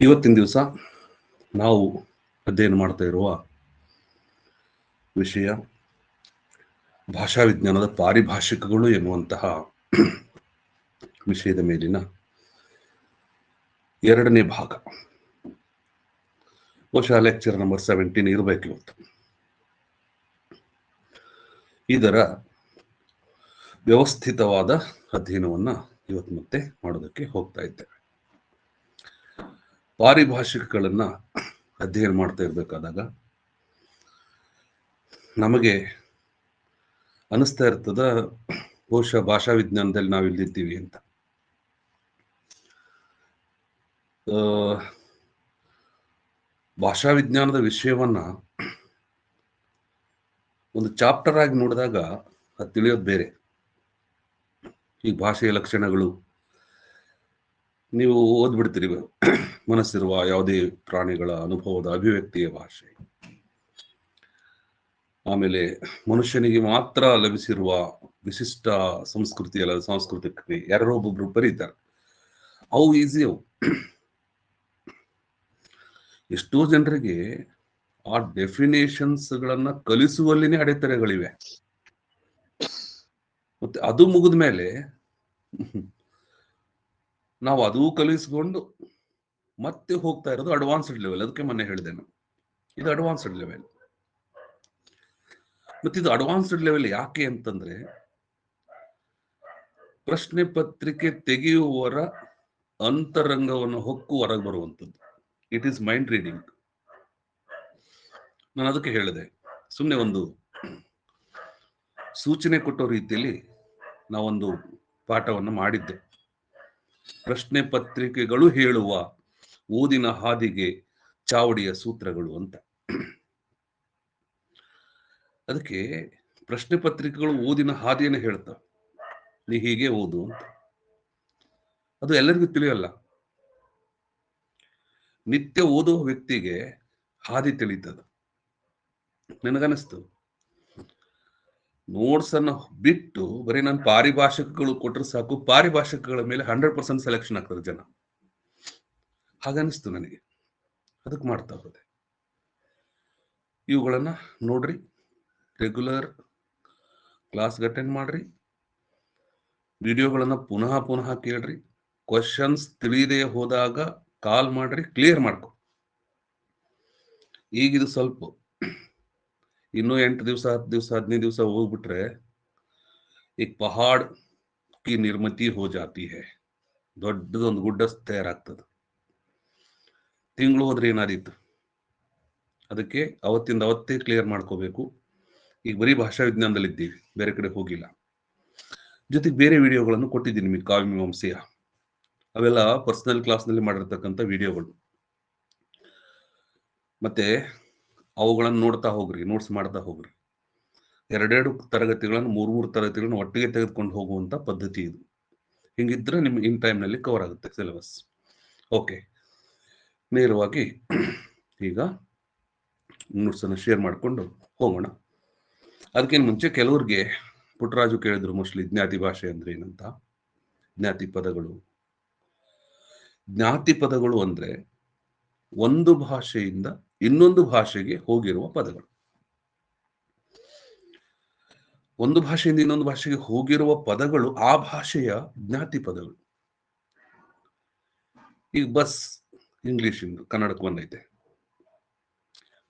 ಇವತ್ತಿನ ದಿವಸ ನಾವು ಅಧ್ಯಯನ ಮಾಡ್ತಾ ಇರುವ ವಿಷಯ ಭಾಷಾ ವಿಜ್ಞಾನದ ಪಾರಿಭಾಷಿಕಗಳು ಎನ್ನುವಂತಹ ವಿಷಯದ ಮೇಲಿನ ಎರಡನೇ ಭಾಗ. ಬಹುಶಃ ಲೆಕ್ಚರ್ ನಂಬರ್ 17 ಇರಬೇಕು ಇವತ್ತು. ಇದರ ವ್ಯವಸ್ಥಿತವಾದ ಅಧ್ಯಯನವನ್ನ ಇವತ್ತು ಮತ್ತೆ ಮಾಡೋದಕ್ಕೆ ಹೋಗ್ತಾ ಇದ್ದೇವೆ. ಪಾರಿಭಾಷಿಕಗಳನ್ನ ಅಧ್ಯಯನ ಮಾಡ್ತಾ ಇರಬೇಕಾದಾಗ ನಮಗೆ ಅನಿಸ್ತಾ ಇರ್ತದ ಬಹುಶಃ ಭಾಷಾ ವಿಜ್ಞಾನದಲ್ಲಿ ನಾವು ಇಲ್ಲಿದ್ದೀವಿ ಅಂತ. ಭಾಷಾ ವಿಜ್ಞಾನದ ವಿಷಯವನ್ನ ಒಂದು ಚಾಪ್ಟರ್ ಆಗಿ ನೋಡಿದಾಗ ಅದು ತಿಳಿಯೋದು ಬೇರೆ. ಈ ಭಾಷೆಯ ಲಕ್ಷಣಗಳು ನೀವು ಓದ್ಬಿಡ್ತೀರಿ. ಮನಸ್ಸಿರುವ ಯಾವುದೇ ಪ್ರಾಣಿಗಳ ಅನುಭವದ ಅಭಿವ್ಯಕ್ತಿಯ ಭಾಷೆ, ಆಮೇಲೆ ಮನುಷ್ಯನಿಗೆ ಮಾತ್ರ ಲಭಿಸಿರುವ ವಿಶಿಷ್ಟ ಸಂಸ್ಕೃತಿಯಲ್ಲ ಸಾಂಸ್ಕೃತಿಕ ಯಾರೋ ಒಬ್ಬೊಬ್ರು ಬರೀತಾರೆ. ಅವು ಈಸಿ. ಅವು ಎಷ್ಟೋ ಜನರಿಗೆ ಆ ಡೆಫಿನೇಷನ್ಸ್ ಗಳನ್ನ ಕಲಿಸುವಲ್ಲಿನೇ ಅಡೆತಡೆಗಳಿವೆ. ಮತ್ತೆ ಅದು ಮುಗಿದ ಮೇಲೆ ನಾವು ಅದೂ ಕಲಿಸ್ಕೊಂಡು ಮತ್ತೆ ಹೋಗ್ತಾ ಇರೋದು ಅಡ್ವಾನ್ಸ್ಡ್ ಲೆವೆಲ್. ಅದಕ್ಕೆ ಮೊನ್ನೆ ಹೇಳಿದೆ ನಾನು, ಇದು ಅಡ್ವಾನ್ಸ್ಡ್ ಲೆವೆಲ್. ಮತ್ತೆ ಇದು ಅಡ್ವಾನ್ಸ್ಡ್ ಲೆವೆಲ್ ಯಾಕೆ ಅಂತಂದ್ರೆ, ಪ್ರಶ್ನೆ ಪತ್ರಿಕೆ ತೆಗೆಯುವವರ ಅಂತರಂಗವನ್ನು ಹೊಕ್ಕು ಹೊರಗೆ ಬರುವಂಥದ್ದು. It is mind reading. ನಾನು ಅದಕ್ಕೆ ಹೇಳಿದೆ, ಸುಮ್ಮನೆ ಒಂದು ಸೂಚನೆ ಕೊಟ್ಟೋ ರೀತಿಯಲ್ಲಿ ನಾವೊಂದು ಪಾಠವನ್ನು ಮಾಡಿದ್ದೆ. ಪ್ರಶ್ನೆ ಪತ್ರಿಕೆಗಳು ಹೇಳುವ ಓದಿನ ಹಾದಿಗೆ ಚಾವಡಿಯ ಸೂತ್ರಗಳು ಅಂತ. ಅದಕ್ಕೆ ಪ್ರಶ್ನೆ ಪತ್ರಿಕೆಗಳು ಓದಿನ ಹಾದಿಯನ್ನು ಹೇಳ್ತಾವೆ, ನೀ ಹೀಗೆ ಓದು ಅಂತ. ಅದು ಎಲ್ಲರಿಗೂ ತಿಳಿಯಲ್ಲ. ನಿತ್ಯ ಓದುವ ವ್ಯಕ್ತಿಗೆ ಹಾದಿ ತಿಳಿತದ. ನನಗನಿಸ್ತು, ನೋಟ್ಸ್ ಅನ್ನು ಬಿಟ್ಟು ಬರೀ ನಾನು ಪಾರಿಭಾಷಿಕಗಳು ಕೊಟ್ಟರೆ ಸಾಕು, ಪಾರಿಭಾಷಿಕಗಳ ಮೇಲೆ 100% ಸೆಲೆಕ್ಷನ್ ಆಗ್ತದೆ ಜನ. ಹಾಗನಿಸ್ತು ನನಗೆ. ಅದಕ್ಕೆ ಮಾಡ್ತಾ ಹೋದೆ. ಇವುಗಳನ್ನ ನೋಡ್ರಿ, ರೆಗ್ಯುಲರ್ ಕ್ಲಾಸ್ಗೆ ಅಟೆಂಡ್ ಮಾಡ್ರಿ, ವಿಡಿಯೋಗಳನ್ನ ಪುನಃ ಪುನಃ ಕೇಳ್ರಿ, ಕ್ವಶನ್ಸ್ ತಿಳಿದೇ ಹೋದಾಗ ಕಾಲ್ ಮಾಡ್ರಿ, ಕ್ಲಿಯರ್ ಮಾಡ್ಕೊ. ಈಗಿದು ಸ್ವಲ್ಪ ಇನ್ನೂ 8 ದಿವಸ 10 ದಿವಸ 15 ದಿವಸ ಹೋಗ್ಬಿಟ್ರೆ ಈಗ ಪಹಾಡ್ ಕಿ ನಿರ್ಮಿತಿ ಹೋ ಜಾತಿ ಹೈ. ದೊಡ್ಡದೊಂದು ಗುಡ್ಡ ತಯಾರಾಗ್ತದೆ. ತಿಂಗಳು ಹೋದ್ರೆ ಏನಾದೀತು. ಅದಕ್ಕೆ ಅವತ್ತಿಂದ ಅವತ್ತೇ ಕ್ಲಿಯರ್ ಮಾಡ್ಕೋಬೇಕು. ಈಗ ಬರೀ ಭಾಷಾ ವಿಜ್ಞಾನದಲ್ಲಿ ಇದ್ದೀವಿ, ಬೇರೆ ಕಡೆ ಹೋಗಿಲ್ಲ. ಜೊತೆಗೆ ಬೇರೆ ವಿಡಿಯೋಗಳನ್ನು ಕೊಟ್ಟಿದ್ದೀನಿ ನಿಮಗೆ, ಕಾವ್ಯಮೀಮಾಂಸೆಯ ಅವೆಲ್ಲ ಪರ್ಸನಲ್ ಕ್ಲಾಸ್ನಲ್ಲಿ ಮಾಡಿರ್ತಕ್ಕಂಥ ವಿಡಿಯೋಗಳು. ಮತ್ತೆ ಅವುಗಳನ್ನು ನೋಡ್ತಾ ಹೋಗ್ರಿ, ನೋಟ್ಸ್ ಮಾಡ್ತಾ ಹೋಗ್ರಿ. 2 ತರಗತಿಗಳನ್ನು 3 ತರಗತಿಗಳನ್ನು ಒಟ್ಟಿಗೆ ತೆಗೆದುಕೊಂಡು ಹೋಗುವಂತ ಪದ್ಧತಿ ಇದು. ಹಿಂಗಿದ್ರೆ ನಿಮ್ಗೆ ಇನ್ ಟೈಮ್ನಲ್ಲಿ ಕವರ್ ಆಗುತ್ತೆ ಸಿಲೆಬಸ್. ಓಕೆ, ನೇರವಾಗಿ ಈಗ ನೋಟ್ಸ್ ಅನ್ನು ಶೇರ್ ಮಾಡಿಕೊಂಡು ಹೋಗೋಣ. ಅದಕ್ಕಿಂತ ಮುಂಚೆ ಕೆಲವ್ರಿಗೆ ಪುಟ್ಟರಾಜು ಕೇಳಿದ್ರು ಮೋಸ್ಟ್ಲಿ ಜ್ಞಾತಿ ಭಾಷೆ ಅಂದ್ರೆ ಏನಂತ. ಜ್ಞಾತಿ ಪದಗಳು. ಜ್ಞಾತಿ ಪದಗಳು ಅಂದ್ರೆ ಒಂದು ಭಾಷೆಯಿಂದ ಇನ್ನೊಂದು ಭಾಷೆಗೆ ಹೋಗಿರುವ ಪದಗಳು. ಒಂದು ಭಾಷೆಯಿಂದ ಇನ್ನೊಂದು ಭಾಷೆಗೆ ಹೋಗಿರುವ ಪದಗಳು ಆ ಭಾಷೆಯ ಜ್ಞಾತಿ ಪದಗಳು. ಈಗ ಬಸ್ ಇಂಗ್ಲಿಷ್ ಇಂದು ಕನ್ನಡಕ್ಕೆ ಬಂದೈತೆ.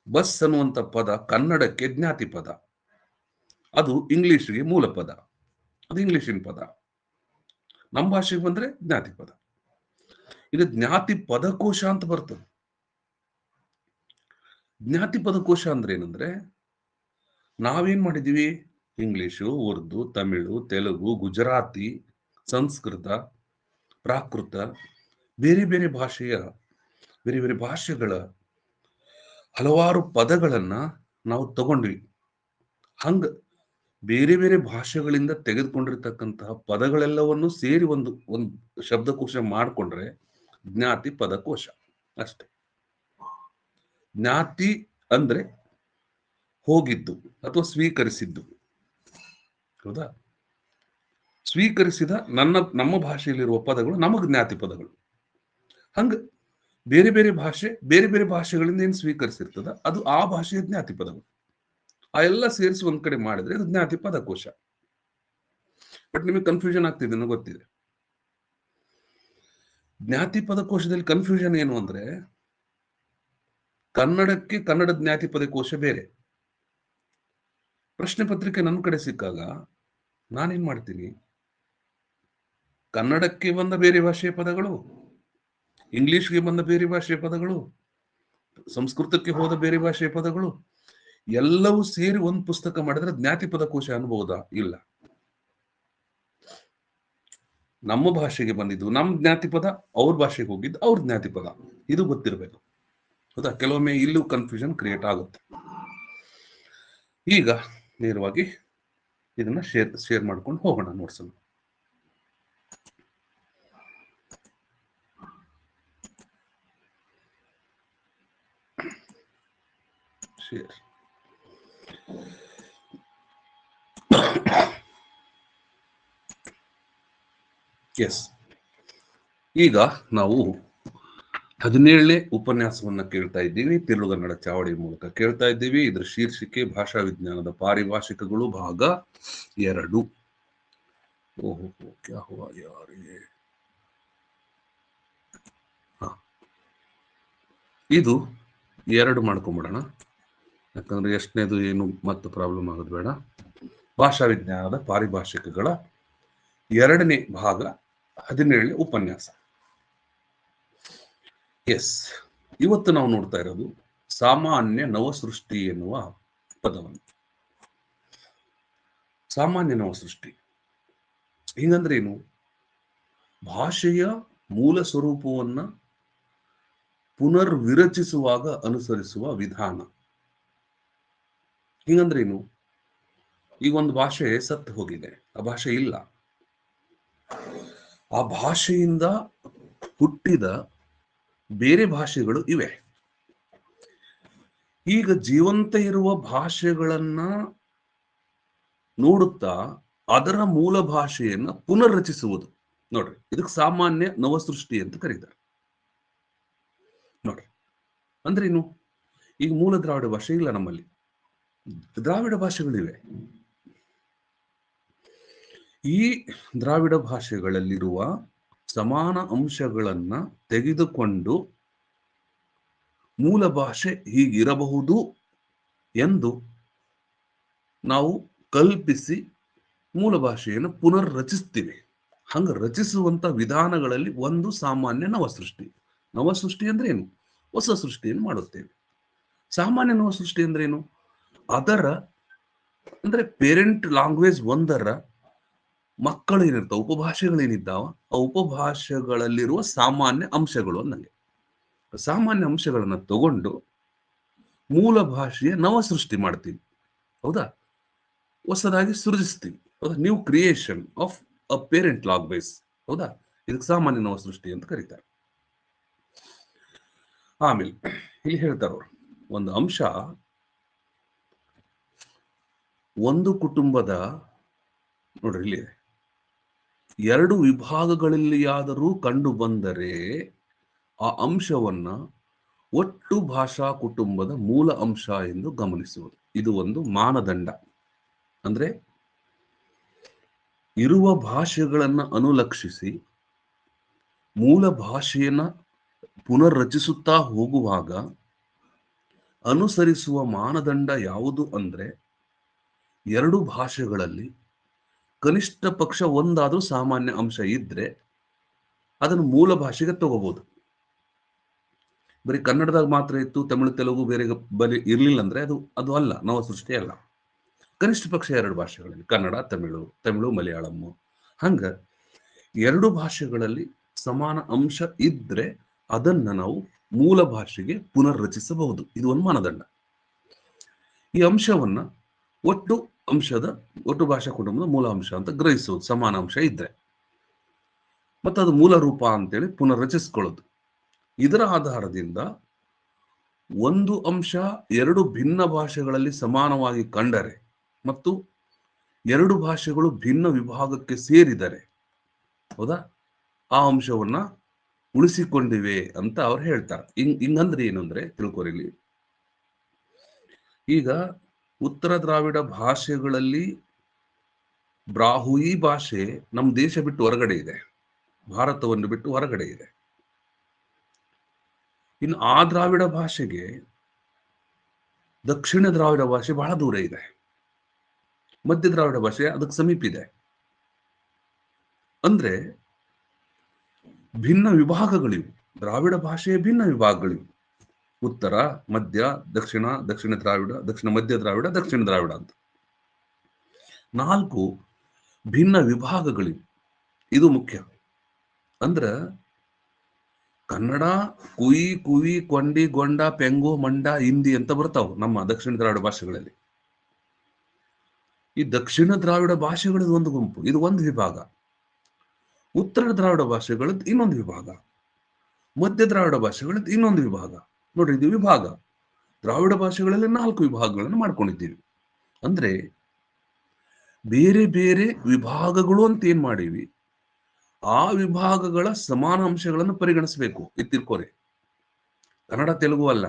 ಬಸ್ ಅನ್ನುವಂಥ ಪದ ಕನ್ನಡಕ್ಕೆ ಜ್ಞಾತಿ ಪದ, ಅದು ಇಂಗ್ಲಿಷ್ಗೆ ಮೂಲ ಪದ, ಅದು ಇಂಗ್ಲಿಷಿನ ಪದ. ನಮ್ಮ ಭಾಷೆಗೆ ಬಂದ್ರೆ ಜ್ಞಾತಿ ಪದ. ಇದು ಜ್ಞಾತಿ ಪದಕೋಶ ಅಂತ ಬರ್ತದೆ. ಜ್ಞಾತಿ ಪದಕೋಶ ಅಂದ್ರೆ ಏನಂದ್ರೆ, ನಾವೇನ್ ಮಾಡಿದೀವಿ, ಇಂಗ್ಲಿಷು, ಉರ್ದು, ತಮಿಳು, ತೆಲುಗು, ಗುಜರಾತಿ, ಸಂಸ್ಕೃತ, ಪ್ರಾಕೃತ, ಬೇರೆ ಬೇರೆ ಭಾಷೆಯ ಬೇರೆ ಬೇರೆ ಭಾಷೆಗಳ ಹಲವಾರು ಪದಗಳನ್ನ ನಾವು ತಗೊಂಡ್ವಿ. ಹಂಗ ಬೇರೆ ಬೇರೆ ಭಾಷೆಗಳಿಂದ ತೆಗೆದುಕೊಂಡಿರ್ತಕ್ಕಂತಹ ಪದಗಳೆಲ್ಲವನ್ನು ಸೇರಿ ಒಂದು ಶಬ್ದಕೋಶ ಮಾಡಿಕೊಂಡ್ರೆ ಜ್ಞಾತಿ ಪದಕೋಶ ಅಷ್ಟೆ. ಜ್ಞಾತಿ ಅಂದ್ರೆ ಹೋಗಿದ್ದು ಅಥವಾ ಸ್ವೀಕರಿಸಿದ್ದು. ಹೌದಾ? ಸ್ವೀಕರಿಸಿದ ನಮ್ಮ ಭಾಷೆಯಲ್ಲಿರುವ ಪದಗಳು ನಮಗ್ ಜ್ಞಾತಿ ಪದಗಳು. ಹಂಗ ಬೇರೆ ಬೇರೆ ಭಾಷೆ ಬೇರೆ ಬೇರೆ ಭಾಷೆಗಳಿಂದ ಏನು ಸ್ವೀಕರಿಸಿರ್ತದ ಅದು ಆ ಭಾಷೆಯ ಜ್ಞಾತಿ ಪದಗಳು. ಆ ಎಲ್ಲ ಸೇರಿಸಿ ಒಂದ್ ಕಡೆ ಮಾಡಿದ್ರೆ ಅದು ಜ್ಞಾತಿ ಪದಕೋಶ. ಬಟ್ ನಿಮಗೆ ಕನ್ಫ್ಯೂಷನ್ ಆಗ್ತಿದೆ ನನಗೆ ಗೊತ್ತಿದೆ. ಜ್ಞಾತಿ ಪದಕೋಶದಲ್ಲಿ ಕನ್ಫ್ಯೂಷನ್ ಏನು ಅಂದ್ರೆ, ಕನ್ನಡಕ್ಕೆ ಕನ್ನಡ ಜ್ಞಾತಿ ಪದಕೋಶ ಬೇರೆ. ಪ್ರಶ್ನೆ ಪತ್ರಿಕೆ ನನ್ನ ಕಡೆ ಸಿಕ್ಕಾಗ ನಾನೇನ್ ಮಾಡ್ತೀನಿ, ಕನ್ನಡಕ್ಕೆ ಬಂದ ಬೇರೆ ಭಾಷೆಯ ಪದಗಳು, ಇಂಗ್ಲಿಷ್ಗೆ ಬಂದ ಬೇರೆ ಭಾಷೆಯ ಪದಗಳು, ಸಂಸ್ಕೃತಕ್ಕೆ ಹೋದ ಬೇರೆ ಭಾಷೆಯ ಪದಗಳು ಎಲ್ಲವೂ ಸೇರಿ ಒಂದು ಪುಸ್ತಕ ಮಾಡಿದ್ರೆ ಜ್ಞಾತಿ ಪದಕೋಶ ಅನ್ಬಹುದಾ? ಇಲ್ಲ. ನಮ್ಮ ಭಾಷೆಗೆ ಬಂದಿದ್ದು ನಮ್ಮ ಜ್ಞಾತಿ ಪದ, ಅವ್ರ ಭಾಷೆಗೆ ಹೋಗಿದ್ದು ಅವ್ರ ಜ್ಞಾತಿ ಪದ, ಇದು ಗೊತ್ತಿರಬೇಕು. ಹೌದಾ? ಕೆಲವೊಮ್ಮೆ ಇಲ್ಲೂ ಕನ್ಫ್ಯೂಷನ್ ಕ್ರಿಯೇಟ್ ಆಗುತ್ತೆ. ಈಗ ನೇರವಾಗಿ ಇದನ್ನ ಶೇರ್ ಮಾಡ್ಕೊಂಡು ಹೋಗೋಣ, ನೋಡ್ಸೋಣ. ಶೇರ್. ಎಸ್, ಈಗ ನಾವು 17ನೇ ಉಪನ್ಯಾಸವನ್ನ ಕೇಳ್ತಾ ಇದ್ದೀವಿ. ತಿರುಳುಗನ್ನಡ ಚಾವಡಿ ಮೂಲಕ ಕೇಳ್ತಾ ಇದ್ದೀವಿ. ಇದರ ಶೀರ್ಷಿಕೆ ಭಾಷಾ ವಿಜ್ಞಾನದ ಪಾರಿಭಾಷಿಕಗಳು ಭಾಗ 2. ಓಹೋ, ಕ್ಯಾ ಹುವಾ ಯಾರ್ ಯೇ? ಇದು 2 ಮಾಡ್ಕೊಂಡ್ಬಿಡೋಣ, ಯಾಕಂದ್ರೆ ಎಷ್ಟನೇದು ಏನು ಮತ್ತೆ ಪ್ರಾಬ್ಲಮ್ ಆಗೋದು ಬೇಡ. ಭಾಷಾ ವಿಜ್ಞಾನದ ಪಾರಿಭಾಷಿಕಗಳ 2ನೇ ಭಾಗ 17ನೇ ಉಪನ್ಯಾಸ. ಎಸ್, ಇವತ್ತು ನಾವು ನೋಡ್ತಾ ಇರೋದು ಸಾಮಾನ್ಯ ನವಸೃಷ್ಟಿ ಎನ್ನುವ ಪದವನ್ನು. ಸಾಮಾನ್ಯ ನವಸೃಷ್ಟಿ ಹಿಂಗಂದ್ರೆ ಏನು? ಭಾಷೆಯ ಮೂಲ ಸ್ವರೂಪವನ್ನ ಪುನರ್ ವಿರಚಿಸುವಾಗ ಅನುಸರಿಸುವ ವಿಧಾನ. ಹಿಂಗಂದ್ರೆ ಏನು? ಈಗ ಒಂದು ಭಾಷೆ ಸತ್ತು ಹೋಗಿದೆ, ಆ ಭಾಷೆ ಇಲ್ಲ. ಆ ಭಾಷೆಯಿಂದ ಹುಟ್ಟಿದ ಬೇರೆ ಭಾಷೆಗಳು ಇವೆ. ಈಗ ಜೀವಂತ ಇರುವ ಭಾಷೆಗಳನ್ನ ನೋಡುತ್ತಾ ಅದರ ಮೂಲ ಭಾಷೆಯನ್ನ ಪುನರ್ರಚಿಸುವುದು. ನೋಡ್ರಿ, ಇದಕ್ಕೆ ಸಾಮಾನ್ಯ ನವಸೃಷ್ಟಿ ಅಂತ ಕರೀತಾರೆ. ನೋಡ್ರಿ, ಅಂದ್ರೆ ಏನು? ಈಗ ಮೂಲ ದ್ರಾವಿಡ ಭಾಷೆ ಇಲ್ಲ ನಮ್ಮಲ್ಲಿ, ದ್ರಾವಿಡ ಭಾಷೆಗಳಿವೆ. ಈ ದ್ರಾವಿಡ ಭಾಷೆಗಳಲ್ಲಿರುವ ಸಮಾನ ಅಂಶಗಳನ್ನ ತೆಗೆದುಕೊಂಡು ಮೂಲ ಭಾಷೆ ಹೀಗಿರಬಹುದು ಎಂದು ನಾವು ಕಲ್ಪಿಸಿ ಮೂಲ ಭಾಷೆಯನ್ನು ಪುನರ್ ರಚಿಸ್ತೀವಿ. ಹಂಗ ರಚಿಸುವಂತ ವಿಧಾನಗಳಲ್ಲಿ ಒಂದು ಸಾಮಾನ್ಯ ನವಸೃಷ್ಟಿ. ನವಸೃಷ್ಟಿ ಅಂದ್ರೆ ಏನು? ಹೊಸ ಸೃಷ್ಟಿಯನ್ನು ಮಾಡುತ್ತೇವೆ. ಸಾಮಾನ್ಯ ನವಸೃಷ್ಟಿ ಅಂದ್ರೆ ಏನು? ಅದರ ಅಂದ್ರೆ ಪೇರೆಂಟ್ ಲ್ಯಾಂಗ್ವೇಜ್ ಒಂದರ ಮಕ್ಕಳು ಏನಿರ್ತಾವ, ಉಪಭಾಷೆಗಳೇನಿದ್ದಾವ, ಆ ಉಪಭಾಷೆಗಳಲ್ಲಿರುವ ಸಾಮಾನ್ಯ ಅಂಶಗಳು ಅನ್ನಂಗೆ. ಸಾಮಾನ್ಯ ಅಂಶಗಳನ್ನ ತಗೊಂಡು ಮೂಲ ಭಾಷೆಯ ನವಸೃಷ್ಟಿ ಮಾಡ್ತೀವಿ. ಹೌದಾ? ಹೊಸದಾಗಿ ಸೃಜಿಸ್ತೀವಿ. ಹೌದಾ? New creation of a parent language. ಹೌದಾ? ಇದಕ್ಕೆ ಸಾಮಾನ್ಯ ನವಸೃಷ್ಟಿ ಅಂತ ಕರೀತಾರೆ. ಆಮೇಲೆ ಇಲ್ಲಿ ಹೇಳ್ತಾರ ಅವರು, ಒಂದು ಅಂಶ ಒಂದು ಕುಟುಂಬದ, ನೋಡ್ರಿ ಇಲ್ಲಿ 2 ವಿಭಾಗಗಳಲ್ಲಿಯಾದರೂ ಕಂಡು ಬಂದರೆ ಆ ಅಂಶವನ್ನ ಒಟ್ಟು ಭಾಷಾ ಕುಟುಂಬದ ಮೂಲ ಅಂಶ ಎಂದು ಗಮನಿಸುವುದು. ಇದು ಒಂದು ಮಾನದಂಡ. ಅಂದ್ರೆ ಇರುವ ಭಾಷೆಗಳನ್ನ ಅನುಲಕ್ಷಿಸಿ ಮೂಲ ಭಾಷೆಯನ್ನ ಪುನರ್ರಚಿಸುತ್ತಾ ಹೋಗುವಾಗ ಅನುಸರಿಸುವ ಮಾನದಂಡ ಯಾವುದು ಅಂದ್ರೆ, 2 ಭಾಷೆಗಳಲ್ಲಿ ಕನಿಷ್ಠ ಪಕ್ಷ ಒಂದಾದ್ರೂ ಸಾಮಾನ್ಯ ಅಂಶ ಇದ್ರೆ ಅದನ್ನು ಮೂಲ ಭಾಷೆಗೆ ತಗೋಬಹುದು. ಬರೀ ಕನ್ನಡದಾಗ ಮಾತ್ರ ಇತ್ತು, ತಮಿಳು ತೆಲುಗು ಬೇರೆ ಬರೀ ಇರ್ಲಿಲ್ಲ ಅಂದ್ರೆ ಅದು ಅಲ್ಲ, ನವಸೃಷ್ಟಿ ಅಲ್ಲ. ಕನಿಷ್ಠ ಪಕ್ಷ 2 ಭಾಷೆಗಳಲ್ಲಿ, ಕನ್ನಡ ತಮಿಳು ಮಲಯಾಳಂ, ಹಂಗ 2 ಭಾಷೆಗಳಲ್ಲಿ ಸಮಾನ ಅಂಶ ಇದ್ರೆ ಅದನ್ನ ನಾವು ಮೂಲ ಭಾಷೆಗೆ ಪುನರ್ರಚಿಸಬಹುದು. ಇದು ಒಂದು ಮಾನದಂಡ. ಈ ಅಂಶವನ್ನ ಒಟ್ಟು ಭಾಷಾ ಕುಟುಂಬದ ಮೂಲ ಅಂಶ ಅಂತ ಗ್ರಹಿಸುವುದು, ಸಮಾನ ಅಂಶ ಇದ್ರೆ. ಮತ್ತೆ ಅದು ಮೂಲ ರೂಪ ಅಂತೇಳಿ ಪುನರ್ರಚಿಸ್ಕೊಳ್ಳೋದು. ಇದರ ಆಧಾರದಿಂದ ಒಂದು ಅಂಶ 2 ಭಿನ್ನ ಭಾಷೆಗಳಲ್ಲಿ ಸಮಾನವಾಗಿ ಕಂಡರೆ ಮತ್ತು 2 ಭಾಷೆಗಳು ಭಿನ್ನ ವಿಭಾಗಕ್ಕೆ ಸೇರಿದರೆ, ಹೌದಾ, ಆ ಅಂಶವನ್ನ ಉಳಿಸಿಕೊಂಡಿವೆ ಅಂತ ಅವ್ರು ಹೇಳ್ತಾರೆ. ಹಿಂಗಂದ್ರೆ ಏನು ಅಂದ್ರೆ ತಿಳ್ಕೊರಿಲಿ. ಈಗ ಉತ್ತರ ದ್ರಾವಿಡ ಭಾಷೆಗಳಲ್ಲಿ ಬ್ರಾಹುಯಿ ಭಾಷೆ ನಮ್ಮ ದೇಶ ಬಿಟ್ಟು ಹೊರಗಡೆ ಇದೆ, ಭಾರತವನ್ನು ಬಿಟ್ಟು ಹೊರಗಡೆ ಇದೆ. ಇನ್ನು ಆ ದ್ರಾವಿಡ ಭಾಷೆಗೆ ದಕ್ಷಿಣ ದ್ರಾವಿಡ ಭಾಷೆ ಬಹಳ ದೂರ ಇದೆ, ಮಧ್ಯ ದ್ರಾವಿಡ ಭಾಷೆ ಅದಕ್ಕೆ ಸಮೀಪ ಇದೆ. ಅಂದ್ರೆ ಭಿನ್ನ ವಿಭಾಗಗಳಿವು, ದ್ರಾವಿಡ ಭಾಷೆಯ ಭಿನ್ನ ವಿಭಾಗಗಳಿವು. ಉತ್ತರ, ಮಧ್ಯ, ದಕ್ಷಿಣ, ದಕ್ಷಿಣ ದ್ರಾವಿಡ, ದಕ್ಷಿಣ ಮಧ್ಯ ದ್ರಾವಿಡ, ದಕ್ಷಿಣ ದ್ರಾವಿಡ ಅಂತ 4 ಭಿನ್ನ ವಿಭಾಗಗಳಿವೆ. ಇದು ಮುಖ್ಯ. ಅಂದ್ರ ಕನ್ನಡ ಕುಯಿ ಕುವಿ ಕೊಂಡಿ ಗೊಂಡ ಪೆಂಗು ಮಂಡ ಹಿಂದಿ ಅಂತ ಬರ್ತಾವ ನಮ್ಮ ದಕ್ಷಿಣ ದ್ರಾವಿಡ ಭಾಷೆಗಳಲ್ಲಿ. ಈ ದಕ್ಷಿಣ ದ್ರಾವಿಡ ಭಾಷೆಗಳದ್ದು ಒಂದು ಗುಂಪು, ಇದು ಒಂದು ವಿಭಾಗ. ಉತ್ತರ ದ್ರಾವಿಡ ಭಾಷೆಗಳದ್ದು ಇನ್ನೊಂದು ವಿಭಾಗ, ಮಧ್ಯ ದ್ರಾವಿಡ ಭಾಷೆಗಳದ್ದು ಇನ್ನೊಂದು ವಿಭಾಗ. ನೋಡ್ರಿ, ಇದು ವಿಭಾಗ. ದ್ರಾವಿಡ ಭಾಷೆಗಳಲ್ಲಿ 4 ವಿಭಾಗಗಳನ್ನು ಮಾಡ್ಕೊಂಡಿದ್ದೀವಿ. ಅಂದ್ರೆ ಬೇರೆ ಬೇರೆ ವಿಭಾಗಗಳು ಅಂತ ಏನ್ ಮಾಡೀವಿ, ಆ ವಿಭಾಗಗಳ ಸಮಾನ ಅಂಶಗಳನ್ನು ಪರಿಗಣಿಸಬೇಕು. ತಿಳ್ಕೊರಿ, ಕನ್ನಡ ತೆಲುಗು ಅಲ್ಲ,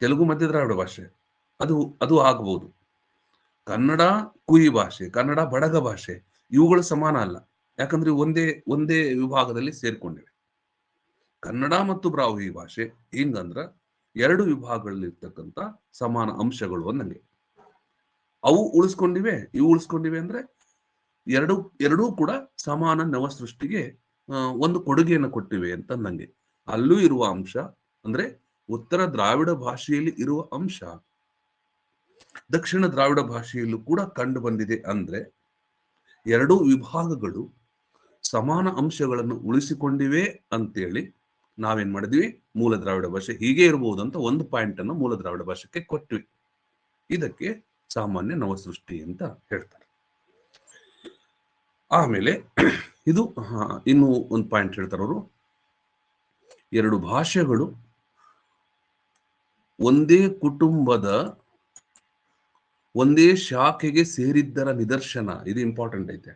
ತೆಲುಗು ಮಧ್ಯ ದ್ರಾವಿಡ ಭಾಷೆ, ಅದು ಆಗಬಹುದು. ಕನ್ನಡ ಕುಯಿ ಭಾಷೆ, ಕನ್ನಡ ಬಡಗ ಭಾಷೆ, ಇವುಗಳು ಸಮಾನ ಅಲ್ಲ. ಯಾಕಂದ್ರೆ ಒಂದೇ ವಿಭಾಗದಲ್ಲಿ ಸೇರ್ಕೊಂಡಿವೆ. ಕನ್ನಡ ಮತ್ತು ಬ್ರಾಹ್ಮಿ ಭಾಷೆ ಹಿಂಗಂದ್ರ 2 ವಿಭಾಗಗಳಲ್ಲಿ ಇರ್ತಕ್ಕಂಥ ಸಮಾನ ಅಂಶಗಳು ಅನ್ನಂಗೆ. ಅವು ಉಳಿಸ್ಕೊಂಡಿವೆ, ಇವು ಉಳಿಸ್ಕೊಂಡಿವೆ ಅಂದ್ರೆ ಎರಡೂ ಕೂಡ ಸಮಾನ ನವ ಸೃಷ್ಟಿಗೆ ಒಂದು ಕೊಡುಗೆಯನ್ನು ಕೊಟ್ಟಿವೆ ಅಂತ ನಂಗೆ. ಅಲ್ಲೂ ಇರುವ ಅಂಶ ಅಂದ್ರೆ ಉತ್ತರ ದ್ರಾವಿಡ ಭಾಷೆಯಲ್ಲಿ ಇರುವ ಅಂಶ ದಕ್ಷಿಣ ದ್ರಾವಿಡ ಭಾಷೆಯಲ್ಲೂ ಕೂಡ ಕಂಡು ಬಂದಿದೆ. ಅಂದ್ರೆ 2 ವಿಭಾಗಗಳು ಸಮಾನ ಅಂಶಗಳನ್ನು ಉಳಿಸಿಕೊಂಡಿವೆ ಅಂತೇಳಿ ನಾವೇನ್ ಮಾಡಿದ್ವಿ, ಮೂಲ ದ್ರಾವಿಡ ಭಾಷೆ ಹೀಗೆ ಇರಬಹುದು ಅಂತ ಒಂದು ಪಾಯಿಂಟ್ ಅನ್ನು ಮೂಲ ದ್ರಾವಿಡ ಭಾಷೆಗೆ ಕೊಟ್ವಿ. ಇದಕ್ಕೆ ಸಾಮಾನ್ಯ ನವಸೃಷ್ಟಿ ಅಂತ ಹೇಳ್ತಾರೆ. ಆಮೇಲೆ ಇದು ಇನ್ನು ಒಂದು ಪಾಯಿಂಟ್ ಹೇಳ್ತಾರೆ ಅವರು, 2 ಭಾಷೆಗಳು ಒಂದೇ ಕುಟುಂಬದ ಒಂದೇ ಶಾಖೆಗೆ ಸೇರಿದ್ದರ ನಿದರ್ಶನ. ಇದು ಇಂಪಾರ್ಟೆಂಟ್ ಐತೆ.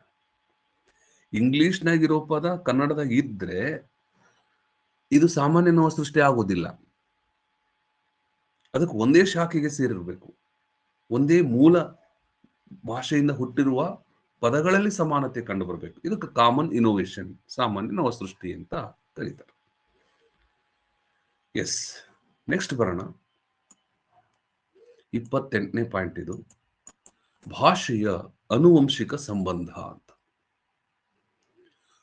ಇಂಗ್ಲಿಷ್ನಾಗಿರೋ ಪದ ಕನ್ನಡದಾಗ ಇದ್ರೆ ಇದು ಸಾಮಾನ್ಯ ನವಸೃಷ್ಟಿ ಆಗೋದಿಲ್ಲ. ಅದಕ್ಕೆ ಒಂದೇ ಶಾಖೆಗೆ ಸೇರಿರಬೇಕು, ಒಂದೇ ಮೂಲ ಭಾಷೆಯಿಂದ ಹುಟ್ಟಿರುವ ಪದಗಳಲ್ಲಿ ಸಮಾನತೆ ಕಂಡು ಬರಬೇಕು. ಇದಕ್ಕೆ ಕಾಮನ್ ಇನೋವೇಷನ್, ಸಾಮಾನ್ಯ ನವಸೃಷ್ಟಿ ಅಂತ ಕರೀತಾರೆ. ಎಸ್, ನೆಕ್ಸ್ಟ್ ಬರೋಣ. 28ನೇ ಪಾಯಿಂಟ್ ಇದು, ಭಾಷೆಯ ಅನುವಂಶಿಕ ಸಂಬಂಧ ಅಂತ.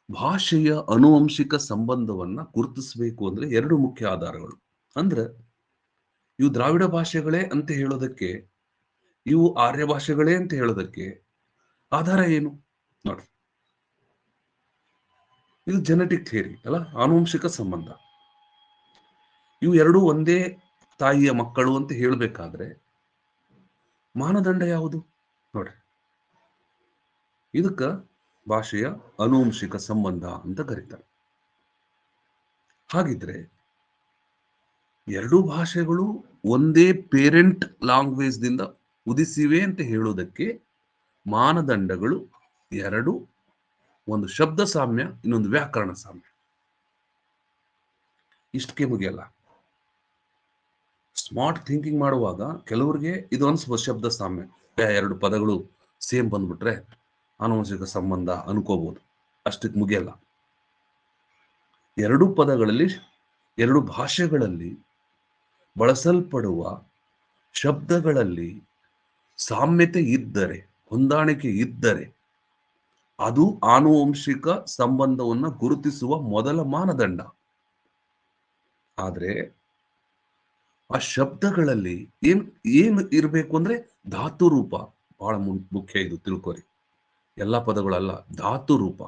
ಭಾಷೆಯ ಅನುವಂಶಿಕ ಸಂಬಂಧವನ್ನ ಗುರುತಿಸಬೇಕು ಅಂದ್ರೆ 2 ಮುಖ್ಯ ಆಧಾರಗಳು. ಅಂದ್ರೆ ಇವು ದ್ರಾವಿಡ ಭಾಷೆಗಳೇ ಅಂತ ಹೇಳೋದಕ್ಕೆ, ಇವು ಆರ್ಯ ಭಾಷೆಗಳೇ ಅಂತ ಹೇಳೋದಕ್ಕೆ ಆಧಾರ ಏನು ನೋಡ್ರಿ. ಇದು ಜೆನೆಟಿಕ್ ಥಿಯರಿ ಅಲ್ಲ, ಆನುವಂಶಿಕ ಸಂಬಂಧ. ಇವು 2 ಒಂದೇ ತಾಯಿಯ ಮಕ್ಕಳು ಅಂತ ಹೇಳಬೇಕಾದ್ರೆ ಮಾನದಂಡ ಯಾವುದು ನೋಡ್ರಿ. ಇದಕ್ಕ ಭಾಷೆಯ ಆನುವಂಶಿಕ ಸಂಬಂಧ ಅಂತ ಕರೀತಾರೆ. ಹಾಗಿದ್ರೆ 2 ಭಾಷೆಗಳು ಒಂದೇ ಪೇರೆಂಟ್ ಲ್ಯಾಂಗ್ವೇಜ್ ದಿಂದ ಉದಿಸಿವೆ ಅಂತ ಹೇಳೋದಕ್ಕೆ ಮಾನದಂಡಗಳು 2, ಒಂದು ಶಬ್ದ ಸಾಮ್ಯ, ಇನ್ನೊಂದು ವ್ಯಾಕರಣ ಸಾಮ್ಯ. ಇಷ್ಟಕ್ಕೆ ಮುಗಿಯಲ್ಲ. ಸ್ಮಾರ್ಟ್ ಥಿಂಕಿಂಗ್ ಮಾಡುವಾಗ ಕೆಲವರಿಗೆ ಇದು ಅನ್ಸ್ಬೋದು ಶಬ್ದ ಸಾಮ್ಯ, 2 ಪದಗಳು ಸೇಮ್ ಬಂದ್ಬಿಟ್ರೆ ಆನುವಂಶಿಕ ಸಂಬಂಧ ಅನ್ಕೋಬಹುದು. ಅಷ್ಟಕ್ಕೆ ಮುಗಿಯಲ್ಲ. 2 ಪದಗಳಲ್ಲಿ, 2 ಭಾಷೆಗಳಲ್ಲಿ ಬಳಸಲ್ಪಡುವ ಶಬ್ದಗಳಲ್ಲಿ ಸಾಮ್ಯತೆ ಇದ್ದರೆ, ಹೊಂದಾಣಿಕೆ ಇದ್ದರೆ ಅದು ಆನುವಂಶಿಕ ಸಂಬಂಧವನ್ನ ಗುರುತಿಸುವ ಮೊದಲ ಮಾನದಂಡ. ಆದ್ರೆ ಆ ಶಬ್ದಗಳಲ್ಲಿ ಏನು ಇರಬೇಕು ಅಂದ್ರೆ ಧಾತು ರೂಪ ಬಹಳ ಮುಖ್ಯ. ಇದು ತಿಳ್ಕೊರಿ, ಎಲ್ಲ ಪದಗಳಲ್ಲ, ಧಾತು ರೂಪ.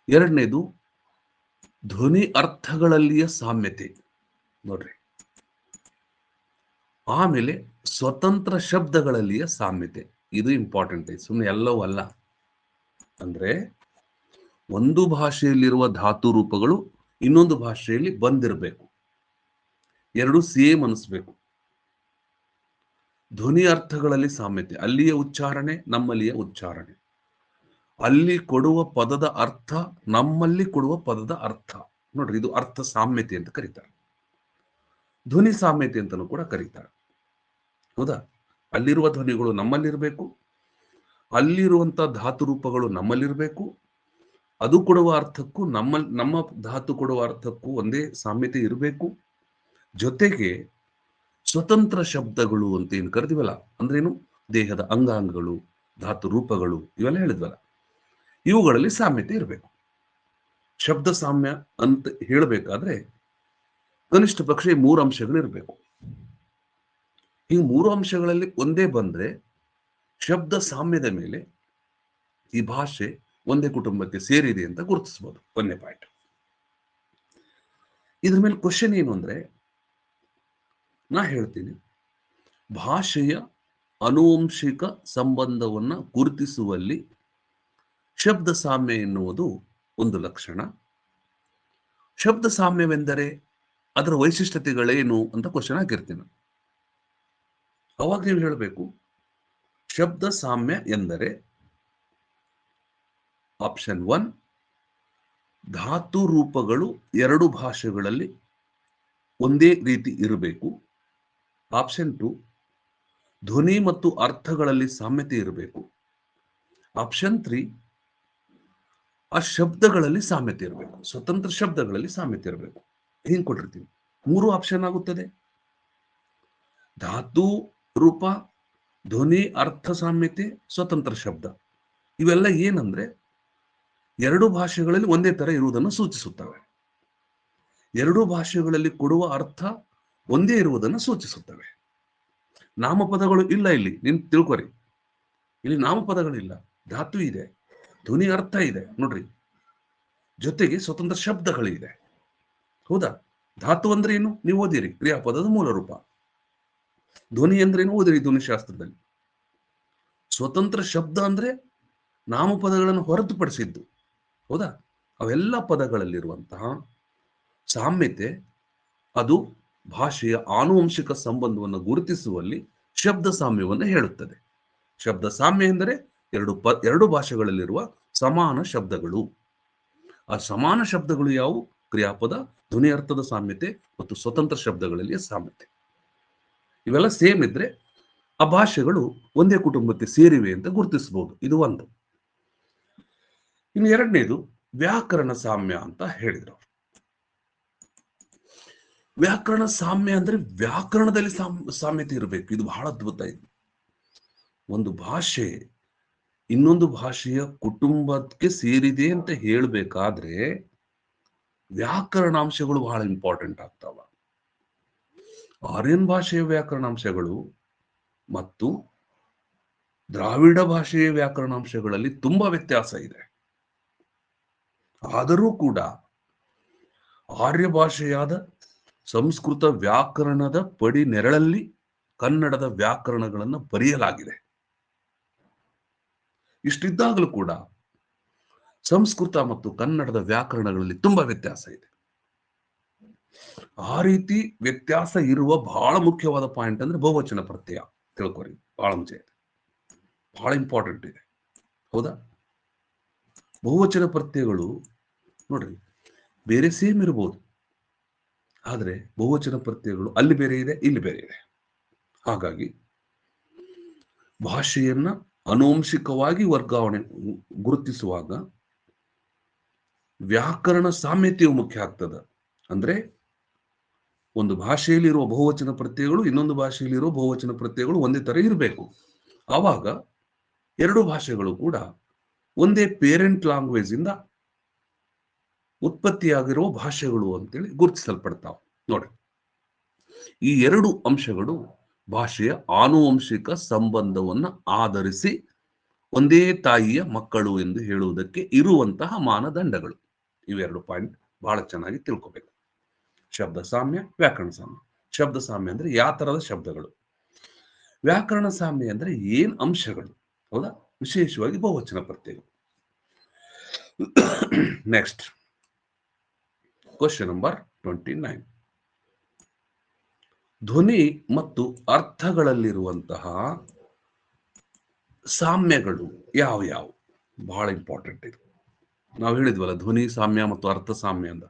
2ನೇದು ಧ್ವನಿ ಅರ್ಥಗಳಲ್ಲಿಯ ಸಾಮ್ಯತೆ ನೋಡ್ರಿ. ಆಮೇಲೆ ಸ್ವತಂತ್ರ ಶಬ್ದಗಳಲ್ಲಿಯ ಸಾಮ್ಯತೆ, ಇದು ಇಂಪಾರ್ಟೆಂಟ್. ಸುಮ್ಮನೆ ಎಲ್ಲವೂ ಅಲ್ಲ. ಅಂದ್ರೆ ಒಂದು ಭಾಷೆಯಲ್ಲಿರುವ ಧಾತು ರೂಪಗಳು ಇನ್ನೊಂದು ಭಾಷೆಯಲ್ಲಿ ಬಂದಿರಬೇಕು, 2 ಸೇಮ್ ಅನಿಸ್ಬೇಕು. ಧ್ವನಿ ಅರ್ಥಗಳಲ್ಲಿ ಸಾಮ್ಯತೆ, ಅಲ್ಲಿಯ ಉಚ್ಚಾರಣೆ ನಮ್ಮಲ್ಲಿಯ ಉಚ್ಚಾರಣೆ. ಅಲ್ಲಿ ಕೊಡುವ ಪದದ ಅರ್ಥ ನಮ್ಮಲ್ಲಿ ಕೊಡುವ ಪದದ ಅರ್ಥ. ನೋಡ್ರಿ, ಇದು ಅರ್ಥ ಸಾಮ್ಯತೆ ಅಂತ ಕರೀತಾರೆ. ಧ್ವನಿ ಸಾಮ್ಯತೆ ಅಂತಲೂ ಕೂಡ ಕರೀತಾರೆ. ಹೌದಾ? ಅಲ್ಲಿರುವ ಧ್ವನಿಗಳು ನಮ್ಮಲ್ಲಿರಬೇಕು, ಅಲ್ಲಿರುವಂತ ಧಾತು ರೂಪಗಳು ನಮ್ಮಲ್ಲಿರಬೇಕು. ಅದು ಕೊಡುವ ಅರ್ಥಕ್ಕೂ ನಮ್ಮ ಧಾತು ಕೊಡುವ ಅರ್ಥಕ್ಕೂ ಒಂದೇ ಸಾಮ್ಯತೆ ಇರಬೇಕು. ಜೊತೆಗೆ ಸ್ವತಂತ್ರ ಶಬ್ದಗಳು ಅಂತ ಏನು ಕರೆದಿವಲ್ಲ, ಅಂದ್ರೇನು, ದೇಹದ ಅಂಗಾಂಗಗಳು, ಧಾತು ರೂಪಗಳು, ಇವೆಲ್ಲ ಹೇಳಿದ್ವಲ್ಲ, ಇವುಗಳಲ್ಲಿ ಸಾಮ್ಯತೆ ಇರಬೇಕು. ಶಬ್ದ ಸಾಮ್ಯ ಅಂತ ಹೇಳಬೇಕಾದ್ರೆ ಕನಿಷ್ಠ ಪಕ್ಷ 3 ಅಂಶಗಳು ಇರಬೇಕು. ಈ 3 ಅಂಶಗಳಲ್ಲಿ ಒಂದೇ ಬಂದ್ರೆ ಶಬ್ದ ಸಾಮ್ಯದ ಮೇಲೆ ಈ ಭಾಷೆ ಒಂದೇ ಕುಟುಂಬಕ್ಕೆ ಸೇರಿದೆ ಅಂತ ಗುರುತಿಸಬಹುದು. ಒಂದೇ ಪಾಯಿಂಟ್. ಇದ್ರ ಮೇಲೆ ಕ್ವಶನ್ ಏನು ಅಂದ್ರೆ, ನಾ ಹೇಳ್ತೀನಿ, ಭಾಷೆಯ ಆನುವಂಶಿಕ ಸಂಬಂಧವನ್ನ ಗುರುತಿಸುವಲ್ಲಿ ಶಬ್ದ ಸಾಮ್ಯ ಎನ್ನುವುದು ಒಂದು ಲಕ್ಷಣ. ಶಬ್ದ ಸಾಮ್ಯವೆಂದರೆ ಅದರ ವೈಶಿಷ್ಟ್ಯತೆಗಳೇನು ಅಂತ ಕ್ವಶನ್ ಹಾಕಿರ್ತೀನಿ. ಅವಾಗ ನೀವು ಹೇಳಬೇಕು, ಶಬ್ದ ಸಾಮ್ಯ ಎಂದರೆ ಆಪ್ಷನ್ 1, ಧಾತು ರೂಪಗಳು 2 ಭಾಷೆಗಳಲ್ಲಿ ಒಂದೇ ರೀತಿ ಇರಬೇಕು. ಆಪ್ಷನ್ 2, ಧ್ವನಿ ಮತ್ತು ಅರ್ಥಗಳಲ್ಲಿ ಸಾಮ್ಯತೆ ಇರಬೇಕು. ಆಪ್ಷನ್ 3, ಆ ಶಬ್ದಗಳಲ್ಲಿ ಸಾಮ್ಯತೆ ಇರಬೇಕು, ಸ್ವತಂತ್ರ ಶಬ್ದಗಳಲ್ಲಿ ಸಾಮ್ಯತೆ ಇರಬೇಕು. ಹಿಂಗ್ ಕೊಟ್ಟಿರ್ತೀವಿ. 3 ಆಪ್ಷನ್ ಆಗುತ್ತದೆ. ಧಾತು ರೂಪ, ಧ್ವನಿ, ಅರ್ಥ ಸಾಮ್ಯತೆ, ಸ್ವತಂತ್ರ ಶಬ್ದ. ಇವೆಲ್ಲ ಏನಂದ್ರೆ 2 ಭಾಷೆಗಳಲ್ಲಿ ಒಂದೇ ತರ ಇರುವುದನ್ನು ಸೂಚಿಸುತ್ತವೆ. 2 ಭಾಷೆಗಳಲ್ಲಿ ಕೊಡುವ ಅರ್ಥ ಒಂದೇ ಇರುವುದನ್ನು ಸೂಚಿಸುತ್ತವೆ. ನಾಮಪದಗಳು ಇಲ್ಲ ಇಲ್ಲಿ, ನೀನ್ ತಿಳ್ಕೊರಿ. ಇಲ್ಲಿ ನಾಮಪದಗಳಿಲ್ಲ, ಧಾತು ಇದೆ, ಧ್ವನಿ ಅರ್ಥ ಇದೆ ನೋಡ್ರಿ, ಜೊತೆಗೆ ಸ್ವತಂತ್ರ ಶಬ್ದಗಳಿದೆ. ಹೌದಾ? ಧಾತು ಅಂದ್ರೆ ಏನು ನೀವು ಓದಿರಿ, ಕ್ರಿಯಾಪದದ ಮೂಲ ರೂಪ. ಧ್ವನಿ ಅಂದ್ರೆ ಏನು ಓದಿರಿ ಧ್ವನಿಶಾಸ್ತ್ರದಲ್ಲಿ. ಸ್ವತಂತ್ರ ಶಬ್ದ ಅಂದ್ರೆ ನಾಮಪದಗಳನ್ನು ಹೊರತುಪಡಿಸಿದ್ದು. ಹೌದಾ? ಅವೆಲ್ಲ ಪದಗಳಲ್ಲಿರುವಂತಹ ಸಾಮ್ಯತೆ ಅದು ಭಾಷೆಯ ಆನುವಂಶಿಕ ಸಂಬಂಧವನ್ನು ಗುರುತಿಸುವಲ್ಲಿ ಶಬ್ದ ಸಾಮ್ಯವನ್ನು ಹೇಳುತ್ತದೆ. ಶಬ್ದ ಸಾಮ್ಯ ಎಂದರೆ 2 ಭಾಷೆಗಳಲ್ಲಿರುವ ಸಮಾನ ಶಬ್ದಗಳು. ಆ ಸಮಾನ ಶಬ್ದಗಳು ಯಾವುವು? ಕ್ರಿಯಾಪದ, ಧ್ವನಿ ಅರ್ಥದ ಸಾಮ್ಯತೆ ಮತ್ತು ಸ್ವತಂತ್ರ ಶಬ್ದಗಳಲ್ಲಿ ಸಾಮ್ಯತೆ. ಇವೆಲ್ಲ ಸೇಮ್ ಇದ್ರೆ ಆ ಭಾಷೆಗಳು ಒಂದೇ ಕುಟುಂಬಕ್ಕೆ ಸೇರಿವೆ ಅಂತ ಗುರುತಿಸಬಹುದು. ಇದು ಒಂದು. ಇನ್ನು ಎರಡನೇದು ವ್ಯಾಕರಣ ಸಾಮ್ಯ ಅಂತ ಹೇಳಿದ್ರು. ವ್ಯಾಕರಣ ಸಾಮ್ಯ ಅಂದ್ರೆ ವ್ಯಾಕರಣದಲ್ಲಿ ಸಾಮ್ಯತೆ ಇರಬೇಕು. ಇದು ಬಹಳ ಅದ್ಭುತ. ಇದು ಒಂದು ಭಾಷೆ ಇನ್ನೊಂದು ಭಾಷೆಯ ಕುಟುಂಬಕ್ಕೆ ಸೇರಿದೆ ಅಂತ ಹೇಳಬೇಕಾದ್ರೆ ವ್ಯಾಕರಣಾಂಶಗಳು ಬಹಳ ಇಂಪಾರ್ಟೆಂಟ್ ಆಗ್ತಾವ. ಆರ್ಯನ್ ಭಾಷೆಯ ವ್ಯಾಕರಣಾಂಶಗಳು ಮತ್ತು ದ್ರಾವಿಡ ಭಾಷೆಯ ವ್ಯಾಕರಣಾಂಶಗಳಲ್ಲಿ ತುಂಬಾ ವ್ಯತ್ಯಾಸ ಇದೆ. ಆದರೂ ಕೂಡ ಆರ್ಯ ಭಾಷೆಯಾದ ಸಂಸ್ಕೃತ ವ್ಯಾಕರಣದ ಪಡಿ ನೆರಳಲ್ಲಿ ಕನ್ನಡದ ವ್ಯಾಕರಣಗಳನ್ನು ಬರೆಯಲಾಗಿದೆ. ಇಷ್ಟಿದ್ದಾಗಲೂ ಕೂಡ ಸಂಸ್ಕೃತ ಮತ್ತು ಕನ್ನಡದ ವ್ಯಾಕರಣಗಳಲ್ಲಿ ತುಂಬಾ ವ್ಯತ್ಯಾಸ ಇದೆ. ಆ ರೀತಿ ವ್ಯತ್ಯಾಸ ಇರುವ ಬಹಳ ಮುಖ್ಯವಾದ ಪಾಯಿಂಟ್ ಅಂದ್ರೆ ಬಹುವಚನ ಪ್ರತ್ಯಯ. ತಿಳ್ಕೊರಿ, ಬಹಳ ಮುಂಚೆ ಇದೆ, ಬಹಳ ಇಂಪಾರ್ಟೆಂಟ್ ಇದೆ. ಹೌದಾ? ಬಹುವಚನ ಪ್ರತ್ಯಯಗಳು ನೋಡ್ರಿ, ಬೇರೆ ಸೇಮ್ ಇರಬಹುದು, ಆದ್ರೆ ಬಹುವಚನ ಪ್ರತ್ಯಯಗಳು ಅಲ್ಲಿ ಬೇರೆ ಇದೆ, ಇಲ್ಲಿ ಬೇರೆ ಇದೆ. ಹಾಗಾಗಿ ಭಾಷೆಯನ್ನ ಆನುವಂಶಿಕವಾಗಿ ವರ್ಗಾವಣೆ ಗುರುತಿಸುವಾಗ ವ್ಯಾಕರಣ ಸಾಮ್ಯತೆಯು ಮುಖ್ಯ ಆಗ್ತದೆ. ಅಂದ್ರೆ ಒಂದು ಭಾಷೆಯಲ್ಲಿರುವ ಬಹುವಚನ ಪ್ರತ್ಯಯಗಳು ಇನ್ನೊಂದು ಭಾಷೆಯಲ್ಲಿರುವ ಬಹುವಚನ ಪ್ರತ್ಯಯಗಳು ಒಂದೇ ತರ ಇರಬೇಕು. ಆವಾಗ 2 ಭಾಷೆಗಳು ಕೂಡ ಒಂದೇ ಪೇರೆಂಟ್ ಲ್ಯಾಂಗ್ವೇಜ್ ಇಂದ ಉತ್ಪತ್ತಿಯಾಗಿರುವ ಭಾಷೆಗಳು ಅಂತೇಳಿ ಗುರುತಿಸಲ್ಪಡ್ತಾವೆ. ನೋಡಿ, ಈ 2 ಅಂಶಗಳು ಭಾಷೆಯ ಆನುವಂಶಿಕ ಸಂಬಂಧವನ್ನು ಆಧರಿಸಿ ಒಂದೇ ತಾಯಿಯ ಮಕ್ಕಳು ಎಂದು ಹೇಳುವುದಕ್ಕೆ ಇರುವಂತಹ ಮಾನದಂಡಗಳು. ಇವೆರಡು ಪಾಯಿಂಟ್ ಬಹಳ ಚೆನ್ನಾಗಿ ತಿಳ್ಕೋಬೇಕು. ಶಬ್ದ ಸಾಮ್ಯ, ವ್ಯಾಕರಣ ಸಾಮ್ಯ. ಶಬ್ದ ಸಾಮ್ಯ ಅಂದ್ರೆ ಯಾವ ತರದ ಶಬ್ದಗಳು, ವ್ಯಾಕರಣ ಸಾಮ್ಯ ಅಂದ್ರೆ ಏನ್ ಅಂಶಗಳು. ಹೌದಾ? ವಿಶೇಷವಾಗಿ ಬಹುವಚನ ಪ್ರತ್ಯಯಗಳು. Next question number 29. ಧ್ವನಿ ಮತ್ತು ಅರ್ಥಗಳಲ್ಲಿರುವಂತಹ ಸಾಮ್ಯಗಳು ಯಾವ ಯಾವ ಬಹಳ ಇಂಪಾರ್ಟೆಂಟ್ ಇದು. ನಾವು ಹೇಳಿದ್ವಲ್ಲ ಧ್ವನಿ ಸಾಮ್ಯ ಮತ್ತು ಅರ್ಥ ಸಾಮ್ಯ ಅಂತ.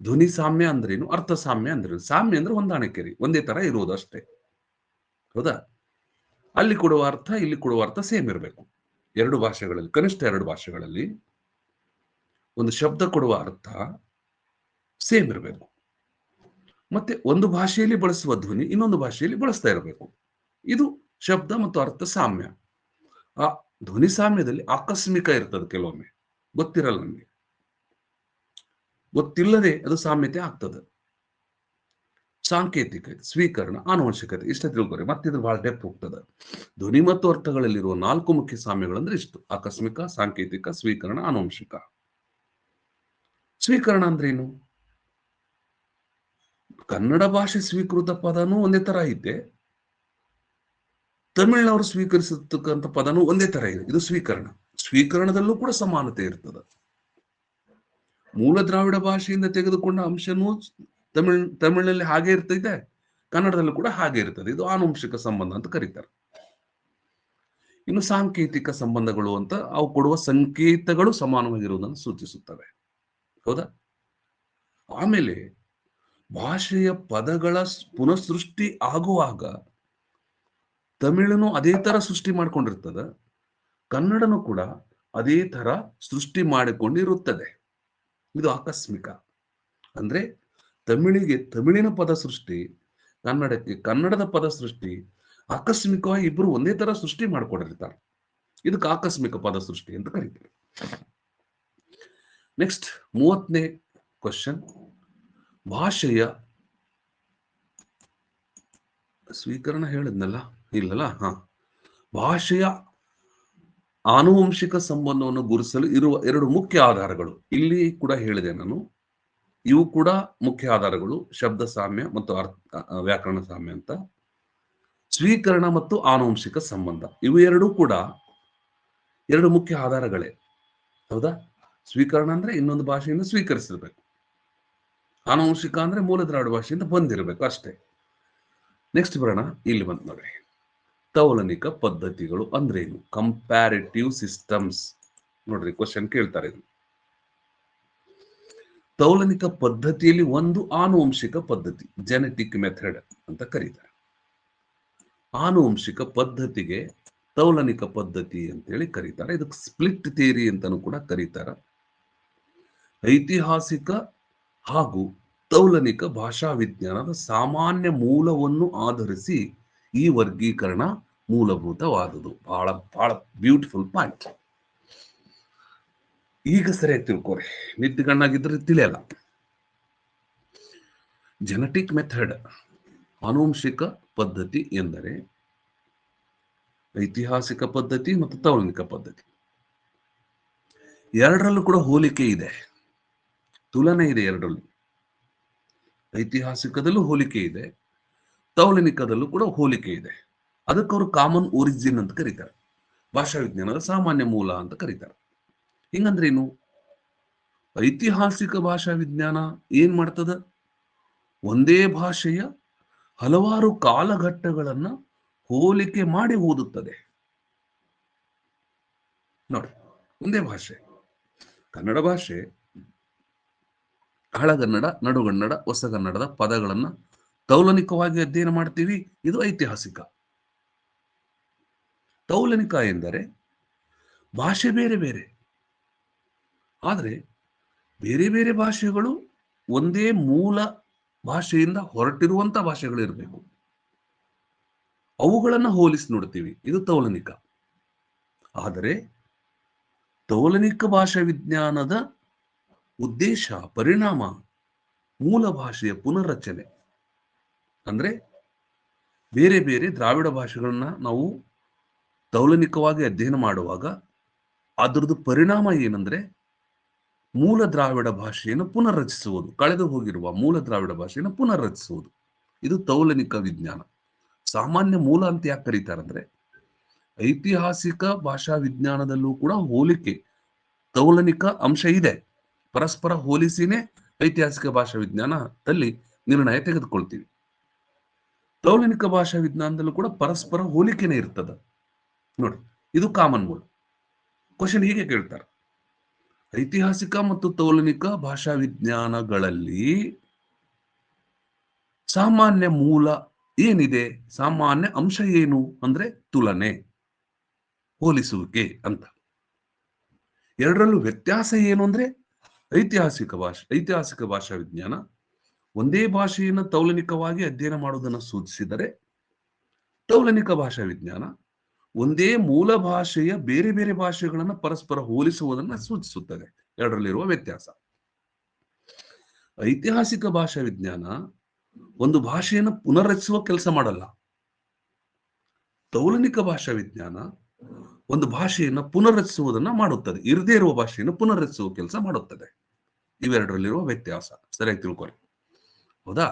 ಧ್ವನಿ ಸಾಮ್ಯ ಅಂದ್ರೇನು, ಅರ್ಥ ಸಾಮ್ಯ ಅಂದ್ರೇನು? ಸಾಮ್ಯ ಅಂದ್ರೆ ಹೊಂದಾಣಿಕೆ ರೀ, ಒಂದೇ ತರ ಇರುವುದು ಅಷ್ಟೇ, ಹೌದಾ? ಅಲ್ಲಿ ಕೊಡುವ ಅರ್ಥ ಇಲ್ಲಿ ಕೊಡುವ ಅರ್ಥ ಸೇಮ್ ಇರಬೇಕು. ಎರಡು ಭಾಷೆಗಳಲ್ಲಿ, ಕನಿಷ್ಠ ಎರಡು ಭಾಷೆಗಳಲ್ಲಿ ಒಂದು ಶಬ್ದ ಕೊಡುವ ಅರ್ಥ ಸೇಮ್ ಇರಬೇಕು. ಮತ್ತೆ ಒಂದು ಭಾಷೆಯಲ್ಲಿ ಬಳಸುವ ಧ್ವನಿ ಇನ್ನೊಂದು ಭಾಷೆಯಲ್ಲಿ ಬಳಸ್ತಾ ಇರಬೇಕು. ಇದು ಶಬ್ದ ಮತ್ತು ಅರ್ಥ ಸಾಮ್ಯ. ಆ ಧ್ವನಿ ಸಾಮ್ಯದಲ್ಲಿ ಆಕಸ್ಮಿಕ ಇರ್ತದೆ, ಕೆಲವೊಮ್ಮೆ ಗೊತ್ತಿರಲ್ಲ ನಮಗೆ, ಗೊತ್ತಿಲ್ಲದೆ ಅದು ಸಾಮ್ಯತೆ ಆಗ್ತದೆ. ಸಾಂಕೇತಿಕ, ಸ್ವೀಕರಣ, ಆನುವಂಶಿಕತೆ ಇಷ್ಟ ತಿಳ್ಕೊರಿ, ಮತ್ತಿದ್ರ ಬಹಳ ಡೆಪ್ ಹೋಗ್ತದೆ. ಧ್ವನಿ ಮತ್ತು ಅರ್ಥಗಳಲ್ಲಿರುವ 4 ಮುಖ್ಯ ಸಾಮ್ಯಗಳಂದ್ರೆ ಇಷ್ಟು: ಆಕಸ್ಮಿಕ, ಸಾಂಕೇತಿಕ, ಸ್ವೀಕರಣ, ಆನುವಂಶಿಕ. ಸ್ವೀಕರಣ ಅಂದ್ರೇನು? ಕನ್ನಡ ಭಾಷೆ ಸ್ವೀಕೃತ ಪದನೂ ಒಂದೇ ತರ ಐತೆ, ತಮಿಳಿನವರು ಸ್ವೀಕರಿಸತಕ್ಕಂಥ ಪದನೂ ಒಂದೇ ತರ ಇದೆ. ಇದು ಸ್ವೀಕರಣ. ಸ್ವೀಕರಣದಲ್ಲೂ ಕೂಡ ಸಮಾನತೆ ಇರ್ತದೆ. ಮೂಲ ದ್ರಾವಿಡ ಭಾಷೆಯಿಂದ ತೆಗೆದುಕೊಂಡ ಅಂಶನೂ ತಮಿಳಿನಲ್ಲಿ ಹಾಗೆ ಇರ್ತೈತೆ, ಕನ್ನಡದಲ್ಲೂ ಕೂಡ ಹಾಗೆ ಇರ್ತದೆ. ಇದು ಆನುವಂಶಿಕ ಸಂಬಂಧ ಅಂತ ಕರೀತಾರೆ. ಇನ್ನು ಸಾಂಕೇತಿಕ ಸಂಬಂಧಗಳು ಅಂತ, ಅವು ಕೊಡುವ ಸಂಕೇತಗಳು ಸಮಾನವಾಗಿರುವುದನ್ನು ಸೂಚಿಸುತ್ತವೆ, ಹೌದಾ? ಆಮೇಲೆ ಭಾಷೆಯ ಪದಗಳ ಪುನಃಸೃಷ್ಟಿ ಆಗುವಾಗ ತಮಿಳನು ಅದೇ ತರ ಸೃಷ್ಟಿ ಮಾಡ್ಕೊಂಡಿರ್ತದೆ, ಕನ್ನಡನು ಕೂಡ ಅದೇ ತರ ಸೃಷ್ಟಿ ಮಾಡಿಕೊಂಡಿರುತ್ತದೆ. ಇದು ಆಕಸ್ಮಿಕ. ಅಂದ್ರೆ ತಮಿಳಿಗೆ ತಮಿಳಿನ ಪದ ಸೃಷ್ಟಿ, ಕನ್ನಡಕ್ಕೆ ಕನ್ನಡದ ಪದ ಸೃಷ್ಟಿ, ಆಕಸ್ಮಿಕವಾಗಿ ಇಬ್ಬರು ಒಂದೇ ತರ ಸೃಷ್ಟಿ ಮಾಡ್ಕೊಂಡಿರ್ತಾರೆ. ಇದಕ್ಕೆ ಆಕಸ್ಮಿಕ ಪದ ಸೃಷ್ಟಿ ಅಂತ ಕರೀತಾರೆ. ನೆಕ್ಸ್ಟ್ 30ನೇ ಕ್ವಶನ್. ಭಾಷೆಯ ಸ್ವೀಕರಣ ಹೇಳಿದ್ನಲ್ಲ, ಇಲ್ಲಲ್ಲ? ಭಾಷೆಯ ಆನುವಂಶಿಕ ಸಂಬಂಧವನ್ನು ಗುರುತಿಸಲು ಇರುವ 2 ಮುಖ್ಯ ಆಧಾರಗಳು. ಇಲ್ಲಿ ಕೂಡ ಹೇಳಿದೆ ನಾನು, ಇವು ಕೂಡ ಮುಖ್ಯ ಆಧಾರಗಳು: ಶಬ್ದ ಸಾಮ್ಯ ಮತ್ತು ವ್ಯಾಕರಣ ಸಾಮ್ಯ ಅಂತ. ಸ್ವೀಕರಣ ಮತ್ತು ಆನುವಂಶಿಕ ಸಂಬಂಧ, ಇವು ಎರಡೂ ಕೂಡ 2 ಮುಖ್ಯ ಆಧಾರಗಳೇ, ಹೌದಾ? ಸ್ವೀಕರಣ ಅಂದ್ರೆ ಇನ್ನೊಂದು ಭಾಷೆಯಿಂದ ಸ್ವೀಕರಿಸಿರ್ಬೇಕು, ಆನುವಂಶಿಕ ಅಂದ್ರೆ ಮೂಲ ದ್ರಾವಿಡ ಭಾಷೆಯಿಂದ ಬಂದಿರಬೇಕು ಅಷ್ಟೇ. ನೆಕ್ಸ್ಟ್ ಬರೋಣ, ಇಲ್ಲಿ ಬಂತು ನೋಡ್ರಿ, ತೌಲನಿಕ ಪದ್ಧತಿಗಳು ಅಂದ್ರೇನು? Comparative systems. ನೋಡ್ರಿ ಕ್ವಶನ್ ಕೇಳ್ತಾರೆ. ಇದು ತೌಲನಿಕ ಪದ್ಧತಿಯಲ್ಲಿ ಒಂದು ಆನುವಂಶಿಕ ಪದ್ಧತಿ, ಜೆನೆಟಿಕ್ ಮೆಥಡ್ ಅಂತ ಕರೀತಾರೆ. ಆನುವಂಶಿಕ ಪದ್ಧತಿಗೆ ತೌಲನಿಕ ಪದ್ಧತಿ ಅಂತೇಳಿ ಕರೀತಾರೆ. ಇದಕ್ಕೆ ಸ್ಪ್ಲಿಟ್ ಥಿಯರಿ ಅಂತಾನೂ ಕೂಡ ಕರೀತಾರೆ. ಐತಿಹಾಸಿಕ ಹಾಗೂ ತೌಲನಿಕ ಭಾಷಾ ವಿಜ್ಞಾನದ ಸಾಮಾನ್ಯ ಮೂಲವನ್ನು ಆಧರಿಸಿ ಈ ವರ್ಗೀಕರಣ ಮೂಲಭೂತವಾದುದು. ಬಹಳ ಬಹಳ ಬ್ಯೂಟಿಫುಲ್ ಪಾಯಿಂಟ್. ಈಗ ಸರಿಯಾಗಿ ತಿಳ್ಕೊರಿ, ನಿದ್ದಿಗಣ್ಣಾಗಿದ್ರೆ ತಿಳಿಯಲ್ಲ. ಜೆನೆಟಿಕ್ ಮೆಥಡ್, ಆನುವಂಶಿಕ ಪದ್ಧತಿ ಎಂದರೆ ಐತಿಹಾಸಿಕ ಪದ್ಧತಿ ಮತ್ತು ತೌಲನಿಕ ಪದ್ಧತಿ ಎರಡರಲ್ಲೂ ಕೂಡ ಹೋಲಿಕೆ ಇದೆ, ತುಲನೆ ಇದೆ ಎರಡರಲ್ಲೂ. ಐತಿಹಾಸಿಕದಲ್ಲೂ ಹೋಲಿಕೆ ಇದೆ, ತೌಲನಿಕದಲ್ಲೂ ಕೂಡ ಹೋಲಿಕೆ ಇದೆ. ಅದಕ್ಕೆ ಅವರು ಕಾಮನ್ ಒರಿಜಿನ್ ಅಂತ ಕರೀತಾರೆ, ಭಾಷಾ ವಿಜ್ಞಾನದ ಸಾಮಾನ್ಯ ಮೂಲ ಅಂತ ಕರೀತಾರೆ. ಹಿಂಗಂದ್ರೇನು? ಐತಿಹಾಸಿಕ ಭಾಷಾ ವಿಜ್ಞಾನ ಏನ್ ಮಾಡ್ತದ? ಒಂದೇ ಭಾಷೆಯ ಹಲವಾರು ಕಾಲಘಟ್ಟಗಳನ್ನ ಹೋಲಿಕೆ ಮಾಡಿ ಓದುತ್ತದೆ. ನೋಡಿ, ಒಂದೇ ಭಾಷೆ, ಕನ್ನಡ ಭಾಷೆ, ಹಳಗನ್ನಡ, ನಡುಗನ್ನಡ, ಹೊಸಗನ್ನಡದ ಪದಗಳನ್ನ ತೌಲನಿಕವಾಗಿ ಅಧ್ಯಯನ ಮಾಡ್ತೀವಿ, ಇದು ಐತಿಹಾಸಿಕ. ತೌಲನಿಕ ಎಂದರೆ ಭಾಷೆ ಬೇರೆ ಬೇರೆ, ಆದರೆ ಬೇರೆ ಬೇರೆ ಭಾಷೆಗಳು ಒಂದೇ ಮೂಲ ಭಾಷೆಯಿಂದ ಹೊರಟಿರುವಂತ ಭಾಷೆಗಳು ಇರಬೇಕು, ಅವುಗಳನ್ನ ಹೋಲಿಸಿ ನೋಡ್ತೀವಿ, ಇದು ತೌಲನಿಕ. ಆದರೆ ತೌಲನಿಕ ಭಾಷಾ ವಿಜ್ಞಾನದ ಉದ್ದೇಶ, ಪರಿಣಾಮ ಮೂಲ ಭಾಷೆಯ ಪುನರ್ರಚನೆ. ಅಂದ್ರೆ ಬೇರೆ ಬೇರೆ ದ್ರಾವಿಡ ಭಾಷೆಗಳನ್ನ ನಾವು ತೌಲನಿಕವಾಗಿ ಅಧ್ಯಯನ ಮಾಡುವಾಗ ಅದರದ್ದು ಪರಿಣಾಮ ಏನಂದ್ರೆ ಮೂಲ ದ್ರಾವಿಡ ಭಾಷೆಯನ್ನು ಪುನರ್ರಚಿಸುವುದು, ಕಳೆದು ಹೋಗಿರುವ ಮೂಲ ದ್ರಾವಿಡ ಭಾಷೆಯನ್ನು ಪುನರ್ರಚಿಸುವುದು. ಇದು ತೌಲನಿಕ ವಿಜ್ಞಾನ. ಸಾಮಾನ್ಯ ಮೂಲ ಅಂತ ಯಾಕೆ ಕರೀತಾರಂದ್ರೆ ಐತಿಹಾಸಿಕ ಭಾಷಾ ವಿಜ್ಞಾನದಲ್ಲೂ ಕೂಡ ಹೋಲಿಕೆ, ತೌಲನಿಕ ಅಂಶ ಇದೆ. ಪರಸ್ಪರ ಹೋಲಿಸಿನೇ ಐತಿಹಾಸಿಕ ಭಾಷಾ ವಿಜ್ಞಾನದಲ್ಲಿ ನಿರ್ಣಯ ತೆಗೆದುಕೊಳ್ತೀವಿ. ತೌಲನಿಕ ಭಾಷಾ ವಿಜ್ಞಾನದಲ್ಲೂ ಕೂಡ ಪರಸ್ಪರ ಹೋಲಿಕೆನೇ ಇರ್ತದೆ. ನೋಡಿ, ಇದು ಕಾಮನ್ ಮೂಲ. ಕ್ವಶನ್ ಹೀಗೆ ಕೇಳ್ತಾರೆ, ಐತಿಹಾಸಿಕ ಮತ್ತು ತೌಲನಿಕ ಭಾಷಾ ವಿಜ್ಞಾನಗಳಲ್ಲಿ ಸಾಮಾನ್ಯ ಮೂಲ ಏನಿದೆ, ಸಾಮಾನ್ಯ ಅಂಶ ಏನು ಅಂದ್ರೆ ತುಲನೆ, ಹೋಲಿಸುವಿಕೆ ಅಂತ. ಎರಡರಲ್ಲೂ ವ್ಯತ್ಯಾಸ ಏನು ಅಂದ್ರೆ ಐತಿಹಾಸಿಕ ಭಾಷಾ ವಿಜ್ಞಾನ ಒಂದೇ ಭಾಷೆಯನ್ನು ತೌಲನಿಕವಾಗಿ ಅಧ್ಯಯನ ಮಾಡುವುದನ್ನು ಸೂಚಿಸಿದರೆ, ತೌಲನಿಕ ಭಾಷಾ ವಿಜ್ಞಾನ ಒಂದೇ ಮೂಲ ಭಾಷೆಯ ಬೇರೆ ಬೇರೆ ಭಾಷೆಗಳನ್ನು ಪರಸ್ಪರ ಹೋಲಿಸುವುದನ್ನು ಸೂಚಿಸುತ್ತದೆ. ಎರಡರಲ್ಲಿರುವ ವ್ಯತ್ಯಾಸ. ಐತಿಹಾಸಿಕ ಭಾಷಾ ವಿಜ್ಞಾನ ಒಂದು ಭಾಷೆಯನ್ನು ಪುನರ್ರಚಿಸುವ ಕೆಲಸ ಮಾಡಲ್ಲ. ತೌಲನಿಕ ಭಾಷಾ ವಿಜ್ಞಾನ ಒಂದು ಭಾಷೆಯನ್ನು ಪುನರ್ರಚಿಸುವುದನ್ನ ಮಾಡುತ್ತದೆ, ಇರದೇ ಇರುವ ಭಾಷೆಯನ್ನು ಪುನರ್ರಚಿಸುವ ಕೆಲಸ ಮಾಡುತ್ತದೆ. ಇವೆರಡರಲ್ಲಿರುವ ವ್ಯತ್ಯಾಸ ಸರಿಯಾಗಿ ತಿಳ್ಕೊಳ್ಳಿ. ಹೌದಾ?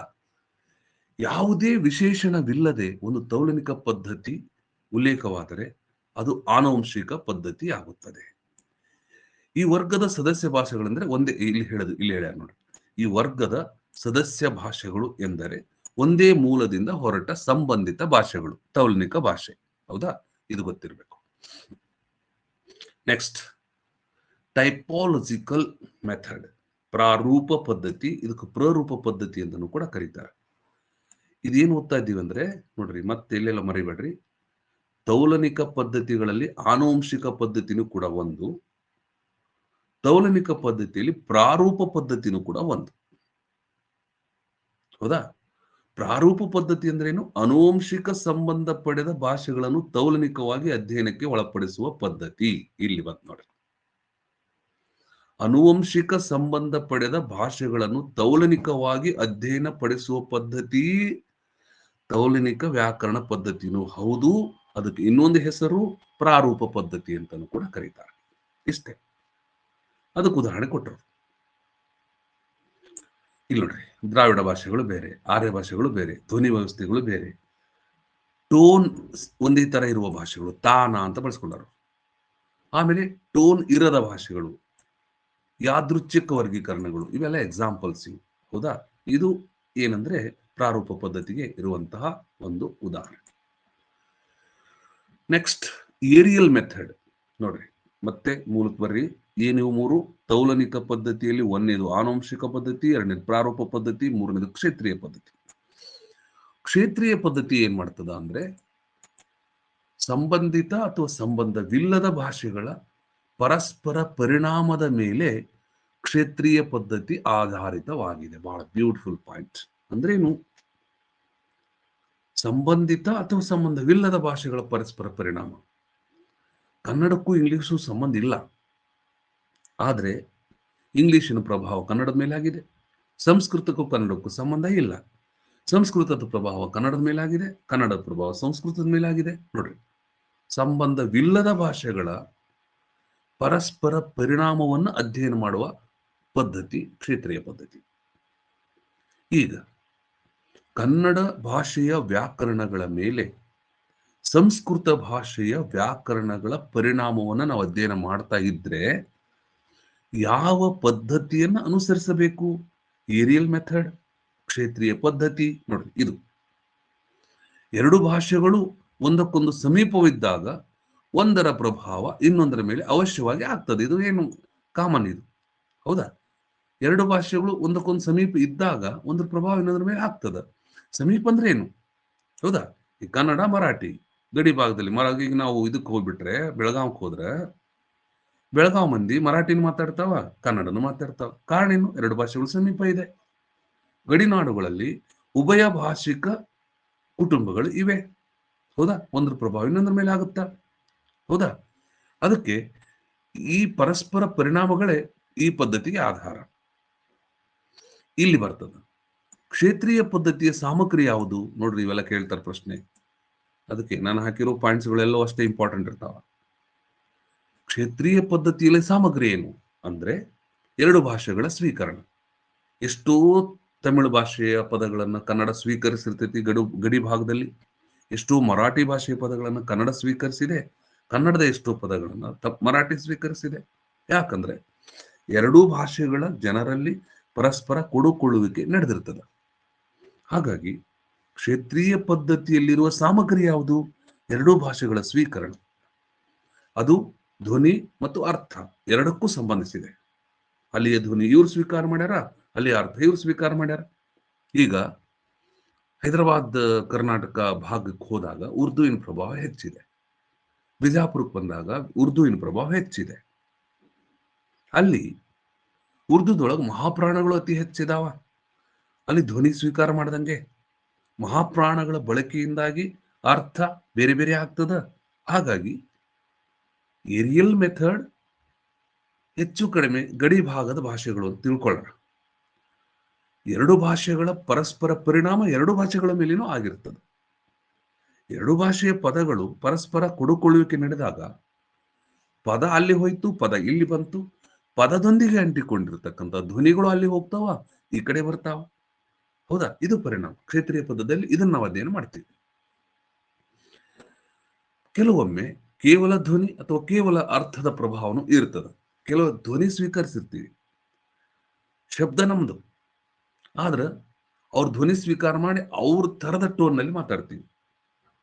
ಯಾವುದೇ ವಿಶೇಷಣವಿಲ್ಲದೆ ಒಂದು ತೌಲನಿಕ ಪದ್ಧತಿ ಉಲ್ಲೇಖವಾದರೆ ಅದು ಆನುವಂಶಿಕ ಪದ್ಧತಿ ಆಗುತ್ತದೆ. ಈ ವರ್ಗದ ಸದಸ್ಯ ಭಾಷೆಗಳೆಂದರೆ ಒಂದೇ, ಇಲ್ಲಿ ಹೇಳ್ಯಾರ ನೋಡಿ, ಈ ವರ್ಗದ ಸದಸ್ಯ ಭಾಷೆಗಳು ಎಂದರೆ ಒಂದೇ ಮೂಲದಿಂದ ಹೊರಟ ಸಂಬಂಧಿತ ಭಾಷೆಗಳು, ತೌಲನಿಕ ಭಾಷೆ. ಹೌದಾ? ಇದು ಗೊತ್ತಿರಬೇಕು. ನೆಕ್ಸ್ಟ್, ಟೈಪಾಲಜಿಕಲ್ ಮೆಥಡ್, ಪ್ರಾರೂಪ ಪದ್ಧತಿ. ಇದಕ್ಕೆ ಪ್ರರೂಪ ಪದ್ಧತಿ ಅಂತಲೂ ಕೂಡ ಕರೀತಾರೆ. ಇದೇನು ಓದ್ತಾ ಇದ್ದೀವಿ ಅಂದ್ರೆ ನೋಡ್ರಿ, ಮತ್ತೆ ಇಲ್ಲೆಲ್ಲ ಮರಿಬೇಡ್ರಿ, ತೌಲನಿಕ ಪದ್ಧತಿಗಳಲ್ಲಿ ಆನುವಂಶಿಕ ಪದ್ಧತಿನೂ ಕೂಡ ಒಂದು, ತೌಲನಿಕ ಪದ್ಧತಿಯಲ್ಲಿ ಪ್ರಾರೂಪ ಪದ್ಧತಿನೂ ಕೂಡ ಒಂದು. ಹೌದಾ? ಪ್ರಾರೂಪ ಪದ್ಧತಿ ಅಂದ್ರೇನು? ಅನುವಂಶಿಕ ಸಂಬಂಧ ಪಡೆದ ಭಾಷೆಗಳನ್ನು ತೌಲನಿಕವಾಗಿ ಅಧ್ಯಯನಕ್ಕೆ ಒಳಪಡಿಸುವ ಪದ್ಧತಿ. ಇಲ್ಲಿ ಬಂತು ನೋಡಿ, ಅನುವಂಶಿಕ ಸಂಬಂಧ ಪಡೆದ ಭಾಷೆಗಳನ್ನು ತೌಲನಿಕವಾಗಿ ಅಧ್ಯಯನ ಪಡಿಸುವ ಪದ್ಧತಿ ತೌಲನಿಕ ವ್ಯಾಕರಣ ಪದ್ಧತಿನೂ ಹೌದು. ಅದಕ್ಕೆ ಇನ್ನೊಂದು ಹೆಸರು ಪ್ರಾರೂಪ ಪದ್ಧತಿ ಅಂತಾನು ಕೂಡ ಕರೀತಾರೆ. ಇಷ್ಟೇ. ಅದಕ್ಕೆ ಉದಾಹರಣೆ ಕೊಟ್ಟರು. ಇಲ್ಲಿ ನೋಡ್ರಿ, ದ್ರಾವಿಡ ಭಾಷೆಗಳು ಬೇರೆ, ಆರ್ಯ ಭಾಷೆಗಳು ಬೇರೆ, ಧ್ವನಿ ವ್ಯವಸ್ಥೆಗಳು ಬೇರೆ, ಟೋನ್ ಒಂದೇ ತರ ಇರುವ ಭಾಷೆಗಳು ತಾನ ಅಂತ ಬಳಸ್ಕೊಂಡರು. ಆಮೇಲೆ ಟೋನ್ ಇರದ ಭಾಷೆಗಳು, ಯಾದೃಚ್ಛಿಕ ವರ್ಗೀಕರಣಗಳು, ಇವೆಲ್ಲ ಎಕ್ಸಾಂಪಲ್ಸ್ ಇವು. ಹೌದಾ? ಇದು ಏನಂದ್ರೆ ಪ್ರಾರೂಪ ಪದ್ಧತಿಗೆ ಇರುವಂತಹ ಒಂದು ಉದಾಹರಣೆ. Next, aerial method. ನೋಡ್ರಿ, ಮತ್ತೆ ಮೂಲಕ್ಕೆ ಬರ್ರಿ. ಏನಿವು ಮೂರು? ತೌಲನಿಕ ಪದ್ಧತಿಯಲ್ಲಿ ಒಂದನೇದು ಆನುವಂಶಿಕ ಪದ್ಧತಿ, ಎರಡನೇದು ಪ್ರಾರೂಪ ಪದ್ಧತಿ, ಮೂರನೇದು ಕ್ಷೇತ್ರೀಯ ಪದ್ಧತಿ. ಕ್ಷೇತ್ರೀಯ ಪದ್ಧತಿ ಏನ್ ಮಾಡ್ತದ ಅಂದ್ರೆ ಸಂಬಂಧಿತ ಅಥವಾ ಸಂಬಂಧವಿಲ್ಲದ ಭಾಷೆಗಳ ಪರಸ್ಪರ ಪರಿಣಾಮದ ಮೇಲೆ ಕ್ಷೇತ್ರೀಯ ಪದ್ಧತಿ ಆಧಾರಿತವಾಗಿದೆ. ಬಹಳ ಬ್ಯೂಟಿಫುಲ್ ಪಾಯಿಂಟ್. ಅಂದ್ರೇನು? ಸಂಬಂಧಿತ ಅಥವಾ ಸಂಬಂಧವಿಲ್ಲದ ಭಾಷೆಗಳ ಪರಸ್ಪರ ಪರಿಣಾಮ. ಕನ್ನಡಕ್ಕೂ ಇಂಗ್ಲಿಷು ಸಂಬಂಧ ಇಲ್ಲ, ಆದ್ರೆ ಇಂಗ್ಲಿಶಿನ ಪ್ರಭಾವ ಕನ್ನಡದ ಮೇಲೆ ಆಗಿದೆ. ಸಂಸ್ಕೃತಕ್ಕೂ ಕನ್ನಡಕ್ಕೂ ಸಂಬಂಧ ಇಲ್ಲ, ಸಂಸ್ಕೃತದ ಪ್ರಭಾವ ಕನ್ನಡದ ಮೇಲಾಗಿದೆ, ಕನ್ನಡದ ಪ್ರಭಾವ ಸಂಸ್ಕೃತದ ಮೇಲಾಗಿದೆ. ನೋಡ್ರಿ, ಸಂಬಂಧವಿಲ್ಲದ ಭಾಷೆಗಳ ಪರಸ್ಪರ ಪರಿಣಾಮವನ್ನು ಅಧ್ಯಯನ ಮಾಡುವ ಪದ್ಧತಿ ಕ್ಷೇತ್ರೀಯ ಪದ್ಧತಿ. ಈಗ ಕನ್ನಡ ಭಾಷೆಯ ವ್ಯಾಕರಣಗಳ ಮೇಲೆ ಸಂಸ್ಕೃತ ಭಾಷೆಯ ವ್ಯಾಕರಣಗಳ ಪರಿಣಾಮವನ್ನು ನಾವು ಅಧ್ಯಯನ ಮಾಡ್ತಾ ಇದ್ರೆ ಯಾವ ಪದ್ಧತಿಯನ್ನು ಅನುಸರಿಸಬೇಕು? ಏರಿಯಲ್ ಮೆಥಡ್, ಕ್ಷೇತ್ರೀಯ ಪದ್ಧತಿ. ನೋಡ್ರಿ, ಇದು ಎರಡು ಭಾಷೆಗಳು ಒಂದಕ್ಕೊಂದು ಸಮೀಪವಿದ್ದಾಗ ಒಂದರ ಪ್ರಭಾವ ಇನ್ನೊಂದರ ಮೇಲೆ ಅವಶ್ಯವಾಗಿ ಆಗ್ತದೆ. ಇದು ಏನು ಕಾಮನ್ ಇದು. ಹೌದಾ? ಎರಡು ಭಾಷೆಗಳು ಒಂದಕ್ಕೊಂದು ಸಮೀಪ ಇದ್ದಾಗ ಒಂದರ ಪ್ರಭಾವ ಇನ್ನೊಂದರ ಮೇಲೆ ಆಗ್ತದ. ಸಮೀಪ ಅಂದ್ರೆ ಏನು? ಹೌದಾ? ಈ ಕನ್ನಡ ಮರಾಠಿ ಗಡಿ ಭಾಗದಲ್ಲಿ ಈಗ ನಾವು ಇದಕ್ಕೆ ಹೋಗ್ಬಿಟ್ರೆ, ಬೆಳಗಾವಕ್ಕೆ ಹೋದ್ರೆ ಬೆಳಗಾವ್ ಮಂದಿ ಮರಾಠಿನ ಮಾತಾಡ್ತಾವ, ಕನ್ನಡನು ಮಾತಾಡ್ತಾವ. ಕಾರಣ ಏನು? ಎರಡು ಭಾಷೆಗಳು ಸಮೀಪ ಇದೆ. ಗಡಿನಾಡುಗಳಲ್ಲಿ ಉಭಯ ಭಾಷಿಕ ಕುಟುಂಬಗಳು ಇವೆ. ಹೌದಾ? ಒಂದ್ರ ಪ್ರಭಾವ ಇನ್ನೊಂದ್ರ ಮೇಲೆ ಆಗುತ್ತಾ? ಹೌದಾ? ಅದಕ್ಕೆ ಈ ಪರಸ್ಪರ ಪರಿಣಾಮಗಳೇ ಈ ಪದ್ಧತಿಗೆ ಆಧಾರ. ಇಲ್ಲಿ ಬರ್ತದ ಕ್ಷೇತ್ರೀಯ ಪದ್ಧತಿಯ ಸಾಮಗ್ರಿ ಯಾವುದು? ನೋಡ್ರಿ, ಇವೆಲ್ಲ ಕೇಳ್ತಾರೆ ಪ್ರಶ್ನೆ. ಅದಕ್ಕೆ ನಾನು ಹಾಕಿರೋ ಪಾಯಿಂಟ್ಸ್ಗಳೆಲ್ಲವೂ ಅಷ್ಟೇ ಇಂಪಾರ್ಟೆಂಟ್ ಇರ್ತಾವ. ಕ್ಷೇತ್ರೀಯ ಪದ್ಧತಿಯಲ್ಲಿ ಸಾಮಗ್ರಿ ಏನು ಅಂದ್ರೆ ಎರಡು ಭಾಷೆಗಳ ಸ್ವೀಕರಣ. ಎಷ್ಟೋ ತಮಿಳು ಭಾಷೆಯ ಪದಗಳನ್ನು ಕನ್ನಡ ಸ್ವೀಕರಿಸಿರ್ತೈತಿ ಗಡಿ ಭಾಗದಲ್ಲಿ, ಎಷ್ಟೋ ಮರಾಠಿ ಭಾಷೆಯ ಪದಗಳನ್ನು ಕನ್ನಡ ಸ್ವೀಕರಿಸಿದೆ, ಕನ್ನಡದ ಎಷ್ಟೋ ಪದಗಳನ್ನು ಮರಾಠಿ ಸ್ವೀಕರಿಸಿದೆ. ಯಾಕಂದ್ರೆ ಎರಡೂ ಭಾಷೆಗಳ ಜನರಲ್ಲಿ ಪರಸ್ಪರ ಕೊಡುಕೊಳ್ಳುವಿಕೆ ನಡೆದಿರ್ತದೆ. ಹಾಗಾಗಿ ಕ್ಷೇತ್ರೀಯ ಪದ್ಧತಿಯಲ್ಲಿರುವ ಸಾಮಗ್ರಿ ಯಾವುದು? ಎರಡೂ ಭಾಷೆಗಳ ಸ್ವೀಕರಣ. ಅದು ಧ್ವನಿ ಮತ್ತು ಅರ್ಥ ಎರಡಕ್ಕೂ ಸಂಬಂಧಿಸಿದೆ. ಅಲ್ಲಿಯ ಧ್ವನಿ ಇವ್ರು ಸ್ವೀಕಾರ ಮಾಡ್ಯಾರ, ಅಲ್ಲಿಯ ಅರ್ಥ ಇವ್ರು ಸ್ವೀಕಾರ ಮಾಡ್ಯಾರ. ಈಗ ಹೈದರಾಬಾದ್ ಕರ್ನಾಟಕ ಭಾಗಕ್ಕೆ ಹೋದಾಗ ಉರ್ದುವಿನ ಪ್ರಭಾವ ಹೆಚ್ಚಿದೆ. ಬಿಜಾಪುರಕ್ಕೆ ಬಂದಾಗ ಉರ್ದುವಿನ ಪ್ರಭಾವ ಹೆಚ್ಚಿದೆ. ಅಲ್ಲಿ ಉರ್ದುದೊಳಗೆ ಮಹಾಪ್ರಾಣಗಳು ಅತಿ ಹೆಚ್ಚಿದಾವ. ಅಲ್ಲಿ ಧ್ವನಿ ಸ್ವೀಕಾರ ಮಾಡ್ದಂಗೆ ಮಹಾಪ್ರಾಣಗಳ ಬಳಕೆಯಿಂದಾಗಿ ಅರ್ಥ ಬೇರೆ ಬೇರೆ ಆಗ್ತದ. ಹಾಗಾಗಿ ಏರಿಯಲ್ ಮೆಥಡ್ ಹೆಚ್ಚು ಕಡಿಮೆ ಗಡಿ ಭಾಗದ ಭಾಷೆಗಳು ಅಂತ ತಿಳ್ಕೊಳ್ಳೋಣ. ಎರಡು ಭಾಷೆಗಳ ಪರಸ್ಪರ ಪರಿಣಾಮ ಎರಡು ಭಾಷೆಗಳ ಮೇಲೇನೂ ಆಗಿರ್ತದೆ. ಎರಡು ಭಾಷೆಯ ಪದಗಳು ಪರಸ್ಪರ ಕೊಡುಕೊಳ್ಳುವಿಕೆ ನಡೆದಾಗ ಪದ ಅಲ್ಲಿ ಹೋಯ್ತು, ಪದ ಇಲ್ಲಿ ಬಂತು, ಪದದೊಂದಿಗೆ ಅಂಟಿಕೊಂಡಿರ್ತಕ್ಕಂಥ ಧ್ವನಿಗಳು ಅಲ್ಲಿ ಹೋಗ್ತಾವ, ಈ ಕಡೆ ಬರ್ತಾವ. ಹೌದಾ? ಇದು ಪರಿಣಾಮ. ಕ್ಷೇತ್ರೀಯ ಪದದಲ್ಲಿ ಇದನ್ನ ನಾವು ಅಧ್ಯಯನ ಮಾಡ್ತೀವಿ. ಕೆಲವೊಮ್ಮೆ ಕೇವಲ ಧ್ವನಿ ಅಥವಾ ಕೇವಲ ಅರ್ಥದ ಪ್ರಭಾವನೂ ಇರ್ತದೆ. ಕೆಲವು ಧ್ವನಿ ಸ್ವೀಕರಿಸಿರ್ತೀವಿ, ಶಬ್ದ ನಮ್ದು, ಆದ್ರೆ ಅವ್ರ ಧ್ವನಿ ಸ್ವೀಕಾರ ಮಾಡಿ ಅವ್ರ ತರದ ಟೋನ್ನಲ್ಲಿ ಮಾತಾಡ್ತೀವಿ.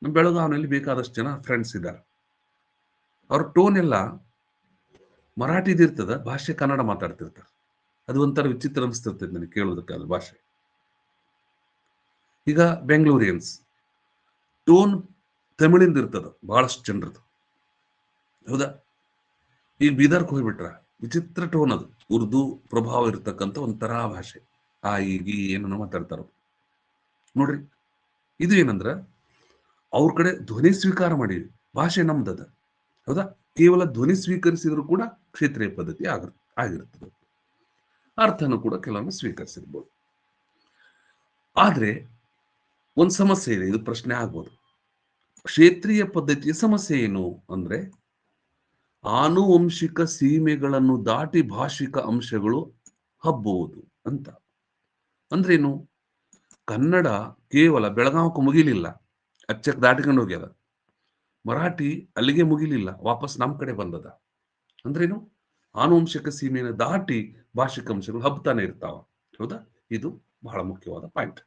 ನಮ್ಮ ಬೆಳಗಾವಿನಲ್ಲಿ ಬೇಕಾದಷ್ಟು ಜನ ಫ್ರೆಂಡ್ಸ್ ಇದ್ದಾರೆ. ಅವ್ರ ಟೋನ್ ಎಲ್ಲ ಮರಾಠಿದಿರ್ತದ, ಭಾಷೆ ಕನ್ನಡ ಮಾತಾಡ್ತಿರ್ತಾರೆ. ಅದು ಒಂಥರ ವಿಚಿತ್ರ ಅನಿಸ್ತಿರ್ತದೆ ನನಗೆ ಕೇಳೋದಕ್ಕೆ ಅದು ಭಾಷೆ. ಈಗ ಬೆಂಗಳೂರಿಯನ್ಸ್ ಟೋನ್ ತಮಿಳಿಂದ ಇರ್ತದ ಬಹಳಷ್ಟು ಜನರದು. ಹೌದಾ? ಈಗ ಬೀದರ್ಗೆ ಹೋಗ್ಬಿಟ್ರ ವಿಚಿತ್ರ ಟೋನ್, ಅದು ಉರ್ದು ಪ್ರಭಾವ ಇರ್ತಕ್ಕಂಥ ಒಂಥರ ಭಾಷೆ. ಈಗ ಏನನ್ನ ಮಾತಾಡ್ತಾರ ನೋಡ್ರಿ. ಇದು ಏನಂದ್ರ ಅವ್ರ ಕಡೆ ಧ್ವನಿ ಸ್ವೀಕಾರ ಮಾಡಿವಿ, ಭಾಷೆ ನಮ್ದದ. ಹೌದಾ? ಕೇವಲ ಧ್ವನಿ ಸ್ವೀಕರಿಸಿದ್ರು ಕೂಡ ಕ್ಷೇತ್ರೀಯ ಪದ್ಧತಿ ಆಗಿರ್ತದೆ. ಅರ್ಥನೂ ಕೂಡ ಕೆಲವೊಮ್ಮೆ ಸ್ವೀಕರಿಸಿರ್ಬೋದು. ಆದ್ರೆ ಒಂದು ಸಮಸ್ಯೆ ಇದೆ, ಇದು ಪ್ರಶ್ನೆ ಆಗ್ಬೋದು. ಕ್ಷೇತ್ರೀಯ ಪದ್ಧತಿಯ ಸಮಸ್ಯೆ ಏನು ಅಂದ್ರೆ ಆನುವಂಶಿಕ ಸೀಮೆಗಳನ್ನು ದಾಟಿ ಭಾಷಿಕ ಅಂಶಗಳು ಹಬ್ಬುವುದು ಅಂತ. ಅಂದ್ರೇನು? ಕನ್ನಡ ಕೇವಲ ಬೆಳಗಾವಕ್ಕೆ ಮುಗಿಲಿಲ್ಲ, ಅಚ್ಚಕ್ಕೆ ದಾಟಿಕೊಂಡು ಹೋಗ್ಯದ. ಮರಾಠಿ ಅಲ್ಲಿಗೆ ಮುಗಿಲಿಲ್ಲ, ವಾಪಸ್ ನಮ್ಮ ಕಡೆ ಬಂದದ. ಅಂದ್ರೇನು? ಆನುವಂಶಿಕ ಸೀಮೆಯನ್ನು ದಾಟಿ ಭಾಷಿಕ ಅಂಶಗಳು ಹಬ್ತಾನೆ ಇರ್ತಾವ. ಹೌದಾ? ಇದು ಬಹಳ ಮುಖ್ಯವಾದ ಪಾಯಿಂಟ್.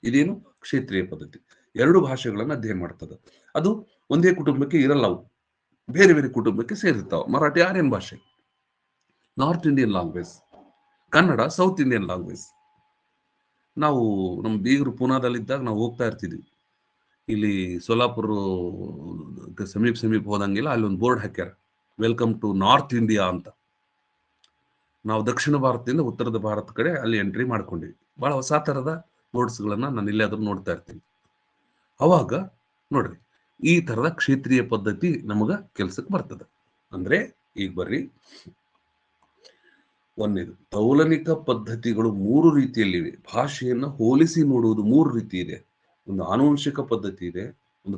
ಇದೇನು? ಕ್ಷೇತ್ರೀಯ ಪದ್ಧತಿ ಎರಡು ಭಾಷೆಗಳನ್ನು ಅಧ್ಯಯನ ಮಾಡ್ತದೆ. ಅದು ಒಂದೇ ಕುಟುಂಬಕ್ಕೆ ಇರಲ್ಲ, ಅವು ಬೇರೆ ಬೇರೆ ಕುಟುಂಬಕ್ಕೆ ಸೇರಿರ್ತಾವ. ಮರಾಠಿ ಆರ್ಯನ್ ಭಾಷೆ, north Indian language. Kannada south Indian language. ನಾವು ನಮ್ಮ ಬೀಗರು ಪೂನಾದಲ್ಲಿದ್ದಾಗ ನಾವು ಹೋಗ್ತಾ ಇರ್ತಿದ್ವಿ. ಇಲ್ಲಿ ಸೋಲಾಪುರ ಸಮೀಪ ಹೋದಂಗಿಲ್ಲ, ಅಲ್ಲಿ ಒಂದು ಬೋರ್ಡ್ ಹಾಕ್ಯಾರ, ವೆಲ್ಕಮ್ ಟು ನಾರ್ತ್ ಇಂಡಿಯಾ ಅಂತ. ನಾವು ದಕ್ಷಿಣ ಭಾರತದಿಂದ ಉತ್ತರದ ಭಾರತ ಕಡೆ ಅಲ್ಲಿ ಎಂಟ್ರಿ ಮಾಡ್ಕೊಂಡಿವಿ. ಬಹಳ ಹೊಸ ತರದ ಬೋರ್ಡ್ಸ್ಗಳನ್ನ ನಾನು ಇಲ್ಲಾದ್ರೂ ನೋಡ್ತಾ ಇರ್ತೀನಿ. ಅವಾಗ ನೋಡ್ರಿ, ಈ ತರದ ಕ್ಷೇತ್ರೀಯ ಪದ್ಧತಿ ನಮಗ ಕೆಲ್ಸಕ್ಕೆ ಬರ್ತದೆ. ಅಂದ್ರೆ ಈಗ ಬರ್ರಿ, ಒಂದೇದು ತೌಲನಿಕ ಪದ್ಧತಿಗಳು ಮೂರು ರೀತಿಯಲ್ಲಿವೆ. ಭಾಷೆಯನ್ನು ಹೋಲಿಸಿ ನೋಡುವುದು ಮೂರು ರೀತಿ ಇದೆ. ಒಂದು ಆನುವಂಶಿಕ ಪದ್ಧತಿ ಇದೆ, ಒಂದು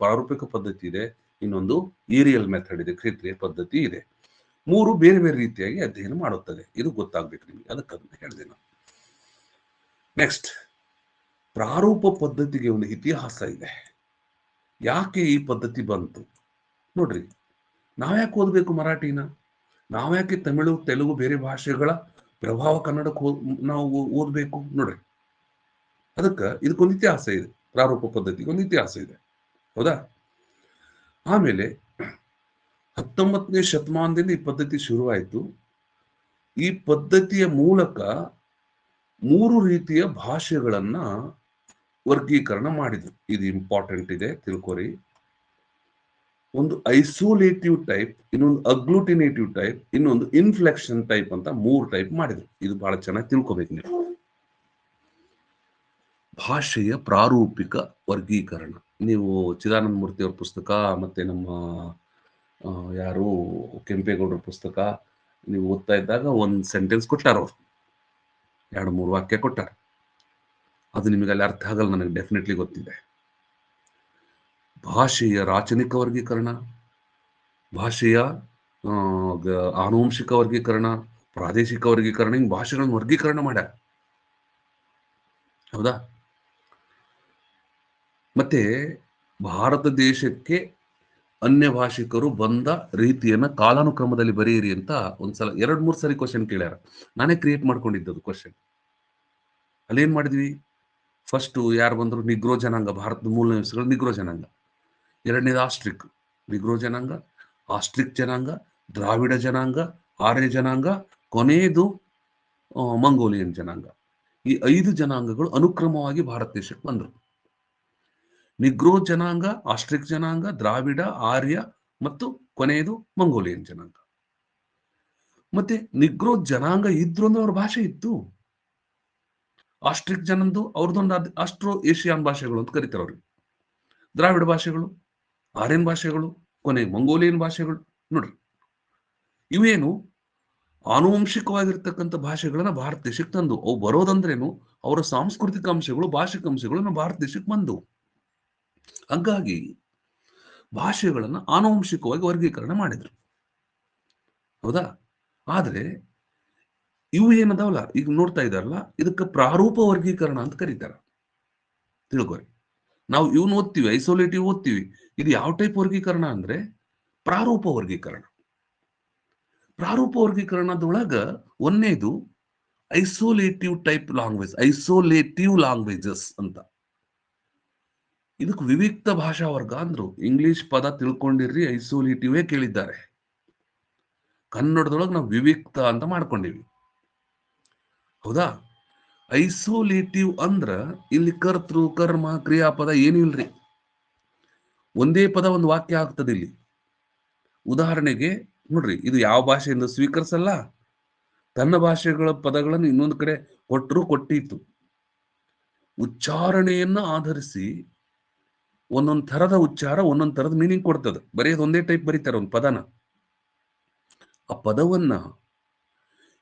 ಪ್ರಾರೂಪಿಕ ಪದ್ಧತಿ ಇದೆ, ಇನ್ನೊಂದು ಏರಿಯಲ್ ಮೆಥಡ್ ಇದೆ, ಕ್ಷೇತ್ರೀಯ ಪದ್ಧತಿ ಇದೆ. ಮೂರು ಬೇರೆ ಬೇರೆ ರೀತಿಯಾಗಿ ಅಧ್ಯಯನ ಮಾಡುತ್ತದೆ. ಇದು ಗೊತ್ತಾಗ್ಬೇಕು ನಿಮಗೆ, ಅದಕ್ಕೆ ಹೇಳಿದೆ ನಾನು. ನೆಕ್ಸ್ಟ್, ಪ್ರಾರೂಪ ಪದ್ಧತಿಗೆ ಒಂದು ಇತಿಹಾಸ ಇದೆ. ಯಾಕೆ ಈ ಪದ್ಧತಿ ಬಂತು ನೋಡ್ರಿ. ನಾವ್ಯಾಕೆ ಓದ್ಬೇಕು ಮರಾಠಿನ? ನಾವ್ಯಾಕೆ ತಮಿಳು, ತೆಲುಗು, ಬೇರೆ ಭಾಷೆಗಳ ಪ್ರಭಾವ ಕನ್ನಡಕ್ಕೆ ನಾವು ಓದ್ಬೇಕು ನೋಡ್ರಿ? ಇದಕ್ಕೊಂದು ಇತಿಹಾಸ ಇದೆ. ಪ್ರಾರೂಪ ಪದ್ಧತಿಗೆ ಒಂದು ಇತಿಹಾಸ ಇದೆ. ಹೌದಾ? ಆಮೇಲೆ 19ನೇ ಶತಮಾನದಿಂದ ಈ ಪದ್ಧತಿ ಶುರುವಾಯಿತು. ಈ ಪದ್ಧತಿಯ ಮೂಲಕ ಮೂರು ರೀತಿಯ ಭಾಷೆಗಳನ್ನ ವರ್ಗೀಕರಣ ಮಾಡಿದ್ರು. ಇದು ಇಂಪಾರ್ಟೆಂಟ್ ಇದೆ, ತಿಳ್ಕೊರಿ. ಒಂದು ಐಸೋಲೇಟಿವ್ ಟೈಪ್, ಇನ್ನೊಂದು ಅಗ್ಲೂಟಿನೇಟಿವ್ ಟೈಪ್, ಇನ್ನೊಂದು ಇನ್ಫ್ಲೆಕ್ಷನ್ ಟೈಪ್ ಅಂತ ಮೂರು ಟೈಪ್ ಮಾಡಿದ್ರು. ಇದು ಬಹಳ ಚೆನ್ನಾಗಿ ತಿಳ್ಕೊಬೇಕು ನೀವು. ಭಾಷೆಯ ಪ್ರಾರೂಪಿಕ ವರ್ಗೀಕರಣ ನೀವು ಚಿದಾನಂದ ಮೂರ್ತಿ ಅವ್ರ ಪುಸ್ತಕ ಮತ್ತೆ ನಮ್ಮ ಯಾರು ಕೆಂಪೇಗೌಡರ ಪುಸ್ತಕ ನೀವು ಓದ್ತಾ ಇದ್ದಾಗ ಒಂದು ಸೆಂಟೆನ್ಸ್ ಕೊಟ್ಟಾರ, ಅವ್ರು 2-3 ವಾಕ್ಯ ಕೊಟ್ಟಾರ. ಅದು ನಿಮಗೆ ಅಲ್ಲಿ ಅರ್ಥ ಆಗಲ್ಲ, ನನಗೆ ಡೆಫಿನೆಟ್ಲಿ ಗೊತ್ತಿದೆ. ಭಾಷೆಯ ರಾಚನಿಕ ವರ್ಗೀಕರಣ, ಭಾಷೆಯ ಆನುವಂಶಿಕ ವರ್ಗೀಕರಣ, ಪ್ರಾದೇಶಿಕ ವರ್ಗೀಕರಣ, ಹಿಂಗೆ ಭಾಷೆಗಳನ್ನು ವರ್ಗೀಕರಣ ಮಾಡ್ಯಾರ. ಹೌದಾ? ಮತ್ತೆ ಭಾರತ ದೇಶಕ್ಕೆ ಅನ್ಯ ಭಾಷಿಕರು ಬಂದ ರೀತಿಯನ್ನ ಕಾಲಾನುಕ್ರಮದಲ್ಲಿ ಬರೆಯಿರಿ ಅಂತ ಒಂದ್ಸಲ 2-3 ಸರಿ ಕ್ವಶನ್ ಕೇಳ್ಯಾರ. ನಾನೇ ಕ್ರಿಯೇಟ್ ಮಾಡ್ಕೊಂಡಿದ್ದದು ಕ್ವಶನ್. ಅಲ್ಲೇನ್ ಮಾಡಿದ್ವಿ? ಫಸ್ಟ್ ಯಾರು ಬಂದ್ರು? ನಿಗ್ರೋ ಜನಾಂಗ, ಭಾರತದ ಮೂಲ ನಿವಾಸಿಗಳು ನಿಗ್ರೋ ಜನಾಂಗ. ಎರಡನೇದು ಆಸ್ಟ್ರಿಕ್ ನಿಗ್ರೋ ಜನಾಂಗ. ಆಸ್ಟ್ರಿಕ್ ಜನಾಂಗ, ದ್ರಾವಿಡ ಜನಾಂಗ, ಆರ್ಯ ಜನಾಂಗ, ಕೊನೆಯದು ಮಂಗೋಲಿಯನ್ ಜನಾಂಗ. ಈ 5 ಜನಾಂಗಗಳು ಅನುಕ್ರಮವಾಗಿ ಭಾರತ ದೇಶಕ್ಕೆ ಬಂದರು. ನಿಗ್ರೋ ಜನಾಂಗ, ಆಸ್ಟ್ರಿಕ್ ಜನಾಂಗ, ದ್ರಾವಿಡ, ಆರ್ಯ ಮತ್ತು ಕೊನೆಯದು ಮಂಗೋಲಿಯನ್ ಜನಾಂಗ. ಮತ್ತೆ ನಿಗ್ರೋ ಜನಾಂಗ ಇದ್ರು ಅಂದ್ರೆ ಅವ್ರ ಭಾಷೆ ಇತ್ತು. ಆಸ್ಟ್ರಿಕ್ ಜನಂದು ಅವ್ರದ್ದೊಂದು ಆಸ್ಟ್ರೋ ಏಷಿಯಾನ್ ಭಾಷೆಗಳು ಅಂತ ಕರೀತಾರೆ ಅವ್ರಿಗೆ. ದ್ರಾವಿಡ ಭಾಷೆಗಳು, ಆರ್ಯನ್ ಭಾಷೆಗಳು, ಕೊನೆ ಮಂಗೋಲಿಯನ್ ಭಾಷೆಗಳು. ನೋಡ್ರಿ, ಇವೇನು ಆನುವಂಶಿಕವಾಗಿರ್ತಕ್ಕಂಥ ಭಾಷೆಗಳನ್ನ ಭಾರತ ದೇಶಕ್ಕೆ ತಂದು, ಅವು ಬರೋದಂದ್ರೇನು ಅವರ ಸಾಂಸ್ಕೃತಿಕ ಅಂಶಗಳು, ಭಾಷಿಕ ಅಂಶಗಳು ನಮ್ಮ ಭಾರತ ದೇಶಕ್ಕೆ ಬಂದು. ಹಾಗಾಗಿ ಭಾಷೆಗಳನ್ನ ಆನುವಂಶಿಕವಾಗಿ ವರ್ಗೀಕರಣ ಮಾಡಿದ್ರು. ಹೌದಾ? ಆದ್ರೆ ಇವು ಏನದಾವಲ್ಲ, ಈಗ ನೋಡ್ತಾ ಇದಾರಲ್ಲ, ಇದಕ್ಕೆ ಪ್ರಾರೂಪ ವರ್ಗೀಕರಣ ಅಂತ ಕರೀತಾರೆ. ತಿಳ್ಕೊರಿ, ನಾವು ಇವನ್ ಓದ್ತೀವಿ, ಐಸೋಲೇಟಿವ್ ಓದ್ತೀವಿ. ಇದು ಯಾವ ಟೈಪ್ ವರ್ಗೀಕರಣ ಅಂದ್ರೆ ಪ್ರಾರೂಪ ವರ್ಗೀಕರಣ. ಪ್ರಾರೂಪ ವರ್ಗೀಕರಣದೊಳಗ ಒಂದನೇದು ಐಸೋಲೇಟಿವ್ ಟೈಪ್ ಲ್ಯಾಂಗ್ವೇಜ್, ಐಸೋಲೇಟಿವ್ ಲ್ಯಾಂಗ್ವೇಜಸ್ ಅಂತ. ಇದಕ್ಕೆ ವಿವಿಕ್ತ ಭಾಷಾ ವರ್ಗ ಅಂದ್ರು. ಇಂಗ್ಲಿಷ್ ಪದ ತಿಳ್ಕೊಂಡಿರ್ರಿ, ಐಸೋಲೇಟಿವೇ ಕೇಳಿದ್ದಾರೆ. ಕನ್ನಡದೊಳಗೆ ನಾವು ವಿವಿಕ್ತ ಅಂತ ಮಾಡ್ಕೊಂಡಿವಿ. ಹೌದಾ? ಐಸೋಲೇಟಿವ್ ಅಂದ್ರ ಇಲ್ಲಿ ಕರ್ತೃ, ಕರ್ಮ, ಕ್ರಿಯಾಪದ ಏನೂ ಇಲ್ರಿ. ಒಂದೇ ಪದ ಒಂದು ವಾಕ್ಯ ಆಗ್ತದೆ ಇಲ್ಲಿ. ಉದಾಹರಣೆಗೆ ನೋಡ್ರಿ, ಇದು ಯಾವ ಭಾಷೆಯಿಂದ ಸ್ವೀಕರಿಸಲ್ಲ, ತನ್ನ ಭಾಷೆಗಳ ಪದಗಳನ್ನು ಇನ್ನೊಂದು ಕಡೆ ಕೊಟ್ಟರು ಕೊಟ್ಟಿತ್ತು. ಉಚ್ಚಾರಣೆಯನ್ನ ಆಧರಿಸಿ ಒಂದೊಂದು ಥರದ ಉಚ್ಚಾರ ಒಂದೊಂದು ಥರದ ಮೀನಿಂಗ್ ಕೊಡ್ತದೆ. ಬರೆಯೋದು ಒಂದೇ ಟೈಪ್ ಬರೀತಾರೆ ಒಂದು ಪದನ. ಆ ಪದವನ್ನ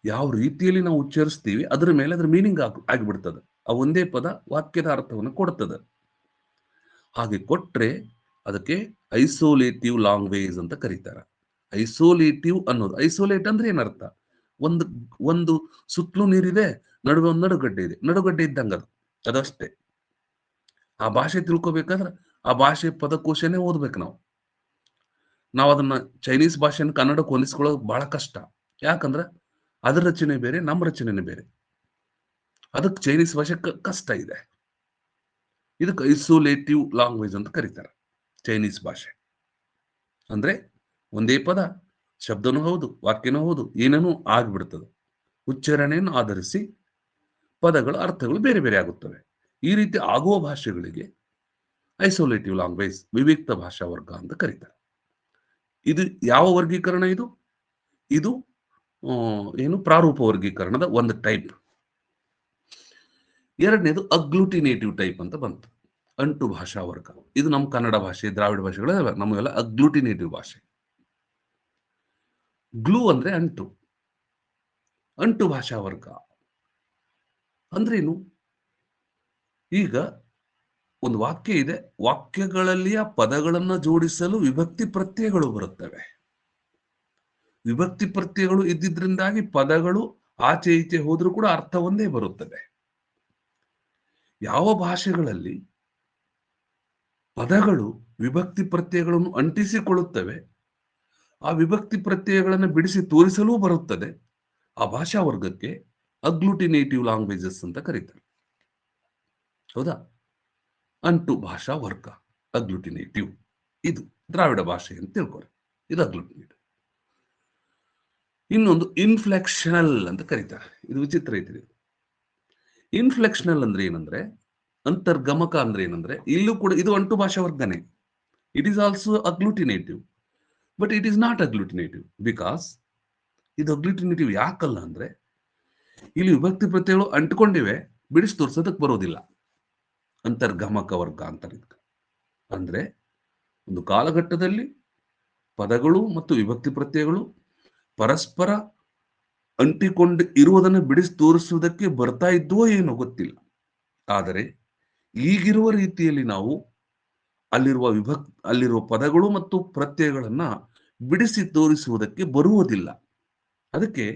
ಯಾವ ರೀತಿಯಲ್ಲಿ ನಾವು ಉಚ್ಚರಿಸ್ತೀವಿ ಅದರ ಮೇಲೆ ಅದರ ಮೀನಿಂಗ್ ಆಗಿಬಿಡ್ತದೆ. ಆ ಒಂದೇ ಪದ ವಾಕ್ಯದ ಅರ್ಥವನ್ನು ಕೊಡ್ತದೆ. ಹಾಗೆ ಕೊಟ್ರೆ ಅದಕ್ಕೆ ಐಸೋಲೇಟಿವ್ ಲ್ಯಾಂಗ್ವೇಜ್ ಅಂತ ಕರೀತಾರೆ. ಐಸೋಲೇಟಿವ್ ಅನ್ನೋದು, ಐಸೋಲೇಟ್ ಅಂದ್ರೆ ಏನರ್ಥ? ಒಂದು ಸುತ್ತಲೂ ನೀರಿದೆ, ನಡುವೆ ಒಂದು ನಡುಗಡ್ಡೆ ಇದೆ. ನಡುಗಡ್ಡೆ ಇದ್ದಂಗ ಅದಷ್ಟೇ. ಆ ಭಾಷೆ ತಿಳ್ಕೊಬೇಕಾದ್ರೆ ಆ ಭಾಷೆ ಪದಕೋಶನೇ ಓದ್ಬೇಕು ನಾವು ಅದನ್ನ ಚೈನೀಸ್ ಭಾಷೆನ ಕನ್ನಡಕ್ಕೆ ಹೊಲಿಸ್ಕೊಳ್ಳೋದು ಬಹಳ ಕಷ್ಟ. ಯಾಕಂದ್ರೆ ಅದರ ರಚನೆ ಬೇರೆ, ನಮ್ಮ ರಚನೆನೇ ಬೇರೆ. ಅದಕ್ಕೆ ಚೈನೀಸ್ ಭಾಷೆ ಕಷ್ಟ ಇದೆ. ಇದಕ್ಕೆ ಐಸೋಲೇಟಿವ್ ಲ್ಯಾಂಗ್ವೇಜ್ ಅಂತ ಕರೀತಾರೆ ಚೈನೀಸ್ ಭಾಷೆ. ಅಂದ್ರೆ ಒಂದೇ ಪದ, ಶಬ್ದನೂ ಹೌದು, ವಾಕ್ಯನೂ ಹೌದು, ಏನೇನೂ ಆಗ್ಬಿಡ್ತದೆ. ಉಚ್ಚಾರಣೆಯನ್ನು ಆಧರಿಸಿ ಪದಗಳ ಅರ್ಥಗಳು ಬೇರೆ ಬೇರೆ ಆಗುತ್ತವೆ. ಈ ರೀತಿ ಆಗುವ ಭಾಷೆಗಳಿಗೆ ಐಸೋಲೇಟಿವ್ ಲ್ಯಾಂಗ್ವೇಜ್, ವಿವಿಕ್ತ ಭಾಷಾ ವರ್ಗ ಅಂತ ಕರೀತಾರೆ. ಇದು ಯಾವ ವರ್ಗೀಕರಣ? ಇದು ಏನು ಪ್ರಾರೂಪ ವರ್ಗೀಕರಣದ ಒಂದು ಟೈಪ್. ಎರಡನೇದು ಅಗ್ಲೂಟಿನೇಟಿವ್ ಟೈಪ್ ಅಂತ ಬಂತು, ಅಂಟು ಭಾಷಾ ವರ್ಗ. ಇದು ನಮ್ಮ ಕನ್ನಡ ಭಾಷೆ, ದ್ರಾವಿಡ ಭಾಷೆಗಳ ನಮಗೆಲ್ಲ ಅಗ್ಲೂಟಿನೇಟಿವ್ ಭಾಷೆ. ಗ್ಲೂ ಅಂದ್ರೆ ಅಂಟು, ಅಂಟು ಭಾಷಾ ವರ್ಗ ಅಂದ್ರೇನು? ಈಗ ಒಂದು ವಾಕ್ಯ ಇದೆ, ವಾಕ್ಯಗಳಲ್ಲಿ ಆ ಪದಗಳನ್ನು ಜೋಡಿಸಲು ವಿಭಕ್ತಿ ಪ್ರತ್ಯಯಗಳು ಬರುತ್ತವೆ. ವಿಭಕ್ತಿ ಪ್ರತ್ಯಯಗಳು ಇದ್ದಿದ್ರಿಂದಾಗಿ ಪದಗಳು ಆಚೆ ಈಚೆ ಹೋದ್ರೂ ಕೂಡ ಅರ್ಥ ಒಂದೇ ಬರುತ್ತದೆ. ಯಾವ ಭಾಷೆಗಳಲ್ಲಿ ಪದಗಳು ವಿಭಕ್ತಿ ಪ್ರತ್ಯಯಗಳನ್ನು ಅಂಟಿಸಿಕೊಳ್ಳುತ್ತವೆ, ಆ ವಿಭಕ್ತಿ ಪ್ರತ್ಯಯಗಳನ್ನು ಬಿಡಿಸಿ ತೋರಿಸಲೂ ಬರುತ್ತದೆ, ಆ ಭಾಷಾ ವರ್ಗಕ್ಕೆ ಅಗ್ಲೂಟಿನೇಟಿವ್ ಲ್ಯಾಂಗ್ವೇಜಸ್ ಅಂತ ಕರೀತಾರೆ. ಹೌದಾ? ಅಂಟು ಭಾಷಾ ವರ್ಗ, ಅಗ್ಲೂಟಿನೇಟಿವ್. ಇದು ದ್ರಾವಿಡ ಭಾಷೆ ಅಂತ ತಿಳ್ಕೊರಿ, ಇದು ಅಗ್ಲೂಟಿನೇಟಿವ್. ಇನ್ನೊಂದು ಇನ್ಫ್ಲೆಕ್ಷನಲ್ ಅಂತ ಕರೀತಾರೆ. ಇದು ವಿಚಿತ್ರ ಐತಿ. ಇನ್ಫ್ಲೆಕ್ಷನಲ್ ಅಂದ್ರೆ ಏನಂದ್ರೆ, ಅಂತರ್ಗಮಕ ಅಂದ್ರೆ ಏನಂದ್ರೆ, ಇಲ್ಲೂ ಕೂಡ ಇದು ಅಂಟು ಭಾಷಾ ವರ್ಗನೇ. It is also agglutinative, but it is not agglutinative. Because ಇದು ಅಗ್ಲೂಟಿನೇಟಿವ್ ಯಾಕಲ್ಲ ಅಂದ್ರೆ, ಇಲ್ಲಿ ವಿಭಕ್ತಿ ಪ್ರತ್ಯಯಗಳು ಅಂಟ್ಕೊಂಡಿವೆ, ಬಿಡಿಸಿ ತೋರ್ಸೋದಕ್ಕೆ ಬರೋದಿಲ್ಲ. ಅಂತರ್ಗಮಕ ವರ್ಗ ಅಂತಾರೆ. ಅಂದ್ರೆ ಒಂದು ಕಾಲಘಟ್ಟದಲ್ಲಿ ಪದಗಳು ಮತ್ತು ವಿಭಕ್ತಿ ಪ್ರತ್ಯಯಗಳು ಪರಸ್ಪರ ಅಂಟಿಕೊಂಡು ಇರುವುದನ್ನು ಬಿಡಿಸಿ ತೋರಿಸುವುದಕ್ಕೆ ಬರ್ತಾ ಇದ್ವೋ ಏನೋ ಗೊತ್ತಿಲ್ಲ. ಆದರೆ ಈಗಿರುವ ರೀತಿಯಲ್ಲಿ ನಾವು ಅಲ್ಲಿರುವ ಪದಗಳು ಮತ್ತು ಪ್ರತ್ಯಯಗಳನ್ನ ಬಿಡಿಸಿ ತೋರಿಸುವುದಕ್ಕೆ ಬರುವುದಿಲ್ಲ. ಅದಕ್ಕೆ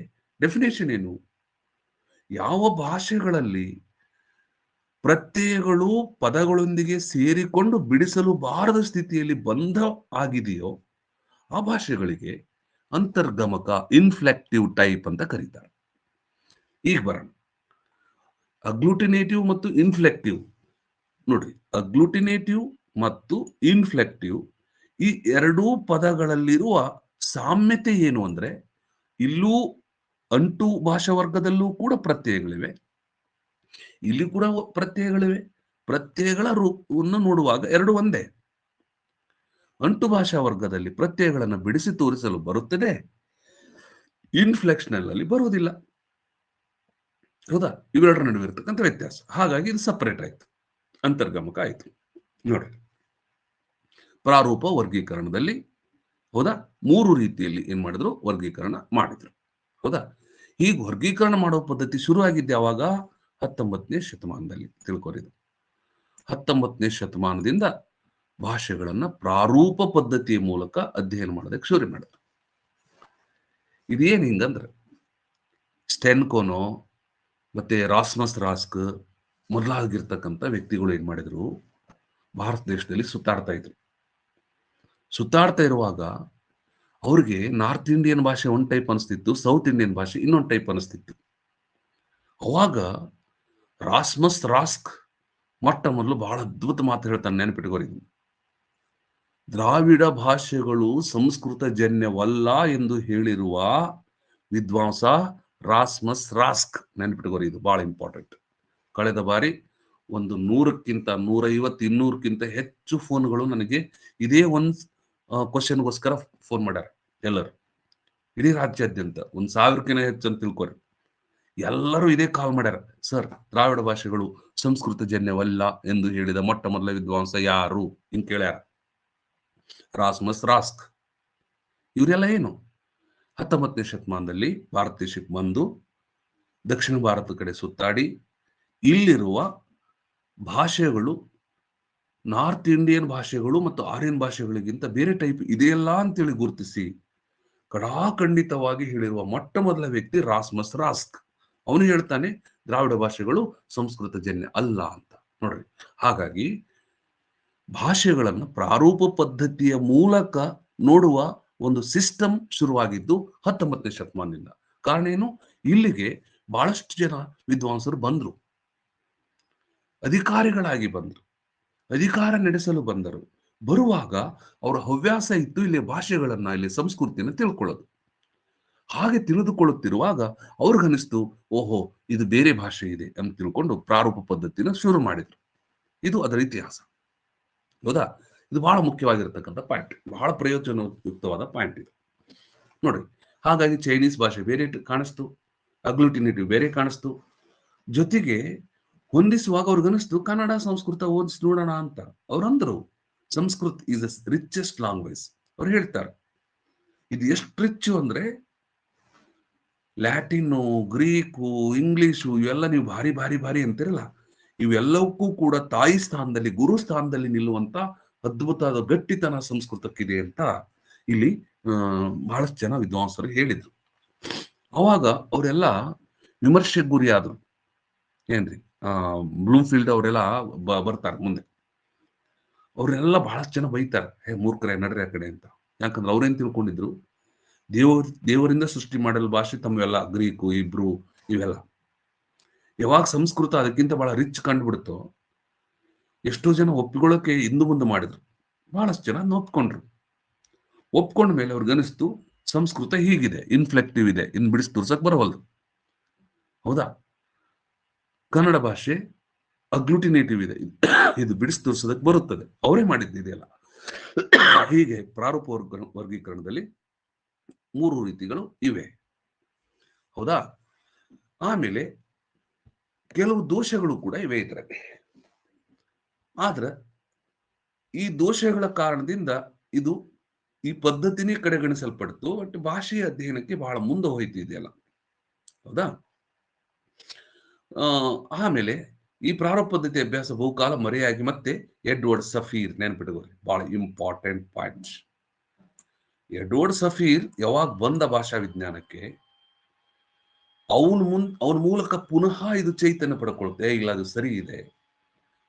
ಡೆಫಿನೇಷನ್ ಏನು? ಯಾವ ಭಾಷೆಗಳಲ್ಲಿ ಪ್ರತ್ಯಯಗಳು ಪದಗಳೊಂದಿಗೆ ಸೇರಿಕೊಂಡು ಬಿಡಿಸಲು ಬಾರದ ಸ್ಥಿತಿಯಲ್ಲಿ ಬಂಧ ಆಗಿದೆಯೋ ಆ ಭಾಷೆಗಳಿಗೆ ಅಂತರ್ಗಮಕ, ಇನ್ಫ್ಲೆಕ್ಟಿವ್ ಟೈಪ್ ಅಂತ ಕರೀತಾರೆ. ಈಗ ಬರೋಣ, ಅಗ್ಲೂಟಿನೇಟಿವ್ ಮತ್ತು ಇನ್ಫ್ಲೆಕ್ಟಿವ್. ನೋಡ್ರಿ, ಅಗ್ಲೂಟಿನೇಟಿವ್ ಮತ್ತು ಇನ್ಫ್ಲೆಕ್ಟಿವ್ ಈ ಎರಡೂ ಪದಗಳಲ್ಲಿರುವ ಸಾಮ್ಯತೆ ಏನು ಅಂದ್ರೆ, ಇಲ್ಲೂ ಅಂಟು ಭಾಷಾ ವರ್ಗದಲ್ಲೂ ಕೂಡ ಪ್ರತ್ಯಯಗಳಿವೆ, ಇಲ್ಲಿ ಕೂಡ ಪ್ರತ್ಯಯಗಳಿವೆ. ಪ್ರತ್ಯಯಗಳ ರೂಪವನ್ನು ನೋಡುವಾಗ ಎರಡು ಒಂದೇ. ಅಂಟು ಭಾಷಾ ವರ್ಗದಲ್ಲಿ ಪ್ರತ್ಯಯಗಳನ್ನು ಬಿಡಿಸಿ ತೋರಿಸಲು ಬರುತ್ತದೆ, ಇನ್ಫ್ಲೆಕ್ಷನಲ್ ಅಲ್ಲಿ ಬರುವುದಿಲ್ಲ. ಹೌದಾ? ಇವೆರಡರ ನಡುವೆ ಇರತಕ್ಕಂಥ ವ್ಯತ್ಯಾಸ. ಹಾಗಾಗಿ ಇದು ಸಪರೇಟ್ ಆಯ್ತು, ಅಂತರ್ಗಮಕ ಆಯ್ತು. ನೋಡಿ, ಪ್ರಾರೂಪ ವರ್ಗೀಕರಣದಲ್ಲಿ ಹೌದಾ ಮೂರು ರೀತಿಯಲ್ಲಿ ಏನ್ ಮಾಡಿದ್ರು, ವರ್ಗೀಕರಣ ಮಾಡಿದ್ರು. ಹೌದಾ? ಹೀಗೆ ವರ್ಗೀಕರಣ ಮಾಡುವ ಪದ್ಧತಿ ಶುರು ಆಗಿದ್ದೆ ಯಾವಾಗ? 19ನೇ ಶತಮಾನದಲ್ಲಿ. ತಿಳ್ಕೊರಿದು 19ನೇ ಶತಮಾನದಿಂದ ಭಾಷೆಗಳನ್ನ ಪ್ರಾರೂಪ ಪದ್ಧತಿಯ ಮೂಲಕ ಅಧ್ಯಯನ ಮಾಡೋದಕ್ಕೆ ಶುರು ಮಾಡಿದ್ರು. ಇದೇನ್ ಹಿಂಗಂದ್ರೆ, ಸ್ಟೆನ್ಕೋನೋ ಮತ್ತೆ ರಾಸ್ಮಸ್ ರಾಸ್ಕ್ ಮೊದಲಾಗಿರ್ತಕ್ಕಂಥ ವ್ಯಕ್ತಿಗಳು ಏನ್ ಮಾಡಿದ್ರು, ಭಾರತ ದೇಶದಲ್ಲಿ ಸುತ್ತಾಡ್ತಾ ಇದ್ರು. ಸುತ್ತಾಡ್ತಾ ಇರುವಾಗ ಅವ್ರಿಗೆ ನಾರ್ತ್ ಇಂಡಿಯನ್ ಭಾಷೆ ಒಂದ್ ಟೈಪ್ ಅನಿಸ್ತಿತ್ತು, ಸೌತ್ ಇಂಡಿಯನ್ ಭಾಷೆ ಇನ್ನೊಂದು ಟೈಪ್ ಅನಿಸ್ತಿತ್ತು. ಅವಾಗ ರಾಸ್ಮಸ್ ರಾಸ್ಕ್ ಮೊಟ್ಟ ಮೊದಲು ಬಹಳ ಅದ್ಭುತ ಮಾತು ಹೇಳ್ತಾನೆ, ನೆನಪಿಟ್ಕೋರಿ. ದ್ರಾವಿಡ ಭಾಷೆಗಳು ಸಂಸ್ಕೃತ ಜನ್ಯವಲ್ಲ ಎಂದು ಹೇಳಿರುವ ವಿದ್ವಾಂಸ ರಾಸ್ಮಸ್ ರಾಸ್ಕ್. ನೆನಪಿಟ್ಕೋರಿ, ಇದು ಬಹಳ ಇಂಪಾರ್ಟೆಂಟ್. ಕಳೆದ ಬಾರಿ ಒಂದು 100ಕ್ಕಿಂತ 150 200ಕ್ಕಿಂತ ಹೆಚ್ಚು ಫೋನ್ಗಳು ನನಗೆ ಇದೇ ಒಂದ್ ಕ್ವಶನ್ಗೋಸ್ಕರ ಫೋನ್ ಮಾಡ್ಯಾರ ಎಲ್ಲರೂ, ಇಡೀ ರಾಜ್ಯಾದ್ಯಂತ 1000ಕ್ಕಿಂತ ಹೆಚ್ಚು ಅಂತ ತಿಳ್ಕೊರಿ. ಎಲ್ಲರೂ ಇದೇ ಕಾಲ್ ಮಾಡ್ಯಾರ, ಸರ್ ದ್ರಾವಿಡ ಭಾಷೆಗಳು ಸಂಸ್ಕೃತ ಜನ್ಯವಲ್ಲ ಎಂದು ಹೇಳಿದ ಮೊಟ್ಟ ಮೊದಲ ವಿದ್ವಾಂಸ ಯಾರು ಹಿಂಗ್ ಕೇಳ್ಯಾರ. ರಾಸ್ಮಸ್ ರಾಸ್ಕ್. ಇವರೆಲ್ಲ ಏನು 19ನೇ ಶತಮಾನದಲ್ಲಿ ಭಾರತ ದೇಶಕ್ಕೆ ಬಂದು ದಕ್ಷಿಣ ಭಾರತದ ಕಡೆ ಸುತ್ತಾಡಿ ಇಲ್ಲಿರುವ ಭಾಷೆಗಳು ನಾರ್ತ್ ಇಂಡಿಯನ್ ಭಾಷೆಗಳು ಮತ್ತು ಆರ್ಯನ್ ಭಾಷೆಗಳಿಗಿಂತ ಬೇರೆ ಟೈಪ್ ಇದೆಯಲ್ಲ ಅಂತೇಳಿ ಗುರುತಿಸಿ ಕಡಾಖಂಡಿತವಾಗಿ ಹೇಳಿರುವ ಮೊಟ್ಟ ಮೊದಲ ವ್ಯಕ್ತಿ ರಾಸ್ಮಸ್ ರಾಸ್ಕ್. ಅವನು ಹೇಳ್ತಾನೆ ದ್ರಾವಿಡ ಭಾಷೆಗಳು ಸಂಸ್ಕೃತ ಜನ್ಯ ಅಲ್ಲ ಅಂತ. ನೋಡ್ರಿ, ಹಾಗಾಗಿ ಭಾಷೆಗಳನ್ನು ಪ್ರಾರೂಪ ಪದ್ಧತಿಯ ಮೂಲಕ ನೋಡುವ ಒಂದು ಸಿಸ್ಟಮ್ ಶುರುವಾಗಿದ್ದು 19ನೇ ಶತಮಾನದಿಂದ. ಕಾರಣ ಏನು? ಇಲ್ಲಿಗೆ ಬಹಳಷ್ಟು ಜನ ವಿದ್ವಾಂಸರು ಬಂದ್ರು, ಅಧಿಕಾರಿಗಳಾಗಿ ಬಂದ್ರು, ಅಧಿಕಾರ ನಡೆಸಲು ಬಂದರು. ಬರುವಾಗ ಅವರ ಹವ್ಯಾಸ ಇತ್ತು ಇಲ್ಲಿ ಭಾಷೆಗಳನ್ನ, ಇಲ್ಲಿ ಸಂಸ್ಕೃತಿಯನ್ನು ತಿಳ್ಕೊಳ್ಳೋದು. ಹಾಗೆ ತಿಳಿದುಕೊಳ್ಳುತ್ತಿರುವಾಗ ಅವ್ರಿಗನಿಸ್ತು, ಓಹೋ ಇದು ಬೇರೆ ಭಾಷೆ ಇದೆ ಅಂತ ತಿಳ್ಕೊಂಡು ಪ್ರಾರೂಪ ಪದ್ಧತಿನ ಶುರು ಮಾಡಿದ್ರು. ಇದು ಅದರ ಇತಿಹಾಸ. ಹೌದಾ? ಇದು ಬಹಳ ಮುಖ್ಯವಾಗಿರ್ತಕ್ಕಂಥ ಪಾಯಿಂಟ್, ಬಹಳ ಪ್ರಯೋಜನಯುಕ್ತವಾದ ಪಾಯಿಂಟ್ ಇದು. ನೋಡಿ, ಹಾಗಾಗಿ ಚೈನೀಸ್ ಭಾಷೆ ಬೇರೆ ಕಾಣಿಸ್ತು, ಅಗ್ಲೂಟಿನೇಟಿವ್ ಬೇರೆ ಕಾಣಿಸ್ತು. ಜೊತೆಗೆ ಹೊಂದಿಸುವಾಗ ಅವ್ರಿಗನಿಸ್ತು ಕನ್ನಡ ಸಂಸ್ಕೃತ ಓದಿಸಿ ನೋಡೋಣ ಅಂತ. ಅವ್ರಂದ್ರು Sanskrit is the richest language. ಅವ್ರು ಹೇಳ್ತಾರೆ ಇದು ಎಷ್ಟು ರಿಚ್ ಅಂದ್ರೆ, ಲ್ಯಾಟಿನ್ನು, ಗ್ರೀಕು, ಇಂಗ್ಲಿಷು ಇವೆಲ್ಲ ನೀವು ಭಾರಿ ಭಾರಿ ಭಾರಿ ಅಂತಿರಲ್ಲ, ಇವೆಲ್ಲವಕ್ಕೂ ಕೂಡ ತಾಯಿ ಸ್ಥಾನದಲ್ಲಿ, ಗುರು ಸ್ಥಾನದಲ್ಲಿ ನಿಲ್ಲುವಂತ ಅದ್ಭುತವಾದ ಗಟ್ಟಿತನ ಸಂಸ್ಕೃತಕ್ಕಿದೆ ಅಂತ ಇಲ್ಲಿ ಬಹಳಷ್ಟು ಜನ ವಿದ್ವಾಂಸರು ಹೇಳಿದ್ರು. ಅವಾಗ ಅವರೆಲ್ಲ ವಿಮರ್ಶೆಗೆ ಗುರಿ ಆದ್ರು. ಏನ್ರಿ, ಬ್ಲೂಮ್ಫೀಲ್ಡ್ ಅವರೆಲ್ಲ ಬರ್ತಾರೆ ಮುಂದೆ. ಅವರೆಲ್ಲ ಬಹಳಷ್ಟು ಜನ ಬೈತಾರೆ, ಹೇ ಮೂರ್ಖರೇ ನಡ್ರಿ ಆ ಕಡೆ ಅಂತ. ಯಾಕಂದ್ರೆ ಅವ್ರೇನ್ ತಿಳ್ಕೊಂಡಿದ್ರು, ದೇವರಿಂದ ಸೃಷ್ಟಿ ಮಾಡಲ್ ಭಾಷೆ ತಮ್ಮೆಲ್ಲ ಗ್ರೀಕು, ಇಬ್ರು ಇವೆಲ್ಲ. ಯಾವಾಗ ಸಂಸ್ಕೃತ ಅದಕ್ಕಿಂತ ಬಹಳ ರಿಚ್ ಕಂಡುಬಿಡುತ್ತೋ, ಎಷ್ಟೋ ಜನ ಒಪ್ಪಿಕೊಳ್ಳೋಕೆ ಹಿಂದು ಮುಂದೆ ಮಾಡಿದ್ರು, ಬಹಳಷ್ಟು ಜನ ಒಪ್ಕೊಂಡ್ರು. ಒಪ್ಕೊಂಡ ಮೇಲೆ ಅವ್ರಿಗೆ ಅನಿಸ್ತು ಸಂಸ್ಕೃತ ಹೀಗಿದೆ, ಇನ್ಫ್ಲೆಕ್ಟಿವ್ ಇದೆ, ಇನ್ ಬಿಡಿಸಿ ತೋರ್ಸಕ್ ಬರವಲ್ದು. ಹೌದಾ? ಕನ್ನಡ ಭಾಷೆ ಅಗ್ಲೂಟಿನೇಟಿವ್ ಇದೆ, ಇದು ಬಿಡಿಸಿ ತೋರಿಸೋದಕ್ಕೆ ಬರುತ್ತದೆ. ಅವರೇ ಮಾಡಿದ್ದಿದೆಯಲ್ಲ. ಹೀಗೆ ಪ್ರಾರೂಪ ವರ್ಗೀಕರಣದಲ್ಲಿ 3 ರೀತಿಗಳು ಇವೆ. ಹೌದಾ? ಆಮೇಲೆ ಕೆಲವು ದೋಷಗಳು ಕೂಡ ಇವೆ ಇದರಲ್ಲಿ. ಆದ್ರೆ ಈ ದೋಷಗಳ ಕಾರಣದಿಂದ ಇದು ಈ ಪದ್ಧತಿನೇ ಕಡೆಗಣಿಸಲ್ಪಡ್ತು. ಬಟ್ ಭಾಷೆಯ ಅಧ್ಯಯನಕ್ಕೆ ಬಹಳ ಮುಂದೆ ಹೋಯ್ತು ಇದೆಯಲ್ಲ. ಹೌದಾ? ಆಮೇಲೆ ಈ ಪ್ರಾರೂಪ ಪದ್ಧತಿ ಅಭ್ಯಾಸ ಬಹುಕಾಲ ಮರೆಯಾಗಿ ಮತ್ತೆ ಎಡ್ವರ್ಡ್ ಸಫೀರ್, ನೆನಪಿಟ್ಕೋರಿ, ಬಹಳ ಇಂಪಾರ್ಟೆಂಟ್ ಪಾಯಿಂಟ್. ಎಡ್ವರ್ಡ್ ಸಫೀರ್ ಯಾವಾಗ ಬಂದ ಭಾಷಾ ವಿಜ್ಞಾನಕ್ಕೆ, ಅವನ ಮೂಲಕ ಪುನಃ ಇದು ಚೈತನ್ಯ ಪಡ್ಕೊಳುತ್ತೆ, ಇಲ್ಲ ಅದು ಸರಿ ಇದೆ,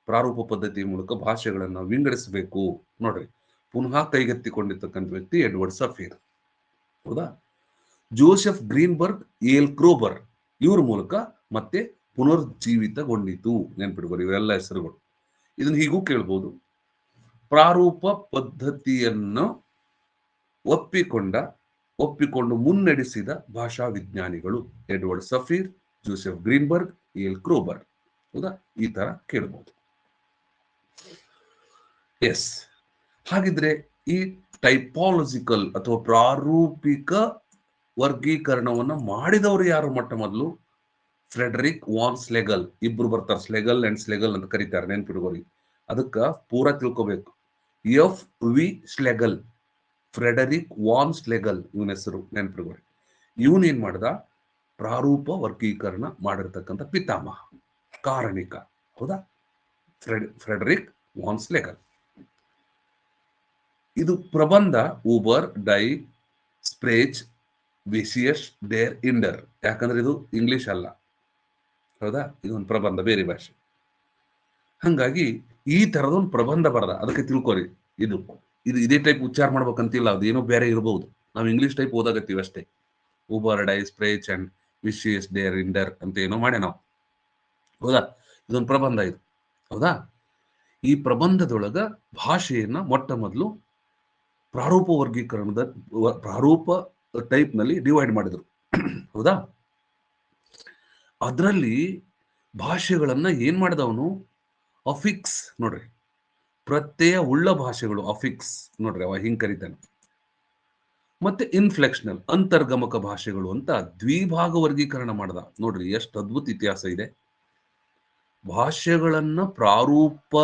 ಪ್ರಾರೂಪ ಪದ್ಧತಿಯ ಮೂಲಕ ಭಾಷೆಗಳನ್ನ ವಿಂಗಡಿಸಬೇಕು. ನೋಡ್ರಿ, ಪುನಃ ಕೈಗೆತ್ತಿಕೊಂಡಿರ್ತಕ್ಕಂಥ ವ್ಯಕ್ತಿ ಎಡ್ವರ್ಡ್ ಸಫೀರ್. ಹೌದಾ? ಜೋಸೆಫ್ ಗ್ರೀನ್ಬರ್ಗ್, ಎಲ್ ಕ್ರೋಬರ್ ಇವ್ರ ಮೂಲಕ ಮತ್ತೆ ಪುನರ್ಜೀವಿತಗೊಂಡಿತು. ನೆನ್ಪಿಟ್ಕೋರಿ, ಇವರೆಲ್ಲ ಹೆಸರುಗಳು. ಇದನ್ನ ಹೀಗೂ ಕೇಳ್ಬೋದು, ಪ್ರಾರೂಪ ಪದ್ಧತಿಯನ್ನು ಒಪ್ಪಿಕೊಂಡು ಮುನ್ನಡೆಸಿದ ಭಾಷಾ ವಿಜ್ಞಾನಿಗಳು Edward Safeer, Joseph Greenberg, L Kroeber. ಹೌದಾ? ಈ ತರ ಕೇಳಬಹುದು. ಎಸ್, ಹಾಗಿದ್ರೆ ಈ ಟೈಪಾಲಜಿಕಲ್ ಅಥವಾ ಪ್ರಾರೂಪಿಕ ವರ್ಗೀಕರಣವನ್ನ ಮಾಡಿದವರು ಯಾರು? ಮೊಟ್ಟ ಮೊದಲು ಫ್ರೆಡರಿಕ್ ವಾನ್ ಸ್ಲೆಗಲ್. ಇಬ್ರು ಬರ್ತಾರೆ, ಸ್ಲೆಗಲ್ ಅಂಡ್ ಸ್ಲೆಗಲ್ ಅಂತ ಕರೀತಾರೆ, ನೆನ್ಪಿಡ್ಕೋರಿ. ಅದಕ್ಕ ಪೂರ ತಿಳ್ಕೋಬೇಕು. ಎಫ್ ವಿ ಸ್ಲೆಗಲ್, ಫ್ರೆಡರಿಕ್ ವಾನ್ ಸ್ಲೆಗಲ್ ಇವನ ಹೆಸರು, ನೆನ್ಪಿಡ್ಕೋರಿ. ಇವನ್ ಏನ್ ಮಾಡ್ದ? ಪ್ರಾರೂಪ ವರ್ಗೀಕರಣ ಮಾಡಿರ್ತಕ್ಕಂಥ ಪಿತಾಮಹ, ಕಾರಣಿಕ. ಹೌದಾ? Friedrich von Schlegel. ಇದು ಪ್ರಬಂಧ ಊಬರ್ ಡೈ ಸ್ಪ್ರೇಚ್ ವಿಸಿಯಸ್ ಡೇರ್ ಇಂಡರ್. ಯಾಕಂದ್ರೆ ಇದು ಇಂಗ್ಲಿಷ್ ಅಲ್ಲ, ಹೌದಾ? ಇದೊಂದು ಪ್ರಬಂಧ, ಬೇರೆ ಭಾಷೆ. ಹಂಗಾಗಿ ಈ ತರದೊಂದು ಪ್ರಬಂಧ ಬರದ, ಅದಕ್ಕೆ ತಿಳ್ಕೊರಿ. ಇದು ಇದು ಇದೇ ಟೈಪ್ ಉಚ್ಚಾರ ಮಾಡ್ಬೇಕಂತಿಲ್ಲ, ಅದೇನೋ ಬೇರೆ ಇರಬಹುದು. ನಾವು ಇಂಗ್ಲಿಷ್ ಟೈಪ್ ಓದಾಗತ್ತೀವಿ ಅಷ್ಟೇ. ಊಬರ್ ಡೈ ಸ್ಪ್ರೇಚ್ ಅಂಡ್ ವಿಸಿಯಸ್ ಡೇರ್ ಇಂಡರ್ ಅಂತ ಏನೋ ಮಾಡ್ಯ ನಾವು, ಹೌದಾ? ಇದೊಂದು ಪ್ರಬಂಧ ಇದು, ಹೌದಾ? ಈ ಪ್ರಬಂಧದೊಳಗ ಭಾಷೆಯನ್ನ ಮೊಟ್ಟ ಮೊದಲು ಪ್ರಾರೂಪ ವರ್ಗೀಕರಣದ ಪ್ರಾರೂಪ ಟೈಪ್ ನಲ್ಲಿ ಡಿವೈಡ್ ಮಾಡಿದ್ರು, ಹೌದಾ? ಅದರಲ್ಲಿ ಭಾಷೆಗಳನ್ನ ಏನ್ ಮಾಡಿದವನು? ಅಫಿಕ್ಸ್, ನೋಡ್ರಿ, ಪ್ರತ್ಯಯ ಉಳ್ಳ ಭಾಷೆಗಳು ಅಫಿಕ್ಸ್, ನೋಡ್ರಿ ಅವ ಹಿಂಗ್ ಕರೀತಾನೆ. ಮತ್ತೆ ಇನ್ಫ್ಲೆಕ್ಷನಲ್, ಅಂತರ್ಗಮಕ ಭಾಷೆಗಳು ಅಂತ ದ್ವಿಭಾಗ ವರ್ಗೀಕರಣ ಮಾಡ್ದ. ನೋಡ್ರಿ ಎಷ್ಟು ಅದ್ಭುತ ಇತಿಹಾಸ ಇದೆ. ಭಾಷೆಗಳನ್ನ ಪ್ರಾರೂಪ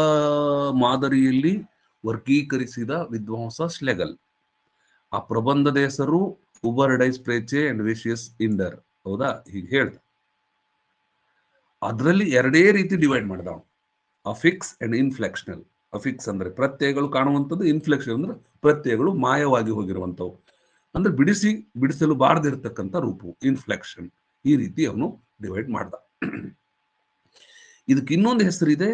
ಮಾದರಿಯಲ್ಲಿ ವರ್ಗೀಕರಿಸಿದ ವಿದ್ವಾಂಸ ಸ್ಲೆಗಲ್. ಆ ಪ್ರಬಂಧದ ಹೆಸರು ಉಬರ್ ಡೈ ಸ್ಪ್ರೇಚೆ ಅಂಡ್ ವಿಸಿಯಸ್ ಇಂಡರ್, ಹೌದಾ? ಹೀಗೆ ಹೇಳ್ದ. ಅದರಲ್ಲಿ ಎರಡೇ ರೀತಿ ಡಿವೈಡ್ ಮಾಡ್ದ, ಅಫಿಕ್ಸ್ ಅಂಡ್ ಇನ್ಫ್ಲೆಕ್ಷನಲ್. ಅಫಿಕ್ಸ್ ಅಂದ್ರೆ ಪ್ರತ್ಯಯಗಳು ಕಾಣುವಂಥದ್ದು, ಇನ್ಫ್ಲೆಕ್ಷನ್ ಅಂದ್ರೆ ಪ್ರತ್ಯಯಗಳು ಮಾಯವಾಗಿ ಹೋಗಿರುವಂಥವು, ಅಂದ್ರೆ ಬಿಡಿಸಲು ಬಾರದಿರ್ತಕ್ಕಂಥ ರೂಪು, ಇನ್ಫ್ಲೆಕ್ಷನ್. ಈ ರೀತಿ ಅವನು ಡಿವೈಡ್ ಮಾಡ್ದ. ಇದಕ್ಕೆ ಇನ್ನೊಂದು ಹೆಸರಿದೆ,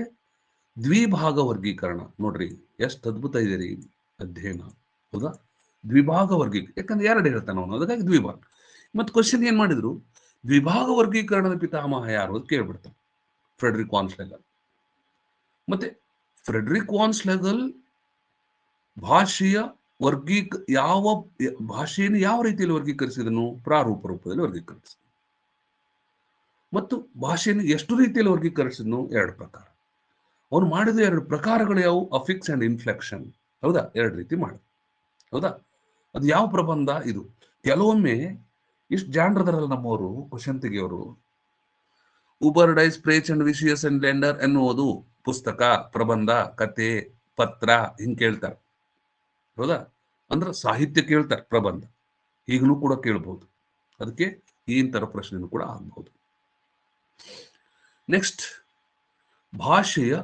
ದ್ವಿಭಾಗ ವರ್ಗೀಕರಣ. ನೋಡ್ರಿ ಎಷ್ಟು ಅದ್ಭುತ ಇದೆ ರೀ ಅಧ್ಯಯನ, ಹೌದಾ? ದ್ವಿಭಾಗ ವರ್ಗೀಕರಣ, ಯಾಕಂದ್ರೆ ಎರಡು ಹೇಳ್ತಾನೆ ಅವನು, ಅದಕ್ಕಾಗಿ ದ್ವಿಭಾಗ. ಮತ್ತೆ ಕ್ವಶನ್ ಏನ್ ಮಾಡಿದ್ರು? ದ್ವಿಭಾಗ ವರ್ಗೀಕರಣದ ಪಿತಾಮಹ ಯಾರು ಅಂತ ಕೇಳ್ಬಿಡ್ತಾನೆ, ಫ್ರೆಡರಿಕ್ ವಾನ್ ಸ್ಲೆಗಲ್. ಮತ್ತೆ ಫ್ರೆಡರಿಕ್ ವಾನ್ ಸ್ಲೆಗಲ್ ಭಾಷೆಯ ಭಾಷೆಯನ್ನು ಯಾವ ರೀತಿಯಲ್ಲಿ ವರ್ಗೀಕರಿಸಿದನು? ಪ್ರಾರೂಪ ರೂಪದಲ್ಲಿ ವರ್ಗೀಕರಿಸಿದ. ಮತ್ತು ಭಾಷೆಯನ್ನು ಎಷ್ಟು ರೀತಿಯಲ್ಲಿ ವರ್ಗೀಕರಿಸಿದ್ನು? ಎರಡು ಪ್ರಕಾರ. ಅವನು ಮಾಡಿದ ಎರಡು ಪ್ರಕಾರಗಳು ಯಾವುವು? ಅಫಿಕ್ಸ್ ಅಂಡ್ ಇನ್ಫ್ಲೆಕ್ಷನ್, ಹೌದಾ? ಎರಡು ರೀತಿ ಮಾಡ, ಹೌದಾ? ಅದು ಯಾವ ಪ್ರಬಂಧ ಇದು? ಕೆಲವೊಮ್ಮೆ ಇಷ್ಟು ಜಾಣರದಾರಲ್ಲ ನಮ್ಮವರು, ಕ್ವಶನ್ ತೆಗಿಯೋರು, ಉಬರ್ ಡೈ ಸ್ಪ್ರೇಚ್ ಅಂಡ್ ವಿಸಿಯಸ್ ಅಂಡ್ ಲೆಂಡರ್ ಎನ್ನುವುದು ಪುಸ್ತಕ, ಪ್ರಬಂಧ, ಕತೆ, ಪತ್ರ ಹಿಂಗ್ ಕೇಳ್ತಾರೆ, ಹೌದಾ? ಅಂದ್ರೆ ಸಾಹಿತ್ಯ ಕೇಳ್ತಾರೆ, ಪ್ರಬಂಧ ಈಗಲೂ ಕೂಡ ಕೇಳಬಹುದು. ಅದಕ್ಕೆ ಈ ತರ ಪ್ರಶ್ನೆ ಕೂಡ ಆಗ್ಬಹುದು. ನೆಕ್ಸ್ಟ್, ಭಾಷೆಯ,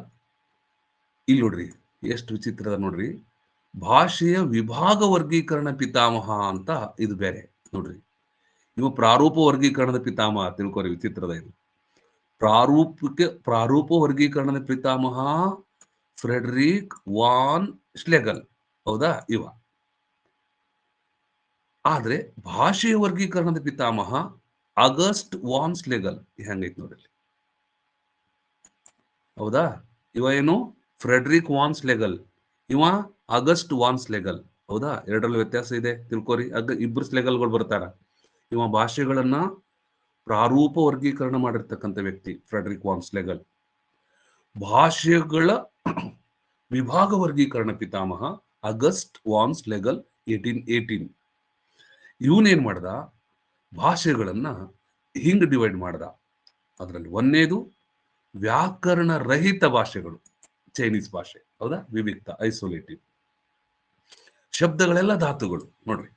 ಇಲ್ಲಿ ನೋಡ್ರಿ ಎಷ್ಟು ವಿಚಿತ್ರದ ನೋಡ್ರಿ, ಭಾಷೆಯ ವಿಭಾಗ ವರ್ಗೀಕರಣ ಪಿತಾಮಹ ಅಂತ ಇದು ಬೇರೆ. ನೋಡ್ರಿ, ಇವ ಪ್ರಾರೂಪ ವರ್ಗೀಕರಣದ ಪಿತಾಮಹ, ತಿಳ್ಕೊರಿ, ವಿಚಿತ್ರದ ಇದು. ಪ್ರಾರೂಪ ವರ್ಗೀಕರಣದ ಪಿತಾಮಹ ಫ್ರೆಡರಿಕ್ ವಾನ್ ಸ್ಲೆಗಲ್, ಹೌದಾ? ಇವ. ಆದ್ರೆ ಭಾಷೆಯ ವರ್ಗೀಕರಣದ ಪಿತಾಮಹ ಆಗಸ್ಟ್ ವಾನ್ ಸ್ಲೆಗಲ್. ಹೆಂಗೈತ್ ನೋಡ್ರಿ, ಹೌದಾ? ಇವ ಏನು? ಫ್ರೆಡರಿಕ್ ವಾನ್ ಸ್ಲೆಗಲ್, ಇವ ಆಗಸ್ಟ್ ವಾನ್ ಸ್ಲೆಗಲ್, ಹೌದಾ? ಎರಡರಲ್ಲಿ ವ್ಯತ್ಯಾಸ ಇದೆ, ತಿಳ್ಕೊರಿ. ಇಬ್ರು ಸ್ಲೆಗಲ್ಗಳು ಬರ್ತಾರ. ಇವ ಭಾಷೆಗಳನ್ನ ಪ್ರಾರೂಪ ವರ್ಗೀಕರಣ ಮಾಡಿರ್ತಕ್ಕಂಥ ವ್ಯಕ್ತಿ ಫ್ರೆಡರಿಕ್ ವಾನ್ ಸ್ಲೆಗಲ್. ಭಾಷೆಗಳ ವಿಭಾಗ ವರ್ಗೀಕರಣ ಪಿತಾಮಹ ಆಗಸ್ಟ್ ವಾನ್ ಸ್ಲೆಗಲ್, 1818. ಇವನೇನ್ ಮಾಡ್ದ? ಭಾಷೆಗಳನ್ನ ಹಿಂಗ್ ಡಿವೈಡ್ ಮಾಡ್ದ. ಅದರಲ್ಲಿ ಒಂದೇದು ವ್ಯಾಕರಣ ರಹಿತ ಭಾಷೆಗಳು, ಚೈನೀಸ್ ಭಾಷೆ, ಹೌದಾ? ವಿವಿಕ್ತ, ಐಸೋಲೇಟಿವ್. ಶಬ್ದಗಳೆಲ್ಲ ಧಾತುಗಳು, ನೋಡ್ರಿ.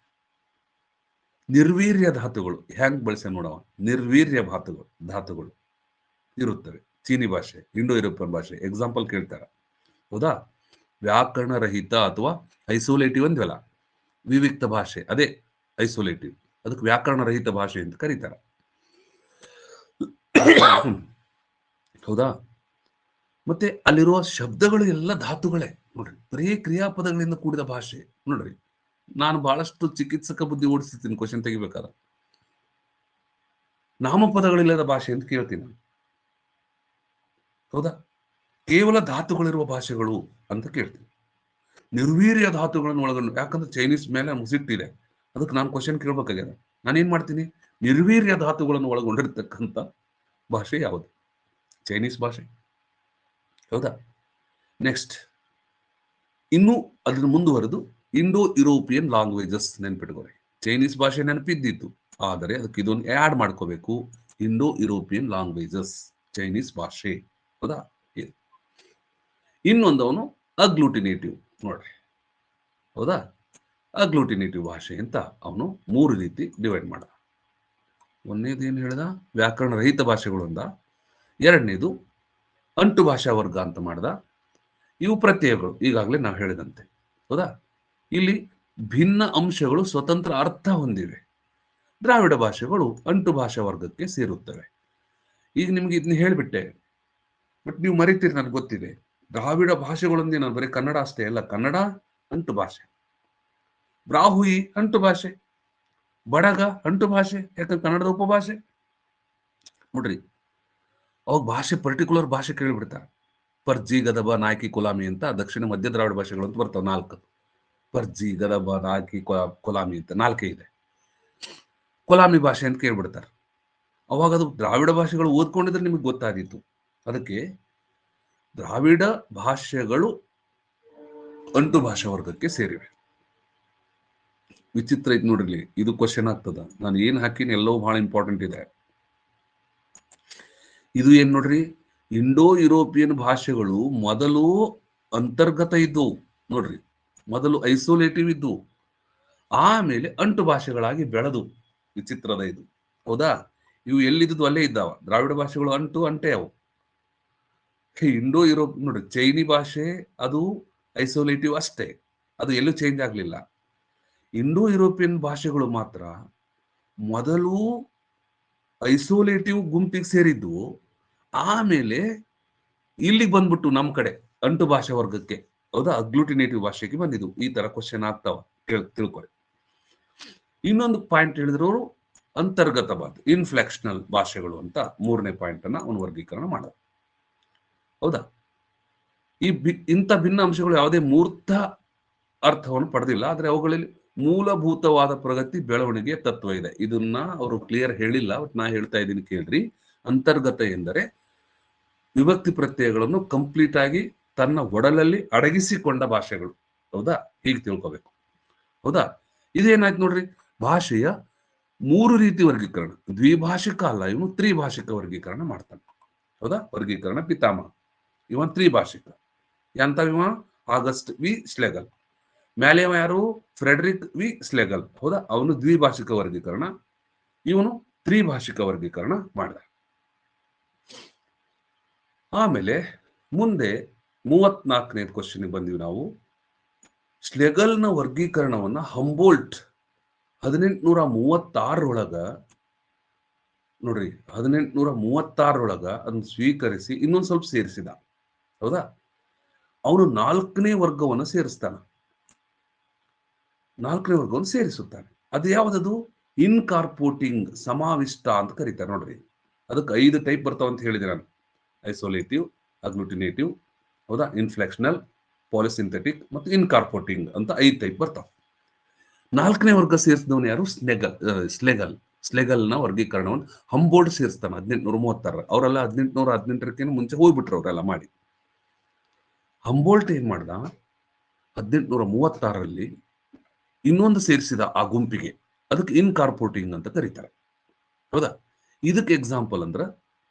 ನಿರ್ವೀರ್ಯ ಧಾತುಗಳು ಹೆಂಗ್ ಬಳಸ ನೋಡವ, ನಿರ್ವೀರ್ಯ ಧಾತುಗಳು ಇರುತ್ತವೆ. ಚೀನಿ ಭಾಷೆ, ಇಂಡೋ ಯುರೋಪಿಯನ್ ಭಾಷೆ ಎಕ್ಸಾಂಪಲ್ ಕೇಳ್ತಾರ, ಹೌದಾ? ವ್ಯಾಕರಣ ರಹಿತ ಅಥವಾ ಐಸೋಲೇಟಿವ್ ಅಂದ್ವಲ್ಲ, ವಿವಿಕ್ತ ಭಾಷೆ ಅದೇ ಐಸೋಲೇಟಿವ್, ಅದಕ್ಕೆ ವ್ಯಾಕರಣ ರಹಿತ ಭಾಷೆ ಅಂತ ಕರೀತಾರ, ಹೌದಾ? ಮತ್ತೆ ಅಲ್ಲಿರುವ ಶಬ್ದಗಳು ಎಲ್ಲ ಧಾತುಗಳೇ, ನೋಡ್ರಿ. ಬರೀ ಕ್ರಿಯಾಪದಗಳಿಂದ ಕೂಡಿದ ಭಾಷೆ, ನೋಡ್ರಿ. ನಾನು ಬಹಳಷ್ಟು ಚಿಕಿತ್ಸಕ ಬುದ್ಧಿ ಓಡಿಸ್ತೀನಿ ಕ್ವಶನ್ ತೆಗಿಬೇಕಾದ. ನಾಮಪದಗಳಿಲ್ಲದ ಭಾಷೆ ಅಂತ ಕೇಳ್ತೀನಿ, ಹೌದಾ? ಕೇವಲ ಧಾತುಗಳಿರುವ ಭಾಷೆಗಳು ಅಂತ ಕೇಳ್ತೀನಿ. ನಿರ್ವೀರ್ಯ ಧಾತುಗಳನ್ನು ಒಳಗೊಂಡು, ಯಾಕಂದ್ರೆ ಚೈನೀಸ್ ಮೇಲೆ ಮುಸಿಟ್ಟಿದೆ, ಅದಕ್ಕೆ ನಾನು ಕ್ವಶನ್ ಕೇಳ್ಬೇಕಾಗ್ಯದ. ನಾನೇನ್ ಮಾಡ್ತೀನಿ, ನಿರ್ವೀರ್ಯ ಧಾತುಗಳನ್ನು ಒಳಗೊಂಡಿರ್ತಕ್ಕಂಥ ಭಾಷೆ ಯಾವುದು? ಚೈನೀಸ್ ಭಾಷೆ, ಹೌದಾ? ನೆಕ್ಸ್ಟ್, ಇನ್ನು ಅದನ್ನ ಮುಂದುವರೆದು ಇಂಡೋ ಯುರೋಪಿಯನ್ ಲ್ಯಾಂಗ್ವೇಜಸ್ ನೆನ್ಪಿಟ್ಕೋರಿ. ಚೈನೀಸ್ ಭಾಷೆ ನೆನಪಿದ್ದಿತ್ತು, ಆದರೆ ಅದಕ್ಕೆ ಇದೊಂದು ಆ್ಯಡ್ ಮಾಡ್ಕೋಬೇಕು, ಇಂಡೋ ಯುರೋಪಿಯನ್ ಲ್ಯಾಂಗ್ವೇಜಸ್, ಚೈನೀಸ್ ಭಾಷೆ, ಹೌದಾ? ಇನ್ನೊಂದವನು ಅಗ್ಲೂಟಿನೇಟಿವ್ ನೋಡ್ರಿ, ಹೌದಾ? ಅಗ್ಲೂಟಿನೇಟಿವ್ ಭಾಷೆ ಅಂತ ಅವನು 3 ರೀತಿ ಡಿವೈಡ್ ಮಾಡ. ಒಂದನೇದು ಏನು ಹೇಳ್ದ, ವ್ಯಾಕರಣ ರಹಿತ ಭಾಷೆಗಳು ಅಂದ. ಎರಡನೇದು ಅಂಟು ಭಾಷಾ ವರ್ಗ ಅಂತ ಮಾಡ್ದ. ಇವು ಪ್ರತ್ಯಯಗಳು, ಈಗಾಗಲೇ ನಾವು ಹೇಳಿದಂತೆ, ಹೌದಾ? ಇಲ್ಲಿ ಭಿನ್ನ ಅಂಶಗಳು ಸ್ವತಂತ್ರ ಅರ್ಥ ಹೊಂದಿವೆ. ದ್ರಾವಿಡ ಭಾಷೆಗಳು ಅಂಟು ಭಾಷಾ ವರ್ಗಕ್ಕೆ ಸೇರುತ್ತವೆ. ಈಗ ನಿಮ್ಗೆ ಇದನ್ನ ಹೇಳ್ಬಿಟ್ಟೆ, ಬಟ್ ನೀವು ಮರಿತೀರಿ, ನನಗೆ ಗೊತ್ತಿದೆ. ದ್ರಾವಿಡ ಭಾಷೆಗಳೊಂದೇ, ನಾನು ಬರೀ ಕನ್ನಡ ಅಷ್ಟೇ ಅಲ್ಲ, ಕನ್ನಡ ಅಂಟು ಭಾಷೆ, ಬ್ರಾಹುಯಿ ಅಂಟು ಭಾಷೆ, ಬಡಗ ಅಂಟು ಭಾಷೆ, ಯಾಕಂದ್ರೆ ಕನ್ನಡದ ಉಪಭಾಷೆ. ನೋಡ್ರಿ, ಅವಾಗ ಭಾಷೆ ಪರ್ಟಿಕ್ಯುಲರ್ ಭಾಷೆ ಕೇಳಿಬಿಡ್ತಾರೆ. ಪರ್ಜಿ, ಗದಬ, ನಾಯಕಿ, ಕುಲಾಮಿ ಅಂತ ದಕ್ಷಿಣ ಮಧ್ಯ ದ್ರಾವಿಡ ಭಾಷೆಗಳು ಅಂತ ಬರ್ತಾವೆ 4. ಪರ್ಜಿ, ಗದಬ, ನಾಯಕಿ, ಕುಲಾಮಿ ಅಂತ 4 ಇದೆ. ಕೊಲಾಮಿ ಭಾಷೆ ಅಂತ ಕೇಳ್ಬಿಡ್ತಾರೆ. ಅವಾಗ ಅದು ದ್ರಾವಿಡ ಭಾಷೆಗಳು ಓದ್ಕೊಂಡಿದ್ರೆ ನಿಮಗೆ ಗೊತ್ತಾದೀತು. ಅದಕ್ಕೆ ದ್ರಾವಿಡ ಭಾಷೆಗಳು ಅಂಟು ಭಾಷಾ ವರ್ಗಕ್ಕೆ ಸೇರಿವೆ. ವಿಚಿತ್ರ ಐತಿ ನೋಡ್ರಿ, ಇದು ಕ್ವಶನ್ ಆಗ್ತದ. ನಾನು ಏನ್ ಹಾಕಿನಿ ಎಲ್ಲವೂ ಬಹಳ ಇಂಪಾರ್ಟೆಂಟ್ ಇದೆ. ಇದು ಏನ್ ನೋಡ್ರಿ, ಇಂಡೋ ಯುರೋಪಿಯನ್ ಭಾಷೆಗಳು ಮೊದಲು ಅಂತರ್ಗತ ಇದ್ದವು ನೋಡ್ರಿ, ಮೊದಲು ಐಸೋಲೇಟಿವ್ ಇದ್ದು, ಆಮೇಲೆ ಅಂಟು ಭಾಷೆಗಳಾಗಿ ಬೆಳೆದು. ವಿಚಿತ್ರದ ಇದು, ಹೌದಾ? ಇವು ಎಲ್ಲಿದ್ದು ಅಲ್ಲೇ ಇದ್ದಾವ. ದ್ರಾವಿಡ ಭಾಷೆಗಳು ಅಂಟೆ ಅವು. ಇಂಡೋ ಯುರೋಪ್ ನೋಡ್ರಿ, ಚೈನಿ ಭಾಷೆ ಅದು ಐಸೋಲೇಟಿವ್ ಅಷ್ಟೇ, ಅದು ಎಲ್ಲೂ ಚೇಂಜ್ ಆಗ್ಲಿಲ್ಲ. ಇಂಡೋ ಯುರೋಪಿಯನ್ ಭಾಷೆಗಳು ಮಾತ್ರ ಮೊದಲು ಐಸೋಲೇಟಿವ್ ಗುಂಪಿಗೆ ಸೇರಿದ್ದು, ಆಮೇಲೆ ಇಲ್ಲಿಗೆ ಬಂದ್ಬಿಟ್ಟು ನಮ್ಮ ಕಡೆ ಅಂಟು ಭಾಷಾ ವರ್ಗಕ್ಕೆ, ಹೌದಾ, ಅಗ್ಲೂಟಿನೇಟಿವ್ ಭಾಷೆಗೆ ಬಂದಿದ್ದು. ಈ ತರ ಕ್ವಶನ್ ಆಗ್ತಾವ, ತಿಳ್ಕೊಳ್ಳಿ. ಇನ್ನೊಂದು ಪಾಯಿಂಟ್ ಹೇಳಿದ್ರು, ಅಂತರ್ಗತವಾದ ಇನ್ಫ್ಲೆಕ್ಷನಲ್ ಭಾಷೆಗಳು ಅಂತ 3ನೇ ಪಾಯಿಂಟ್ ಅನ್ನ ಅವನು ವರ್ಗೀಕರಣ ಮಾಡೋದು, ಹೌದಾ? ಇಂಥ ಭಿನ್ನ ಅಂಶಗಳು ಯಾವುದೇ ಮೂರ್ತ ಅರ್ಥವನ್ನು ಪಡೆದಿಲ್ಲ, ಆದ್ರೆ ಅವುಗಳಲ್ಲಿ ಮೂಲಭೂತವಾದ ಪ್ರಗತಿ ಬೆಳವಣಿಗೆಯ ತತ್ವ ಇದೆ. ಇದನ್ನ ಅವರು ಕ್ಲಿಯರ್ ಹೇಳಿಲ್ಲ, ಬಟ್ ನಾ ಹೇಳ್ತಾ ಇದ್ದೀನಿ, ಕೇಳ್ರಿ. ಅಂತರ್ಗತ ಎಂದರೆ ವಿಭಕ್ತಿ ಪ್ರತ್ಯಯಗಳನ್ನು ಕಂಪ್ಲೀಟ್ ಆಗಿ ತನ್ನ ಒಡಲಲ್ಲಿ ಅಡಗಿಸಿಕೊಂಡ ಭಾಷೆಗಳು, ಹೌದಾ? ಹೀಗೆ ತಿಳ್ಕೋಬೇಕು, ಹೌದಾ? ಇದೇನಾಯ್ತು ನೋಡ್ರಿ, ಭಾಷೆಯ 3 ರೀತಿ ವರ್ಗೀಕರಣ. ದ್ವಿಭಾಷಿಕ ಅಲ್ಲ, ಇವನು ತ್ರಿಭಾಷಿಕ ವರ್ಗೀಕರಣ ಮಾಡ್ತಾನೆ, ಹೌದಾ? ವರ್ಗೀಕರಣ ಪಿತಾಮಹ ಇವನ್ ತ್ರಿಭಾಷಿಕ. ಎಂತವ? August V ಸ್ಲೆಗಲ್. ಮ್ಯಾಲೆವ ಯಾರು? ಫ್ರೆಡರಿಕ್ ವಿ ಸ್ಲೆಗಲ್, ಹೌದಾ? ಅವನು ದ್ವಿಭಾಷಿಕ ವರ್ಗೀಕರಣ, ಇವನು ತ್ರಿಭಾಷಿಕ ವರ್ಗೀಕರಣ ಮಾಡಿದ. ಆಮೇಲೆ ಮುಂದೆ 34ನೇ ಕ್ವಶನ್ ಬಂದಿವಿ ನಾವು. ಸ್ಲೆಗಲ್ನ ವರ್ಗೀಕರಣವನ್ನ ಹಂಬೋಲ್ಟ್ 1836 ನೋಡ್ರಿ, 1836 ಅದನ್ನು ಸ್ವೀಕರಿಸಿ ಇನ್ನೊಂದು ಸ್ವಲ್ಪ ಸೇರಿಸಿದ, ಹೌದಾ? ಅವನು 4ನೇ ವರ್ಗವನ್ನು ಸೇರಿಸ್ತಾನ, 4ನೇ ವರ್ಗವನ್ನು ಸೇರಿಸುತ್ತಾನೆ. ಅದು ಯಾವ್ದದು? ಇನ್ಕಾರ್ಪೋರ್ಟಿಂಗ್, ಸಮಾವಿಷ್ಟ ಅಂತ ಕರೀತಾರೆ ನೋಡ್ರಿ. ಅದಕ್ಕೆ 5 ಟೈಪ್ ಬರ್ತಾವ ಅಂತ ಹೇಳಿದೆ ನಾನು. ಐಸೋಲೇಟಿವ್, ಅಗ್ಲೂಟಿನೇಟಿವ್, ಹೌದಾ, ಇನ್ಫ್ಲೆಕ್ಷನಲ್, ಪಾಲಿಸಿಂಥೆಟಿಕ್ ಮತ್ತು ಇನ್ಕಾರ್ಪೋರ್ಟಿಂಗ್ ಅಂತ 5 ಟೈಪ್ ಬರ್ತಾವ. 4ನೇ ವರ್ಗ ಸೇರಿಸಿದವನು ಯಾರು? ಸ್ಲೆಗಲ್ನ ವರ್ಗೀಕರಣವನ್ನು ಹಂಬೋಲ್ಟ್ ಸೇರಿಸ್ತಾನೆ 1836. ಅವರೆಲ್ಲ 1818 ಮುಂಚೆ ಹೋಗ್ಬಿಟ್ರು ಅವರೆಲ್ಲ ಮಾಡಿ. ಹಂಬೋಲ್ಟ್ ಏನ್ ಮಾಡ್ದ, 1836 ಇನ್ನೊಂದು ಸೇರಿಸಿದ ಆ ಗುಂಪಿಗೆ, ಅದಕ್ಕೆ ಇನ್ಕಾರ್ಪೋರ್ಟಿಂಗ್ ಅಂತ ಕರೀತಾರೆ, ಹೌದಾ? ಇದಕ್ಕೆ ಎಕ್ಸಾಂಪಲ್ ಅಂದ್ರ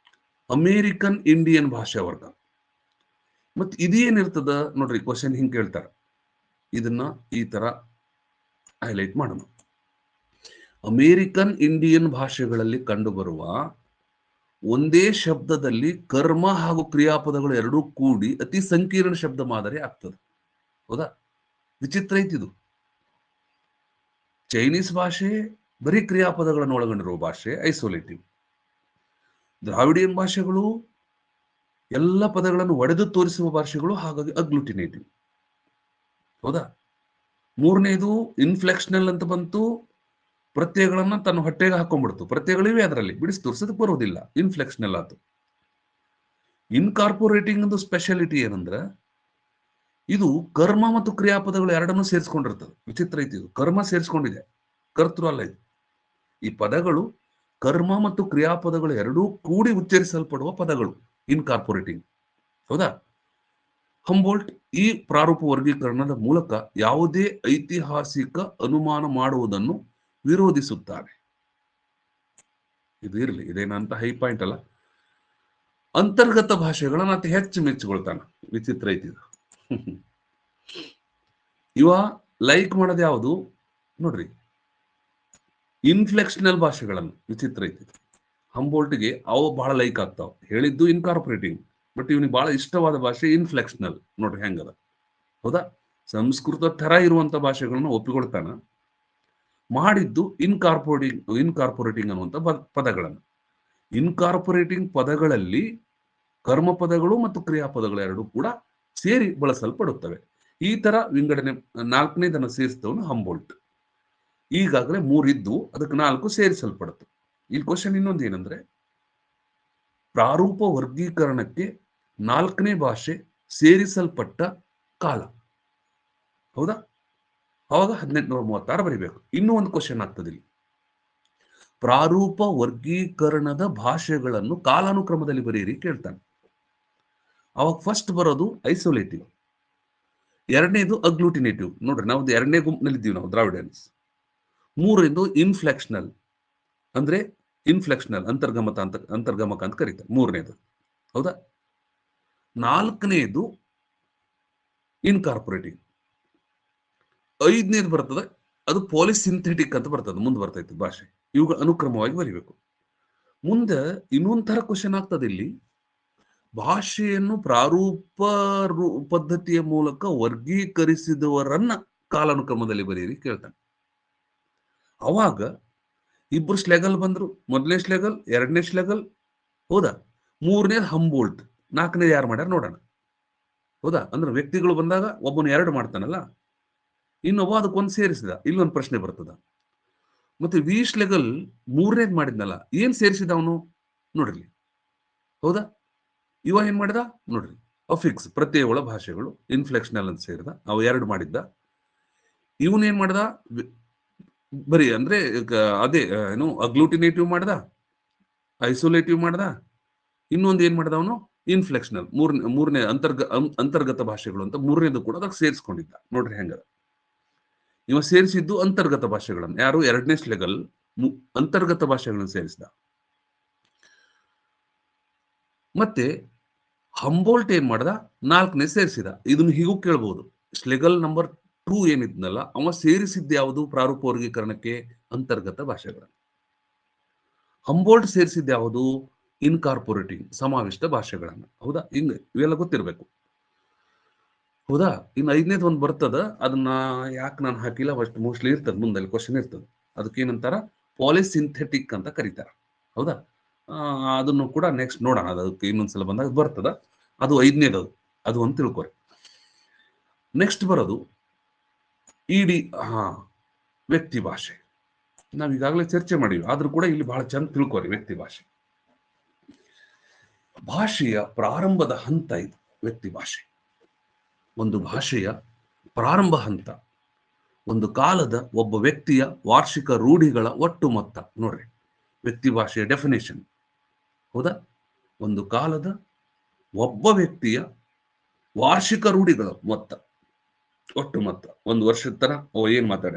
ಅಮೇರಿಕನ್ ಇಂಡಿಯನ್ ಭಾಷಾ ವರ್ಗ. ಮತ್ತೆ ಇದೇನಿರ್ತದ ನೋಡ್ರಿ, ಕ್ವಶನ್ ಹಿಂಗ್ ಕೇಳ್ತಾರ, ಇದನ್ನ ಈ ತರ ಹೈಲೈಟ್ ಮಾಡೋಣ. ಅಮೇರಿಕನ್ ಇಂಡಿಯನ್ ಭಾಷೆಗಳಲ್ಲಿ ಕಂಡುಬರುವ ಒಂದೇ ಶಬ್ದದಲ್ಲಿ ಕರ್ಮ ಹಾಗೂ ಕ್ರಿಯಾಪದಗಳು ಎರಡೂ ಕೂಡಿ ಅತಿ ಸಂಕೀರ್ಣ ಶಬ್ದ ಮಾದರಿ ಆಗ್ತದೆ, ಹೌದಾ? ವಿಚಿತ್ರ ಐತಿದು. ಚೈನೀಸ್ ಭಾಷೆ ಬರೀ ಕ್ರಿಯಾಪದಗಳನ್ನು ಒಳಗೊಂಡಿರುವ ಭಾಷೆ, ಐಸೋಲೇಟಿವ್. ದ್ರಾವಿಡಿಯನ್ ಭಾಷೆಗಳು ಎಲ್ಲ ಪದಗಳನ್ನು ಒಡೆದು ತೋರಿಸುವ ಭಾಷೆಗಳು, ಹಾಗಾಗಿ ಅಗ್ಲೂಟಿನೇಟಿವ್, ಹೌದಾ? 3ನೇದು ಇನ್ಫ್ಲೆಕ್ಷನಲ್ ಅಂತ ಬಂತು, ಪ್ರತ್ಯಯಗಳನ್ನ ತನ್ನ ಹೊಟ್ಟೆಗೆ ಹಾಕೊಂಡ್ಬಿಡ್ತು. ಪ್ರತ್ಯಯಗಳಿವೆ ಅದರಲ್ಲಿ, ಬಿಡಿಸಿ ತೋರಿಸೋದಕ್ಕೆ ಬರೋದಿಲ್ಲ, ಇನ್ಫ್ಲೆಕ್ಷನಲ್ ಆಯ್ತು. ಇನ್ಕಾರ್ಪೊರೇಟಿಂಗ್ ಒಂದು ಸ್ಪೆಷಾಲಿಟಿ ಏನಂದ್ರ, ಇದು ಕರ್ಮ ಮತ್ತು ಕ್ರಿಯಾಪದಗಳು ಎರಡನ್ನೂ ಸೇರಿಸ್ಕೊಂಡಿರ್ತದೆ. ವಿಚಿತ್ರ ಐತಿ. ಇದು ಕರ್ಮ ಸೇರಿಸ್ಕೊಂಡಿದೆ, ಕರ್ತೃ ಅಲ್ಲ ಇದು. ಈ ಪದಗಳು ಕರ್ಮ ಮತ್ತು ಕ್ರಿಯಾಪದಗಳು ಎರಡೂ ಕೂಡಿ ಉಚ್ಚರಿಸಲ್ಪಡುವ ಪದಗಳು, ಇನ್ಕಾರ್ಪೊರೇಟಿಂಗ್. ಹೌದಾ? ಹಂಬೋಲ್ಟ್ ಈ ಪ್ರಾರೂಪ ವರ್ಗೀಕರಣದ ಮೂಲಕ ಯಾವುದೇ ಐತಿಹಾಸಿಕ ಅನುಮಾನ ಮಾಡುವುದನ್ನು ವಿರೋಧಿಸುತ್ತಾರೆ. ಇದು ಇರಲಿ, ಇದೇನಂತ ಹೈ ಪಾಯಿಂಟ್ ಅಲ್ಲ. ಅಂತರ್ಗತ ಭಾಷೆಗಳನ್ನ ಅತಿ ಹೆಚ್ಚು ಮೆಚ್ಚಿಕೊಳ್ತಾನ. ವಿಚಿತ್ರ ಐತಿ. ಇವ ಲೈಕ್ ಮಾಡೋದು ಯಾವುದು ನೋಡ್ರಿ, ಇನ್ಫ್ಲೆಕ್ಷನಲ್ ಭಾಷೆಗಳನ್ನು. ವಿಚಿತ್ರ ಐತಿ. ಹಂಬೋಲ್ಟ್ಗೆ ಅವು ಬಹಳ ಲೈಕ್ ಆಗ್ತಾವ. ಹೇಳಿದ್ದು ಇನ್ಕಾರ್ಪೊರೇಟಿಂಗ್, ಬಟ್ ಇವನಿಗೆ ಬಹಳ ಇಷ್ಟವಾದ ಭಾಷೆ ಇನ್ಫ್ಲೆಕ್ಷನಲ್. ನೋಡ್ರಿ ಹೆಂಗದ. ಹೌದಾ? ಸಂಸ್ಕೃತ ತರ ಇರುವಂತ ಭಾಷೆಗಳನ್ನ ಒಪ್ಪಿಕೊಳ್ತಾನ. ಮಾಡಿದ್ದು ಇನ್ಕಾರ್ಪೊರೇಟಿಂಗ್ ಅನ್ನುವಂಥ ಪದಗಳನ್ನು. ಇನ್ಕಾರ್ಪೊರೇಟಿಂಗ್ ಪದಗಳಲ್ಲಿ ಕರ್ಮ ಪದಗಳು ಮತ್ತು ಕ್ರಿಯಾಪದಗಳು ಎರಡು ಕೂಡ ಸೇರಿ ಬಳಸಲ್ಪಡುತ್ತವೆ. ಈ ತರ ವಿಂಗಡಣೆ 4ನೇದನ್ನು ಸೇರಿಸಿದವನು ಹಂಬೋಲ್ಟ್. ಈಗಾಗಲೇ 3 ಇದ್ದು ಅದಕ್ಕೆ 4 ಸೇರಿಸಲ್ಪಡುತ್ತೆ. ಇಲ್ಲಿ ಕ್ವಶನ್ ಇನ್ನೊಂದು ಏನಂದ್ರೆ, ಪ್ರಾರೂಪ ವರ್ಗೀಕರಣಕ್ಕೆ 4ನೇ ಭಾಷೆ ಸೇರಿಸಲ್ಪಟ್ಟ ಕಾಲ. ಹೌದಾ? ಅವಾಗ 1836 ಬರಿಬೇಕು. ಇನ್ನೂ ಒಂದು ಕ್ವಶನ್ ಆಗ್ತದೆ ಇಲ್ಲಿ. ಪ್ರಾರೂಪ ವರ್ಗೀಕರಣದ ಭಾಷೆಗಳನ್ನು ಕಾಲಾನುಕ್ರಮದಲ್ಲಿ ಬರೆಯಿರಿ ಕೇಳ್ತಾನೆ. ಅವಾಗ ಫಸ್ಟ್ ಬರೋದು ಐಸೋಲೇಟಿವ್, ಎರಡನೇದು ಅಗ್ಲೂಟಿನೇಟಿವ್. ನೋಡ್ರಿ, ನಾವು 2ನೇ ಗುಂಪಿನಲ್ಲಿ ಇದ್ದೀವಿ ನಾವು, ದ್ರಾವಿಡಿಯನ್ಸ್. 3ನೇದು ಇನ್ಫ್ಲೆಕ್ಷನಲ್, ಅಂದ್ರೆ ಇನ್ಫ್ಲೆಕ್ಷನಲ್ ಅಂತರ್ಗಮಕ ಅಂತ ಕರೀತಾರೆ 3ನೇದು. ಹೌದಾ? 4ನೇದು ಇನ್ಕಾರ್ಪೊರೇಟಿಂಗ್. 5ನೇದು ಬರ್ತದೆ, ಅದು ಪಾಲಿಸಿಂಥೆಟಿಕ್ ಅಂತ ಬರ್ತದೆ, ಮುಂದೆ ಬರ್ತೈತೆ ಭಾಷೆ. ಇವುಗಳ ಅನುಕ್ರಮವಾಗಿ ಬರೀಬೇಕು. ಮುಂದೆ ಇನ್ನೊಂಥರ ಕ್ವಶನ್ ಆಗ್ತದೆ ಇಲ್ಲಿ. ಭಾಷೆಯನ್ನು ಪ್ರಾರೂಪ ಪದ್ಧತಿಯ ಮೂಲಕ ವರ್ಗೀಕರಿಸಿದವರನ್ನ ಕಾಲಾನುಕ್ರಮದಲ್ಲಿ ಬರೀರಿ ಕೇಳ್ತಾನೆ. ಅವಾಗ ಇಬ್ರು ಶ್ಲೆಗಲ್ ಬಂದ್ರು. 1ನೇ ಶ್ಲೆಗಲ್, 2ನೇ ಶ್ಲೆಗಲ್. ಹೌದಾ? 3ನೇದು ಹಂಬೋಲ್ಟ್, 4ನೇದು ಯಾರು ಮಾಡ್ಯಾರ ನೋಡೋಣ. ಹೌದಾ? ಅಂದ್ರೆ ವ್ಯಕ್ತಿಗಳು ಬಂದಾಗ ಒಬ್ಬನು 2 ಮಾಡ್ತಾನಲ್ಲ, ಇನ್ನೊಬ್ಬ ಅದಕ್ಕೊಂದು ಸೇರಿಸಿದ. ಇಲ್ಲೊಂದು ಪ್ರಶ್ನೆ ಬರ್ತದ. ಮತ್ತೆ ವಿ ಶ್ಲೆಗಲ್ 3ನೇದು ಮಾಡಿದ್ನಲ್ಲ, ಏನ್ ಸೇರಿಸಿದ ಅವನು ನೋಡ್ರಿ. ಹೌದಾ? ಇವ ಏನ್ ಮಾಡಿದ ನೋಡ್ರಿ, ಅಫಿಕ್ಸ್ ಪ್ರತ್ಯಯಗಳ ಭಾಷೆಗಳು ಇನ್ಫ್ಲೆಕ್ಷನಲ್ ಅಂತ ಸೇರಿದ. ಅವು 2 ಮಾಡಿದ್ದ. ಇವನ್ ಏನ್ ಮಾಡ್ದ, ಬರೀ ಅಂದ್ರೆ ಅದೇ ಏನು ಅಗ್ಲೂಟಿನೇಟಿವ್ ಮಾಡ್ದ, ಐಸೋಲೇಟಿವ್ ಮಾಡ್ದ, ಇನ್ನೊಂದು ಏನ್ ಮಾಡ್ದ ಅವನು ಇನ್ಫ್ಲೆಕ್ಷನಲ್, ಮೂರನೇ ಅಂತರ್ಗತ ಭಾಷೆಗಳು ಅಂತ 3ನೇದು ಕೂಡ ಅದಕ್ಕೆ ಸೇರಿಸ್ಕೊಂಡಿದ್ದ. ನೋಡ್ರಿ ಹೆಂಗದ. ಇವ ಸೇರಿಸಿದ್ದು ಅಂತರ್ಗತ ಭಾಷೆಗಳನ್ನು. ಯಾರು? 2ನೇ ಶ್ಲೆಗಲ್ ಅಂತರ್ಗತ ಭಾಷೆಗಳನ್ನು ಸೇರಿಸಿದ. ಮತ್ತೆ ಹಂಬೋಲ್ಟ್ ಏನ್ ಮಾಡ್ದ, 4ನೇ ಸೇರಿಸಿದ. ಇದನ್ನು ಹೀಗೂ ಕೇಳಬಹುದು. ಶ್ಲೆಗಲ್ ನಂಬರ್ 2 ಏನಿದ್ನಲ್ಲ, ಅವ ಸೇರಿಸಿದ್ದ ಯಾವುದು ಪ್ರಾರೂಪ ವರ್ಗೀಕರಣಕ್ಕೆ? ಅಂತರ್ಗತ ಭಾಷೆಗಳನ್ನು. ಹಂಬೋಲ್ಟ್ ಸೇರಿಸಿದ್ದ ಯಾವುದು? ಇನ್ಕಾರ್ಪೊರೇಟಿಂಗ್, ಸಮಾವಿಷ್ಟ ಭಾಷೆಗಳನ್ನ. ಹೌದಾ? ಹಿಂಗೆ ಇವೆಲ್ಲ ಗೊತ್ತಿರ್ಬೇಕು. ಹೌದಾ? ಇನ್ನು 5ನೇದು ಒಂದು ಬರ್ತದ, ಅದನ್ನ ಯಾಕೆ ನಾನು ಹಾಕಿಲ್ಲ, ಫಸ್ಟ್ ಮೋಸ್ಟ್ಲಿ ಇರ್ತದೆ, ಮುಂದೆ ಕ್ವಶನ್ ಇರ್ತದೆ. ಅದಕ್ಕೇನಂತಾರ, ಪಾಲಿಸಿಂಥೆಟಿಕ್ ಅಂತ ಕರೀತಾರ. ಹೌದಾ? ಅದನ್ನು ಕೂಡ ನೆಕ್ಸ್ಟ್ ನೋಡೋಣ. ಅದಕ್ಕೆ ಇನ್ನೊಂದ್ಸಲ ಬಂದಾಗ ಬರ್ತದ. ಅದು 5ನೇದು, ಅದು ಅಂತ ತಿಳ್ಕೊರಿ. ನೆಕ್ಸ್ಟ್ ಬರೋದು ಇಡಿ ವ್ಯಕ್ತಿ ಭಾಷೆ. ನಾವ್ ಈಗಾಗಲೇ ಚರ್ಚೆ ಮಾಡಿವಿ, ಆದ್ರೂ ಕೂಡ ಇಲ್ಲಿ ಬಹಳ ಚಂದ ತಿಳ್ಕೊರಿ. ವ್ಯಕ್ತಿ ಭಾಷೆ ಭಾಷೆಯ ಪ್ರಾರಂಭದ ಹಂತ ಇದು. ವ್ಯಕ್ತಿ ಭಾಷೆ ಒಂದು ಭಾಷೆಯ ಪ್ರಾರಂಭ ಹಂತ. ಒಂದು ಕಾಲದ ಒಬ್ಬ ವ್ಯಕ್ತಿಯ ವಾರ್ಷಿಕ ರೂಢಿಗಳ ಒಟ್ಟು ಮೊತ್ತ. ನೋಡ್ರಿ, ವ್ಯಕ್ತಿ ಭಾಷೆಯ ಡೆಫಿನೇಷನ್. ಹೌದಾ? ಒಂದು ಕಾಲದ ಒಬ್ಬ ವ್ಯಕ್ತಿಯ ವಾರ್ಷಿಕ ರೂಢಿಗಳ ಮೊತ್ತ, ಒಟ್ಟು ಮೊತ್ತ. ಒಂದು ವರ್ಷದ ತರ ಏನ್ ಮಾತಾಡ.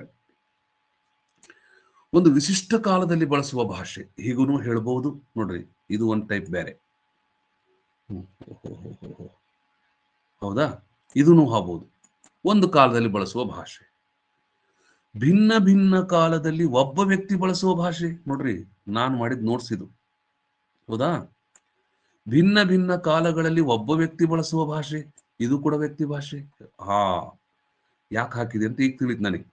ಒಂದು ವಿಶಿಷ್ಟ ಕಾಲದಲ್ಲಿ ಬಳಸುವ ಭಾಷೆ ಹೀಗೂ ಹೇಳ್ಬಹುದು. ನೋಡ್ರಿ, ಇದು ಒಂದು ಟೈಪ್ ಬೇರೆ. ಹೌದಾ? ಇದನ್ನು ಆಗ್ಬಹುದು. ಒಂದು ಕಾಲದಲ್ಲಿ ಬಳಸುವ ಭಾಷೆ, ಭಿನ್ನ ಭಿನ್ನ ಕಾಲದಲ್ಲಿ ಒಬ್ಬ ವ್ಯಕ್ತಿ ಬಳಸುವ ಭಾಷೆ. ನೋಡ್ರಿ, ನಾನು ಮಾಡಿದ್ ನೋಟ್ಸ್ ಇದು. ಹೌದಾ? ಭಿನ್ನ ಭಿನ್ನ ಕಾಲಗಳಲ್ಲಿ ಒಬ್ಬ ವ್ಯಕ್ತಿ ಬಳಸುವ ಭಾಷೆ, ಇದು ಕೂಡ ವ್ಯಕ್ತಿ ಭಾಷೆ. ಯಾಕೆ ಹಾಕಿದೆ ಅಂತ ಈಗ ತಿಳಿದ್ ನನಗೆ.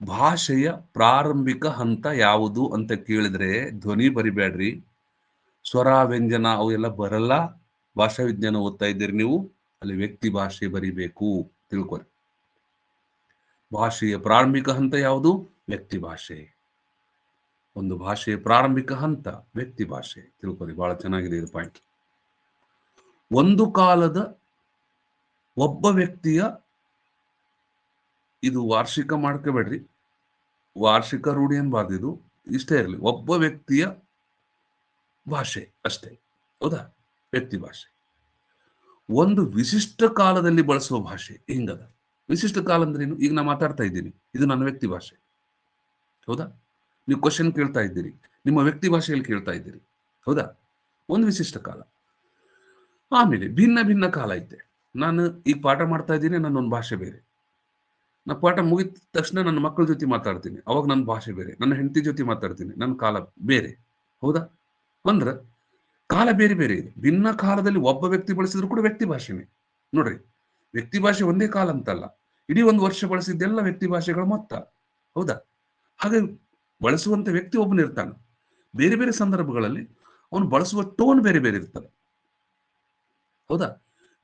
ಭಾಷೆಯ ಪ್ರಾರಂಭಿಕ ಹಂತ ಯಾವುದು ಅಂತ ಕೇಳಿದ್ರೆ ಧ್ವನಿ ಬರಿಬೇಡ್ರಿ, ಸ್ವರ ವ್ಯಂಜನ ಅವು ಎಲ್ಲ ಬರಲ್ಲ. ಭಾಷಾ ವಿಜ್ಞಾನ ಓದ್ತಾ ಇದ್ದೀರಿ ನೀವು, ಅಲ್ಲಿ ವ್ಯಕ್ತಿ ಭಾಷೆ ಬರಿಬೇಕು, ತಿಳ್ಕೊರಿ. ಭಾಷೆಯ ಪ್ರಾರಂಭಿಕ ಹಂತ ಯಾವುದು? ವ್ಯಕ್ತಿ ಭಾಷೆ. ಒಂದು ಭಾಷೆಯ ಪ್ರಾರಂಭಿಕ ಹಂತ ವ್ಯಕ್ತಿ ಭಾಷೆ, ತಿಳ್ಕೊರಿ. ಬಹಳ ಚೆನ್ನಾಗಿದೆ ಇದು ಪಾಯಿಂಟ್. ಒಂದು ಕಾಲದ ಒಬ್ಬ ವ್ಯಕ್ತಿಯ, ಇದು ವಾರ್ಷಿಕ ಮಾಡ್ಕೋಬೇಡ್ರಿ, ವಾರ್ಷಿಕ ರೂಢಿ ಅನ್ಬಾರ್ದು, ಇದು ಇಷ್ಟೇ ಇರಲಿ, ಒಬ್ಬ ವ್ಯಕ್ತಿಯ ಭಾಷೆ ಅಷ್ಟೇ. ಹೌದಾ? ವ್ಯಕ್ತಿ ಭಾಷೆ ಒಂದು ವಿಶಿಷ್ಟ ಕಾಲದಲ್ಲಿ ಬಳಸುವ ಭಾಷೆ ಹಿಂಗದ. ವಿಶಿಷ್ಟ ಕಾಲ ಅಂದ್ರೆ ಏನು? ಈಗ ನಾ ಮಾತಾಡ್ತಾ ಇದ್ದೀನಿ, ಇದು ನನ್ನ ವ್ಯಕ್ತಿ ಭಾಷೆ. ಹೌದಾ? ನೀವು ಕ್ವಶನ್ ಕೇಳ್ತಾ ಇದ್ದೀರಿ, ನಿಮ್ಮ ವ್ಯಕ್ತಿ ಭಾಷೆಯಲ್ಲಿ ಕೇಳ್ತಾ ಇದ್ದೀರಿ. ಹೌದಾ? ಒಂದು ವಿಶಿಷ್ಟ ಕಾಲ. ಆಮೇಲೆ ಭಿನ್ನ ಭಿನ್ನ ಕಾಲ ಐತೆ. ನಾನು ಈಗ ಪಾಠ ಮಾಡ್ತಾ ಇದ್ದೀನಿ, ನನ್ನೊಂದು ಭಾಷೆ ಬೇರೆ. ನಾ ಪಾಠ ಮುಗಿದ ತಕ್ಷಣ ನನ್ನ ಮಕ್ಕಳ ಜೊತೆ ಮಾತಾಡ್ತೀನಿ, ಅವಾಗ ನನ್ನ ಭಾಷೆ ಬೇರೆ. ನನ್ನ ಹೆಂಡತಿ ಜೊತೆ ಮಾತಾಡ್ತೀನಿ, ನನ್ನ ಕಾಲ ಬೇರೆ. ಹೌದಾ? ಅಂದ್ರ ಕಾಲ ಬೇರೆ ಬೇರೆ ಇದೆ. ಭಿನ್ನ ಕಾಲದಲ್ಲಿ ಒಬ್ಬ ವ್ಯಕ್ತಿ ಬಳಸಿದ್ರು ಕೂಡ ವ್ಯಕ್ತಿ ಭಾಷೆನೆ. ನೋಡ್ರಿ, ವ್ಯಕ್ತಿ ಭಾಷೆ ಒಂದೇ ಕಾಲ ಅಂತಲ್ಲ, ಇಡೀ ಒಂದು ವರ್ಷ ಬಳಸಿದ್ದೆಲ್ಲ ವ್ಯಕ್ತಿ ಭಾಷೆಗಳ ಮೊತ್ತ. ಹೌದಾ? ಹಾಗೆ ಬಳಸುವಂತ ವ್ಯಕ್ತಿ ಒಬ್ಬನಿರ್ತಾನೆ. ಬೇರೆ ಬೇರೆ ಸಂದರ್ಭಗಳಲ್ಲಿ ಅವನು ಬಳಸುವ ಟೋನ್ ಬೇರೆ ಬೇರೆ ಇರ್ತದೆ. ಹೌದಾ?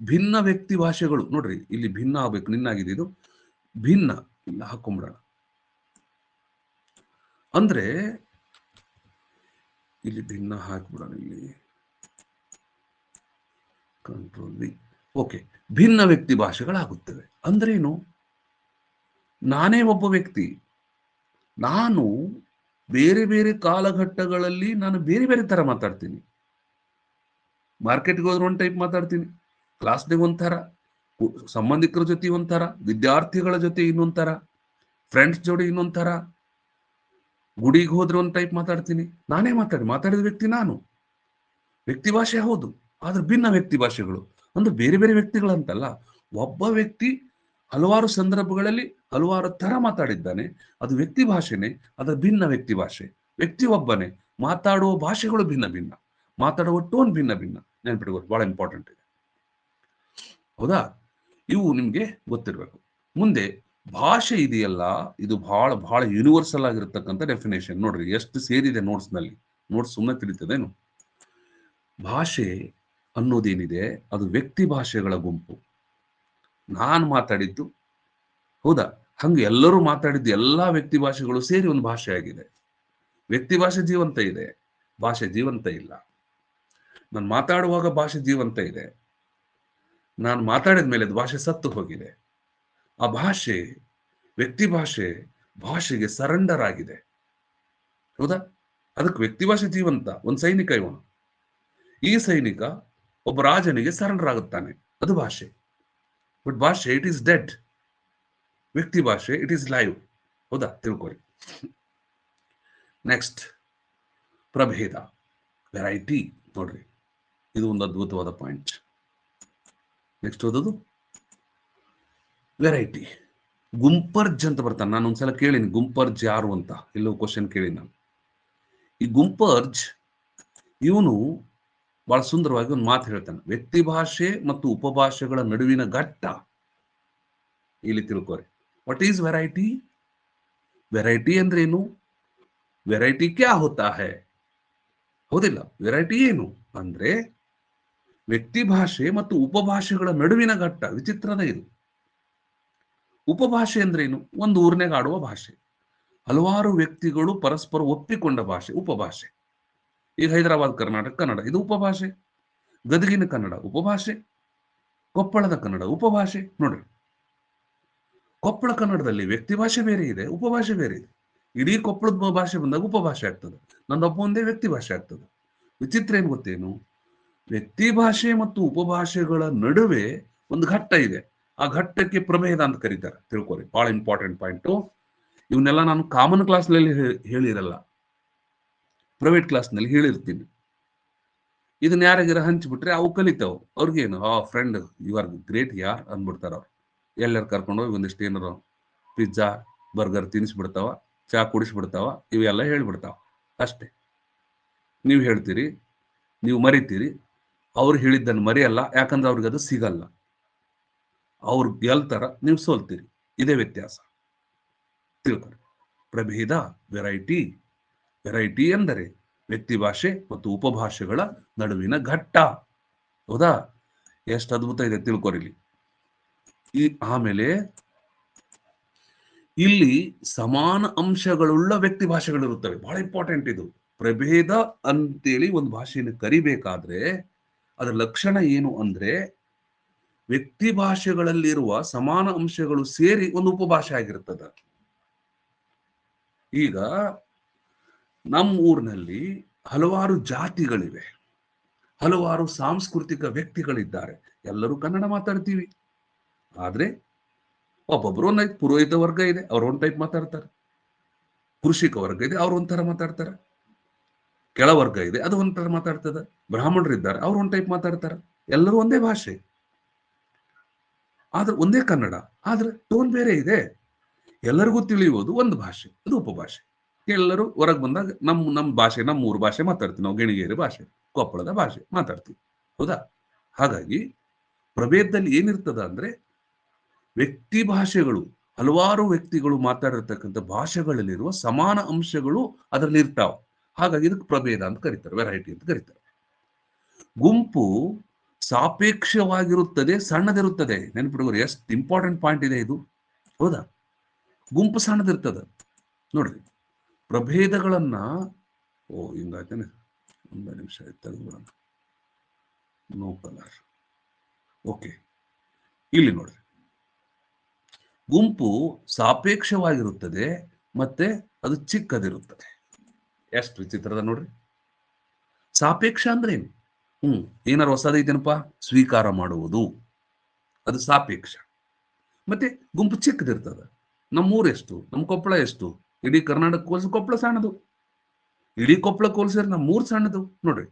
ಭಿನ್ನ ವ್ಯಕ್ತಿ ಭಾಷೆಗಳು. ನೋಡ್ರಿ, ಇಲ್ಲಿ ಭಿನ್ನ ಆಗ್ಬೇಕು, ನಿನ್ನಾಗಿದೆ ಇದು ಭಿನ್ನ, ಇಲ್ಲ ಹಾಕೊಂಡ್ಬಿಡೋಣ. ಅಂದ್ರೆ ಇಲ್ಲಿ ಭಿನ್ನ ಹಾಕ್ಬಿಡೋಣ, ಇಲ್ಲಿ ಕಂಟ್ರೋಲ್ ವಿ. ಓಕೆ, ಭಿನ್ನ ವ್ಯಕ್ತಿ ಭಾಷೆಗಳಾಗುತ್ತವೆ. ಅಂದ್ರೇನು? ನಾನೇ ಒಬ್ಬ ವ್ಯಕ್ತಿ, ನಾನು ಬೇರೆ ಬೇರೆ ಕಾಲಘಟ್ಟಗಳಲ್ಲಿ ನಾನು ಬೇರೆ ಬೇರೆ ತರ ಮಾತಾಡ್ತೀನಿ. ಮಾರ್ಕೆಟ್ಗೆ ಹೋದ್ರೆ ಒಂದು ಟೈಪ್ ಮಾತಾಡ್ತೀನಿ, ಕ್ಲಾಸ್ನಾಗ ಒಂಥರ, ಸಂಬಂಧಿಕರ ಜೊತೆ ಒಂಥರ, ವಿದ್ಯಾರ್ಥಿಗಳ ಜೊತೆ ಇನ್ನೊಂಥರ, ಫ್ರೆಂಡ್ಸ್ ಜೋಡಿ ಇನ್ನೊಂಥರ, ಗುಡಿಗೆ ಹೋದ್ರೆ ಒಂದು ಟೈಪ್ ಮಾತಾಡ್ತೀನಿ. ನಾನೇ ಮಾತಾಡಿದ ವ್ಯಕ್ತಿ ನಾನು. ವ್ಯಕ್ತಿ ಭಾಷೆ ಹೌದು, ಆದ್ರೆ ಭಿನ್ನ ವ್ಯಕ್ತಿ ಭಾಷೆಗಳು. ಅಂದ್ರೆ ಬೇರೆ ಬೇರೆ ವ್ಯಕ್ತಿಗಳಂತಲ್ಲ, ಒಬ್ಬ ವ್ಯಕ್ತಿ ಹಲವಾರು ಸಂದರ್ಭಗಳಲ್ಲಿ ಹಲವಾರು ತರ ಮಾತಾಡಿದ್ದಾನೆ, ಅದು ವ್ಯಕ್ತಿ ಭಾಷೆನೆ, ಅದರ ಭಿನ್ನ ವ್ಯಕ್ತಿ ಭಾಷೆ. ವ್ಯಕ್ತಿ ಒಬ್ಬನೇ, ಮಾತಾಡುವ ಭಾಷೆಗಳು ಭಿನ್ನ ಭಿನ್ನ, ಮಾತಾಡುವ ಟೋನ್ ಭಿನ್ನ ಭಿನ್ನ. ನೆನ್ಪಿಟ್ಕೋದು, ಬಹಳ ಇಂಪಾರ್ಟೆಂಟ್ ಇದೆ. ಹೌದಾ? ಇವು ನಿಮ್ಗೆ ಗೊತ್ತಿರ್ಬೇಕು. ಮುಂದೆ ಭಾಷೆ ಇದೆಯಲ್ಲ, ಇದು ಬಹಳ ಬಹಳ ಯೂನಿವರ್ಸಲ್ ಆಗಿರತಕ್ಕಂಥ ಡೆಫಿನೇಷನ್. ನೋಡ್ರಿ ಎಷ್ಟು ಸೇರಿದೆ ನೋಟ್ಸ್ ನಲ್ಲಿ. ನೋಟ್ಸ್ ಸುಮ್ಮನೆ ತಿಳಿತದೇನು? ಭಾಷೆ ಅನ್ನೋದೇನಿದೆ ಅದು ವ್ಯಕ್ತಿ ಭಾಷೆಗಳ ಗುಂಪು. ನಾನು ಮಾತಾಡಿದ್ದು, ಹೌದಾ, ಹಂಗೆ ಎಲ್ಲರೂ ಮಾತಾಡಿದ್ದು ಎಲ್ಲಾ ವ್ಯಕ್ತಿ ಭಾಷೆಗಳು ಸೇರಿ ಒಂದು ಭಾಷೆ ಆಗಿದೆ. ವ್ಯಕ್ತಿ ಭಾಷೆ ಜೀವಂತ ಇದೆ, ಭಾಷೆ ಜೀವಂತ ಇಲ್ಲ. ನಾನು ಮಾತಾಡುವಾಗ ಭಾಷೆ ಜೀವಂತ ಇದೆ, ನಾನು ಮಾತಾಡಿದ ಮೇಲೆ ಅದು ಭಾಷೆ ಸತ್ತು ಹೋಗಿದೆ. ಆ ಭಾಷೆ, ವ್ಯಕ್ತಿ ಭಾಷೆ, ಭಾಷೆಗೆ ಸರೆಂಡರ್ ಆಗಿದೆ. ಹೌದಾ? ಅದಕ್ಕೆ ವ್ಯಕ್ತಿ ಭಾಷೆ ಜೀವಂತ. ಒಂದು ಸೈನಿಕ ಇವನು, ಈ ಸೈನಿಕ ಒಬ್ಬ ರಾಜನಿಗೆ ಸರೆಂಡರ್ ಆಗುತ್ತಾನೆ, ಅದು ಭಾಷೆ. ಬಟ್ ಭಾಷೆ ಇಟ್ ಈಸ್ ಡೆಡ್. ವ್ಯಕ್ತಿ ಭಾಷೆ ಇಟ್ ಈಸ್ ಲೈವ್. ಹೌದಾ? ತಿಳ್ಕೊಳ್ಳಿ. ನೆಕ್ಸ್ಟ್, ಪ್ರಭೇದ, ವೆರೈಟಿ. ನೋಡ್ರಿ, ಇದು ಒಂದು ಅದ್ಭುತವಾದ ಪಾಯಿಂಟ್. ನೆಕ್ಸ್ಟ್ ಓದೋದು ವೆರೈಟಿ. ಗುಂಪರ್ಜ್ ಅಂತ ಬರ್ತಾನೆ. ನಾನು ಒಂದ್ಸಲ ಕೇಳಿನಿ ಗುಂಪರ್ಜ್ ಯಾರು ಅಂತ, ಎಲ್ಲೋ ಕ್ವಶನ್ ಕೇಳಿ ನಾನು. ಈ ಗುಂಪರ್ಜ್ ಇವನು ಬಹಳ ಸುಂದರವಾಗಿ ಒಂದು ಮಾತು ಹೇಳ್ತಾನೆ, ವ್ಯಕ್ತಿ ಭಾಷೆ ಮತ್ತು ಉಪಭಾಷೆಗಳ ನಡುವಿನ ಘಟ್ಟ. ಇಲ್ಲಿ ತಿಳ್ಕೋರಿ, ವಾಟ್ ಈಸ್ ವೆರೈಟಿ? ವೆರೈಟಿ ಅಂದ್ರೆ ಏನು? ವೆರೈಟಿ ಕ್ಯಾ ಹೋತಾ ಹೈ? ಹೌದಿಲ್ಲ? ವೆರೈಟಿ ಏನು ಅಂದ್ರೆ ವ್ಯಕ್ತಿ ಭಾಷೆ ಮತ್ತು ಉಪಭಾಷೆಗಳ ನಡುವಿನ ಘಟ್ಟ. ವಿಚಿತ್ರದ ಇದು. ಉಪಭಾಷೆ ಅಂದ್ರೆ ಏನು? ಒಂದು ಊರ್ನಾಗ ಆಡುವ ಭಾಷೆ, ಹಲವಾರು ವ್ಯಕ್ತಿಗಳು ಪರಸ್ಪರ ಒಪ್ಪಿಕೊಂಡ ಭಾಷೆ ಉಪಭಾಷೆ. ಈಗ ಹೈದರಾಬಾದ್ ಕರ್ನಾಟಕ ಕನ್ನಡ, ಇದು ಉಪಭಾಷೆ. ಗದಗಿನ ಕನ್ನಡ ಉಪಭಾಷೆ, ಕೊಪ್ಪಳದ ಕನ್ನಡ ಉಪಭಾಷೆ. ನೋಡ್ರಿ, ಕೊಪ್ಪಳ ಕನ್ನಡದಲ್ಲಿ ವ್ಯಕ್ತಿ ಭಾಷೆ ಬೇರೆ ಇದೆ, ಉಪಭಾಷೆ ಬೇರೆ ಇದೆ. ಇಡೀ ಕೊಪ್ಪಳದ ಭಾಷೆ ಬಂದಾಗ ಉಪಭಾಷೆ ಆಗ್ತದೆ, ನಂದೊಬ್ಬ ಒಂದೇ ವ್ಯಕ್ತಿ ಭಾಷೆ ಆಗ್ತದೆ. ವಿಚಿತ್ರ ಏನ್ ಗೊತ್ತೇನು? ವ್ಯಕ್ತಿ ಭಾಷೆ ಮತ್ತು ಉಪಭಾಷೆಗಳ ನಡುವೆ ಒಂದು ಘಟ್ಟ ಇದೆ. ಆ ಘಟ್ಟಕ್ಕೆ ಪ್ರಭೇದ ಅಂತ ಕರೀತಾರೆ. ತಿಳ್ಕೊರಿ, ಬಹಳ ಇಂಪಾರ್ಟೆಂಟ್ ಪಾಯಿಂಟು. ಇವನ್ನೆಲ್ಲ ನಾನು ಕಾಮನ್ ಕ್ಲಾಸ್ ನಲ್ಲಿ ಹೇಳಿರಲ್ಲ, ಪ್ರೈವೇಟ್ ಕ್ಲಾಸ್ ನಲ್ಲಿ ಹೇಳಿರ್ತೀನಿ. ಇದನ್ನ ಯಾರಿಗಾರ ಹಂಚ್ಬಿಟ್ರೆ ಅವು ಕಲಿತಾವ್. ಅವ್ರಿಗೇನು, ಫ್ರೆಂಡ್ ಯು ಆರ್ ಗ್ರೇಟ್ ಯಾರ್ ಅಂದ್ಬಿಡ್ತಾರ. ಅವ್ರು ಎಲ್ಲರೂ ಕರ್ಕೊಂಡೋಗಿ ಒಂದಿಷ್ಟು ಏನಾರ ಪಿಜ್ಜಾ ಬರ್ಗರ್ ತಿನ್ನಿಸ್ಬಿಡ್ತಾವ, ಚಾ ಕುಡಿಸ್ಬಿಡ್ತಾವ, ಇವೆಲ್ಲ ಹೇಳ್ಬಿಡ್ತಾವ ಅಷ್ಟೇ. ನೀವು ಹೇಳ್ತೀರಿ, ನೀವು ಮರಿತೀರಿ, ಅವ್ರು ಹೇಳಿದ್ದನ್ನು ಮರೆಯಲ್ಲ, ಯಾಕಂದ್ರೆ ಅವ್ರಿಗೆ ಅದು ಸಿಗಲ್ಲ. ಅವ್ರು ಗೆಲ್ತಾರ, ನೀವು ಸೋಲ್ತೀರಿ. ಇದೇ ವ್ಯತ್ಯಾಸ. ತಿಳ್ಕೊಳ್ಳಿ. ಪ್ರಭೇದ, ವೆರೈಟಿ. ವೆರೈಟಿ ಎಂದರೆ ವ್ಯಕ್ತಿ ಭಾಷೆ ಮತ್ತು ಉಪಭಾಷೆಗಳ ನಡುವಿನ ಘಟ್ಟ. ಹೌದಾ? ಎಷ್ಟು ಅದ್ಭುತ ಇದೆ ತಿಳ್ಕೊರಿಲಿ. ಆಮೇಲೆ ಇಲ್ಲಿ ಸಮಾನ ಅಂಶಗಳುಳ್ಳ ವ್ಯಕ್ತಿ ಭಾಷೆಗಳಿರುತ್ತವೆ. ಬಹಳ ಇಂಪಾರ್ಟೆಂಟ್ ಇದು. ಪ್ರಭೇದ ಅಂತೇಳಿ ಒಂದು ಭಾಷೆಯನ್ನು ಕರಿಬೇಕಾದ್ರೆ ಅದರ ಲಕ್ಷಣ ಏನು ಅಂದ್ರೆ ವ್ಯಕ್ತಿ ಭಾಷೆಗಳಲ್ಲಿರುವ ಸಮಾನ ಅಂಶಗಳು ಸೇರಿ ಒಂದು ಉಪಭಾಷೆ ಆಗಿರ್ತದ. ಈಗ ನಮ್ಮ ಊರಿನಲ್ಲಿ ಹಲವಾರು ಜಾತಿಗಳಿವೆ, ಹಲವಾರು ಸಾಂಸ್ಕೃತಿಕ ವ್ಯಕ್ತಿಗಳಿದ್ದಾರೆ. ಎಲ್ಲರೂ ಕನ್ನಡ ಮಾತಾಡ್ತೀವಿ. ಆದ್ರೆ ಒಬ್ಬೊಬ್ರು ಒಂದ್ ಪುರೋಹಿತ ವರ್ಗ ಇದೆ, ಅವ್ರು ಒಂದ್ ಟೈಪ್ ಮಾತಾಡ್ತಾರೆ. ಕೃಷಿಕ ವರ್ಗ ಇದೆ, ಅವ್ರು ಒಂಥರ ಮಾತಾಡ್ತಾರೆ. ಕೆಳವರ್ಗ ಇದೆ, ಅದು ಒಂಥರ ಮಾತಾಡ್ತದ. ಬ್ರಾಹ್ಮಣರಿದ್ದಾರೆ, ಅವ್ರು ಒಂದ್ ಟೈಪ್ ಮಾತಾಡ್ತಾರೆ. ಎಲ್ಲರೂ ಒಂದೇ ಭಾಷೆ, ಆದ್ರೆ ಒಂದೇ ಕನ್ನಡ, ಆದ್ರೆ ಟೋನ್ ಬೇರೆ ಇದೆ. ಎಲ್ಲರಿಗೂ ತಿಳಿಯುವುದು ಒಂದು ಭಾಷೆ, ಅದು ಉಪಭಾಷೆ. ಎಲ್ಲರೂ ಹೊರಗೆ ಬಂದಾಗ ನಮ್ಮ ಭಾಷೆ, ನಮ್ಮ ಊರು ಭಾಷೆ ಮಾತಾಡ್ತೀವಿ ನಾವು. ಗೆಣಿಗೇರಿ ಭಾಷೆ, ಕೊಪ್ಪಳದ ಭಾಷೆ ಮಾತಾಡ್ತೀವಿ, ಹೌದಾ? ಹಾಗಾಗಿ ಪ್ರಭೇದದಲ್ಲಿ ಏನಿರ್ತದ ಅಂದ್ರೆ ವ್ಯಕ್ತಿ ಭಾಷೆಗಳು, ಹಲವಾರು ವ್ಯಕ್ತಿಗಳು ಮಾತಾಡಿರ್ತಕ್ಕಂಥ ಭಾಷೆಗಳಲ್ಲಿರುವ ಸಮಾನ ಅಂಶಗಳು ಅದರಲ್ಲಿ ಇರ್ತಾವ. ಹಾಗಾಗಿ ಇದಕ್ಕೆ ಪ್ರಭೇದ ಅಂತ ಕರೀತಾರೆ, ವೆರೈಟಿ ಅಂತ ಕರೀತಾರೆ. ಗುಂಪು ಸಾಪೇಕ್ಷವಾಗಿರುತ್ತದೆ, ಸಣ್ಣದಿರುತ್ತದೆ. ನೆನಪಿಡುವರು, ಎಷ್ಟು ಇಂಪಾರ್ಟೆಂಟ್ ಪಾಯಿಂಟ್ ಇದೆ ಇದು, ಹೌದಾ? ಗುಂಪು ಸಣ್ಣದಿರ್ತದ ನೋಡ್ರಿ. ಪ್ರಭೇದಗಳನ್ನ ಹಿಂಗಾಯ್ತಾನೆ, ಒಂದು ನಿಮಿಷ ತೆಗೆದುಬಿಡೋಣ. No colour. ಓಕೆ, ಇಲ್ಲಿ ನೋಡ್ರಿ, ಗುಂಪು ಸಾಪೇಕ್ಷವಾಗಿರುತ್ತದೆ ಮತ್ತೆ ಅದು ಚಿಕ್ಕದಿರುತ್ತದೆ. ಎಷ್ಟು ವಿಚಿತ್ರದ ನೋಡ್ರಿ. ಸಾಪೇಕ್ಷ ಅಂದ್ರೆ ಏನು? ಏನಾರು ಹೊಸದೈತೇನಪ್ಪ, ಸ್ವೀಕಾರ ಮಾಡುವುದು, ಅದು ಸಾಪೇಕ್ಷ. ಮತ್ತೆ ಗುಂಪು ಚಿಕ್ಕದಿರ್ತದ. ನಮ್ಮೂರು ಎಷ್ಟು, ನಮ್ಮ ಕೊಪ್ಪಳ ಎಷ್ಟು, ಇಡೀ ಕರ್ನಾಟಕ ಹೋಲಿಸಿ ಕೊಪ್ಪಳ ಸಣ್ಣದು, ಇಡೀ ಕೊಪ್ಪಳ ಹೋಲಿಸಿದ್ರೆ ನಮ್ಮೂರು ಸಣ್ಣದು ನೋಡ್ರಿ.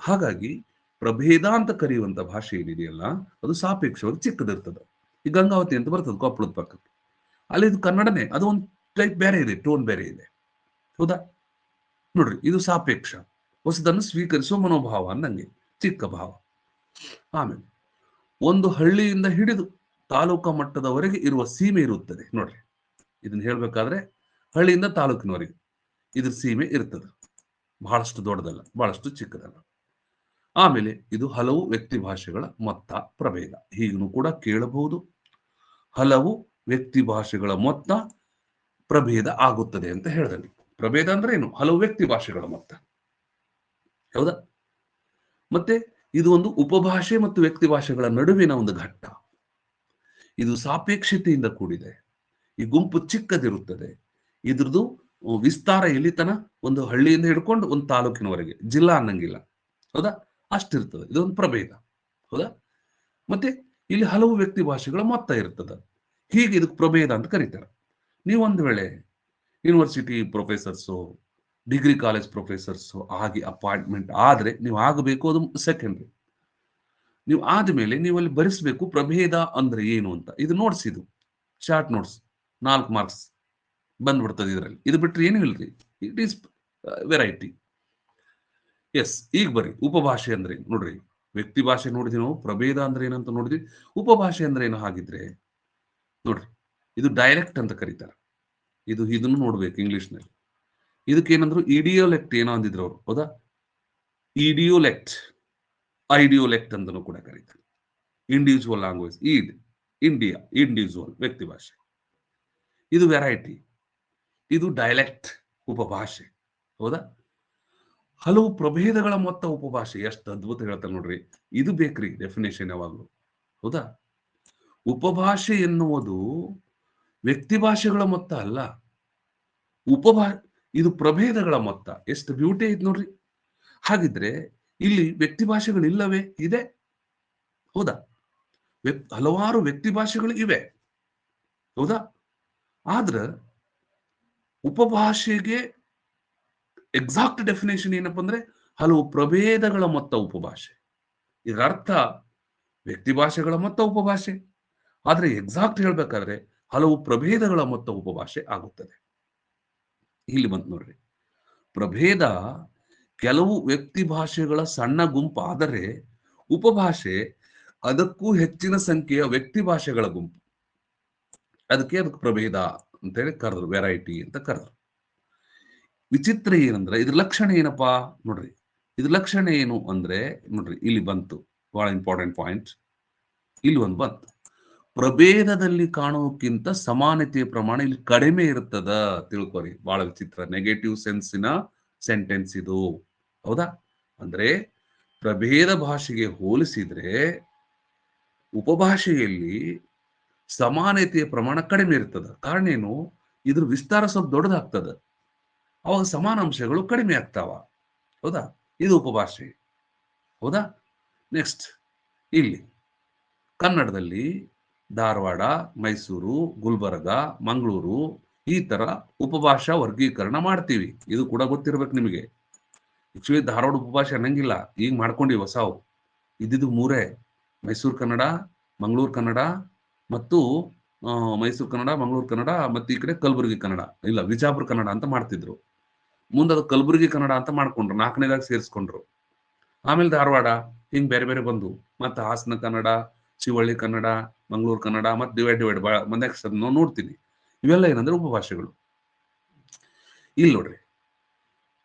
ಹಾಗಾಗಿ ಪ್ರಭೇದ ಅಂತ ಕರೆಯುವಂತ ಭಾಷೆ ಏನಿದೆಯಲ್ಲ, ಅದು ಸಾಪೇಕ್ಷವಾಗಿ ಚಿಕ್ಕದಿರ್ತದೆ. ಈ ಗಂಗಾವತಿ ಅಂತ ಬರ್ತದೆ ಕೊಪ್ಪಳದ ಪಕ್ಕಕ್ಕೆ, ಅಲ್ಲಿ ಇದು ಕನ್ನಡನೇ, ಅದು ಒಂದು ಟೈಪ್ ಬೇರೆ ಇದೆ, ಟೋನ್ ಬೇರೆ ಇದೆ, ಹೌದಾ? ನೋಡ್ರಿ, ಇದು ಸಾಪೇಕ್ಷ, ಹೊಸದನ್ನು ಸ್ವೀಕರಿಸುವ ಮನೋಭಾವ ಅನ್ನಂಗೆ, ಚಿಕ್ಕ ಭಾವ. ಆಮೇಲೆ ಒಂದು ಹಳ್ಳಿಯಿಂದ ಹಿಡಿದು ತಾಲೂಕಾ ಮಟ್ಟದವರೆಗೆ ಇರುವ ಸೀಮೆ ಇರುತ್ತದೆ ನೋಡ್ರಿ. ಇದನ್ನ ಹೇಳ್ಬೇಕಾದ್ರೆ ಹಳ್ಳಿಯಿಂದ ತಾಲೂಕಿನವರೆಗೆ ಇದ್ರ ಸೀಮೆ ಇರ್ತದೆ. ಬಹಳಷ್ಟು ದೊಡ್ಡದಲ್ಲ, ಬಹಳಷ್ಟು ಚಿಕ್ಕದಲ್ಲ. ಆಮೇಲೆ ಇದು ಹಲವು ವ್ಯಕ್ತಿ ಭಾಷೆಗಳ ಮೊತ್ತ ಪ್ರಭೇದ. ಹೀಗೂ ಕೂಡ ಕೇಳಬಹುದು, ಹಲವು ವ್ಯಕ್ತಿ ಭಾಷೆಗಳ ಮೊತ್ತ ಪ್ರಭೇದ ಆಗುತ್ತದೆ ಅಂತ ಹೇಳಿದಲ್ಲಿ. ಪ್ರಭೇದ ಅಂದ್ರೆ ಏನು? ಹಲವು ವ್ಯಕ್ತಿ ಭಾಷೆಗಳ ಮೊತ್ತ, ಹೌದಾ? ಮತ್ತೆ ಇದು ಒಂದು ಉಪಭಾಷೆ ಮತ್ತು ವ್ಯಕ್ತಿ ಭಾಷೆಗಳ ನಡುವಿನ ಒಂದು ಘಟ್ಟ. ಇದು ಸಾಪೇಕ್ಷತೆಯಿಂದ ಕೂಡಿದೆ. ಈ ಗುಂಪು ಚಿಕ್ಕದಿರುತ್ತದೆ. ಇದ್ರದ್ದು ವಿಸ್ತಾರ ಎಲ್ಲಿತನ? ಒಂದು ಹಳ್ಳಿಯಿಂದ ಹಿಡ್ಕೊಂಡು ಒಂದು ತಾಲೂಕಿನವರೆಗೆ, ಜಿಲ್ಲಾ ಅನ್ನಂಗಿಲ್ಲ, ಹೌದಾ? ಅಷ್ಟಿರ್ತದೆ. ಇದೊಂದು ಪ್ರಭೇದ, ಹೌದಾ? ಮತ್ತೆ ಇಲ್ಲಿ ಹಲವು ವ್ಯಕ್ತಿ ಭಾಷೆಗಳ ಮೊತ್ತ ಇರ್ತದೆ. ಹೀಗೆ ಇದಕ್ಕೆ ಪ್ರಭೇದ ಅಂತ ಕರೀತಾರೆ. ನೀವು ಒಂದು ವೇಳೆ university professors, degree college professors ಆಗಿ ಅಪಾಯಿಂಟ್ಮೆಂಟ್ ಆದ್ರೆ, ನೀವು ಆಗಬೇಕು, ಅದು ಸೆಕೆಂಡ್ರಿ. ನೀವು ಆದ್ಮೇಲೆ ನೀವು ಅಲ್ಲಿ ಭರಿಸಬೇಕು ಪ್ರಭೇದ ಅಂದ್ರೆ ಏನು ಅಂತ. ಇದು ನೋಟ್ಸ್, ಇದು ಶಾರ್ಟ್ ನೋಟ್ಸ್, 4 ಮಾರ್ಕ್ಸ್ ಬಂದ್ಬಿಡ್ತದೆ ಇದರಲ್ಲಿ. ಇದು ಬಿಟ್ಟರೆ ಏನು ಇಲ್ರಿ, ಇಟ್ ಈಸ್ ವೆರೈಟಿ. ಎಸ್, ಈಗ ಬರ್ರಿ, ಉಪಭಾಷೆ ಅಂದ್ರೆ ನೋಡ್ರಿ. ವ್ಯಕ್ತಿ ಭಾಷೆ ನೋಡಿದ್ವಿ ನಾವು, ಪ್ರಭೇದ ಅಂದ್ರೆ ಏನಂತ ನೋಡಿದ್ವಿ. ಉಪಭಾಷೆ ಅಂದ್ರೆ ಏನು ಹಾಗಿದ್ರೆ ನೋಡ್ರಿ, ಇದು ಡೈರೆಕ್ಟ್ ಅಂತ ಕರೀತಾರೆ. ಇದನ್ನು ನೋಡ್ಬೇಕು ಇಂಗ್ಲಿಷ್ನಲ್ಲಿ. ಇದಕ್ಕೇನಂದ್ರು ಇಡಿಯೋಲೆಕ್ಟ್ ಏನೋ ಅಂದಿದ್ರು ಅವರು, ಹೌದಾ? ಇಡಿಯೋಲೆಕ್ಟ್, ಐಡಿಯೋಲೆಕ್ಟ್ ಅಂತಲೂ ಕೂಡ ಕರೀತಾರೆ. ಇಂಡಿವಿಜುವಲ್ ಲ್ಯಾಂಗ್ವೇಜ್, ಇಂಡಿಯಾ, ಇಂಡಿವಿಜುವಲ್ ವ್ಯಕ್ತಿ ಭಾಷೆ. ಇದು ವೆರೈಟಿ, ಇದು ಡೈಲೆಕ್ಟ್ ಉಪಭಾಷೆ, ಹೌದಾ? ಹಲವು ಪ್ರಭೇದಗಳ ಮೊತ್ತ ಉಪಭಾಷೆ. ಎಷ್ಟು ಅದ್ಭುತ ಹೇಳ್ತಾರೆ ನೋಡ್ರಿ. ಇದು ಬೇಕ್ರಿ ಡೆಫಿನೇಷನ್ ಯಾವಾಗಲೂ, ಹೌದಾ? ಉಪಭಾಷೆ ಎನ್ನುವುದು ವ್ಯಕ್ತಿ ಭಾಷೆಗಳ ಮೊತ್ತ ಅಲ್ಲ, ಇದು ಪ್ರಭೇದಗಳ ಮೊತ್ತ. ಎಷ್ಟು ಬ್ಯೂಟಿ ಐತ್ ನೋಡ್ರಿ. ಹಾಗಿದ್ರೆ ಇಲ್ಲಿ ವ್ಯಕ್ತಿ ಭಾಷೆಗಳಿಲ್ಲವೇ? ಇದೆ, ಹೌದಾ? ಹಲವಾರು ವ್ಯಕ್ತಿ ಭಾಷೆಗಳು ಇವೆ, ಹೌದಾ? ಆದ್ರ ಉಪಭಾಷೆಗೆ ಎಕ್ಸಾಕ್ಟ್ ಡೆಫಿನೇಷನ್ ಏನಪ್ಪ ಅಂದ್ರೆ ಹಲವು ಪ್ರಭೇದಗಳ ಮೊತ್ತ ಉಪಭಾಷೆ. ಇದರ ಅರ್ಥ ವ್ಯಕ್ತಿ ಭಾಷೆಗಳ ಮೊತ್ತ ಉಪಭಾಷೆ, ಆದ್ರೆ ಎಕ್ಸಾಕ್ಟ್ ಹೇಳ್ಬೇಕಾದ್ರೆ ಹಲವು ಪ್ರಭೇದಗಳ ಮೊತ್ತ ಉಪಭಾಷೆ ಆಗುತ್ತದೆ. ಇಲ್ಲಿ ಬಂತು ನೋಡ್ರಿ, ಪ್ರಭೇದ ಕೆಲವು ವ್ಯಕ್ತಿ ಭಾಷೆಗಳ ಸಣ್ಣ ಗುಂಪು ಆದರೆ ಉಪಭಾಷೆ ಅದಕ್ಕೂ ಹೆಚ್ಚಿನ ಸಂಖ್ಯೆಯ ವ್ಯಕ್ತಿ ಭಾಷೆಗಳ ಗುಂಪು. ಅದಕ್ಕೆ ಪ್ರಭೇದ ಅಂತೇಳಿ ಕರೆದ್ರು, ವೆರೈಟಿ ಅಂತ ಕರೆದ್ರು. ವಿಚಿತ್ರ ಏನಂದ್ರೆ ಇದ್ರ ಲಕ್ಷಣ ಏನಪ್ಪಾ ನೋಡ್ರಿ. ಇದ್ರ ಲಕ್ಷಣ ಏನು ಅಂದ್ರೆ ನೋಡ್ರಿ, ಇಲ್ಲಿ ಬಂತು ಬಹಳ ಇಂಪಾರ್ಟೆಂಟ್ ಪಾಯಿಂಟ್. ಇಲ್ಲಿ ಒಂದು ಬಂತು, ಪ್ರಭೇದದಲ್ಲಿ ಕಾಣೋಕ್ಕಿಂತ ಸಮಾನತೆಯ ಪ್ರಮಾಣ ಇಲ್ಲಿ ಕಡಿಮೆ ಇರ್ತದ. ತಿಳ್ಕೊರಿ, ಬಹಳ ವಿಚಿತ್ರ, ನೆಗೆಟಿವ್ ಸೆನ್ಸಿನ ಸೆಂಟೆನ್ಸ್ ಇದು, ಹೌದಾ? ಅಂದ್ರೆ ಪ್ರಭೇದ ಭಾಷೆಗೆ ಹೋಲಿಸಿದ್ರೆ ಉಪಭಾಷೆಯಲ್ಲಿ ಸಮಾನತೆಯ ಪ್ರಮಾಣ ಕಡಿಮೆ ಇರ್ತದೆ. ಕಾರಣ ಏನು? ಇದ್ರ ವಿಸ್ತಾರ ಸ್ವಲ್ಪ ದೊಡ್ಡದಾಗ್ತದೆ, ಅವಾಗ ಸಮಾನಾಂಶಗಳು ಕಡಿಮೆ ಆಗ್ತಾವ. ಹೌದಾ? ಇದು ಉಪಭಾಷೆ. ಹೌದಾ? ನೆಕ್ಸ್ಟ್, ಇಲ್ಲಿ ಕನ್ನಡದಲ್ಲಿ ಧಾರವಾಡ, ಮೈಸೂರು, ಗುಲ್ಬರ್ಗ, ಮಂಗಳೂರು ಈ ತರ ಉಪಭಾಷಾ ವರ್ಗೀಕರಣ ಮಾಡ್ತೀವಿ. ಇದು ಕೂಡ ಗೊತ್ತಿರ್ಬೇಕು ನಿಮಗೆ. ಆಕ್ಚುಲಿ ಧಾರವಾಡ ಉಪಭಾಷೆ ಅನ್ನಂಗಿಲ್ಲ, ಈಗ ಮಾಡ್ಕೊಂಡಿವಿ ಹೊಸಾವು. ಇದ್ದಿದ್ದು ಮೂರೇ: ಮೈಸೂರು ಕನ್ನಡ, ಮಂಗಳೂರು ಕನ್ನಡ ಮತ್ತು ಮೈಸೂರು ಕನ್ನಡ, ಮಂಗಳೂರು ಕನ್ನಡ, ಮತ್ತು ಈ ಕಡೆ ಕಲಬುರಗಿ ಕನ್ನಡ, ಇಲ್ಲ ವಿಜಾಪುರ ಕನ್ನಡ ಅಂತ ಮಾಡ್ತಿದ್ರು. ಮುಂದೆ ಅದು ಕಲಬುರಗಿ ಕನ್ನಡ ಅಂತ ಮಾಡ್ಕೊಂಡ್ರು, 4ನೇದಾಗ ಸೇರಿಸ್ಕೊಂಡ್ರು. ಆಮೇಲೆ ಧಾರವಾಡ, ಹಿಂಗ್ ಬೇರೆ ಬೇರೆ ಬಂದು ಮತ್ತೆ ಹಾಸನ ಕನ್ನಡ, ಶಿವಳ್ಳಿ ಕನ್ನಡ, ಮಂಗಳೂರು ಕನ್ನಡ, ಮತ್ತೆ ಡಿವೈಡ್ ನೆಕ್ಸ್ಟ್ ನಾವು ನೋಡ್ತೀನಿ. ಇವೆಲ್ಲ ಏನಂದ್ರೆ ಉಪಭಾಷೆಗಳು. ಇಲ್ಲಿ ನೋಡ್ರಿ,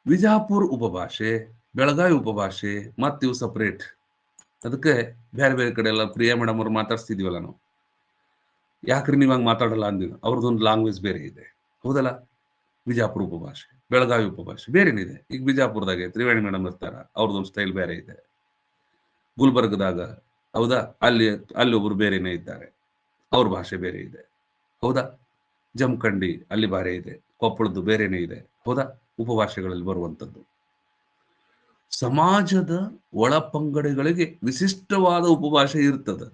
ವಿಜಾಪುರ ಉಪಭಾಷೆ, ಬೆಳಗಾವಿ ಉಪಭಾಷೆ, ಮತ್ತೆ ಇವು ಸಪರೇಟ್. ಅದಕ್ಕೆ ಬೇರೆ ಬೇರೆ ಕಡೆ ಎಲ್ಲ ಪ್ರಿಯಾ ಮೇಡಮ್ ಅವ್ರು ಮಾತಾಡ್ಸ್ತಿದೀವಲ್ಲ ನಾವು. ಯಾಕ್ರಿ ನೀವು ಹಂಗೆ ಮಾತಾಡಲ್ಲ ಅಂದಿವಿ. ಅವ್ರದ್ದೊಂದು ಲ್ಯಾಂಗ್ವೇಜ್ ಬೇರೆ ಇದೆ. ಹೌದಲ್ಲ? ವಿಜಾಪುರ ಉಪಭಾಷೆ, ಬೆಳಗಾವಿ ಉಪಭಾಷೆ ಬೇರೆನಿದೆ. ಈಗ ಬಿಜಾಪುರದಾಗೆ ತ್ರಿವೇಣಿ ಮೇಡಮ್ ಇರ್ತಾರ, ಅವ್ರದ್ದೊಂದು ಸ್ಟೈಲ್ ಬೇರೆ ಇದೆ. ಗುಲ್ಬರ್ಗದಾಗ, ಹೌದಾ, ಅಲ್ಲಿ ಒಬ್ರು ಬೇರೆನೇ ಇದ್ದಾರೆ, ಅವ್ರ ಭಾಷೆ ಬೇರೆ ಇದೆ. ಹೌದಾ? ಜಮಖಂಡಿ ಅಲ್ಲಿ ಬೇರೆ ಇದೆ, ಕೊಪ್ಪಳದ್ದು ಬೇರೆನೇ ಇದೆ. ಹೌದಾ? ಉಪಭಾಷೆಗಳಲ್ಲಿ ಬರುವಂಥದ್ದು. ಸಮಾಜದ ಒಳಪಂಗಡಗಳಿಗೆ ವಿಶಿಷ್ಟವಾದ ಉಪಭಾಷೆ ಇರ್ತದೆ,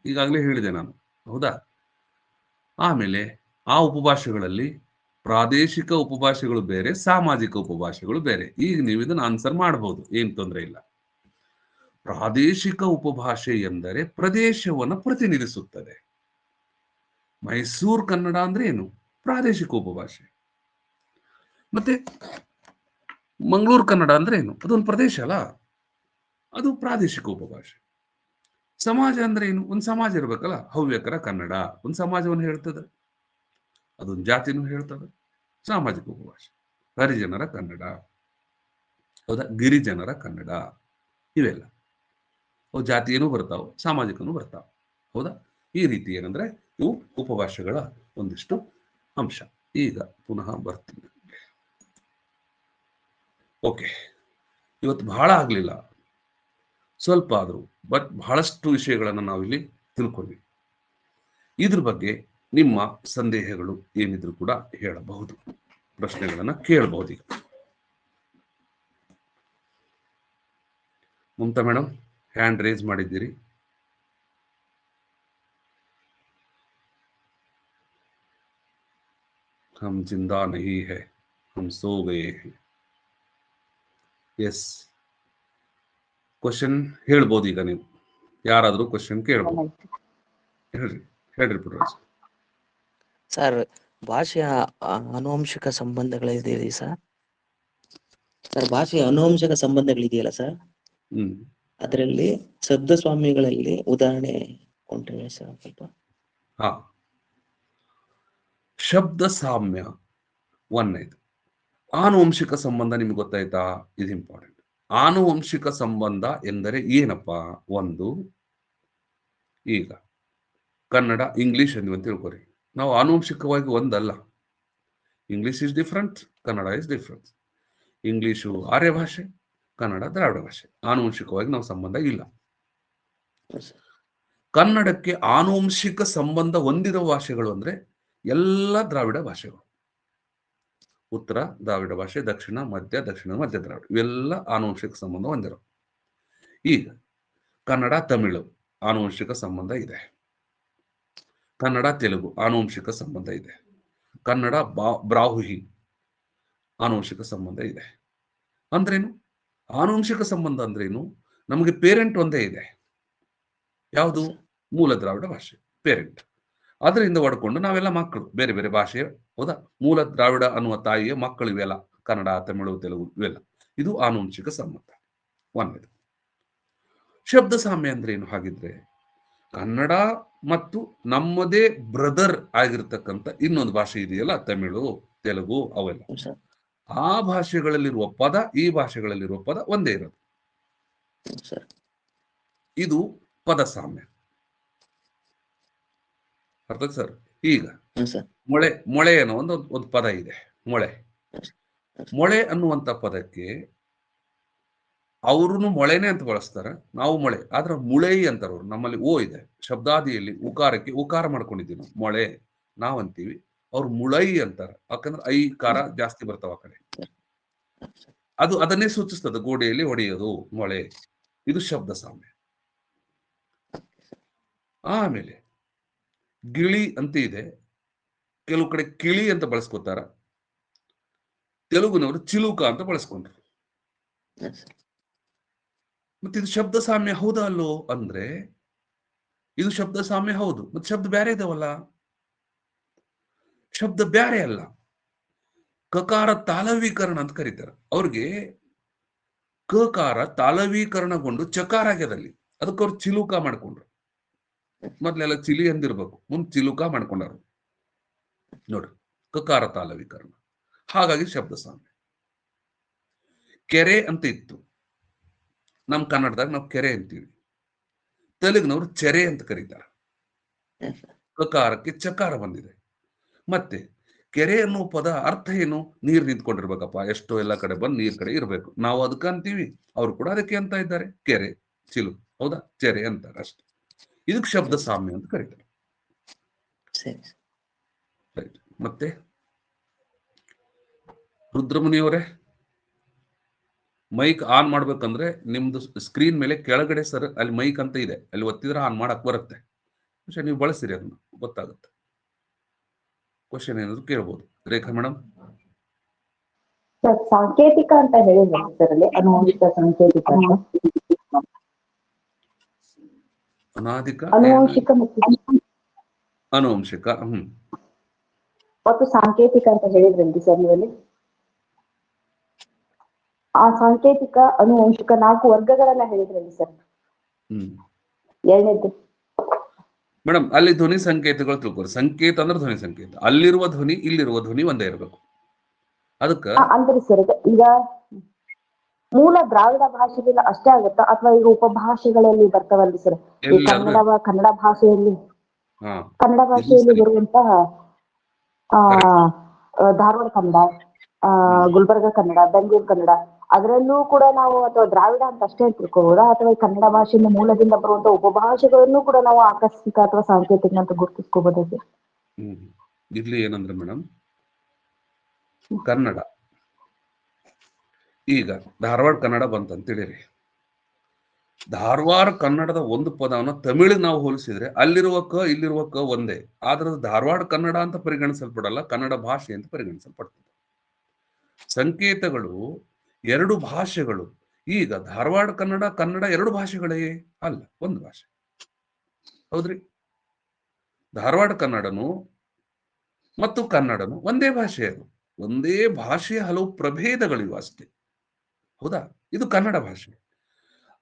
ಈಗಾಗಲೇ ಹೇಳಿದೆ ನಾನು. ಹೌದಾ? ಆಮೇಲೆ ಆ ಉಪಭಾಷೆಗಳಲ್ಲಿ ಪ್ರಾದೇಶಿಕ ಉಪಭಾಷೆಗಳು ಬೇರೆ, ಸಾಮಾಜಿಕ ಉಪಭಾಷೆಗಳು ಬೇರೆ. ಈಗ ನೀವು ಇದನ್ನ ಆನ್ಸರ್ ಮಾಡಬಹುದು, ಏನ್ ತೊಂದರೆ ಇಲ್ಲ. ಪ್ರಾದೇಶಿಕ ಉಪಭಾಷೆ ಎಂದರೆ ಪ್ರದೇಶವನ್ನು ಪ್ರತಿನಿಧಿಸುತ್ತದೆ. ಮೈಸೂರು ಕನ್ನಡ ಅಂದ್ರೆ ಏನು? ಪ್ರಾದೇಶಿಕ ಉಪಭಾಷೆ. ಮತ್ತೆ ಮಂಗಳೂರು ಕನ್ನಡ ಅಂದ್ರೆ ಏನು? ಅದೊಂದು ಪ್ರದೇಶ ಅಲ್ಲ, ಅದು ಪ್ರಾದೇಶಿಕ ಉಪಭಾಷೆ. ಸಮಾಜ ಅಂದ್ರೆ ಏನು? ಒಂದು ಸಮಾಜ ಇರ್ಬೇಕಲ್ಲ. ಹವ್ಯಕರ ಕನ್ನಡ ಒಂದು ಸಮಾಜವನ್ನು ಹೇಳ್ತದೆ, ಅದೊಂದು ಜಾತಿನೂ ಹೇಳ್ತದೆ. ಸಾಮಾಜಿಕ ಉಪಭಾಷೆ. ಹರಿಜನರ ಕನ್ನಡ, ಹೌದಾ, ಗಿರಿಜನರ ಕನ್ನಡ, ಇವೆಲ್ಲ ಜಾತಿಯೂ ಬರ್ತಾವ, ಸಾಮಾಜಿಕನೂ ಬರ್ತಾವ. ಹೌದಾ? ಈ ರೀತಿ ಏನಂದ್ರೆ ಇವು ಉಪಭಾಷೆಗಳ ಒಂದಿಷ್ಟು ಅಂಶ. ಈಗ ಪುನಃ ಬರ್ತೀನಿ. ಓಕೆ, ಇವತ್ತು ಬಹಳ ಆಗ್ಲಿಲ್ಲ, ಸ್ವಲ್ಪ ಆದ್ರು, ಬಟ್ ಬಹಳಷ್ಟು ವಿಷಯಗಳನ್ನು ನಾವಿಲ್ಲಿ ತಿಳ್ಕೊಂಡ್ವಿ. ಇದ್ರ ಬಗ್ಗೆ ನಿಮ್ಮ ಸಂದೇಹಗಳು ಏನಿದ್ರು ಕೂಡ ಹೇಳಬಹುದು, ಪ್ರಶ್ನೆಗಳನ್ನ ಕೇಳಬಹುದು. ಈಗ ಮಮತಾ ಮೇಡಮ್ ಹ್ಯಾಂಡ್ ರೇಸ್ ಮಾಡಿದ್ದೀರಿ. हम जिंदा नहीं है, हम सो गए हैं. ಎಸ್, ಕ್ವಶನ್ ಹೇಳ್ಬೋದು. ಈಗ ನೀವು ಯಾರಾದ್ರೂ ಕ್ವಶನ್ ಕೇಳ್ಬೋದು. ಹೇಳ್ರಿ ಹೇಳ್ರಿ ಪುಟ್ಟರಾಜ್ ಸರ್. ಭಾಷೆಯ ಆನುವಂಶಿಕ ಸಂಬಂಧಗಳಿದೆಯಲ್ಲ ಸರ್? ಭಾಷೆಯ ಆನುವಂಶಿಕ ಸಂಬಂಧಗಳಿದೆಯಲ್ಲ ಸರ್, ಅದರಲ್ಲಿ ಶಬ್ದ ಸ್ವಾಮಿಗಳಲ್ಲಿ ಉದಾಹರಣೆ ಕೊಂಡ್ರೆ ಸರ್ ಸ್ವಲ್ಪ. ಹಾ, ಶಬ್ದ ಸಾಮ್ಯ ಒಂದನೇದು. ಆನುವಂಶಿಕ ಸಂಬಂಧ ನಿಮ್ಗೆ ಗೊತ್ತಾಯ್ತಾ? ಇದು ಇಂಪಾರ್ಟೆಂಟ್. ಆನುವಂಶಿಕ ಸಂಬಂಧ ಎಂದರೆ ಏನಪ್ಪ? ಒಂದು, ಈಗ ಕನ್ನಡ ಇಂಗ್ಲಿಷ್ ಅಂತ ತಿಳ್ಕೊರಿ. ನಾವು ಆನುವಂಶಿಕವಾಗಿ ಒಂದಲ್ಲ. English is different, Kannada is different. English ಆರ್ಯ ಭಾಷೆ, ಕನ್ನಡ ದ್ರಾವಿಡ ಭಾಷೆ. ಆನುವಂಶಿಕವಾಗಿ ನಾವು ಸಂಬಂಧ ಇಲ್ಲ. ಕನ್ನಡಕ್ಕೆ ಆನುವಂಶಿಕ ಸಂಬಂಧ ಹೊಂದಿರುವ ಭಾಷೆಗಳು ಅಂದ್ರೆ ಎಲ್ಲ ದ್ರಾವಿಡ ಭಾಷೆಗಳು. ಉತ್ತರ ದ್ರಾವಿಡ ಭಾಷೆ, ದಕ್ಷಿಣ ಮಧ್ಯ ದ್ರಾವಿಡ, ಇವೆಲ್ಲ ಆನುವಂಶಿಕ ಸಂಬಂಧ ಹೊಂದಿರೋ. ಈಗ ಕನ್ನಡ ತಮಿಳು ಆನುವಂಶಿಕ ಸಂಬಂಧ ಇದೆ, ಕನ್ನಡ ತೆಲುಗು ಆನುವಂಶಿಕ ಸಂಬಂಧ ಇದೆ, ಕನ್ನಡ ಬ್ರಾಹುಹಿ ಆನುವಂಶಿಕ ಸಂಬಂಧ ಇದೆ. ಅಂದ್ರೇನು ಆನುವಂಶಿಕ ಸಂಬಂಧ? ಅಂದ್ರೇನು? ನಮಗೆ ಪೇರೆಂಟ್ ಒಂದೇ ಇದೆ. ಯಾವುದು? ಮೂಲ ದ್ರಾವಿಡ ಭಾಷೆ ಪೇರೆಂಟ್. ಅದರಿಂದ ಒಡ್ಕೊಂಡು ನಾವೆಲ್ಲ ಮಕ್ಕಳು ಬೇರೆ ಬೇರೆ ಭಾಷೆ. ಹೌದಾ? ಮೂಲ ದ್ರಾವಿಡ ಅನ್ನುವ ತಾಯಿಯ ಮಕ್ಕಳು ಇವೆಲ್ಲ, ಕನ್ನಡ ತಮಿಳು ತೆಲುಗು ಇವೆಲ್ಲ. ಇದು ಆನುವಂಶಿಕ ಸಂಬಂಧ ಒಂದೇದು. ಶಬ್ದ ಸಾಮ್ಯ ಅಂದ್ರೆ ಏನು ಹಾಗಿದ್ರೆ? ಕನ್ನಡ ಮತ್ತು ನಮ್ಮದೇ ಬ್ರದರ್ ಆಗಿರ್ತಕ್ಕಂಥ ಇನ್ನೊಂದು ಭಾಷೆ ಇದೆಯಲ್ಲ, ತಮಿಳು ತೆಲುಗು ಅವೆಲ್ಲ, ಆ ಭಾಷೆಗಳಲ್ಲಿರುವ ಪದ ಈ ಭಾಷೆಗಳಲ್ಲಿರುವ ಪದ ಒಂದೇ ಇರೋದು. ಇದು ಪದ ಸಾಮ್ಯ. ಅರ್ಥ ಸರ್? ಈಗ ಮೊಳೆ ಅನ್ನೋ ಒಂದು ಪದ ಇದೆ, ಮೊಳೆ. ಮೊಳೆ ಅನ್ನುವಂಥ ಪದಕ್ಕೆ ಅವ್ರು ಮೊಳೆನೆ ಅಂತ ಬಳಸ್ತಾರೆ, ನಾವು ಮೊಳೆ, ಆದ್ರೆ ಮುಳೈ ಅಂತಾರ ಅವ್ರು. ನಮ್ಮಲ್ಲಿ ಓ ಇದೆ, ಶಬ್ದಾದಿಯಲ್ಲಿ ಉಕಾರಕ್ಕೆ ಉಕಾರ ಮಾಡ್ಕೊಂಡಿದ್ದೀವಿ ನಾವು, ಮೊಳೆ ನಾವಂತೀವಿ, ಅವ್ರು ಮುಳೈ ಅಂತಾರ, ಯಾಕಂದ್ರೆ ಐಕಾರ ಜಾಸ್ತಿ ಬರ್ತಾವ ಆ ಕಡೆ. ಅದು ಅದನ್ನೇ ಸೂಚಿಸ್ತದೆ, ಗೋಡೆಯಲ್ಲಿ ಹೊಡೆಯೋದು ಮೊಳೆ. ಇದು ಶಬ್ದ ಸಾಮ್ಯ. ಆಮೇಲೆ ಗಿಳಿ ಅಂತ ಇದೆ, ಕೆಲವು ಕಡೆ ಕಿಳಿ ಅಂತ ಬಳಸ್ಕೊತಾರ, ತೆಲುಗುನವರು ಚಿಲುಕ ಅಂತ ಬಳಸ್ಕೊಂಡ್ರು. ಮತ್ತೆ ಇದು ಶಬ್ದ ಸಾಮ್ಯ ಹೌದಾ ಅಲ್ಲೋ ಅಂದ್ರೆ, ಇದು ಶಬ್ದ ಸಾಮ್ಯ ಹೌದು. ಮತ್ತೆ ಶಬ್ದ ಬ್ಯಾರೆ ಇದಾವಲ್ಲ? ಶಬ್ದ ಬ್ಯಾರೆ ಅಲ್ಲ, ಕಕಾರ ತಾಲವೀಕರಣ ಅಂತ ಕರೀತಾರೆ. ಅವ್ರಿಗೆ ಕಕಾರ ತಾಲವೀಕರಣಗೊಂಡು ಚಕಾರ ಆಗ್ಯದಲ್ಲಿ, ಅದಕ್ಕೆ ಅವ್ರು ಚಿಲುಕ ಮಾಡ್ಕೊಂಡ್ರು. ಮೊದ್ಲೆಲ್ಲ ಚಿಲಿ ಅಂದಿರ್ಬೇಕು, ಮುಂದ್ ಚಿಲುಕ ಮಾಡ್ಕೊಂಡಾರು ನೋಡ್ರಿ, ಕಕಾರ ತಾಲವೀಕರಣ. ಹಾಗಾಗಿ ಶಬ್ದ ಸಾಮ್ಯ. ಕೆರೆ ಅಂತ ಇತ್ತು, ನಮ್ ಕನ್ನಡದಾಗ ನಾವು ಕೆರೆ ಅಂತೀವಿ, ತೆಲುಗಿನವರು ಚೆರೆ ಅಂತ ಕರೀತಾರೆ. ಕಕಾರಕ್ಕೆ ಚಕಾರ ಬಂದಿದೆ. ಮತ್ತೆ ಕೆರೆ ಅನ್ನೋ ಪದ ಅರ್ಥ ಏನು? ನೀರ್ ನಿಂತ್ಕೊಂಡಿರ್ಬೇಕಪ್ಪ, ಎಷ್ಟೋ ಎಲ್ಲ ಕಡೆ ಬಂದು ನೀರ್ ಕಡೆ ಇರ್ಬೇಕು, ನಾವು ಅದಕ್ಕೆ ಅಂತೀವಿ, ಅವ್ರು ಕೂಡ ಅದಕ್ಕೆ ಅಂತ ಇದ್ದಾರೆ, ಕೆರೆ ಚಿಲು, ಹೌದಾ, ಚೆರೆ ಅಂತಾರೆ ಅಷ್ಟೇ. ಇದಕ್ಕೆ ಶಬ್ದ ಸಾಮ್ಯ ಅಂತ ಕರೀತಾರೆ. ಮತ್ತೆ ರುದ್ರಮುನಿಯವರೇ, ಮೈಕ್ ಆನ್ ಮಾಡ್ಬೇಕಂದ್ರೆ ನಿಮ್ದು ಸ್ಕ್ರೀನ್ ಮೇಲೆ ಕೆಳಗಡೆ ಸರ್ ಅಲ್ಲಿ ಮೈಕ್ ಅಂತ ಇದೆ, ಅಲ್ಲಿ ಒತ್ತಿದ್ರೆ ಆನ್ ಮಾಡಕ್ ಬರುತ್ತೆ. ನೀವು ಬಳಸಿರಿ, ಅದನ್ನ ಗೊತ್ತಾಗುತ್ತೆ. ಕ್ವಶನ್ ಏನಾದ್ರು ಕೇಳ್ಬೋದು. ರೇಖಾ ಮೇಡಮ್. ಸಾಂಕೇತಿಕ ಅಂತ ಹೇಳಿದ್ರೆ ಅದರಲ್ಲಿ ಅನುವಂಶಿಕ ಸಾಂಕೇತಿಕ ಅನಾದಿಕ ಅನುವಂಶಿಕ ಅನುವಂಶಿಕ ಮತ್ತು ಸಾಂಕೇತಿಕ ಅಂತ ಹೇಳಿದ್ರಂತೆ ಸರ್ ನೀವಲ್ಲಿ. ಆ ಸಾಂಕೇತಿಕ ಅನುವಂಶಿಕ 4 ವರ್ಗಗಳನ್ನ ಹೇಳಿದ್ರಲ್ಲಿ ಸರ್. ಎರಡನೇದ್ದು ಮೇಡಮ್, ಅಲ್ಲಿ ಧ್ವನಿ ಸಂಕೇತಗಳು ತಿಳ್ಕೊರಿ. ಸಂಕೇತ ಅಂದ್ರೆ ಧ್ವನಿ ಸಂಕೇತ, ಅಲ್ಲಿರುವ ಧ್ವನಿ ಇಲ್ಲಿರುವ ಧ್ವನಿ ಒಂದೇ ಇರಬೇಕು. ಅದಕ್ಕ ಅಂದ್ರೆ ಸರ್ ಈಗ ಮೂಲ ದ್ರಾವಿಡ ಭಾಷೆಗಳ ಅಷ್ಟೇ ಆಗುತ್ತಾ ಅಥವಾ ಈಗ ಉಪಭಾಷೆಗಳಲ್ಲಿ ಬರ್ತಾವಲ್ರಿ ಸರ್? ಈ ಕನ್ನಡ ಭಾಷೆಯಲ್ಲಿ ಬರುವಂತಹ ಧಾರವಾಡ ಕನ್ನಡ, ಗುಲ್ಬರ್ಗ ಕನ್ನಡ, ಬೆಂಗಳೂರು ಕನ್ನಡ, ಅದರಲ್ಲೂ ಕೂಡ ನಾವು ಅಥವಾ ದ್ರಾವಿಡ ಅಂತ ಅಷ್ಟೇ ತಿಳ್ಕೋಬೋದಾ ಅಥವಾ ಈ ಕನ್ನಡ ಭಾಷೆಯಿಂದ ಮೂಲದಿಂದ ಬರುವಂತ ಉಪಭಾಷೆಗಳನ್ನು ಕೂಡ ನಾವು ಆಕಸ್ಮಿಕ ಅಥವಾ ಸಾಂಕೇತಿಕ ಅಂತ ಗುರುತಿಸ್ಕೋಬಹುದೇ? ಇಲ್ಲಿ ಏನಂದ್ರೆ ಮೇಡಮ್, ಕನ್ನಡ ಈಗ ಧಾರವಾಡ ಕನ್ನಡ ಬಂತಂತ ತಿಳಿರಿ, ಧಾರವಾಡ ಕನ್ನಡದ ಒಂದು ಪದವನ್ನು ತಮಿಳಿಗೆ ನಾವು ಹೋಲಿಸಿದ್ರೆ ಅಲ್ಲಿರುವ ಕ ಇಲ್ಲಿರುವ ಕ ಒಂದೇ, ಆದ್ರೆ ಧಾರವಾಡ ಕನ್ನಡ ಅಂತ ಪರಿಗಣಿಸಲ್ಪಡಲ್ಲ, ಕನ್ನಡ ಭಾಷೆ ಅಂತ ಪರಿಗಣಿಸಲ್ಪಡ್ತದೆ. ಸಂಕೇತಗಳು ಎರಡು ಭಾಷೆಗಳು. ಈಗ ಧಾರವಾಡ ಕನ್ನಡ ಕನ್ನಡ ಎರಡು ಭಾಷೆಗಳೇ ಅಲ್ಲ, ಒಂದು ಭಾಷೆ. ಹೌದ್ರಿ, ಧಾರವಾಡ ಕನ್ನಡನು ಮತ್ತು ಕನ್ನಡನು ಒಂದೇ ಭಾಷೆ, ಅದು ಒಂದೇ ಭಾಷೆಯ ಹಲವು ಪ್ರಭೇದಗಳಿವೆ ಅಷ್ಟೇ. ಹೌದಾ, ಇದು ಕನ್ನಡ ಭಾಷೆ.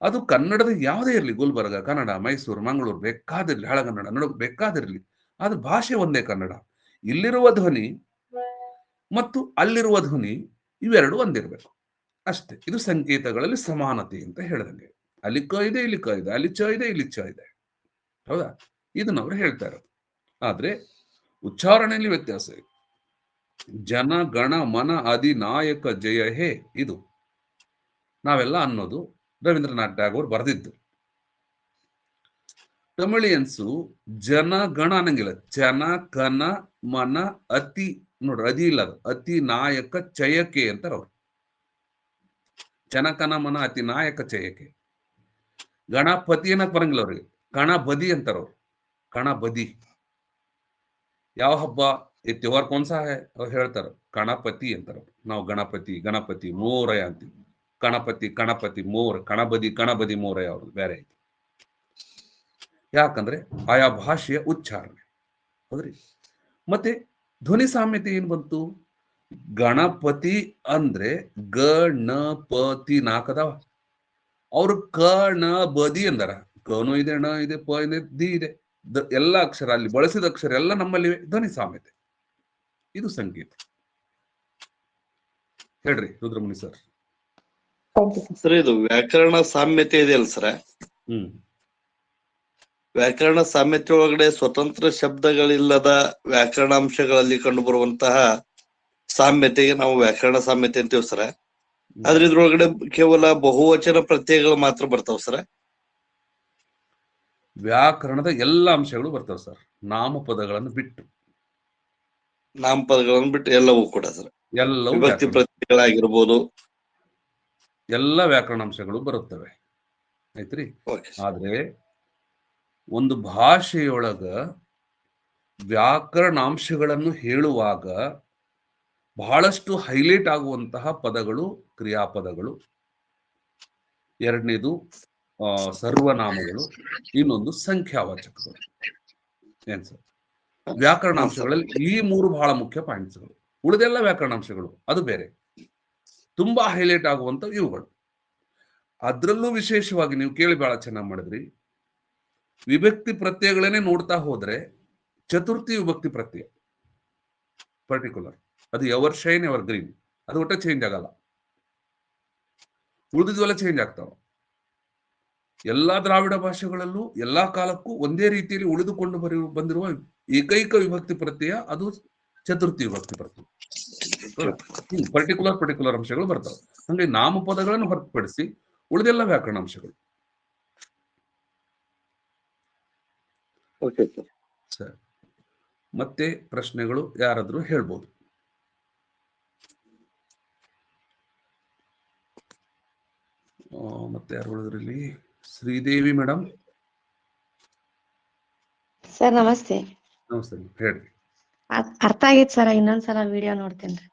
ಅದು ಕನ್ನಡದ ಯಾವುದೇ ಇರಲಿ, ಗುಲ್ಬರ್ಗ ಕನ್ನಡ, ಮೈಸೂರು, ಮಂಗಳೂರು ಬೇಕಾದಿರ್ಲಿ, ಹಳಗನ್ನಡ, ನಡುಗು ಬೇಕಾದಿರ್ಲಿ, ಆದ್ರೆ ಭಾಷೆ ಒಂದೇ ಕನ್ನಡ. ಇಲ್ಲಿರುವ ಧ್ವನಿ ಮತ್ತು ಅಲ್ಲಿರುವ ಧ್ವನಿ ಇವೆರಡು ಒಂದಿರ್ಬೇಕು ಅಷ್ಟೇ. ಇದು ಸಂಕೇತಗಳಲ್ಲಿ ಸಮಾನತೆ ಅಂತ ಹೇಳಿದಂಗೆ. ಅಲ್ಲಿ ಕ ಇದೆ, ಇಲ್ಲಿ ಕ ಇದೆ, ಅಲ್ಲಿ ಚ ಇದೆ, ಇಲ್ಲಿ ಚ ಇದೆ. ಹೌದಾ, ಇದನ್ನ ಅವ್ರು ಹೇಳ್ತಾ ಇರೋದು. ಆದ್ರೆ ಉಚ್ಚಾರಣೆಯಲ್ಲಿ ವ್ಯತ್ಯಾಸ ಇದೆ. ಜನ ಗಣ ಮನ ಅಧಿನಾಯಕ ಜಯ ಹೇ, ಇದು ನಾವೆಲ್ಲ ಅನ್ನೋದು ರವೀಂದ್ರನಾಥ್ ಟ್ಯಾಗೋರ್ ಬರೆದಿದ್ದು. ತಮಿಳಿಯನ್ಸು ಜನ ಗಣ ಅನ್ನಂಗಿಲ್ಲ, ಜನ ಕನ ಮನ ಅತಿ, ನೋಡ್ರಿ ಅದಿ ಇಲ್ಲ, ಅದು ಅತಿ ನಾಯಕ ಚಯಕೆ ಅಂತಾರ ಅವ್ರು. ಜನಕನ ಮನ ಅತಿ ನಾಯಕ ಚಯಕೆ. ಗಣಪತಿ ಅನ್ನಕ್ ಬರಂಗಿಲ್ಲ ಅವ್ರಿಗೆ, ಕಣ ಬದಿ ಅಂತಾರ ಅವ್ರು, ಕಣ ಬದಿ. ಯಾವ ಹಬ್ಬ ಈ ತ್ಯೋಹಾರ್ ಕೋನ್ಸಾ ಹೈ ಅವ್ರು ಹೇಳ್ತಾರ, ಗಣಪತಿ ಅಂತಾರ. ನಾವು ಗಣಪತಿ ಗಣಪತಿ ಮೋರಯ ಅಂತೀವಿ, ಗಣಪತಿ ಗಣಪತಿ ಮೋರ, ಕಣಬದಿ ಮೋರಯ ಅವ್ರದ್ದು ಬೇರೆ ಐತಿ. ಯಾಕಂದ್ರೆ ಆಯಾ ಭಾಷೆಯ ಉಚ್ಚಾರಣೆ. ಹೌದ್ರಿ. ಮತ್ತೆ ಧ್ವನಿ ಸಾಮ್ಯತೆ ಏನ್ ಬಂತು? ಗಣಪತಿ ಅಂದ್ರೆ ಗಣಪತಿ ನಾಲ್ಕದವ, ಅವ್ರು ಕಣ ಬದಿ ಅಂದಾರ. ಕನು ಇದೆ, ಣ ಇದೆ, ಪ ಇದೆ, ದಿ ಇದೆ, ಎಲ್ಲ ಅಕ್ಷರ ಅಲ್ಲಿ ಬಳಸಿದ ಅಕ್ಷರ ಎಲ್ಲ ನಮ್ಮಲ್ಲಿ ಧ್ವನಿ ಸಾಮ್ಯತೆ. ಇದು ಸಂಗೀತ. ಹೇಳ್ರಿ ರುದ್ರಮುನಿ ಸರ್. ಸರ್, ಇದು ವ್ಯಾಕರಣ ಸಾಮ್ಯತೆ ಇದೆಯಲ್ಲ ಸರ, ವ್ಯಾಕರಣ ಸಾಮ್ಯತೆ ಒಳಗಡೆ ಸ್ವತಂತ್ರ ಶಬ್ದಗಳಿಲ್ಲದ ವ್ಯಾಕರಣಾಂಶಗಳಲ್ಲಿ ಕಂಡು ಬರುವಂತಹ ಸಾಮ್ಯತೆಗೆ ನಾವು ವ್ಯಾಕರಣ ಸಾಮ್ಯತೆ ಅಂತೀವಿ ಸರ. ಆದ್ರೆ ಇದ್ರೊಳಗಡೆ ಕೇವಲ ಬಹುವಚನ ಪ್ರತ್ಯಯಗಳು ಮಾತ್ರ ಬರ್ತಾವ ಸರ್. ವ್ಯಾಕರಣದ ಎಲ್ಲ ಅಂಶಗಳು ಬರ್ತವೆ ಸರ್, ನಾಮಪದಗಳನ್ನು ಬಿಟ್ಟು. ನಾಮಪದಗಳನ್ನು ಬಿಟ್ಟು ಎಲ್ಲವೂ ಕೂಡ ಸರ್, ಎಲ್ಲವೂ ವಿಭಕ್ತಿ ಪ್ರತ್ಯಯಗಳಾಗಿರ್ಬೋದು, ಎಲ್ಲ ವ್ಯಾಕರಣಾಂಶಗಳು ಬರುತ್ತವೆ. ಆಯ್ತ್ರಿ. ಆದ್ರೆ ಒಂದು ಭಾಷೆಯೊಳಗ ವ್ಯಾಕರಣಾಂಶಗಳನ್ನು ಹೇಳುವಾಗ ಬಹಳಷ್ಟು ಹೈಲೈಟ್ ಆಗುವಂತಹ ಪದಗಳು ಕ್ರಿಯಾಪದಗಳು, ಎರಡನೇದು ಸರ್ವನಾಮಗಳು, ಇನ್ನೊಂದು ಸಂಖ್ಯಾವಾಚಕಗಳು. ಏನ್ ಸರ್? ವ್ಯಾಕರಣಾಂಶಗಳಲ್ಲಿ ಈ ಮೂರು ಬಹಳ ಮುಖ್ಯ ಪಾಯಿಂಟ್ಸ್ಗಳು. ಉಳಿದೆಲ್ಲ ವ್ಯಾಕರಣಾಂಶಗಳು ಅದು ಬೇರೆ, ತುಂಬಾ ಹೈಲೈಟ್ ಆಗುವಂತ ಇವುಗಳು. ಅದ್ರಲ್ಲೂ ವಿಶೇಷವಾಗಿ ನೀವು ಕೇಳಿ ಬಹಳ ಚೆನ್ನಾಗಿ ಮಾಡಿದ್ರಿ, ವಿಭಕ್ತಿ ಪ್ರತ್ಯಯಗಳನ್ನೇ ನೋಡ್ತಾ ಹೋದ್ರೆ ಚತುರ್ಥಿ ವಿಭಕ್ತಿ ಪ್ರತ್ಯಯ ಪರ್ಟಿಕ್ಯುಲರ್, ಅದು ಎವರ್ ಶೈನ್ ಎವರ್ ಗ್ರೀನ್, ಅದು ಒಟ್ಟೆ ಚೇಂಜ್ ಆಗಲ್ಲ. ಉಳಿದಿದ್ವೆಲ್ಲ ಚೇಂಜ್ ಆಗ್ತಾವ. ಎಲ್ಲಾ ದ್ರಾವಿಡ ಭಾಷೆಗಳಲ್ಲೂ ಎಲ್ಲಾ ಕಾಲಕ್ಕೂ ಒಂದೇ ರೀತಿಯಲ್ಲಿ ಉಳಿದುಕೊಂಡು ಬಂದಿರುವ ಏಕೈಕ ವಿಭಕ್ತಿ ಪ್ರತ್ಯಯ ಅದು ಚತುರ್ಥಿ ವಿಭಕ್ತಿ ಪ್ರತ್ಯಯ. ಪರ್ಟಿಕ್ಯುಲರ್ ಅಂಶಗಳು ಬರ್ತಾವೆ. ಹಂಗೆ ನಾಮಪದಗಳನ್ನು ಹೊರತುಪಡಿಸಿ ಉಳಿದೆಲ್ಲ ವ್ಯಾಕರಣಾಂಶಗಳು. ಸರ್, ಮತ್ತೆ ಪ್ರಶ್ನೆಗಳು ಯಾರಾದ್ರೂ ಹೇಳ್ಬೋದು. ಮತ್ತೆ ಯಾರು ಉಳಿದ್ರಲ್ಲಿ? ಶ್ರೀದೇವಿ ಮೇಡಮ್. ಸರ್ ನಮಸ್ತೆ. ನಮಸ್ತೆ, ಹೇಳ್ರಿ. ಅರ್ಥ ಆಗೈತ್ ಸರ್, ಇನ್ನೊಂದ್ಸಲ ವಿಡಿಯೋ ನೋಡ್ತೇನ್ರಿ.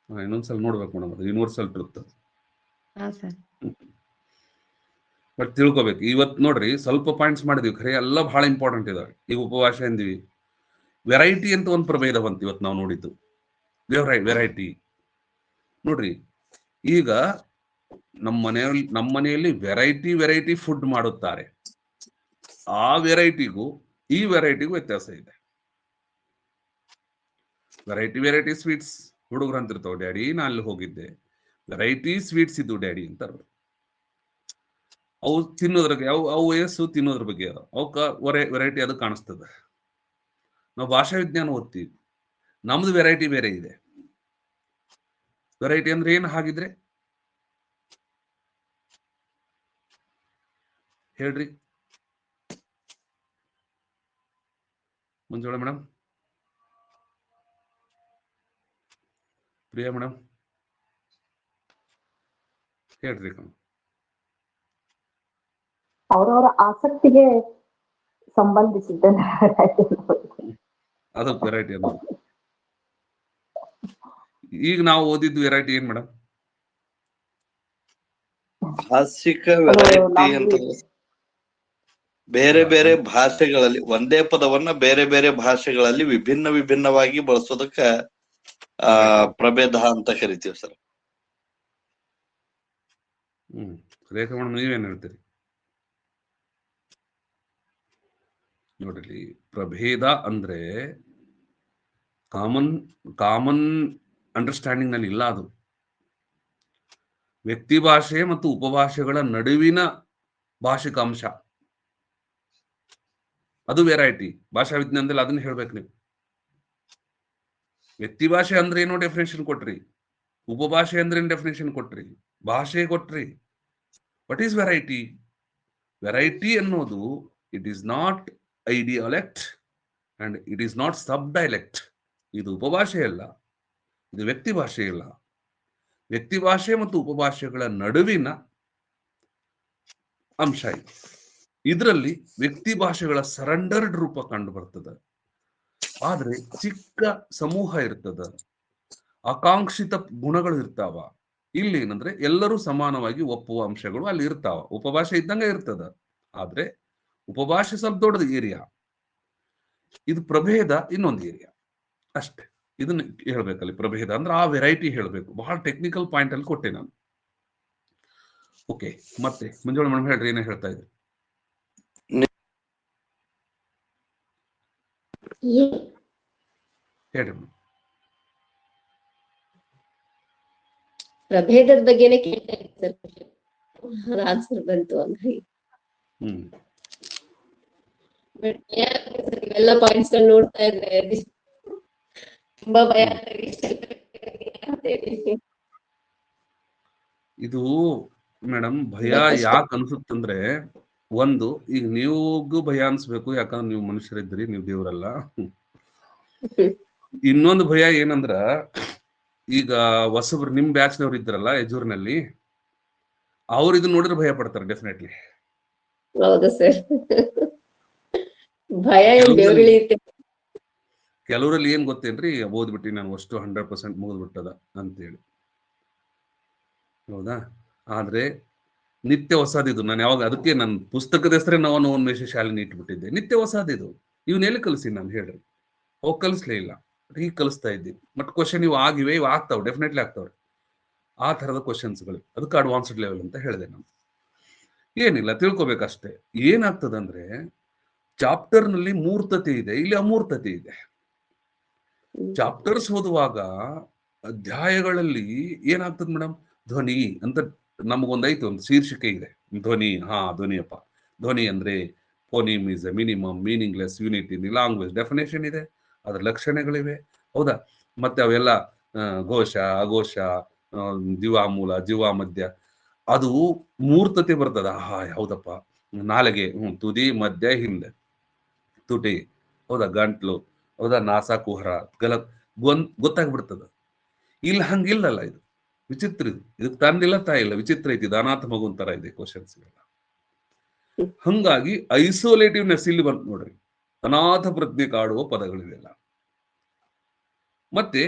ಇನ್ನೊಂದ್ಸಲ ನೋಡ್ಬೇಕು ಮೇಡಮ್, ಅದು ಯೂನಿವರ್ಸಲ್ ಟ್ರೂತ್. ಹಾ ಸರ್. ಬಟ್ ತಿಳ್ಕೊಬೇಕು. ಇವತ್ತು ನೋಡ್ರಿ ಸ್ವಲ್ಪ ಪಾಯಿಂಟ್ಸ್ ಮಾಡಿದ್ವಿ, ಖರೆ ಎಲ್ಲ ಬಹಳ ಇಂಪಾರ್ಟೆಂಟ್ ಇದಾವೆ. ಈಗ ಉಪಭಾಷೆ ಅಂದಿವಿ, ವೆರೈಟಿ ಅಂತ ಒಂದು ಪ್ರಭೇದ ಬಂತು ಇವತ್ತು ನಾವು ನೋಡಿದ್ದು. ವೆರೈಟಿ ನೋಡ್ರಿ, ಈಗ ನಮ್ಮ ಮನೆಯಲ್ಲಿ ವೆರೈಟಿ ಫುಡ್ ಮಾಡುತ್ತಾರೆ. ಆ ವೆರೈಟಿಗೂ ಈ ವೆರೈಟಿಗೂ ವ್ಯತ್ಯಾಸ ಇದೆ. ವೆರೈಟಿ ಸ್ವೀಟ್ಸ್ ಹುಡುಗರು ಅಂತಿರ್ತಾವ, ಡ್ಯಾಡಿ ನಾ ಅಲ್ಲಿ ಹೋಗಿದ್ದೆ, ವೆರೈಟಿ ಸ್ವೀಟ್ಸ್ ಇದ್ದು ಡ್ಯಾಡಿ ಅಂತಾರ. ಅವು ತಿನ್ನೋದ್ರಾಗೆ ಅವು ವಯಸ್ಸು ತಿನ್ನೋದ್ರ ಬಗ್ಗೆ ಅದ, ಅವಕ್ಕ ವೆರೈಟಿ ಅದು ಕಾಣಿಸ್ತದೆ. ನಾವು ಭಾಷಾ ವಿಜ್ಞಾನ ಓದ್ತೀವಿ, ನಮ್ದು ವೆರೈಟಿ ಬೇರೆ ಇದೆ. ವೆರೈಟಿ ಅಂದ್ರೆ ಏನ್ ಹಾಗಿದ್ರೆ ಹೇಳ್ರಿ ಮಂಜುಳಾ ಮೇಡಮ್, ಪ್ರಿಯಾ ಮೇಡಮ್, ಹೇಳ್ರಿ. ಅವರವರ ಆಸಕ್ತಿಗೆ ಸಂಬಂಧಿಸಿದ ಅದು ವೆರೈಟಿ ಅನ್ನೋದು. ಈಗ ನಾವು ಓದಿದ್ದು ವೆರೈಟಿ ಏನ್ ಮೇಡಮ್? ಭಾಷಿಕ ವೆರೈಟಿ ಅಂತ ಬೇರೆ ಬೇರೆ ಭಾಷೆಗಳಲ್ಲಿ ಒಂದೇ ಪದವನ್ನ ಬೇರೆ ಬೇರೆ ಭಾಷೆಗಳಲ್ಲಿ ವಿಭಿನ್ನವಾಗಿ ಬಳಸೋದಕ್ಕ ಪ್ರಭೇದ ಅಂತ ಕರಿತೀವಿ ಸರ್. ರೇಖಾ ಮೇಡಮ್, ನೀವೇನ್ ಹೇಳ್ತೀರಿ? ನೋಡ್ರಿ, ಪ್ರಭೇದ ಅಂದ್ರೆ ಕಾಮನ್ ಅಂಡರ್ಸ್ಟ್ಯಾಂಡಿಂಗ್ ನಲ್ಲಿ ಇಲ್ಲ. ಅದು ವ್ಯಕ್ತಿ ಭಾಷೆ ಮತ್ತು ಉಪಭಾಷೆಗಳ ನಡುವಿನ ಭಾಷಿಕ ಅಂಶ, ಅದು ವೆರೈಟಿ. ಭಾಷಾ ವಿಜ್ಞಾನದಲ್ಲಿ ಅದನ್ನ ಹೇಳ್ಬೇಕು ನೀವು. ವ್ಯಕ್ತಿ ಭಾಷೆ ಅಂದ್ರೆ ಏನೋ ಡೆಫಿನೇಷನ್ ಕೊಟ್ರಿ, ಉಪಭಾಷೆ ಅಂದ್ರೆ ಏನು ಡೆಫಿನೇಷನ್ ಕೊಟ್ರಿ, ಭಾಷೆ ಕೊಟ್ರಿ. What is variety? ವೆರೈಟಿ ಅನ್ನೋದು it is not idiolect and it is not sub dialect. ಇದು ಉಪಭಾಷೆ ಅಲ್ಲ, ಇದು ವ್ಯಕ್ತಿ ಭಾಷೆ ಇಲ್ಲ. ವ್ಯಕ್ತಿ ಭಾಷೆ ಮತ್ತು ಉಪಭಾಷೆಗಳ ನಡುವಿನ ಅಂಶ ಇದು. ಇದರಲ್ಲಿ ವ್ಯಕ್ತಿ ಭಾಷೆಗಳ ಸರೆಂಡರ್ಡ್ ರೂಪ ಕಂಡು ಬರ್ತದೆ. ಆದ್ರೆ ಚಿಕ್ಕ ಸಮೂಹ ಇರ್ತದ, ಆಕಾಂಕ್ಷಿತ ಗುಣಗಳು ಇರ್ತಾವ. ಇಲ್ಲಿ ಏನಂದ್ರೆ ಎಲ್ಲರೂ ಸಮಾನವಾಗಿ ಒಪ್ಪುವ ಅಂಶಗಳು ಅಲ್ಲಿ ಇರ್ತಾವ. ಉಪಭಾಷೆ ಇದ್ದಂಗೆ ಇರ್ತದ, ಆದ್ರೆ ಉಪಭಾಷೆ ಸ್ವಲ್ಪ ದೊಡ್ಡದು ಏರಿಯಾ, ಇದು ಪ್ರಭೇದ ಇನ್ನೊಂದು ಏರಿಯಾ ಅಷ್ಟೇ. ಇದನ್ನ ಹೇಳ್ಬೇಕಲ್ಲಿ. ಪ್ರಭೇದ ಅಂದ್ರೆ ಆ ವೆರೈಟಿ ಹೇಳ್ಬೇಕು. ಬಹಳ ಟೆಕ್ನಿಕಲ್ ಪಾಯಿಂಟ್ ಅಲ್ಲಿ ಕೊಟ್ಟೆ ನಾನು. ಓಕೆ, ಮತ್ತೆ ಮಂಜುಳಾ ಮೇಡಮ್ ಹೇಳ್ರಿ, ಏನೇ ಹೇಳ್ತಾ ಇದ್ರಿ? ಹೇಳ್ರಿ. ಪ್ರಭೇದದ ಬಗ್ಗೆನೇ ಕೇಳ್ತಾ ಇದ್ದಾರೆ, ಆನ್ಸರ್ ಬಂತು ಅಂದ್ರೆ. ಇವೆಲ್ಲ ಪಾಯಿಂಟ್ಸ್ ನೋಡ್ತಾ ಇದ್ರೆ ತುಂಬಾ ಭಯ. ಇದು ಮೇಡಮ್ ಭಯ ಯಾಕೆ ಅನ್ಸುತ್ತಂದ್ರೆ, ಒಂದು ಈಗ ನೀವೂ ಭಯ ಅನ್ಸ್ಬೇಕು, ಯಾಕಂದ್ರೆ ನೀವು ಮನುಷ್ಯರಿದ್ದೀರಿ, ನೀವು ದೇವ್ರಲ್ಲ. ಇನ್ನೊಂದು ಭಯ ಏನಂದ್ರ, ಈಗ ಹೊಸಬ್ರು ನಿಮ್ ಬ್ಯಾಚ್ನವ್ರು ಇದ್ರಲ್ಲ ಯಜೂರ್ನಲ್ಲಿ, ಅವ್ರು ಇದನ್ನ ನೋಡಿದ್ರೆ ಭಯ ಪಡ್ತಾರೆ ಡೆಫಿನೆಟ್ಲಿ. ಹೌದು ಸರ್. ಭಯ ಏನ್ ಬೆವರಿಳಿಯುತ್ತೆ. ಕೆಲವರಲ್ಲಿ ಏನ್ ಗೊತ್ತೇನ್ರಿ, ಓದ್ಬಿಟ್ಟು ನಾನು ಅಷ್ಟು 100% ಮುಗಿದ್ಬಿಟ್ಟದ ಅಂತೇಳಿ. ಹೌದಾ? ಆದ್ರೆ ನಿತ್ಯ ಹೊಸದಿದು. ನಾನು ಯಾವಾಗ ಅದಕ್ಕೆ ನನ್ನ ಪುಸ್ತಕದ ಹೆಸರೇ ನಾವು ಉನ್ಮೇಷ ಶಾಲೆನ ಇಟ್ಬಿಟ್ಟಿದ್ದೆ. ನಿತ್ಯ ಹೊಸದಿದು. ಇವನ್ನೆಲ್ಲಿ ಕಲಿಸಿ ನಾನು ಹೇಳ್ರಿ? ಅವಾಗ ಕಲಿಸ್ಲೇ ಇಲ್ಲ. ಈಗ ಕಲಿಸ್ತಾ ಇದ್ದೀನಿ. ಬಟ್ ಕ್ವಶನ್ ಇವು ಆಗಿವೆ, ಇವು ಆಗ್ತಾವೆ, ಡೆಫಿನೆಟ್ಲಿ ಆಗ್ತಾವ್ರೆ. ಆ ತರದ ಕ್ವಶನ್ಸ್ಗಳು, ಅದಕ್ಕೆ ಅಡ್ವಾನ್ಸ್ಡ್ ಲೆವೆಲ್ ಅಂತ ಹೇಳಿದೆ ನಾನು. ಏನಿಲ್ಲ, ತಿಳ್ಕೊಬೇಕಷ್ಟೇ. ಏನಾಗ್ತದಂದ್ರೆ, ಚಾಪ್ಟರ್ ನಲ್ಲಿ ಮೂರ್ತತೆ ಇದೆ, ಇಲ್ಲಿ ಅಮೂರ್ತತೆ ಇದೆ. ಚಾಪ್ಟರ್ಸ್ ಓದುವಾಗ ಅಧ್ಯಾಯಗಳಲ್ಲಿ ಏನಾಗ್ತದೆ ಮೇಡಮ್, ಧ್ವನಿ ಅಂತ ನಮಗೊಂದೈತೆ, ಒಂದು ಶೀರ್ಷಿಕೆ ಇದೆ, ಧ್ವನಿ. ಧ್ವನಿಯಪ್ಪ. ಧ್ವನಿ ಅಂದ್ರೆ phoneme is a minimum meaningless unit in language, definition ಇದೆ, ಅದರ ಲಕ್ಷಣಗಳಿವೆ. ಹೌದಾ? ಮತ್ತೆ ಅವೆಲ್ಲ ಘೋಷ, ಅಘೋಷ, ಜೀವಾಮೂಲ, ಜೀವಾಮಧ್ಯ, ಅದು ಮೂರ್ತತೆ ಬರ್ತದ. ಹೌದಪ್ಪ, ನಾಲಿಗೆ, ತುದಿ, ಮಧ್ಯ, ಹಿಂದೆ, ತುಟಿ, ಹೌದಾ, ಗಂಟ್ಲು, ಹೌದಾ, ನಾಸ, ಕುಹರ, ಗೊತ್ತಾಗ್ಬಿಡ್ತದ. ಇಲ್ಲಿ ಹಂಗಿಲ್ಲಲ್ಲ, ಇದು ವಿಚಿತ್ರ. ಇದಕ್ಕೆ ತಂದಿಲ್ಲ ತಾಯಿಲ್ಲ, ವಿಚಿತ್ರ ಐತಿ. ಇದು ಅನಾಥ ಮಗುನ್ ತರ ಇದೆ ಕ್ವಶನ್ಸ್ ಎಲ್ಲ. ಹಂಗಾಗಿ ಐಸೋಲೇಟಿವ್ನೆಸ್ ಇಲ್ಲಿ ಬಂತು ನೋಡ್ರಿ. ಅನಾಥ ಪ್ರಜ್ಞೆ ಕಾಡುವ ಪದಗಳಿವೆಲ್ಲ. ಮತ್ತೆ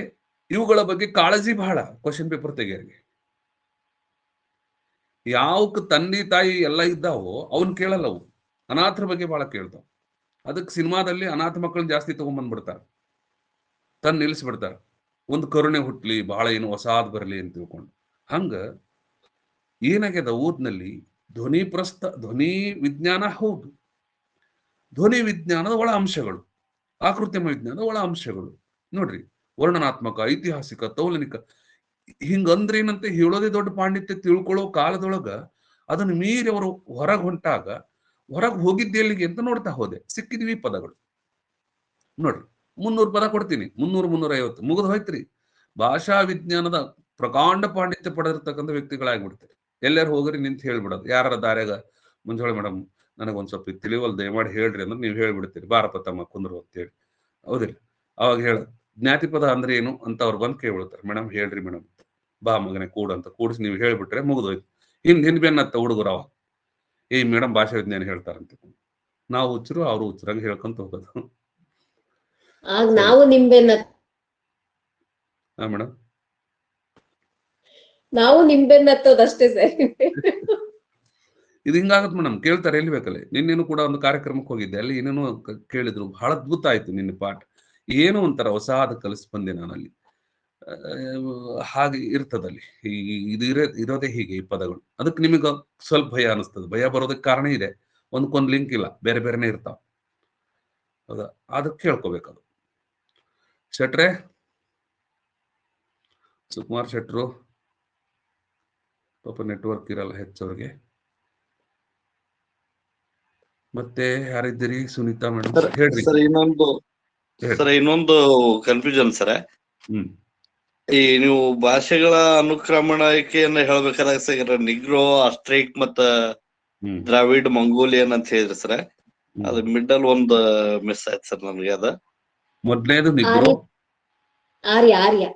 ಇವುಗಳ ಬಗ್ಗೆ ಕಾಳಜಿ ಬಹಳ ಕ್ವಶನ್ ಪೇಪರ್ ತೆಗೆಯರಿಗೆ. ಯಾವಕ್ ತಂದೆ ತಾಯಿ ಎಲ್ಲ ಇದ್ದಾವೋ ಅವನ್ ಕೇಳಲ್ಲ, ಅವು ಅನಾಥರ ಬಗ್ಗೆ ಬಹಳ ಕೇಳ್ತಾವ. ಅದಕ್ಕೆ ಸಿನಿಮಾದಲ್ಲಿ ಅನಾಥ ಮಕ್ಕಳನ್ನ ಜಾಸ್ತಿ ತಗೊಂಡ್ಬಂದ್ಬಿಡ್ತಾರೆ, ತಂದು ನಿಲ್ಲಿಸ್ಬಿಡ್ತಾರೆ. ಒಂದು ಕರುಣೆ ಹುಟ್ಲಿ, ಬಹಳ ಏನು ಹೊಸಾದ್ ಬರಲಿ ಅಂತ ತಿಳ್ಕೊಂಡು. ಹಂಗ ಏನಾಗ್ಯದ ಊರಿನಲ್ಲಿ ಧ್ವನಿ ವಿಜ್ಞಾನ ಹೌದು, ಧ್ವನಿ ವಿಜ್ಞಾನದ ಒಳ ಅಂಶಗಳು, ಆಕೃತಿಮ ವಿಜ್ಞಾನದ ಒಳ ಅಂಶಗಳು ನೋಡ್ರಿ. ವರ್ಣನಾತ್ಮಕ, ಐತಿಹಾಸಿಕ, ತೌಲನಿಕ, ಹಿಂಗಂದ್ರೇನಂತೆ ಹೇಳೋದೇ ದೊಡ್ಡ ಪಾಂಡಿತ್ಯ. ತಿಳ್ಕೊಳ್ಳೋ ಕಾಲದೊಳಗ ಅದನ್ನು ಮೀರಿ ಅವರು ಹೊರಗೆ ಹೊಂಟಾಗ, ಹೊರಗೆ ಹೋಗಿದ್ದೆಲ್ಲಿಗೆ ಅಂತ ನೋಡ್ತಾ ಹೋದೆ, ಸಿಕ್ಕಿದ್ವಿ ಪದಗಳು ನೋಡ್ರಿ. 300 ಪದ ಕೊಡ್ತೀನಿ, 300, 350 ಮುಗಿದು ಹೋಯ್ತ್ರಿ. ಭಾಷಾ ವಿಜ್ಞಾನದ ಪ್ರಕಾಂಡ ಪಾಂಡಿತ್ಯ ಪಡೆದಿರ್ತಕ್ಕಂಥ ವ್ಯಕ್ತಿಗಳಾಗ್ಬಿಡ್ತಾರೆ. ಎಲ್ಲರೂ ಹೋಗ್ರಿ ನಿಂತು ಹೇಳ್ಬಿಡೋದು, ಯಾರ ದಾರ್ಯಾಗ ಮುಂಜಾಳೆ ಮೇಡಮ್ ನನಗೊಂದ್ ಸ್ವಲ್ಪ ತಿಳಿವಲ್, ದಯಮಾಡಿ ಹೇಳ್ರಿ ಅಂದ್ರೆ ನೀವು ಹೇಳ್ಬಿಡ್ತೀರಿ, ಭಾರತ ತಮ್ಮ ಕುಂದ್ರು ಅಂತೇಳಿ. ಹೌದಿಲ್ಲ? ಅವಾಗ ಹೇಳ ಜ್ಞಾತಿ ಪದ ಅಂದ್ರೆ ಏನು ಅಂತ ಅವ್ರು ಬಂದು ಕೇಳ್ಬಿಡ್ತಾರೆ. ಮೇಡಮ್ ಹೇಳ್ರಿ ಮೇಡಮ್, ಬಾ ಮಗನೇ ಕೂಡು ಅಂತ ಕೂಡಿಸಿ ನೀವು ಹೇಳ್ಬಿಟ್ರೆ ಮುಗಿದೋಯ್ತು. ಹಿಂದ್ ಬೆನ್ನತ್ತ ಹುಡುಗರು ಅವ, ಮೇಡಮ್ ಭಾಷಾ ವಿಜ್ಞಾನ ಹೇಳ್ತಾರಂತ. ನಾವು ಹುಚ್ಚರು, ಅವ್ರು ಹುಚ್ಚರಂಗ ಹೇಳ್ಕೊಂತ ಹೋಗೋದು. ನಾವು ನಿಂಬೆನ್ನ ಮೇಡಮ್, ನಾವು ನಿಂಬೆನ್ನ ಹತ್ತೋದಷ್ಟೇ ಸರ್. ಇದು ಹಿಂಗಾಗತ್ ಮೇಡಮ್. ಕೇಳ್ತಾರೆ ಎಲ್ಲಿ ಬೇಕಲ್ಲಿ. ನಿನ್ನೇನು ಕೂಡ ಒಂದು ಕಾರ್ಯಕ್ರಮಕ್ಕೆ ಹೋಗಿದ್ದೆ, ಅಲ್ಲಿ ಏನೇನೋ ಕೇಳಿದ್ರು, ಬಹಳ ಅದ್ಭುತ ಆಯ್ತು ನಿನ್ನೆ ಪಾಠ. ಏನೋ ಒಂಥರ ಹೊಸಾದ ಕಲಿಸಿ ಬಂದೆ ನಾನಲ್ಲಿ. ಹಾಗೆ ಇರ್ತದಲ್ಲಿ, ಇದು ಇರೋದೇ ಹೀಗೆ ಈ ಪದಗಳು. ಅದಕ್ಕೆ ನಿಮಗೆ ಸ್ವಲ್ಪ ಭಯ ಅನಿಸ್ತದೆ. ಭಯ ಬರೋದಕ್ಕೆ ಕಾರಣ ಇದೆ, ಒಂದ್ಕೊಂದು ಲಿಂಕ್ ಇಲ್ಲ, ಬೇರೆ ಬೇರೆನೆ ಇರ್ತಾವ. ಹೌದಾ? ಅದಕ್ಕೆ ಕೇಳ್ಕೋಬೇಕದು. ಶೆಟ್ರೆ, ಸುಕುಮಾರ್ ಶೆಟ್ರು, ಪಾಪ ನೆಟ್ವರ್ಕ್ ಇರಲ್ಲ ಹೆಚ್ಚವ್ರಿಗೆ. ಮತ್ತೆ ಯಾರಿದ್ದೀರಿ? ಸುನೀತಾ ಮೇಡಮ್ ಹೇಳ್ರಿ. ಸರ್ ಇನ್ನೊಂದು ಕನ್ಫ್ಯೂಷನ್ ಸರ್. ಈ ನೀವು ಭಾಷೆಗಳ ಅನುಕ್ರಮಣಿಕೆಯನ್ನ ಹೇಳ್ಬೇಕಾದ್ರೆ ನಿಗ್ರೋ, ಆಸ್ಟ್ರಿಕ್ ಮತ್ತ ದ್ರಾವಿಡ್, ಮಂಗೋಲಿಯನ್ ಅಂತ ಹೇಳಿದ್ರಿ ಸರ್. ಅದು ಮಿಡಲ್ ಒಂದು ಮಿಸ್ ಆಯ್ತು ಸರ್ ನಮ್ಗೆ. ಅದ ಮೊದಲನೇದು ನಿಗ್ರೋ, ಆರ್ಯ,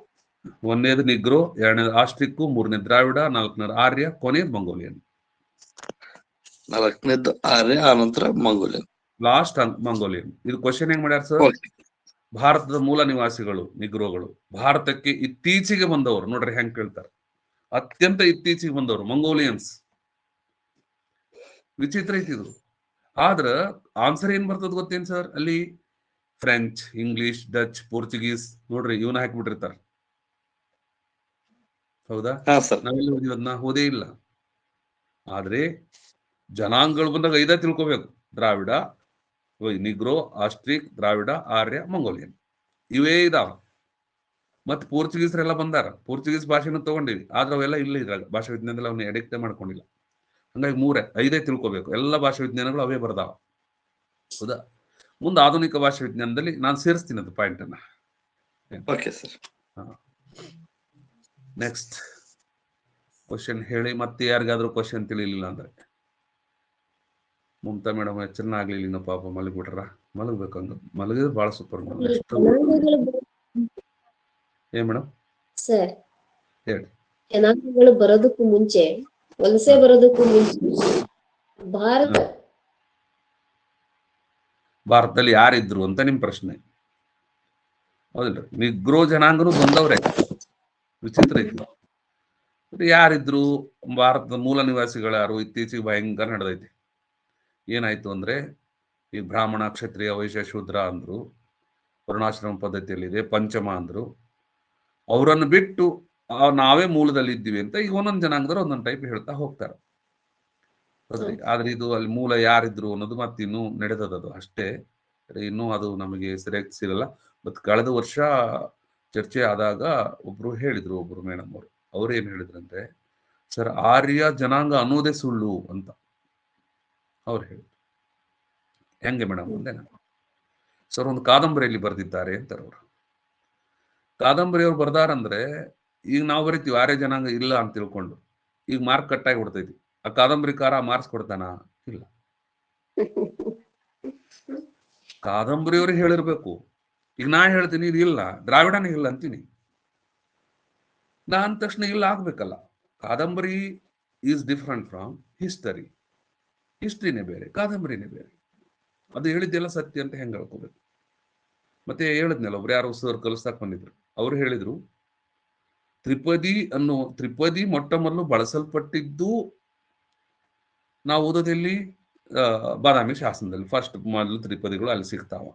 ಒಂದನೇದು ನಿಗ್ರೋ, ಎರಡನೇದು ಆಸ್ಟ್ರಿಕ್, ಮೂರನೇ ದ್ರಾವಿಡ, ನಾಲ್ಕನೇದು ಆರ್ಯ, ಕೊನೆಯದು ಮಂಗೋಲಿಯನ್. ನಾಲ್ಕನೇದು ಆರ್ಯ, ಆನಂತರ ಮಂಗೋಲಿಯನ್, ಲಾಸ್ಟ್ ಮಂಗೋಲಿಯನ್. ಇದು ಕ್ವಶನ್ ಹೆಂಗ್ ಮಾಡ್ಯಾರ ಸರ್? ಭಾರತದ ಮೂಲ ನಿವಾಸಿಗಳು ನಿಗ್ರೋಗಳು, ಭಾರತಕ್ಕೆ ಇತ್ತೀಚೆಗೆ ಬಂದವರು. ನೋಡ್ರಿ ಹೆಂಗ್ ಕೇಳ್ತಾರೆ, ಅತ್ಯಂತ ಇತ್ತೀಚೆಗೆ ಬಂದವರು ಮಂಗೋಲಿಯನ್ಸ್. ವಿಚಿತ್ರ ಐತಿದು. ಆದ್ರ ಆನ್ಸರ್ ಏನ್ ಬರ್ತದ ಗೊತ್ತೇನ್ ಸರ್? ಅಲ್ಲಿ ಫ್ರೆಂಚ್, ಇಂಗ್ಲಿಷ್, ಡಚ್, ಪೋರ್ಚುಗೀಸ್ ನೋಡ್ರಿ ಇವನ್ನ ಹಾಕ್ಬಿಟ್ಟಿರ್ತಾರ. ಹೌದಾ? ನಾವೆಲ್ಲಿ ಓದಿವಿ ಅದನ್ನ? ಓದೇ ಇಲ್ಲ. ಆದ್ರೆ ಜನಾಂಗಗಳು ಬಂದಾಗ 5 ತಿಳ್ಕೊಬೇಕು: ದ್ರಾವಿಡ, ನಿಗ್ರೋ, ಆಸ್ಟ್ರಿಕ್, ದ್ರಾವಿಡ, ಆರ್ಯ, ಮಂಗೋಲಿಯನ್. ಇವೇ ಇದಾವ. ಮತ್ತೆ ಪೋರ್ಚುಗೀಸರೆಲ್ಲ ಬಂದಾರ, ಪೋರ್ಚುಗೀಸ್ ಭಾಷೆನ ತಗೊಂಡಿವಿ. ಆದ್ರೆ ಅವೆಲ್ಲ ಇಲ್ಲ ಇದ್ರಾಗ. ಭಾಷಾ ವಿಜ್ಞಾನದಲ್ಲಿ ಅವನ್ನ ಎಡಿಕ್ಟ್ ಮಾಡ್ಕೊಂಡಿಲ್ಲ. ಹಂಗಾಗಿ 5 ತಿಳ್ಕೊಬೇಕು. ಎಲ್ಲ ಭಾಷಾ ವಿಜ್ಞಾನಗಳು ಅವೇ ಬರ್ದಾವ. ಹೌದಾ? ಮುಂದೆ ಆಧುನಿಕ ಭಾಷಾ ವಿಜ್ಞಾನದಲ್ಲಿ ನಾನು ಸೇರಿಸ್ತೀನಿ ಅದು ಪಾಯಿಂಟ್ ಅನ್ನ. ನೆಕ್ಸ್ಟ್ ಕ್ವಶನ್ ಹೇಳಿ ಮತ್ತೆ ಯಾರಿಗಾದ್ರೂ ಕ್ವಶನ್ ತಿಳಿಲಿಲ್ಲ ಅಂದ್ರೆ. ಮಮತಾ ಮೇಡಮ್ ಚೆನ್ನಾಗ್ಲಿಲ್ಲ ಪಾಪ ಮಲಗ್ಬಿಟ್ರ. ಮಲಗ್ಬೇಕಂಗ ಮಲಗಿದ್ರೆ ಬಹಳ ಸೂಪರ್. ನೆಕ್ಸ್ಟ್ ಏನ್ ಮೇಡಮ್ ಸರ್, ಹೇಳಿ. ಜನಾಂಗಗಳು ಬರೋದಕ್ಕೂ ಮುಂಚೆ, ವಲಸೆ ಬರೋದಕ್ಕೂ ಮುಂಚೆ ಭಾರತದಲ್ಲಿ ಯಾರಿದ್ರು ಅಂತ ನಿಮ್ ಪ್ರಶ್ನೆ ಹೌದಿಲ್ರಿ? ನಿಗ್ರೋ ಜನಾಂಗನು ಬಂದವ್ರೆ, ವಿಚಿತ್ರ ಐತಿ. ಯಾರಿದ್ರು ಭಾರತದ ಮೂಲ ನಿವಾಸಿಗಳು ಯಾರು? ಇತ್ತೀಚೆಗೆ ಭಯಂಕರ ನಡೆದೈತಿ. ಏನಾಯ್ತು ಅಂದ್ರೆ, ಈ ಬ್ರಾಹ್ಮಣ, ಕ್ಷತ್ರಿಯ, ವೈಶ್ಯ, ಶೂದ್ರ ಅಂದ್ರು, ವರ್ಣಾಶ್ರಮ ಪದ್ಧತಿಯಲ್ಲಿದೆ, ಪಂಚಮ ಅಂದ್ರು. ಅವರನ್ನು ಬಿಟ್ಟು ನಾವೇ ಮೂಲದಲ್ಲಿ ಇದ್ದೀವಿ ಅಂತ ಈಗ ಒಂದೊಂದು ಜನಾಂಗದವ್ರು ಒಂದೊಂದು ಟೈಪ್ ಹೇಳ್ತಾ ಹೋಗ್ತಾರೆ. ಹೌದ್ರಿ? ಆದ್ರೆ ಇದು ಅಲ್ಲಿ ಮೂಲ ಯಾರಿದ್ರು ಅನ್ನೋದು ಮತ್ತೆ ಇನ್ನೂ ನಡೆದದು ಅಷ್ಟೇ. ಇನ್ನೂ ಅದು ನಮಗೆ ಸರಿಯಾಗಿ ಸಿಗಲ್ಲ. ಮತ್ ಕಳೆದ ವರ್ಷ ಚರ್ಚೆ ಆದಾಗ ಒಬ್ರು ಹೇಳಿದ್ರು, ಒಬ್ರು ಮೇಡಮ್ ಅವ್ರು ಏನ್ ಹೇಳಿದ್ರಂದ್ರೆ, ಸರ್ ಆರ್ಯ ಜನಾಂಗ ಅನ್ನೋದೇ ಸುಳ್ಳು ಅಂತ ಅವ್ರು ಹೇಳಿದ್ರು. ಹೆಂಗೆ ಮೇಡಮ್ ಅಂದೆ ನಾನು. ಸರ್ ಒಂದು ಕಾದಂಬರಿಯಲ್ಲಿ ಬರೆದಿದ್ದಾರೆ ಅಂತಾರೆ ಅವರು. ಕಾದಂಬರಿ ಅವ್ರು ಬರ್ದಾರಂದ್ರೆ ಈಗ ನಾವು ಬರಿತೀವಿ ಆರ್ಯ ಜನಾಂಗ ಇಲ್ಲ ಅಂತ ತಿಳ್ಕೊಂಡು, ಈಗ ಮಾರ್ಕ್ ಕಟ್ಟಾಗಿ ಬಿಡ್ತೈತಿ. ಆ ಕಾದಂಬರಿಕಾರ ಮಾರ್ಕ್ಸ್ ಕೊಡ್ತಾನ? ಇಲ್ಲ. ಕಾದಂಬರಿಯವರು ಹೇಳಿರ್ಬೇಕು. ಈಗ ನಾ ಹೇಳ್ತೀನಿ ಇದು ಇಲ್ಲ, ದ್ರಾವಿಡನೇ ಇಲ್ಲ ಅಂತೀನಿ, ನಾ ಅಂದ ತಕ್ಷಣ ಇಲ್ಲ ಆಗ್ಬೇಕಲ್ಲ. ಕಾದಂಬರಿ ಈಸ್ ಡಿಫ್ರೆಂಟ್ ಫ್ರಮ್ ಹಿಸ್ಟರಿ. ಹಿಸ್ಟ್ರಿನೇ ಬೇರೆ, ಕಾದಂಬರಿನೇ ಬೇರೆ. ಅದು ಹೇಳಿದ್ದೆಲ್ಲ ಸತ್ಯ ಅಂತ ಹೆಂಗ್ ಹೇಳ್ಕೋಬೇಕು? ಮತ್ತೆ ಹೇಳಿದ್ನಲ್ಲ, ಒಬ್ರು ಯಾರು ಸರ್ ಕಲಿಸ್ತಾಕ್ ಬಂದಿದ್ರು, ಅವ್ರು ಹೇಳಿದ್ರು ತ್ರಿಪದಿ ಮೊಟ್ಟ ಮೊದಲು ಬಳಸಲ್ಪಟ್ಟಿದ್ದು ನಾವು ಓದೋದಲ್ಲಿ ಬಾದಾಮಿ ಶಾಸನದಲ್ಲಿ ಫಸ್ಟ್ ಮೊದಲು ತ್ರಿಪದಿಗಳು ಅಲ್ಲಿ ಸಿಗ್ತಾವ.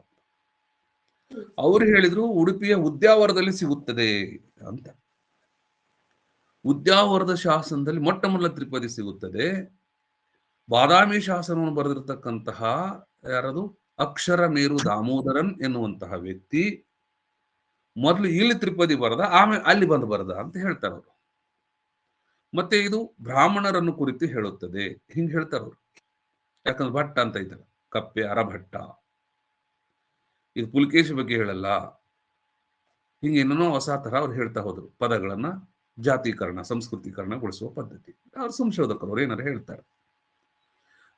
ಅವ್ರು ಹೇಳಿದ್ರು ಉಡುಪಿಯ ಉದ್ಯಾವರದಲ್ಲಿ ಸಿಗುತ್ತದೆ ಅಂತ. ಉದ್ಯಾವರದ ಶಾಸನದಲ್ಲಿ ಮೊಟ್ಟ ಮೊದಲ ತ್ರಿಪದಿ ಸಿಗುತ್ತದೆ. ಬಾದಾಮಿ ಶಾಸನವನ್ನು ಬರೆದಿರತಕ್ಕಂತಹ ಯಾರದು ಅಕ್ಷರ ಮೇರು ದಾಮೋದರನ್ ಎನ್ನುವಂತಹ ವ್ಯಕ್ತಿ ಮೊದಲು ಇಲ್ಲಿ ತ್ರಿಪದಿ ಬರದ, ಆಮೇಲೆ ಅಲ್ಲಿ ಬಂದು ಬರದ ಅಂತ ಹೇಳ್ತಾರ ಅವರು. ಮತ್ತೆ ಇದು ಬ್ರಾಹ್ಮಣರನ್ನು ಕುರಿತು ಹೇಳುತ್ತದೆ ಹಿಂಗ್ ಹೇಳ್ತಾರ ಅವರು. ಯಾಕಂದ್ರೆ ಭಟ್ಟ ಅಂತ ಇದ್ದಾರೆ, ಕಪ್ಪೆ ಅರಭಟ್ಟ. ಇದು ಪುಲಿಕೇಶಿ ಬಗ್ಗೆ ಹೇಳಲ್ಲ. ಹಿಂಗೆ ಏನೇನೋ ಹೊಸ ತರ ಅವ್ರು ಹೇಳ್ತಾ ಹೋದ್ರು. ಪದಗಳನ್ನ ಜಾತೀಕರಣ, ಸಂಸ್ಕೃತೀಕರಣಗೊಳಿಸುವ ಪದ್ಧತಿ. ಅವ್ರು ಸಂಶೋಧಕರು ಅವ್ರು ಏನಾರು ಹೇಳ್ತಾರೆ.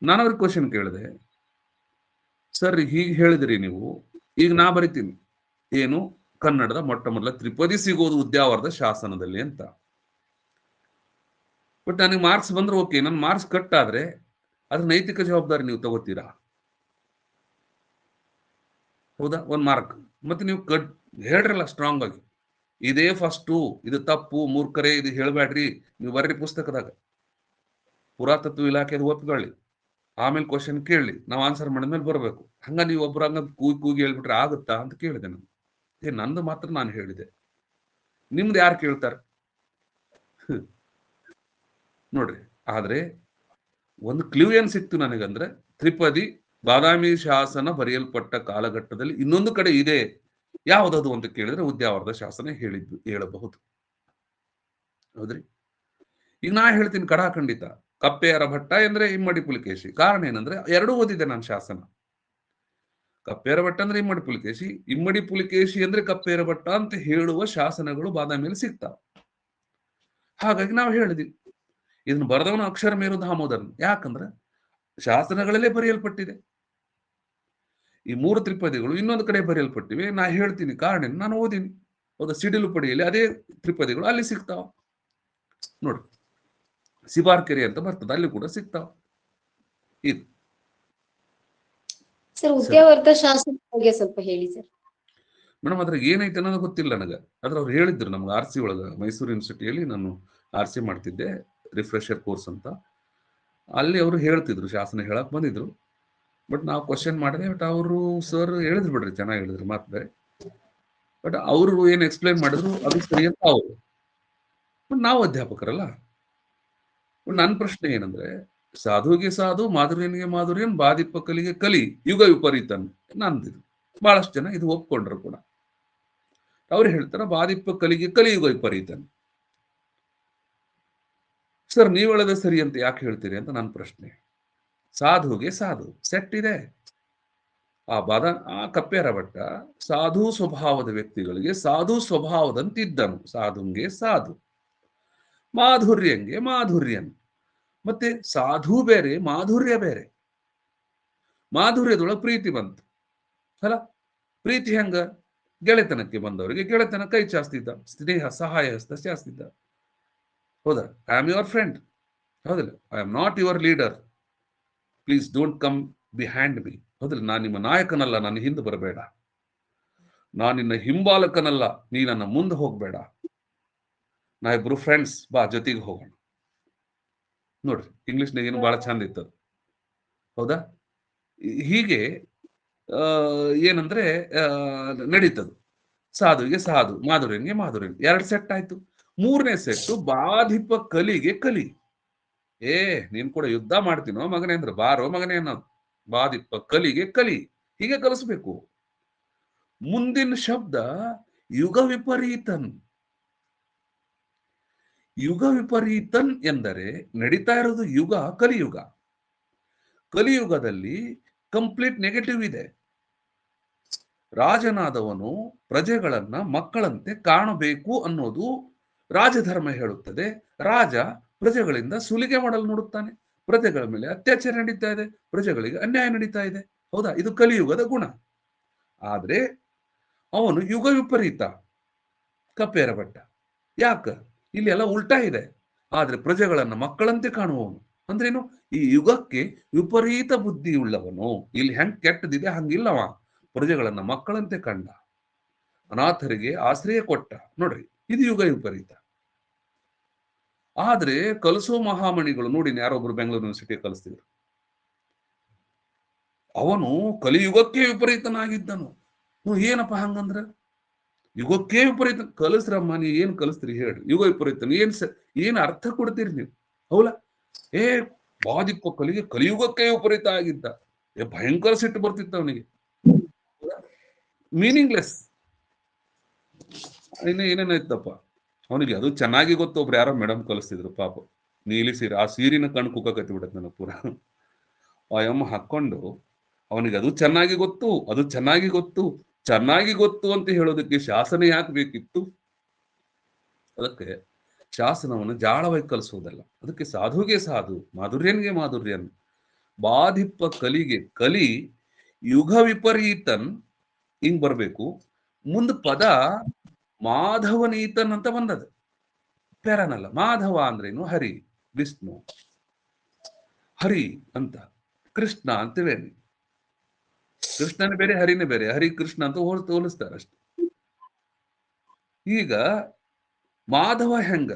ನಾನು ಅವ್ರಿಗೆ ಕ್ವಶನ್ ಕೇಳಿದೆ, ಸರ್ ಹೀಗೆ ಹೇಳಿದ್ರಿ ನೀವು, ಈಗ ನಾ ಬರಿತೀನಿ ಏನು ಕನ್ನಡದ ಮೊಟ್ಟ ಮೊದಲ ತ್ರಿಪದಿ ಸಿಗೋದು ಉದ್ಯಾವರದ ಶಾಸನದಲ್ಲಿ ಅಂತ. ಬಟ್ ನನಗೆ ಮಾರ್ಕ್ಸ್ ಬಂದ್ರೆ ಓಕೆ, ನನ್ನ ಮಾರ್ಕ್ಸ್ ಕಟ್ ಆದ್ರೆ ಅದ್ರ ನೈತಿಕ ಜವಾಬ್ದಾರಿ ನೀವು ತಗೋತೀರಾ? ಹೌದಾ? ಒಂದ್ ಮಾರ್ಕ್ ಮತ್ತೆ ನೀವು ಕಟ್ ಹೇಳ್ರಲ್ಲ ಸ್ಟ್ರಾಂಗ್ ಆಗಿ, ಇದೇ ಫಸ್ಟು, ಇದು ತಪ್ಪು, ಮೂರ್ಖರೇ, ಇದು ಹೇಳ್ಬೇಡ್ರಿ, ನೀವು ಬರ್ರಿ ಪುಸ್ತಕದಾಗ, ಪುರಾತತ್ವ ಇಲಾಖೆ ಒಪ್ಕೊಳ್ಳಿ, ಆಮೇಲೆ ಕ್ವಶನ್ ಕೇಳಿ, ನಾವು ಆನ್ಸರ್ ಮಾಡಿದ್ಮೇಲೆ ಬರ್ಬೇಕು. ಹಂಗ ನೀವು ಒಬ್ರು ಹಂಗ ಕೂಗಿ ಹೇಳ್ಬಿಟ್ರೆ ಆಗುತ್ತಾ ಅಂತ ಕೇಳಿದೆ ನಾನು. ನಂದು ಮಾತ್ರ ನಾನು ಹೇಳಿದೆ, ನಿಮ್ದು ಯಾರು ಕೇಳ್ತಾರೆ ನೋಡ್ರಿ. ಆದ್ರೆ ಒಂದು ಕ್ಲೂ ಏನ್ ಸಿಕ್ತು ನನಗಂದ್ರೆ, ತ್ರಿಪದಿ ಬಾದಾಮಿ ಶಾಸನ ಬರೆಯಲ್ಪಟ್ಟ ಕಾಲಘಟ್ಟದಲ್ಲಿ ಇನ್ನೊಂದು ಕಡೆ ಇದೆ. ಯಾವುದದು ಅಂತ ಕೇಳಿದ್ರೆ ಉದ್ಯಾವರದ ಶಾಸನ ಹೇಳಬಹುದು. ಹೌದ್ರಿ? ಈಗ ನಾ ಹೇಳ್ತೀನಿ ಕಡಾಖಂಡಿತ, ಕಪ್ಪೆಯರ ಭಟ್ಟ ಅಂದ್ರೆ ಇಮ್ಮಡಿ ಪುಲಿಕೇಶಿ. ಕಾರಣ ಏನಂದ್ರೆ ಎರಡೂ ಓದಿದೆ ನಾನು ಶಾಸನ. ಕಪ್ಪೆಯರ ಭಟ್ಟ ಅಂದ್ರೆ ಇಮ್ಮಡಿ ಪುಲಿಕೇಶಿ, ಇಮ್ಮಡಿ ಪುಲಿಕೇಶಿ ಅಂದ್ರೆ ಕಪ್ಪೆಯರ ಭಟ್ಟ ಅಂತ ಹೇಳುವ ಶಾಸನಗಳು ಬಾದಾಮಿಯಲ್ಲಿ ಸಿಗ್ತಾವ. ಹಾಗಾಗಿ ನಾವು ಹೇಳಿದ್ವಿ ಇದನ್ನ ಬರೆದವನು ಅಕ್ಷರ ಮೇರು ದಾಮೋದರನ್. ಯಾಕಂದ್ರೆ ಶಾಸನಗಳಲ್ಲೇ ಬರೆಯಲ್ಪಟ್ಟಿದೆ. ಈ 3 ತ್ರಿಪದಿಗಳು ಇನ್ನೊಂದು ಕಡೆ ಬರೆಯಲ್ಪಟ್ಟಿವೆ. ನಾ ಹೇಳ್ತೀನಿ ಕಾರಣ, ನಾನು ಓದಿನಿ. ಹೌದಾ? ಸಿಡಿಲು ಪಡಿಯಲ್ಲಿ ಅದೇ ತ್ರಿಪದಿಗಳು ಅಲ್ಲಿ ಸಿಗ್ತಾವ ನೋಡಿ. ಸಿಬಾರ್ಕೆರೆ ಅಂತ ಬರ್ತದೆ, ಅಲ್ಲಿ ಕೂಡ ಸಿಗ್ತಾವ. ಇದು ಸರ್ ಉದ್ಯಾವರ್ತ ಶಾಸನ ಬಗ್ಗೆ ಸ್ವಲ್ಪ ಹೇಳಿ ಸರ್. ಮೇಡಮ್ ಅದ್ರಾಗ ಏನೈತೆ ಅನ್ನೋದು ಗೊತ್ತಿಲ್ಲ ನನಗೆ. ಆದ್ರೆ ಅವ್ರು ಹೇಳಿದ್ರು ನಮ್ಗೆ RC ಒಳಗ, ಮೈಸೂರು ಯೂನಿವರ್ಸಿಟಿಯಲ್ಲಿ ನಾನು RC ಮಾಡ್ತಿದ್ದೆ, ರಿಫ್ರೆಶರ್ ಕೋರ್ಸ್ ಅಂತ. ಅಲ್ಲಿ ಅವರು ಹೇಳ್ತಿದ್ರು, ಶಾಸನ ಹೇಳಕ್ ಬಂದಿದ್ರು. ಬಟ್ ನಾವು ಕ್ವಶನ್ ಮಾಡಿದೆ. ಬಟ್ ಅವರು ಸರ್ ಹೇಳಿದ್ರು ಬಿಡ್ರಿ, ಚೆನ್ನಾಗಿ ಹೇಳಿದ್ರು, ಮಾತು ಬೇರೆ. ಬಟ್ ಅವರು ಏನ್ ಎಕ್ಸ್ಪ್ಲೈನ್ ಮಾಡಿದ್ರು ಅದು ಸರಿ ಅಂತ ಅವರು. ಬಟ್ ನಾವು ಅಧ್ಯಾಪಕರಲ್ಲ. ನನ್ನ ಪ್ರಶ್ನೆ ಏನಂದ್ರೆ, ಸಾಧುವಿಗೆ ಸಾಧು, ಮಾಧುರ್ಯನಿಗೆ ಮಾಧುರ್ಯನ್, ಬಾದಿಪ್ಪ ಕಲಿಗೆ ಕಲಿ, ಯುಗ ವಿಪರೀತನ್ ನಂದಿದ್ರು. ಬಹಳಷ್ಟು ಜನ ಇದು ಒಪ್ಕೊಂಡ್ರು ಕೂಡ. ಅವ್ರು ಹೇಳ್ತಾರ ಬಾದಿಪ್ಪ ಕಲಿಗೆ ಕಲಿಯುಗ ವಿಪರೀತನ್. ಸರ್ ನೀವು ಹೇಳೋದೇ ಸರಿ ಅಂತ ಯಾಕೆ ಹೇಳ್ತೀರಿ ಅಂತ ನನ್ನ ಪ್ರಶ್ನೆ. ಸಾಧುಗೆ ಸಾಧು ಸೆಟ್ ಇದೆ. ಆ ಕಪ್ಪೆಯರ ಭಟ್ಟ ಸಾಧು ಸ್ವಭಾವದ ವ್ಯಕ್ತಿಗಳಿಗೆ ಸಾಧು ಸ್ವಭಾವದಂತಿದ್ದನು. ಸಾಧುಂಗೆ ಸಾಧು. ಮಾಧುರ್ಯಂಗೆ ಮಾಧುರ್ಯನ್. ಮತ್ತೆ ಸಾಧು ಬೇರೆ, ಮಾಧುರ್ಯ ಬೇರೆ. ಮಾಧುರ್ಯದೊಳಗೆ ಪ್ರೀತಿ ಬಂತು ಅಲ್ಲ. ಪ್ರೀತಿ ಹೆಂಗ? ಗೆಳೆತನಕ್ಕೆ ಬಂದವರಿಗೆ ಗೆಳೆತನ ಕೈ ಚಾಸ್ತಿದ್ದ, ಸ್ನೇಹ ಸಹಾಯ ಹಸ್ತ ಚಾಸ್ತಿದ್ದ. ಹೌದಾ? ಐ ಆಮ್ ಯುವರ್ ಫ್ರೆಂಡ್, ಹೌದಿಲ್ಲ? I am not your leader, please don't come behind me. ಹೌದಿಲ್ಲ? ನಾನು ನಿಮ್ಮ ನಾಯಕನಲ್ಲ, ನನ್ನ ಹಿಂದೆ ಬರಬೇಡ. ನಾನು ನಿನ್ನ ಹಿಂಬಾಲಕನಲ್ಲ, ನೀ ನನ್ನ ಮುಂದೆ ಹೋಗ್ಬೇಡ. ನಾ ಇಬ್ರು ಫ್ರೆಂಡ್ಸ್, ಬಾ ಜೊತೆಗೆ ಹೋಗೋಣ. ನೋಡ್ರಿ, ಇಂಗ್ಲಿಷ್ನಾಗ ಏನು ಬಹಳ ಚಂದ ಇತ್ತದು. ಹೌದಾ? ಹೀಗೆ ಏನಂದ್ರೆ ನಡೀತದು. ಸಾಧುವಿಗೆ ಸಾಧು, ಮಾಧುರ್ಯನ್ಗೆ ಮಾಧುರ್ಯನ್. 2 ಸೆಟ್ ಆಯ್ತು. 3ನೇ ಸೆಟ್ಟು ಬಾಧಿಪ ಕಲಿಗೆ ಕಲಿ. ನೀನ್ ಕೂಡ ಯುದ್ಧ ಮಾಡ್ತೀನೋ ಮಗನೇ ಅಂದ್ರೆ, ಬಾರೋ ಮಗನೇ ಅನ್ನೋದು. ಬಾಧಿಪ ಕಲಿಗೆ ಕಲಿ, ಹೀಗೆ ಕಲಿಸ್ಬೇಕು. ಮುಂದಿನ ಶಬ್ದ ಯುಗ ವಿಪರೀತನ್. ಯುಗ ವಿಪರೀತನ್ ಎಂದರೆ ನಡೀತಾ ಇರೋದು ಯುಗ ಕಲಿಯುಗ. ಕಲಿಯುಗದಲ್ಲಿ ಕಂಪ್ಲೀಟ್ ನೆಗೆಟಿವ್ ಇದೆ. ರಾಜನಾದವನು ಪ್ರಜೆಗಳನ್ನ ಮಕ್ಕಳಂತೆ ಕಾಣಬೇಕು ಅನ್ನೋದು ರಾಜಧರ್ಮ ಹೇಳುತ್ತದೆ. ರಾಜ ಪ್ರಜೆಗಳಿಂದ ಸುಲಿಗೆ ಮಾಡಲು ನೋಡುತ್ತಾನೆ. ಪ್ರಜೆಗಳ ಮೇಲೆ ಅತ್ಯಾಚಾರ ನಡೀತಾ ಇದೆ, ಪ್ರಜೆಗಳಿಗೆ ಅನ್ಯಾಯ ನಡೀತಾ ಇದೆ. ಹೌದಾ? ಇದು ಕಲಿಯುಗದ ಗುಣ. ಆದ್ರೆ ಅವನು ಯುಗ ವಿಪರೀತ, ಕಪ್ಪೇರ ಭಟ್ಟ. ಯಾಕ? ಇಲ್ಲಿ ಎಲ್ಲ ಉಲ್ಟಾ ಇದೆ. ಆದ್ರೆ ಪ್ರಜೆಗಳನ್ನ ಮಕ್ಕಳಂತೆ ಕಾಣುವವನು ಅಂದ್ರೇನು? ಈ ಯುಗಕ್ಕೆ ವಿಪರೀತ ಬುದ್ಧಿ ಉಳ್ಳವನು. ಇಲ್ಲಿ ಹೆಂಗ್ ಕೆಟ್ಟದಿದೆ ಹಂಗಿಲ್ಲವ. ಪ್ರಜೆಗಳನ್ನ ಮಕ್ಕಳಂತೆ ಕಂಡ, ಅನಾಥರಿಗೆ ಆಶ್ರಯ ಕೊಟ್ಟ. ನೋಡ್ರಿ, ಇದು ಯುಗ ವಿಪರೀತ. ಆದ್ರೆ ಕಲಿಸೋ ಮಹಾಮಣಿಗಳು ನೋಡಿ, ಯಾರೊಬ್ರು ಬೆಂಗಳೂರು ಯೂನಿವರ್ಸಿಟಿ ಕಲಿಸ್ತಿದ್ರು. ಅವನು ಕಲಿಯುಗಕ್ಕೆ ವಿಪರೀತನಾಗಿದ್ದನು. ಏನಪ್ಪ ಹಂಗಂದ್ರ? ಯುಗಕ್ಕೆ ವಿಪರೀತ ಕಲಿಸ್ರಮ್ಮ, ನೀ ಏನ್ ಕಲಿಸ್ತೀರಿ ಹೇಳ್ರಿ? ಯುಗ ವಿಪರೀತ ಏನ್ ಅರ್ಥ ಕೊಡ್ತೀರಿ ನೀವು? ಹೌದಾ? ಬಾಧಿಪ ಕಲಿಗೆ ಕಲಿಯುಗಕ್ಕೆ ವಿಪರೀತ ಆಗಿದ್ದ. ಭಯಂಕರ ಸಿಟ್ಟು ಬರ್ತಿತ್ತು ಅವನಿಗೆ. ಮೀನಿಂಗ್ಲೆಸ್. ಏನೇನಾಯ್ತಪ್ಪ ಅವನಿಗೆ? ಅದು ಚೆನ್ನಾಗಿ ಗೊತ್ತು. ಒಬ್ರು ಯಾರೋ ಮೇಡಮ್ ಕಲಿಸ್ತಿದ್ರು ಪಾಪ, ನೀಲಿ ಸೀರೆ. ಆ ಸೀರಿನ ಕಣ್ ಕುಕ್ಕತ್ತಿ ಬಿಡತ್ ನನಗೆ ಪೂರ. ಆ ಅಮ್ಮ ಹಾಕೊಂಡು, ಅವನಿಗೆ ಅದು ಚೆನ್ನಾಗಿ ಗೊತ್ತು, ಅದು ಚೆನ್ನಾಗಿ ಗೊತ್ತು, ಚೆನ್ನಾಗಿ ಗೊತ್ತು ಅಂತ ಹೇಳೋದಕ್ಕೆ ಶಾಸನ ಯಾಕೆ ಬೇಕಿತ್ತು? ಅದಕ್ಕೆ ಶಾಸನವನ್ನು ಜಾಳವಾಗಿ ಕಲಿಸುವುದಲ್ಲ. ಅದಕ್ಕೆ ಸಾಧುಗೆ ಸಾಧು, ಮಾಧುರ್ಯನ್ಗೆ ಮಾಧುರ್ಯನ್. ಬಾಧಿಪ ಕಲಿಗೆ ಕಲಿ, ಯುಗ ವಿಪರೀತನ್ ಹಿಂಗ್ ಬರ್ಬೇಕು. ಮುಂದ್ ಪದ ಮಾಧವನೀತನ್ ಅಂತ ಬಂದದ. ಪ್ಯಾರನಲ್ಲ. ಮಾಧವ ಅಂದ್ರೇನು? ಹರಿ, ವಿಷ್ಣು. ಹರಿ ಅಂತ, ಕೃಷ್ಣ ಅಂತೇಳಿ. ಕೃಷ್ಣನೇ ಬೇರೆ, ಹರಿನೇ ಬೇರೆ. ಹರಿ ಕೃಷ್ಣ ಅಂತ ಹೋಲಿಸ್ತಾರೆ ಅಷ್ಟೆ. ಈಗ ಮಾಧವ ಹೆಂಗ?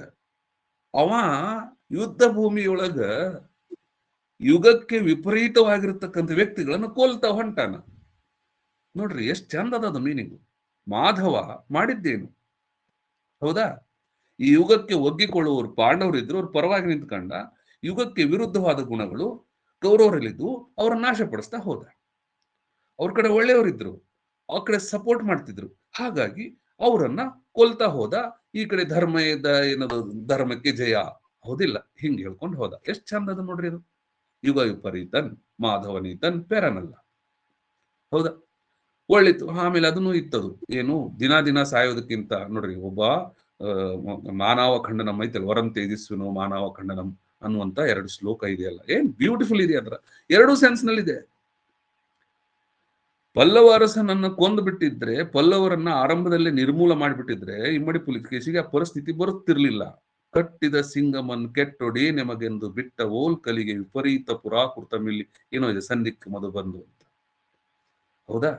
ಅವ ಯುದ್ಧ ಭೂಮಿಯೊಳಗ ಯುಗಕ್ಕೆ ವಿಪರೀತವಾಗಿರ್ತಕ್ಕಂಥ ವ್ಯಕ್ತಿಗಳನ್ನು ಕೊಲ್ತಾ ಹೊಂಟಾನ. ನೋಡ್ರಿ ಎಷ್ಟ್ ಚಂದದ ಅದು ಮೀನಿಂಗ್. ಮಾಧವ ಮಾಡಿದ್ದೇನು? ಹೌದಾ? ಈ ಯುಗಕ್ಕೆ ಒಗ್ಗಿಕೊಳ್ಳುವವರು ಪಾಂಡವರಿದ್ರು, ಅವ್ರ ಪರವಾಗಿ ನಿಂತ್ಕೊಂಡ. ಯುಗಕ್ಕೆ ವಿರುದ್ಧವಾದ ಗುಣಗಳು ಕೌರವರಲ್ಲಿದ್ದು ಅವರನ್ನ ನಾಶಪಡಿಸ್ತಾ ಹೋದ. ಅವ್ರ ಕಡೆ ಒಳ್ಳೆಯವರಿದ್ರು, ಆ ಕಡೆ ಸಪೋರ್ಟ್ ಮಾಡ್ತಿದ್ರು. ಹಾಗಾಗಿ ಅವರನ್ನ ಕೊಲ್ತಾ ಹೋದ. ಈ ಕಡೆ ಧರ್ಮ ಏನದು, ಧರ್ಮಕ್ಕೆ ಜಯ. ಹೌದಿಲ್ಲ? ಹಿಂಗ್ ಹೇಳ್ಕೊಂಡು ಹೋದ. ಎಷ್ಟ್ ಚಂದದ ನೋಡ್ರಿ ಅದು. ಯುಗ ವಿಪರೀತನ್, ಮಾಧವನೀತನ್, ಪೆರನಲ್ಲ. ಹೌದಾ? ಒಳ್ಳಿತ್ತು. ಆಮೇಲೆ ಅದನ್ನು ಇತ್ತದು ಏನು, ದಿನ ಸಾಯೋದಕ್ಕಿಂತ ನೋಡ್ರಿ, ಒಬ್ಬ ಮಾನವ ಖಂಡನಂ ಐತಲ್ಲ, ವರಂ ತೇಜಸ್ವಿನೋ ಮಾನವ ಖಂಡನಂ ಅನ್ನುವಂತ 2 ಶ್ಲೋಕ ಇದೆಯಲ್ಲ, ಏನ್ ಬ್ಯೂಟಿಫುಲ್ ಇದೆ. ಅದ್ರ 2 ಸೆನ್ಸ್ ನಲ್ಲಿ ಇದೆ. ಪಲ್ಲವ ಅರಸನನ್ನ ಕೊಂದು ಬಿಟ್ಟಿದ್ರೆ, ಪಲ್ಲವರನ್ನ ಆರಂಭದಲ್ಲೇ ನಿರ್ಮೂಲ ಮಾಡಿಬಿಟ್ಟಿದ್ರೆ, ಇಮ್ಮಡಿ ಪುಲಿಕೇಶಿಗೆ ಆ ಪರಿಸ್ಥಿತಿ ಬರುತ್ತಿರ್ಲಿಲ್ಲ. ಕಟ್ಟಿದ ಸಿಂಗಮನ್ ಕೆಟ್ಟೊಡೆ ನೆಮಗೆಂದು ಬಿಟ್ಟ ಓಲ್ ಕಲಿಗೆ ವಿಪರೀತ ಪುರಾಕೃತ ಮಿಲ್ಲಿ ಏನೋ ಇದೆ, ಸಂದಿಕ್ ಮದು ಬಂದು ಅಂತ. ಹೌದಾ?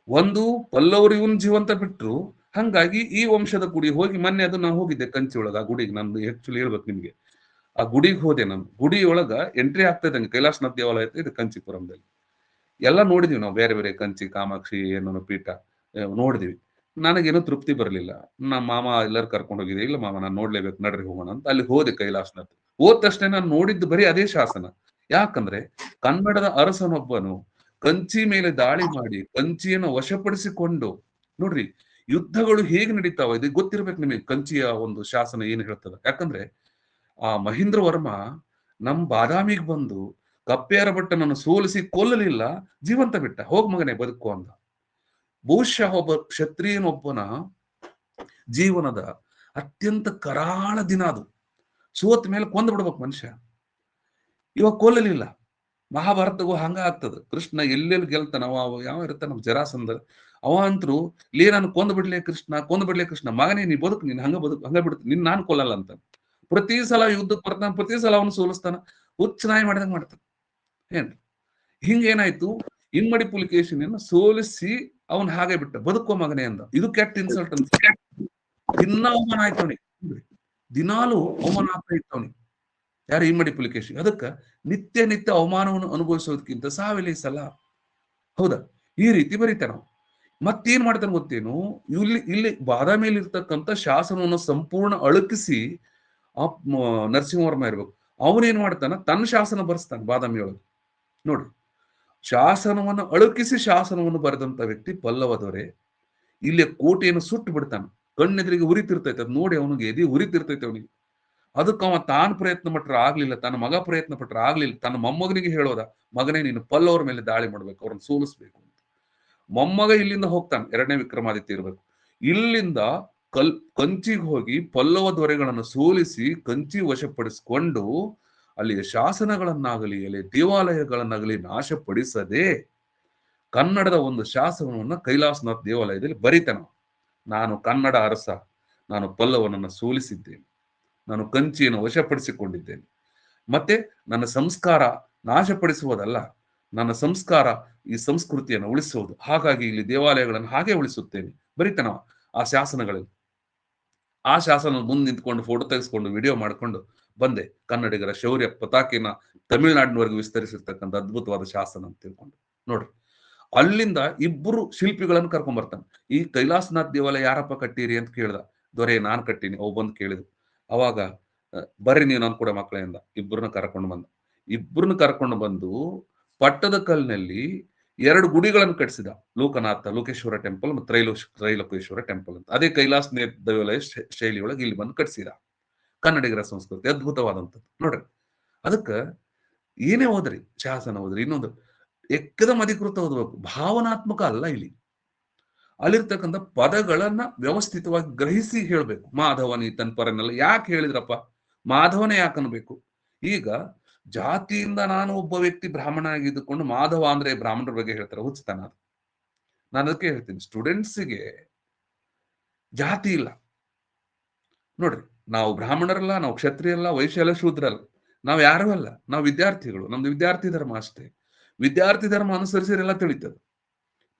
ಒಂದು ಪಲ್ಲವರು ಇವನ್ ಜೀವಂತ ಬಿಟ್ರು. ಹಂಗಾಗಿ ಈ ವಂಶದ ಗುಡಿ ಹೋಗಿ, ಮೊನ್ನೆ ಅದು ನಾನು ಹೋಗಿದ್ದೆ ಕಂಚಿ ಒಳಗ. ಆ ಗುಡಿಗೆ ನಾನು ಆಕ್ಚುಲಿ ಹೇಳ್ಬೇಕು ನಿಮ್ಗೆ, ಆ ಗುಡಿಗೆ ಹೋದೆ ನಾನು. ಗುಡಿ ಒಳಗ ಎಂಟ್ರಿ ಆಗ್ತಾ ಇದ್ದಂಗೆ ಕೈಲಾಸನಾಥ್ ದೇವಾಲಯ ಇದೆ ಕಂಚಿಪುರಂದಲ್ಲಿ. ಎಲ್ಲ ನೋಡಿದೀವಿ ನಾವು, ಬೇರೆ ಬೇರೆ ಕಂಚಿ, ಕಾಮಾಕ್ಷಿ, ಏನೋ ಪೀಠ ನೋಡಿದಿವಿ. ನನಗೇನೋ ತೃಪ್ತಿ ಬರಲಿಲ್ಲ. ನಮ್ಮ ಮಾಮ ಎಲ್ಲರೂ ಕರ್ಕೊಂಡು ಹೋಗಿದ್ದೆ. ಇಲ್ಲ ಮಾಮ, ನಾನು ನೋಡ್ಲೇಬೇಕು, ನಡ್ರಿ ಹೋಗೋಣ ಅಂತ ಅಲ್ಲಿ ಹೋದೆ ಕೈಲಾಸನಾಥ್. ಹೋದ ತಕ್ಷಣ ನಾನು ನೋಡಿದ್ದು ಬರೀ ಅದೇ ಶಾಸನ. ಯಾಕಂದ್ರೆ ಕನ್ನಡದ ಅರಸನೊಬ್ಬನು ಕಂಚಿ ಮೇಲೆ ದಾಳಿ ಮಾಡಿ ಕಂಚಿಯನ್ನು ವಶಪಡಿಸಿಕೊಂಡು, ನೋಡ್ರಿ ಯುದ್ಧಗಳು ಹೇಗೆ ನಡೀತಾವ, ಇದು ಗೊತ್ತಿರ್ಬೇಕು ನಿಮಗೆ. ಕಂಚಿಯ ಒಂದು ಶಾಸನ ಏನ್ ಹೇಳ್ತದ. ಯಾಕಂದ್ರೆ ಆ ಮಹೇಂದ್ರ ವರ್ಮ ನಮ್ ಬಾದಾಮಿಗೆ ಬಂದು ಕಪ್ಪೇರ ಭಟ್ಟನನ್ನು ಸೋಲಿಸಿ ಕೊಲ್ಲಲಿಲ್ಲ, ಜೀವಂತ ಬಿಟ್ಟ. ಹೋಗ್ ಮಗನೇ ಬದುಕು ಅಂದ. ಬಹುಶಃ ಒಬ್ಬ ಕ್ಷತ್ರಿಯನೊಬ್ಬನ ಜೀವನದ ಅತ್ಯಂತ ಕರಾಳ ದಿನ ಅದು. ಸೋತ್ ಮೇಲೆ ಕೊಂದ್ ಬಿಡ್ಬೇಕು ಮನುಷ್ಯ. ಇವಾಗ ಕೊಲ್ಲಲಿಲ್ಲ. ಮಹಾಭಾರತಗೂ ಹಂಗ ಆಗ್ತದ. ಕೃಷ್ಣ ಎಲ್ಲೆಲ್ಲಿ ಗೆಲ್ತಾನ, ಅವ ಯಾವ ಇರ್ತಾನ ನಮ್ಮ ಜರಾಸಂಧ, ಅವ ಅಂತರು ಲೇ ನಾನು ಕೊಂದ್ ಬಿಡ್ಲೆ ಕೃಷ್ಣ, ಮಗನೇ ನೀ ಬದುಕು, ನೀನ್ ಹಂಗ ಬಿಡ್ತೀನಿ, ನಿನ್ ನಾನು ಕೊಲ್ಲಲ್ಲ ಅಂತ. ಪ್ರತಿ ಸಲ ಯುದ್ಧಕ್ಕೆ ಬರ್ತಾನ, ಪ್ರತಿ ಸಲ ಅವನು ಸೋಲಿಸ್ತಾನ, ಹುಚ್ಚ ನಾಯಿ ಮಾಡಿದಂಗ ಮಾಡ್ತಾನ. ಏನ್ ಹಿಂಗೇನಾಯ್ತು, ಇಮ್ಮಡಿ ಪುಲಿಕೇಶಿನ ಸೋಲಿಸಿ ಅವನ್ ಹಾಗೆ ಬಿಟ್ಟ, ಬದುಕುವ ಮಗನೇ ಅಂದ. ಇದು ಕೆಟ್ಟ ಇನ್ಸಲ್ಟ್ ಅಂತ. ದಿನ ಅವಮಾನ ಆಯ್ತು ಅವನಿಗೆ, ದಿನಾಲು ಅವಮಾನ ಆಗ್ತಾ ಇತ್ತು ಅವನಿಗೆ. ಯಾರು ಇಮ್ಮಡಿ ಪುಲಿಕೇಶಿ. ಅದಕ್ಕ ನಿತ್ಯ ಅವಮಾನವನ್ನು ಅನುಭವಿಸೋದಕ್ಕಿಂತ ಸಾವಿಲ್ಲ ಈ ಸಲ. ಹೌದಾ, ಈ ರೀತಿ ಬರೀತಾನ ನಾವು. ಮತ್ತೇನ್ ಮಾಡ್ತಾನೆ ಗೊತ್ತೇನು, ಇಲ್ಲಿ ಬಾದಾಮಿಯಲ್ಲಿ ಇರ್ತಕ್ಕಂಥ ಶಾಸನವನ್ನು ಸಂಪೂರ್ಣ ಅಳುಕಿಸಿ, ಆ ನರಸಿಂಹವರ್ಮ ಇರ್ಬೇಕು, ಅವನೇನ್ ಮಾಡ್ತಾನ, ತನ್ನ ಶಾಸನ ಬರ್ಸ್ತಾನೆ ಬಾದಾಮಿಯೊಳಗೆ. ನೋಡ್ರಿ, ಶಾಸನವನ್ನು ಅಳುಕಿಸಿ ಶಾಸನವನ್ನು ಬರೆದಂತ ವ್ಯಕ್ತಿ ಪಲ್ಲವ ದೊರೆ. ಇಲ್ಲಿ ಕೋಟೆಯನ್ನು ಸುಟ್ಟು ಬಿಡ್ತಾನ, ಕಣ್ಣೆದುರಿಗೆ ಉರಿತಿರ್ತೈತೆ, ಅದ್ ನೋಡಿ ಅವನಿಗೆ ಎದಿ ಉರಿತಿರ್ತೈತೆ ಅವನಿಗೆ. ಅದಕ್ಕೆ ಅವ ತಾನು ಪ್ರಯತ್ನ ಪಟ್ರೆ ಆಗ್ಲಿಲ್ಲ, ತನ್ನ ಮಗ ಪ್ರಯತ್ನ ಪಟ್ರೆ ಆಗ್ಲಿಲ್ಲ, ತನ್ನ ಮೊಮ್ಮಗನಿಗೆ ಹೇಳೋದ, ಮಗನೇ ನೀನು ಪಲ್ಲವರ ಮೇಲೆ ದಾಳಿ ಮಾಡ್ಬೇಕು, ಅವ್ರನ್ನ ಸೋಲಿಸ್ಬೇಕು ಅಂತ. ಮೊಮ್ಮಗ ಇಲ್ಲಿಂದ ಹೋಗ್ತಾನೆ, 2ನೇ ವಿಕ್ರಮಾದಿತ್ಯ ಇರ್ಬೇಕು. ಇಲ್ಲಿಂದ ಕಂಚಿಗೆ ಹೋಗಿ ಪಲ್ಲವ ದೊರೆಗಳನ್ನು ಸೋಲಿಸಿ ಕಂಚಿ ವಶಪಡಿಸಿಕೊಂಡು ಅಲ್ಲಿಯ ಶಾಸನಗಳನ್ನಾಗಲಿ ಅಲ್ಲಿ ದೇವಾಲಯಗಳನ್ನಾಗಲಿ ನಾಶಪಡಿಸದೆ ಕನ್ನಡದ ಒಂದು ಶಾಸನವನ್ನ ಕೈಲಾಸನಾಥ್ ದೇವಾಲಯದಲ್ಲಿ ಬರೀತಾನ. ನಾನು ಕನ್ನಡ ಅರಸ, ನಾನು ಪಲ್ಲವನನ್ನ ಸೋಲಿಸಿದ್ದೇನೆ, ನಾನು ಕಂಚಿಯನ್ನು ವಶಪಡಿಸಿಕೊಂಡಿದ್ದೇನೆ, ಮತ್ತೆ ನನ್ನ ಸಂಸ್ಕಾರ ನಾಶಪಡಿಸುವುದಲ್ಲ, ನನ್ನ ಸಂಸ್ಕಾರ ಈ ಸಂಸ್ಕೃತಿಯನ್ನು ಉಳಿಸುವುದು, ಹಾಗಾಗಿ ಇಲ್ಲಿ ದೇವಾಲಯಗಳನ್ನು ಹಾಗೆ ಉಳಿಸುತ್ತೇನೆ ಬರೀತಾನ ಆ ಶಾಸನಗಳಲ್ಲಿ. ಆ ಶಾಸನ ಮುಂದೆ ನಿಂತ್ಕೊಂಡು ಫೋಟೋ ತೆಗೆಸ್ಕೊಂಡು ವಿಡಿಯೋ ಮಾಡ್ಕೊಂಡು ಬಂದೆ. ಕನ್ನಡಿಗರ ಶೌರ್ಯ ಪತಾಕೆನ ತಮಿಳುನಾಡಿನವರೆಗೂ ವಿಸ್ತರಿಸಿರ್ತಕ್ಕಂಥ ಅದ್ಭುತವಾದ ಶಾಸನ ಅಂತ ತಿಳ್ಕೊಂಡು ನೋಡ್ರಿ. ಅಲ್ಲಿಂದ ಇಬ್ಬರು ಶಿಲ್ಪಿಗಳನ್ನು ಕರ್ಕೊಂಡ್ ಬರ್ತಾನೆ. ಈ ಕೈಲಾಸನಾಥ್ ದೇವಾಲಯ ಯಾರಪ್ಪ ಕಟ್ಟೀರಿ ಅಂತ ಕೇಳ್ದ. ದೊರೆ ನಾನ್ ಕಟ್ಟೀನಿ. ಅವು ಬಂದು ಕೇಳಿದ್ರು. ಅವಾಗ ಬರ್ರಿ ನೀವು ನನ್ ಕೂಡ ಮಕ್ಕಳಿಂದ ಇಬ್ಬರನ್ನ ಕರ್ಕೊಂಡು ಬಂದು ಪಟ್ಟದ ಕಲ್ಲಿನಲ್ಲಿ 2 ಗುಡಿಗಳನ್ನು ಕಟ್ಟಿಸಿದ. ಲೋಕೇಶ್ವರ ಟೆಂಪಲ್ ಮತ್ತು ತ್ರೈಲೋಕೇಶ್ವರ ಟೆಂಪಲ್ ಅಂತ. ಅದೇ ಕೈಲಾಸ ದೇವಾಲಯ ಶೈಲಿಯೊಳಗೆ ಇಲ್ಲಿ ಬಂದು ಕಟ್ಟಿಸಿದ. ಕನ್ನಡಿಗರ ಸಂಸ್ಕೃತಿ ಅದ್ಭುತವಾದಂಥದ್ದು ನೋಡ್ರಿ. ಅದಕ್ಕ ಏನೇ ಹೋದ್ರಿ, ಶಾಸನ ಹೋದ್ರಿ, ಇನ್ನೊಂದು ಎಕ್ಕದಂ ಅಧಿಕೃತ ಓದಬೇಕು, ಭಾವನಾತ್ಮಕ ಅಲ್ಲ. ಇಲ್ಲಿ ಅಲ್ಲಿರ್ತಕ್ಕಂಥ ಪದಗಳನ್ನ ವ್ಯವಸ್ಥಿತವಾಗಿ ಗ್ರಹಿಸಿ ಹೇಳ್ಬೇಕು. ಮಾಧವನಿ ತನ್ಪರನ್ನೆಲ್ಲ ಯಾಕೆ ಹೇಳಿದ್ರಪ್ಪ, ಮಾಧವನೇ ಯಾಕೆ ಅನ್ಬೇಕು? ಈಗ ಜಾತಿಯಿಂದ ನಾನು ಒಬ್ಬ ವ್ಯಕ್ತಿ ಬ್ರಾಹ್ಮಣ ಆಗಿದ್ದುಕೊಂಡು ಮಾಧವ ಅಂದ್ರೆ ಬ್ರಾಹ್ಮಣರ ಬಗ್ಗೆ ಹೇಳ್ತಾರೆ, ಹುಚ್ಚತನ ಅದು. ನಾನು ಅದಕ್ಕೆ ಹೇಳ್ತೀನಿ, ಸ್ಟೂಡೆಂಟ್ಸಿಗೆ ಜಾತಿ ಇಲ್ಲ ನೋಡ್ರಿ. ನಾವು ಬ್ರಾಹ್ಮಣರಲ್ಲ, ನಾವು ಕ್ಷತ್ರಿಯಲ್ಲ, ವೈಶ್ಯಲ್ಲ, ಶೂದ್ರಲ್ಲ, ನಾವು ಯಾರೂ ಅಲ್ಲ. ನಾವು ವಿದ್ಯಾರ್ಥಿಗಳು. ನಮ್ದು ವಿದ್ಯಾರ್ಥಿ ಧರ್ಮ ಅಷ್ಟೇ. ವಿದ್ಯಾರ್ಥಿ ಧರ್ಮ ಅನುಸರಿಸಿರೆಲ್ಲ ತಿಳಿತದ.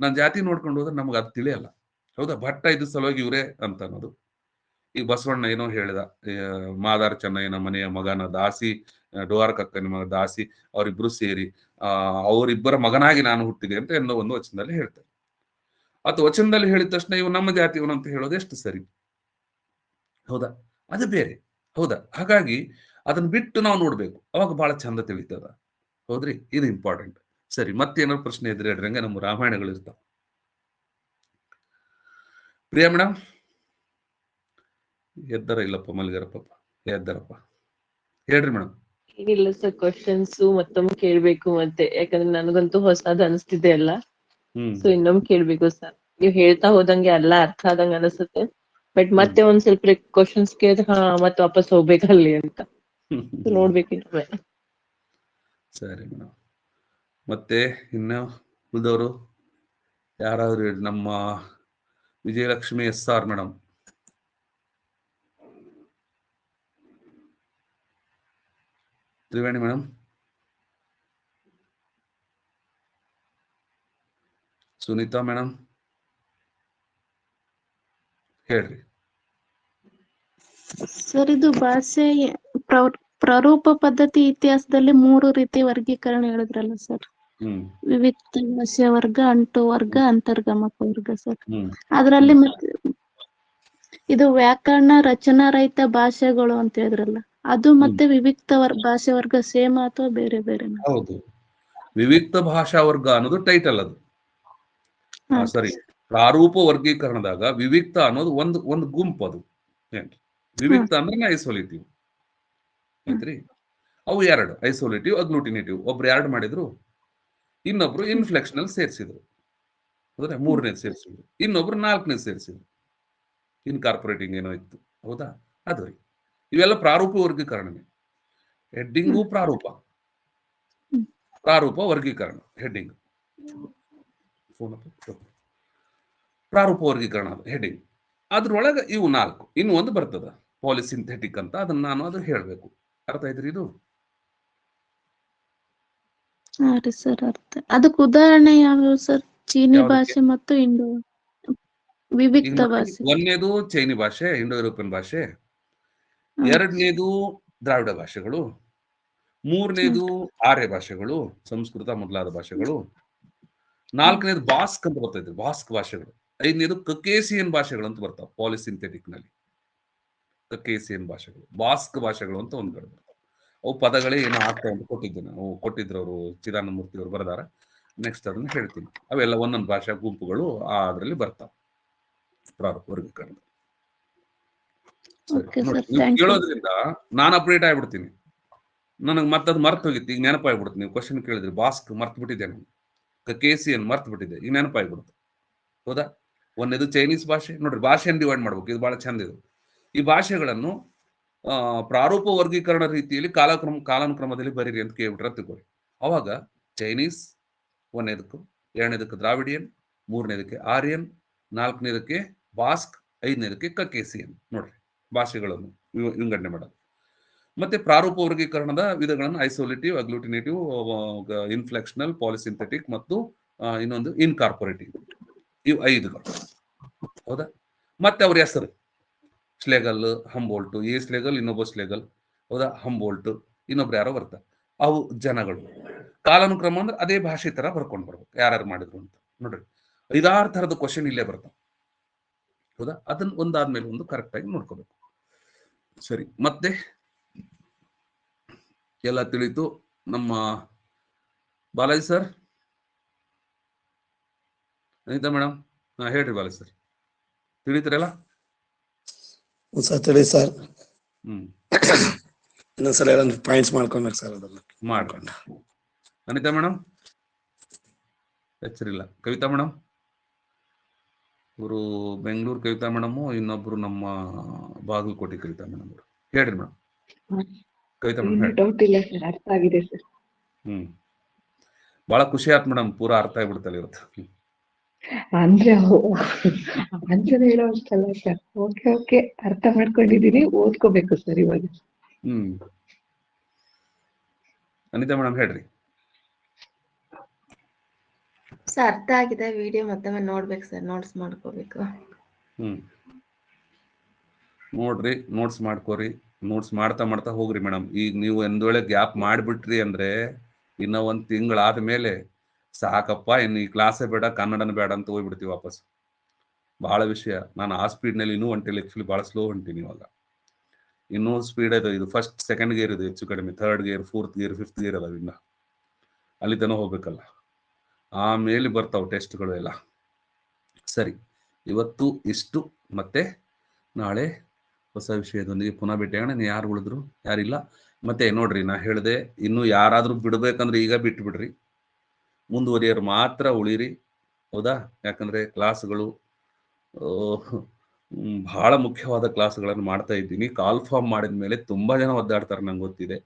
ನಾನು ಜಾತಿ ನೋಡ್ಕೊಂಡು ಹೋದ್ರೆ ನಮ್ಗೆ ಅದು ತಿಳಿಯಲ್ಲ. ಹೌದಾ, ಭಟ್ಟ ಇದ್ದ ಸಲುವಾಗಿ ಇವರೇ ಅಂತ ಅನ್ನೋದು. ಈಗ ಬಸವಣ್ಣ ಏನೋ ಹೇಳಿದ, ಮಾದಾರ ಚೆನ್ನಯ್ಯನ ಮನೆಯ ಮಗನ ದಾಸಿ, ಡೋವಾರ ಕಕ್ಕನ ಮಗ ದಾಸಿ, ಅವರಿಬ್ರು ಸೇರಿ ಅವರಿಬ್ಬರ ಮಗನಾಗಿ ನಾನು ಹುಟ್ಟಿದೆ ಅಂತ ಏನೋ ಒಂದು ವಚನದಲ್ಲಿ ಹೇಳ್ತಾರೆ. ಅಥವಾ ವಚನದಲ್ಲಿ ಹೇಳಿದ ತಕ್ಷಣ ಇವು ನಮ್ಮ ಜಾತಿಯವನು ಅಂತ ಹೇಳೋದು ಎಷ್ಟು ಸರಿ? ಹೌದಾ, ಅದು ಬೇರೆ. ಹೌದಾ, ಹಾಗಾಗಿ ಅದನ್ನ ಬಿಟ್ಟು ನಾವು ನೋಡ್ಬೇಕು, ಅವಾಗ ಬಹಳ ಚಂದ ತಿಳಿತದ. ಹೌದ್ರಿ, ಇದು ಇಂಪಾರ್ಟೆಂಟ್. ಸರಿ, ಮತ್ತೇನಾದ್ರು ಪ್ರಶ್ನೆ ಇದ್ರೆ ಹೇಳ್ರಂಗೆ, ನಮ್ಮ ರಾಮಾಯಣಗಳು ಇರ್ತಾವ. ಪ್ರಿಯಾ ಮೇಡಮ್ ಎದ್ದಾರ? ಇಲ್ಲಪ್ಪ, ಮಲ್ಗಾರಪ್ಪ. ಎದ್ದಾರಪ್ಪ, ಹೇಳ್ರಿ ಮೇಡಮ್. ಏನಿಲ್ಲ ಸರ್, ಕ್ವಶನ್ಸ್ ಮತ್ತೊಮ್ಮೆ ಕೇಳ್ಬೇಕು. ಮತ್ತೆ ಯಾಕಂದ್ರೆ ನನಗಂತೂ ಹೊಸದ್ ಅನಿಸ್ತಿದೆ ಎಲ್ಲ. ಸೊ ಇನ್ನೊಮ್ಮೆ ಕೇಳ್ಬೇಕು ಸರ್. ನೀವ್ ಹೇಳ್ತಾ ಹೋದಂಗೆ ಎಲ್ಲ ಅರ್ಥ ಆದಂಗ ಅನಿಸುತ್ತೆ. ಬಟ್ ಮತ್ತೆ ಒಂದ್ ಸ್ವಲ್ಪ ಕ್ವಶನ್ಸ್ ಕೇಳಿದ್ರೆ ಮತ್ತೆ ವಾಪಸ್ ಹೋಗ್ಬೇಕಲ್ಲಿ ಅಂತ ನೋಡ್ಬೇಕು ಇನ್ನೊಮ್ಮೆ. ಸರಿ ಮೇಡಮ್. ಮತ್ತೆ ಇನ್ನ ಉಳಿದವರು ಯಾರಾದ್ರೂ ಹೇಳಿ. ನಮ್ಮ Vijayalakshmi SR madam, Triveni madam, Sunita madam, ಹೇಳ್ರಿ. ಸರ್, ಇದು ಭಾಷೆ ಪ್ರಾರೂಪ ಪದ್ಧತಿ ಇತಿಹಾಸದಲ್ಲಿ 3 ರೀತಿ ವರ್ಗೀಕರಣ ಹೇಳಿದ್ರಲ್ಲ ಸರ್. ವಿವಿಕ್ತ ಭಾಷೆ ವರ್ಗ, ಅಂಟು ವರ್ಗ, ಅಂತರ್ಗಮಕ ವರ್ಗ ಸರ್. ಅದ್ರಲ್ಲಿ ಮತ್ತೆ ಇದು ವ್ಯಾಕರಣ ರಚನಾ ರಹಿತ ಭಾಷೆಗಳು ಅಂತ ಹೇಳಿದ್ರಲ್ಲ, ಅದು ಮತ್ತೆ ವಿವಿಕ್ತ ಭಾಷೆ ವರ್ಗ ಸೇಮ್ ಅಥವಾ ಬೇರೆ ಬೇರೆ? ಹೌದು, ವಿವಿಕ್ತ ಭಾಷಾ ವರ್ಗ ಅನ್ನೋದು ಟೈಟಲ್. ಅದು ಸರಿ. ಪ್ರಾರೂಪ ವರ್ಗೀಕರಣದಾಗ ವಿವಿಕ್ತ ಅನ್ನೋದು ಒಂದು ಗುಂಪು. ಅದು ಏನ್ರಿ, ವಿವಿಕ್ತ ಅಂದ್ರೆ ಐಸೋಲೇಟಿವ್ ಐತ್ರಿ. ಅವು 2 ಐಸೋಲೇಟಿವ್, ಅಗ್ಲೂಟಿನೇಟಿವ್. ಒಬ್ರು 2 ಮಾಡಿದ್ರು, ಇನ್ನೊಬ್ರು ಇನ್ಫ್ಲೆಕ್ಷನಲ್ ಸೇರಿಸಿದ್ರು. ಹೌದಾ, 3ನೇದು ಸೇರಿಸಿದ್ರು, ಇನ್ನೊಬ್ರು 4ನೇದು ಸೇರಿಸಿದ್ರು. ಇನ್ಕಾರ್ಪೊರೇಟಿಂಗ್ ಏನೋ ಇತ್ತು. ಹೌದಾ, ಅದು ರೀ. ಇವೆಲ್ಲ ಪ್ರಾರೂಪ ವರ್ಗೀಕರಣನೇ. ಹೆಡ್ಡಿಂಗು ಪ್ರಾರೂಪ, ಪ್ರಾರೂಪ ವರ್ಗೀಕರಣ. ಹೆಡ್ಡಿಂಗ್ ಪ್ರಾರೂಪ ವರ್ಗೀಕರಣ ಹೆಡ್ಡಿಂಗ್. ಅದ್ರೊಳಗೆ ಇವು 4. ಇನ್ನು ಒಂದು ಬರ್ತದ ಪಾಲಿಸಿಂಥೆಟಿಕ್ ಅಂತ, ಅದನ್ನ ನಾನು ಅದು ಹೇಳ್ಬೇಕು. ಅರ್ಥ ಆಯ್ತ್ರಿ ಇದು? ಹಾ ರೀ ಸರ್, ಅರ್ಥ. ಅದಕ್ಕೆ ಉದಾಹರಣೆ ಯಾವ್ಯಾವ ಸರ್? ಚೀನಿ ಭಾಷೆ ಮತ್ತು ವಿವಿಕ್ತ ಭಾಷೆ. ಒಂದನೇದು ಚೈನಿ ಭಾಷೆ, ಇಂಡೋ ಯುರೋಪಿಯನ್ ಭಾಷೆ. ಎರಡನೇದು ದ್ರಾವಿಡ ಭಾಷೆಗಳು. ಮೂರನೇದು ಆರ್ಯ ಭಾಷೆಗಳು, ಸಂಸ್ಕೃತ ಮೊದಲಾದ ಭಾಷೆಗಳು. ನಾಲ್ಕನೇದು ಬಾಸ್ಕ್ ಅಂತ ಬರ್ತೈತೆ, ಬಾಸ್ಕ್ ಭಾಷೆಗಳು. ಐದನೇದು ಕಕೇಸಿಯನ್ ಭಾಷೆಗಳು ಅಂತ ಬರ್ತಾವ ಪಾಲಿಸಿಂಥೆಟಿಕ್ ನಲ್ಲಿ. ಕಕೇಸಿಯನ್ ಭಾಷೆಗಳು, ಬಾಸ್ಕ್ ಭಾಷೆಗಳು ಅಂತ ಒಂದ್ ಕಡೆ ಬರ್ತಾವ. ಅವು ಪದಗಳೇ ಏನೋ ಆಗ್ತಾವ ಅಂತ ಕೊಟ್ಟಿದ್ದೆ ನಾವು, ಕೊಟ್ಟಿದ್ರು ಅವರು, ಚಿದಾನಂದ ಮೂರ್ತಿ ಅವರು ಬರೆದಾರ. ನೆಕ್ಸ್ಟ್ ಅದನ್ನ ಹೇಳ್ತೀನಿ. ಅವೆಲ್ಲ ಒಂದೊಂದು ಭಾಷಾ ಗುಂಪುಗಳು ಅದರಲ್ಲಿ ಬರ್ತಾವ ಪ್ರಾರೂಪ ವರ್ಗೀಕರಣ. ಕೇಳೋದ್ರಿಂದ ನಾನು ಅಪ್ಡೇಟ್ ಆಗ್ಬಿಡ್ತೀನಿ. ನನಗೆ ಮತ್ತದು ಮರ್ತು ಹೋಗಿತ್ತು, ಈಗ ನೆನಪಾಗ್ಬಿಡುತ್ತೆ. ನೀವು ಕ್ವಶನ್ ಕೇಳಿದ್ರಿ, ಬಾಸ್ಕ್ ಮರ್ತು ಬಿಟ್ಟಿದ್ದೆ ನಾನು, ಕಕೇಸಿಯನ್ ಮರ್ತು ಬಿಟ್ಟಿದ್ದೆ, ಈಗ ನೆನಪಾಗ್ಬಿಡುತ್ತೆ. ಹೌದಾ? ಒಂದೇದು ಚೈನೀಸ್ ಭಾಷೆ. ನೋಡ್ರಿ, ಭಾಷೆಯನ್ನು ಡಿವೈಡ್ ಮಾಡ್ಬೇಕು, ಇದು ಬಹಳ ಚಂದ ಇದು. ಈ ಭಾಷೆಗಳನ್ನು ಪ್ರಾರೂಪ ವರ್ಗೀಕರಣ ರೀತಿಯಲ್ಲಿ ಕಾಲಾನುಕ್ರಮದಲ್ಲಿ ಬರೀರಿ ಅಂತ ಕೇಳ್ಬಿಟ್ರೆ ತಿಳ್ಕೊಳ್ಳಿ. ಅವಾಗ ಚೈನೀಸ್ ಒಂದನೇದಕ್ಕೆ, ಎರಡನೇದಕ್ಕೆ ದ್ರಾವಿಡಿಯನ್, ಮೂರನೇದಕ್ಕೆ ಆರ್ಯನ್, ನಾಲ್ಕನೇದಕ್ಕೆ ಬಾಸ್ಕ್, ಐದನೇದಕ್ಕೆ ಕಕೇಸಿಯನ್. ನೋಡ್ರಿ, ಭಾಷೆಗಳನ್ನು ವಿಂಗಡಣೆ ಮಾಡೋದು. ಮತ್ತೆ ಪ್ರಾರೂಪ ವರ್ಗೀಕರಣದ ವಿಧಗಳನ್ನು ಐಸೋಲೇಟಿವ್, ಅಗ್ಲೂಟಿನೇಟಿವ್, ಇನ್ಫ್ಲೆಕ್ಷನಲ್, ಪಾಲಿಸಿಂಥೆಟಿಕ್ ಮತ್ತು ಇನ್ನೊಂದು ಇನ್ಕಾರ್ಪೊರೇಟಿವ್. ಇವು 5ಗಳು. ಹೌದಾ? ಮತ್ತೆ ಅವ್ರ ಹೆಸರು ಸ್ಲೆಗಲ್, ಹಂಬೋಲ್ಟ್. ಈ ಸ್ಲೆಗಲ್, ಇನ್ನೊಬ್ಬ ಸ್ಲೆಗಲ್. ಹೌದಾ? ಹಂಬೋಲ್ಟ್, ಇನ್ನೊಬ್ರು ಯಾರೋ ಬರ್ತಾರೆ. ಅವು ಜನಗಳು. ಕಾಲಾನುಕ್ರಮ ಅಂದ್ರೆ ಅದೇ ಭಾಷೆ ತರ ಬರ್ಕೊಂಡು ಬರ್ಬೇಕು, ಯಾರ್ಯಾರು ಮಾಡಿದ್ರು ಅಂತ. ನೋಡ್ರಿ, 5-6 ಥರದ ಕ್ವಶನ್ ಇಲ್ಲೇ ಬರ್ತಾವ. ಹೌದಾ? ಅದನ್ನ ಒಂದಾದ್ಮೇಲೆ ಒಂದು ಕರೆಕ್ಟ್ ಆಗಿ ನೋಡ್ಕೋಬೇಕು. ಸರಿ, ಮತ್ತೆ ಎಲ್ಲ ತಿಳಿತು. ನಮ್ಮ ಬಾಲಾಜಿ ಸರ್, ಅನಿತಾ ಮೇಡಮ್, ಹೇಳ್ರಿ ಬಾಲಾಜಿ ಸರ್, ತಿಳಿತೀರಲ್ಲ? ತಿಳಿ ಸರ್. ಇನ್ನೊಂದ್ಸಲ ಪಾಯಿಂಟ್ಸ್ ಮಾಡ್ಕೊಬೇಕು ಸರ್, ಅದನ್ನ ಮಾಡ್ಕೊಂಡು. ಅನಿತಾ ಮೇಡಮ್ ಹೆಚ್ಚರಿಲ್ಲ. ಕವಿತಾ ಮೇಡಮ್, ಇವರು ಬೆಂಗಳೂರು ಕವಿತಾ ಮೇಡಮು, ಇನ್ನೊಬ್ರು ನಮ್ಮ ಬಾಗಲಕೋಟೆ ಕವಿತಾ ಮೇಡಮ್ ಅವರು. ಹೇಳ್ರಿ ಮೇಡಮ್. ಕವಿತಾ ಮೇಡಮ್ ಡೌಟ್ ಇಲ್ಲ ಸರ್, ಅರ್ಥ ಆಗಿದೆ ಸರ್. ಬಹಳ ಖುಷಿ ಆಯ್ತು ಮೇಡಮ್, ಪೂರಾ ಅರ್ಥ ಆಗ್ಬಿಡ್ತಲ್ಲ ಇವತ್ತು. ಅಂದ್ರೆ ಆನ್ಸರ್ ಹೇಳೋಷ್ಟಲ್ಲ ಸರ್. ಓಕೆ, ಅರ್ಥ ಮಾಡ್ಕೊಂಡಿದೀನಿ, ಓದ್ಕೋಬೇಕು ಸರ್ ಇವಾಗ. ಅನಿತಾ ಮೇಡಮ್ ಹೇಳ್ರಿ. ಸರ್ ಅರ್ಥ ಆಗಿದೆ, ವಿಡಿಯೋ ಮತ್ತೊಮ್ಮೆ ನೋಡ್ಬೇಕು ಸರ್, ನೋಟ್ಸ್ ಮಾಡ್ಕೋಬೇಕು. ನೋಡ್ರಿ, ನೋಟ್ಸ್ ಮಾಡ್ಕೋರಿ. ನೋಟ್ಸ್ ಮಾಡ್ತಾ ಮಾಡ್ತಾ ಹೋಗ್ರಿ ಮೇಡಮ್. ಈಗ ನೀವು ಒಂದ್ ವೇಳೆ ಗ್ಯಾಪ್ ಮಾಡ್ಬಿಟ್ರಿ ಅಂದ್ರೆ ಇನ್ನ 1 ತಿಂಗಳಾದ ಮೇಲೆ ಸಾಕಪ್ಪ, ಇನ್ನು ಈ ಕ್ಲಾಸೇ ಬೇಡ, ಕನ್ನಡನ ಬೇಡ ಅಂತ ಹೋಗ್ಬಿಡ್ತೀವಿ ವಾಪಸ್. ಬಹಳ ವಿಷಯ. ನಾನು ಆ ಸ್ಪೀಡ್ನಲ್ಲಿ ಇನ್ನೂ ಹೊಂಟಿಲ್ಲ, ಆಕ್ಚುಲಿ ಬಹಳ ಸ್ಲೋ ಹೊಂಟೀನಿ ಇವಾಗ. ಇನ್ನೂ ಸ್ಪೀಡ್ ಇದೆ. ಇದು ಫಸ್ಟ್, ಸೆಕೆಂಡ್ ಗೇರ್ ಇದು ಹೆಚ್ಚು ಕಡಿಮೆ, 3rd gear, 4th gear, 5th gear ಅದಾವ. ಇನ್ನ ಅಲ್ಲಿ ತನಕ ಹೋಗ್ಬೇಕಲ್ಲ, ಆಮೇಲೆ ಬರ್ತಾವ ಟೆಸ್ಟ್ಗಳು ಎಲ್ಲ. ಸರಿ, ಇವತ್ತು ಇಷ್ಟು. ಮತ್ತೆ ನಾಳೆ ಹೊಸ ವಿಷಯದೊಂದಿಗೆ ಪುನಃ ಭೇಟಿಯಾಗೋಣ. ಯಾರು ಉಳಿದ್ರು, ಯಾರಿಲ್ಲ. ಮತ್ತೆ ನೋಡ್ರಿ, ನಾ ಹೇಳಿದೆ, ಇನ್ನು ಯಾರಾದ್ರೂ ಬಿಡ್ಬೇಕಂದ್ರೆ ಈಗ ಬಿಟ್ಟು ಬಿಡ್ರಿ, ಮುಂದುವರಿಯೋರು ಮಾತ್ರ ಉಳಿರಿ. ಹೌದಾ? ಯಾಕಂದ್ರೆ ಕ್ಲಾಸ್ಗಳು ಬಹಳ ಮುಖ್ಯವಾದ ಕ್ಲಾಸ್ಗಳನ್ನು ಮಾಡ್ತಾ ಇದ್ದೀನಿ. ಕಾಲ್ ಫಾರ್ಮ್ ಮಾಡಿದ ಮೇಲೆ ತುಂಬಾ ಜನ ಒದ್ದಾಡ್ತಾರೆ, ನಂಗೆ ಗೊತ್ತಿದೆ.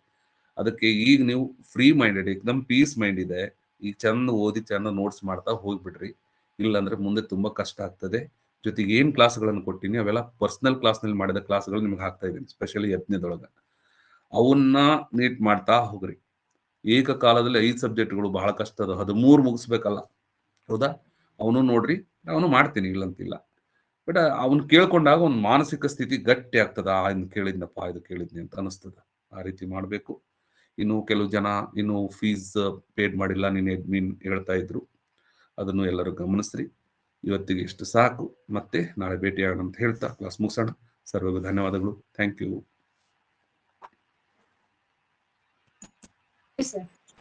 ಅದಕ್ಕೆ ಈಗ ನೀವು ಫ್ರೀ ಮೈಂಡೆಡ್, ಏಕದಮ್ ಪೀಸ್ ಮೈಂಡ್ ಇದೆ, ಈಗ ಚಂದ ಓದಿ ಚಂದ ನೋಟ್ಸ್ ಮಾಡ್ತಾ ಹೋಗ್ಬಿಡ್ರಿ. ಇಲ್ಲಾಂದ್ರೆ ಮುಂದೆ ತುಂಬಾ ಕಷ್ಟ ಆಗ್ತದೆ. ಜೊತೆಗೆ ಏನ್ ಕ್ಲಾಸ್ಗಳನ್ನು ಕೊಟ್ಟಿನಿ ಅವೆಲ್ಲ ಪರ್ಸನಲ್ ಕ್ಲಾಸ್ನಲ್ಲಿ ಮಾಡಿದ ಕ್ಲಾಸ್ಗಳು ನಿಮ್ಗೆ ಹಾಕ್ತಾ ಇದ್ದೀನಿ, ಸ್ಪೆಷಲಿ ಯತ್ನದೊಳಗೆ. ಅವನ್ನ ನೀಟ್ ಮಾಡ್ತಾ ಹೋಗ್ರಿ. ಏಕಕಾಲದಲ್ಲಿ 5 ಸಬ್ಜೆಕ್ಟ್ಗಳು ಬಹಳ ಕಷ್ಟ ಅದ, 13 ಮುಗಿಸ್ಬೇಕಲ್ಲ. ಹೌದಾ? ಅವನು ನೋಡ್ರಿ, ಅವನು ಮಾಡ್ತೀನಿ, ಇಲ್ಲಂತಿಲ್ಲ. ಬಟ್ ಅವ್ನು ಕೇಳ್ಕೊಂಡಾಗ ಒಂದು ಮಾನಸಿಕ ಸ್ಥಿತಿ ಗಟ್ಟಿ ಆಗ್ತದ. ಇನ್ನು ಕೇಳಿದ್ನಪ್ಪ, ಇದು ಕೇಳಿದ್ನಿ ಅಂತ ಅನಿಸ್ತದ. ಆ ರೀತಿ ಮಾಡಬೇಕು. ಇನ್ನು ಕೆಲವು ಜನ ಇನ್ನು ಫೀಸ್ ಪೇಡ್ ಮಾಡಿಲ್ಲ, ನೀನು ಅಡ್ಮಿನ್ ಹೇಳ್ತಾ ಇದ್ರು, ಅದನ್ನು ಎಲ್ಲರೂ ಗಮನಿಸ್ರಿ. ಇವತ್ತಿಗೆ ಇಷ್ಟು ಸಾಕು. ಮತ್ತೆ ನಾಳೆ ಭೇಟಿಯಾಗೋಣ ಅಂತ ಹೇಳ್ತಾ ಕ್ಲಾಸ್ ಮುಗಿಸೋಣ. ಸರ್ವರಿಗೂ ಧನ್ಯವಾದಗಳು. Thank you.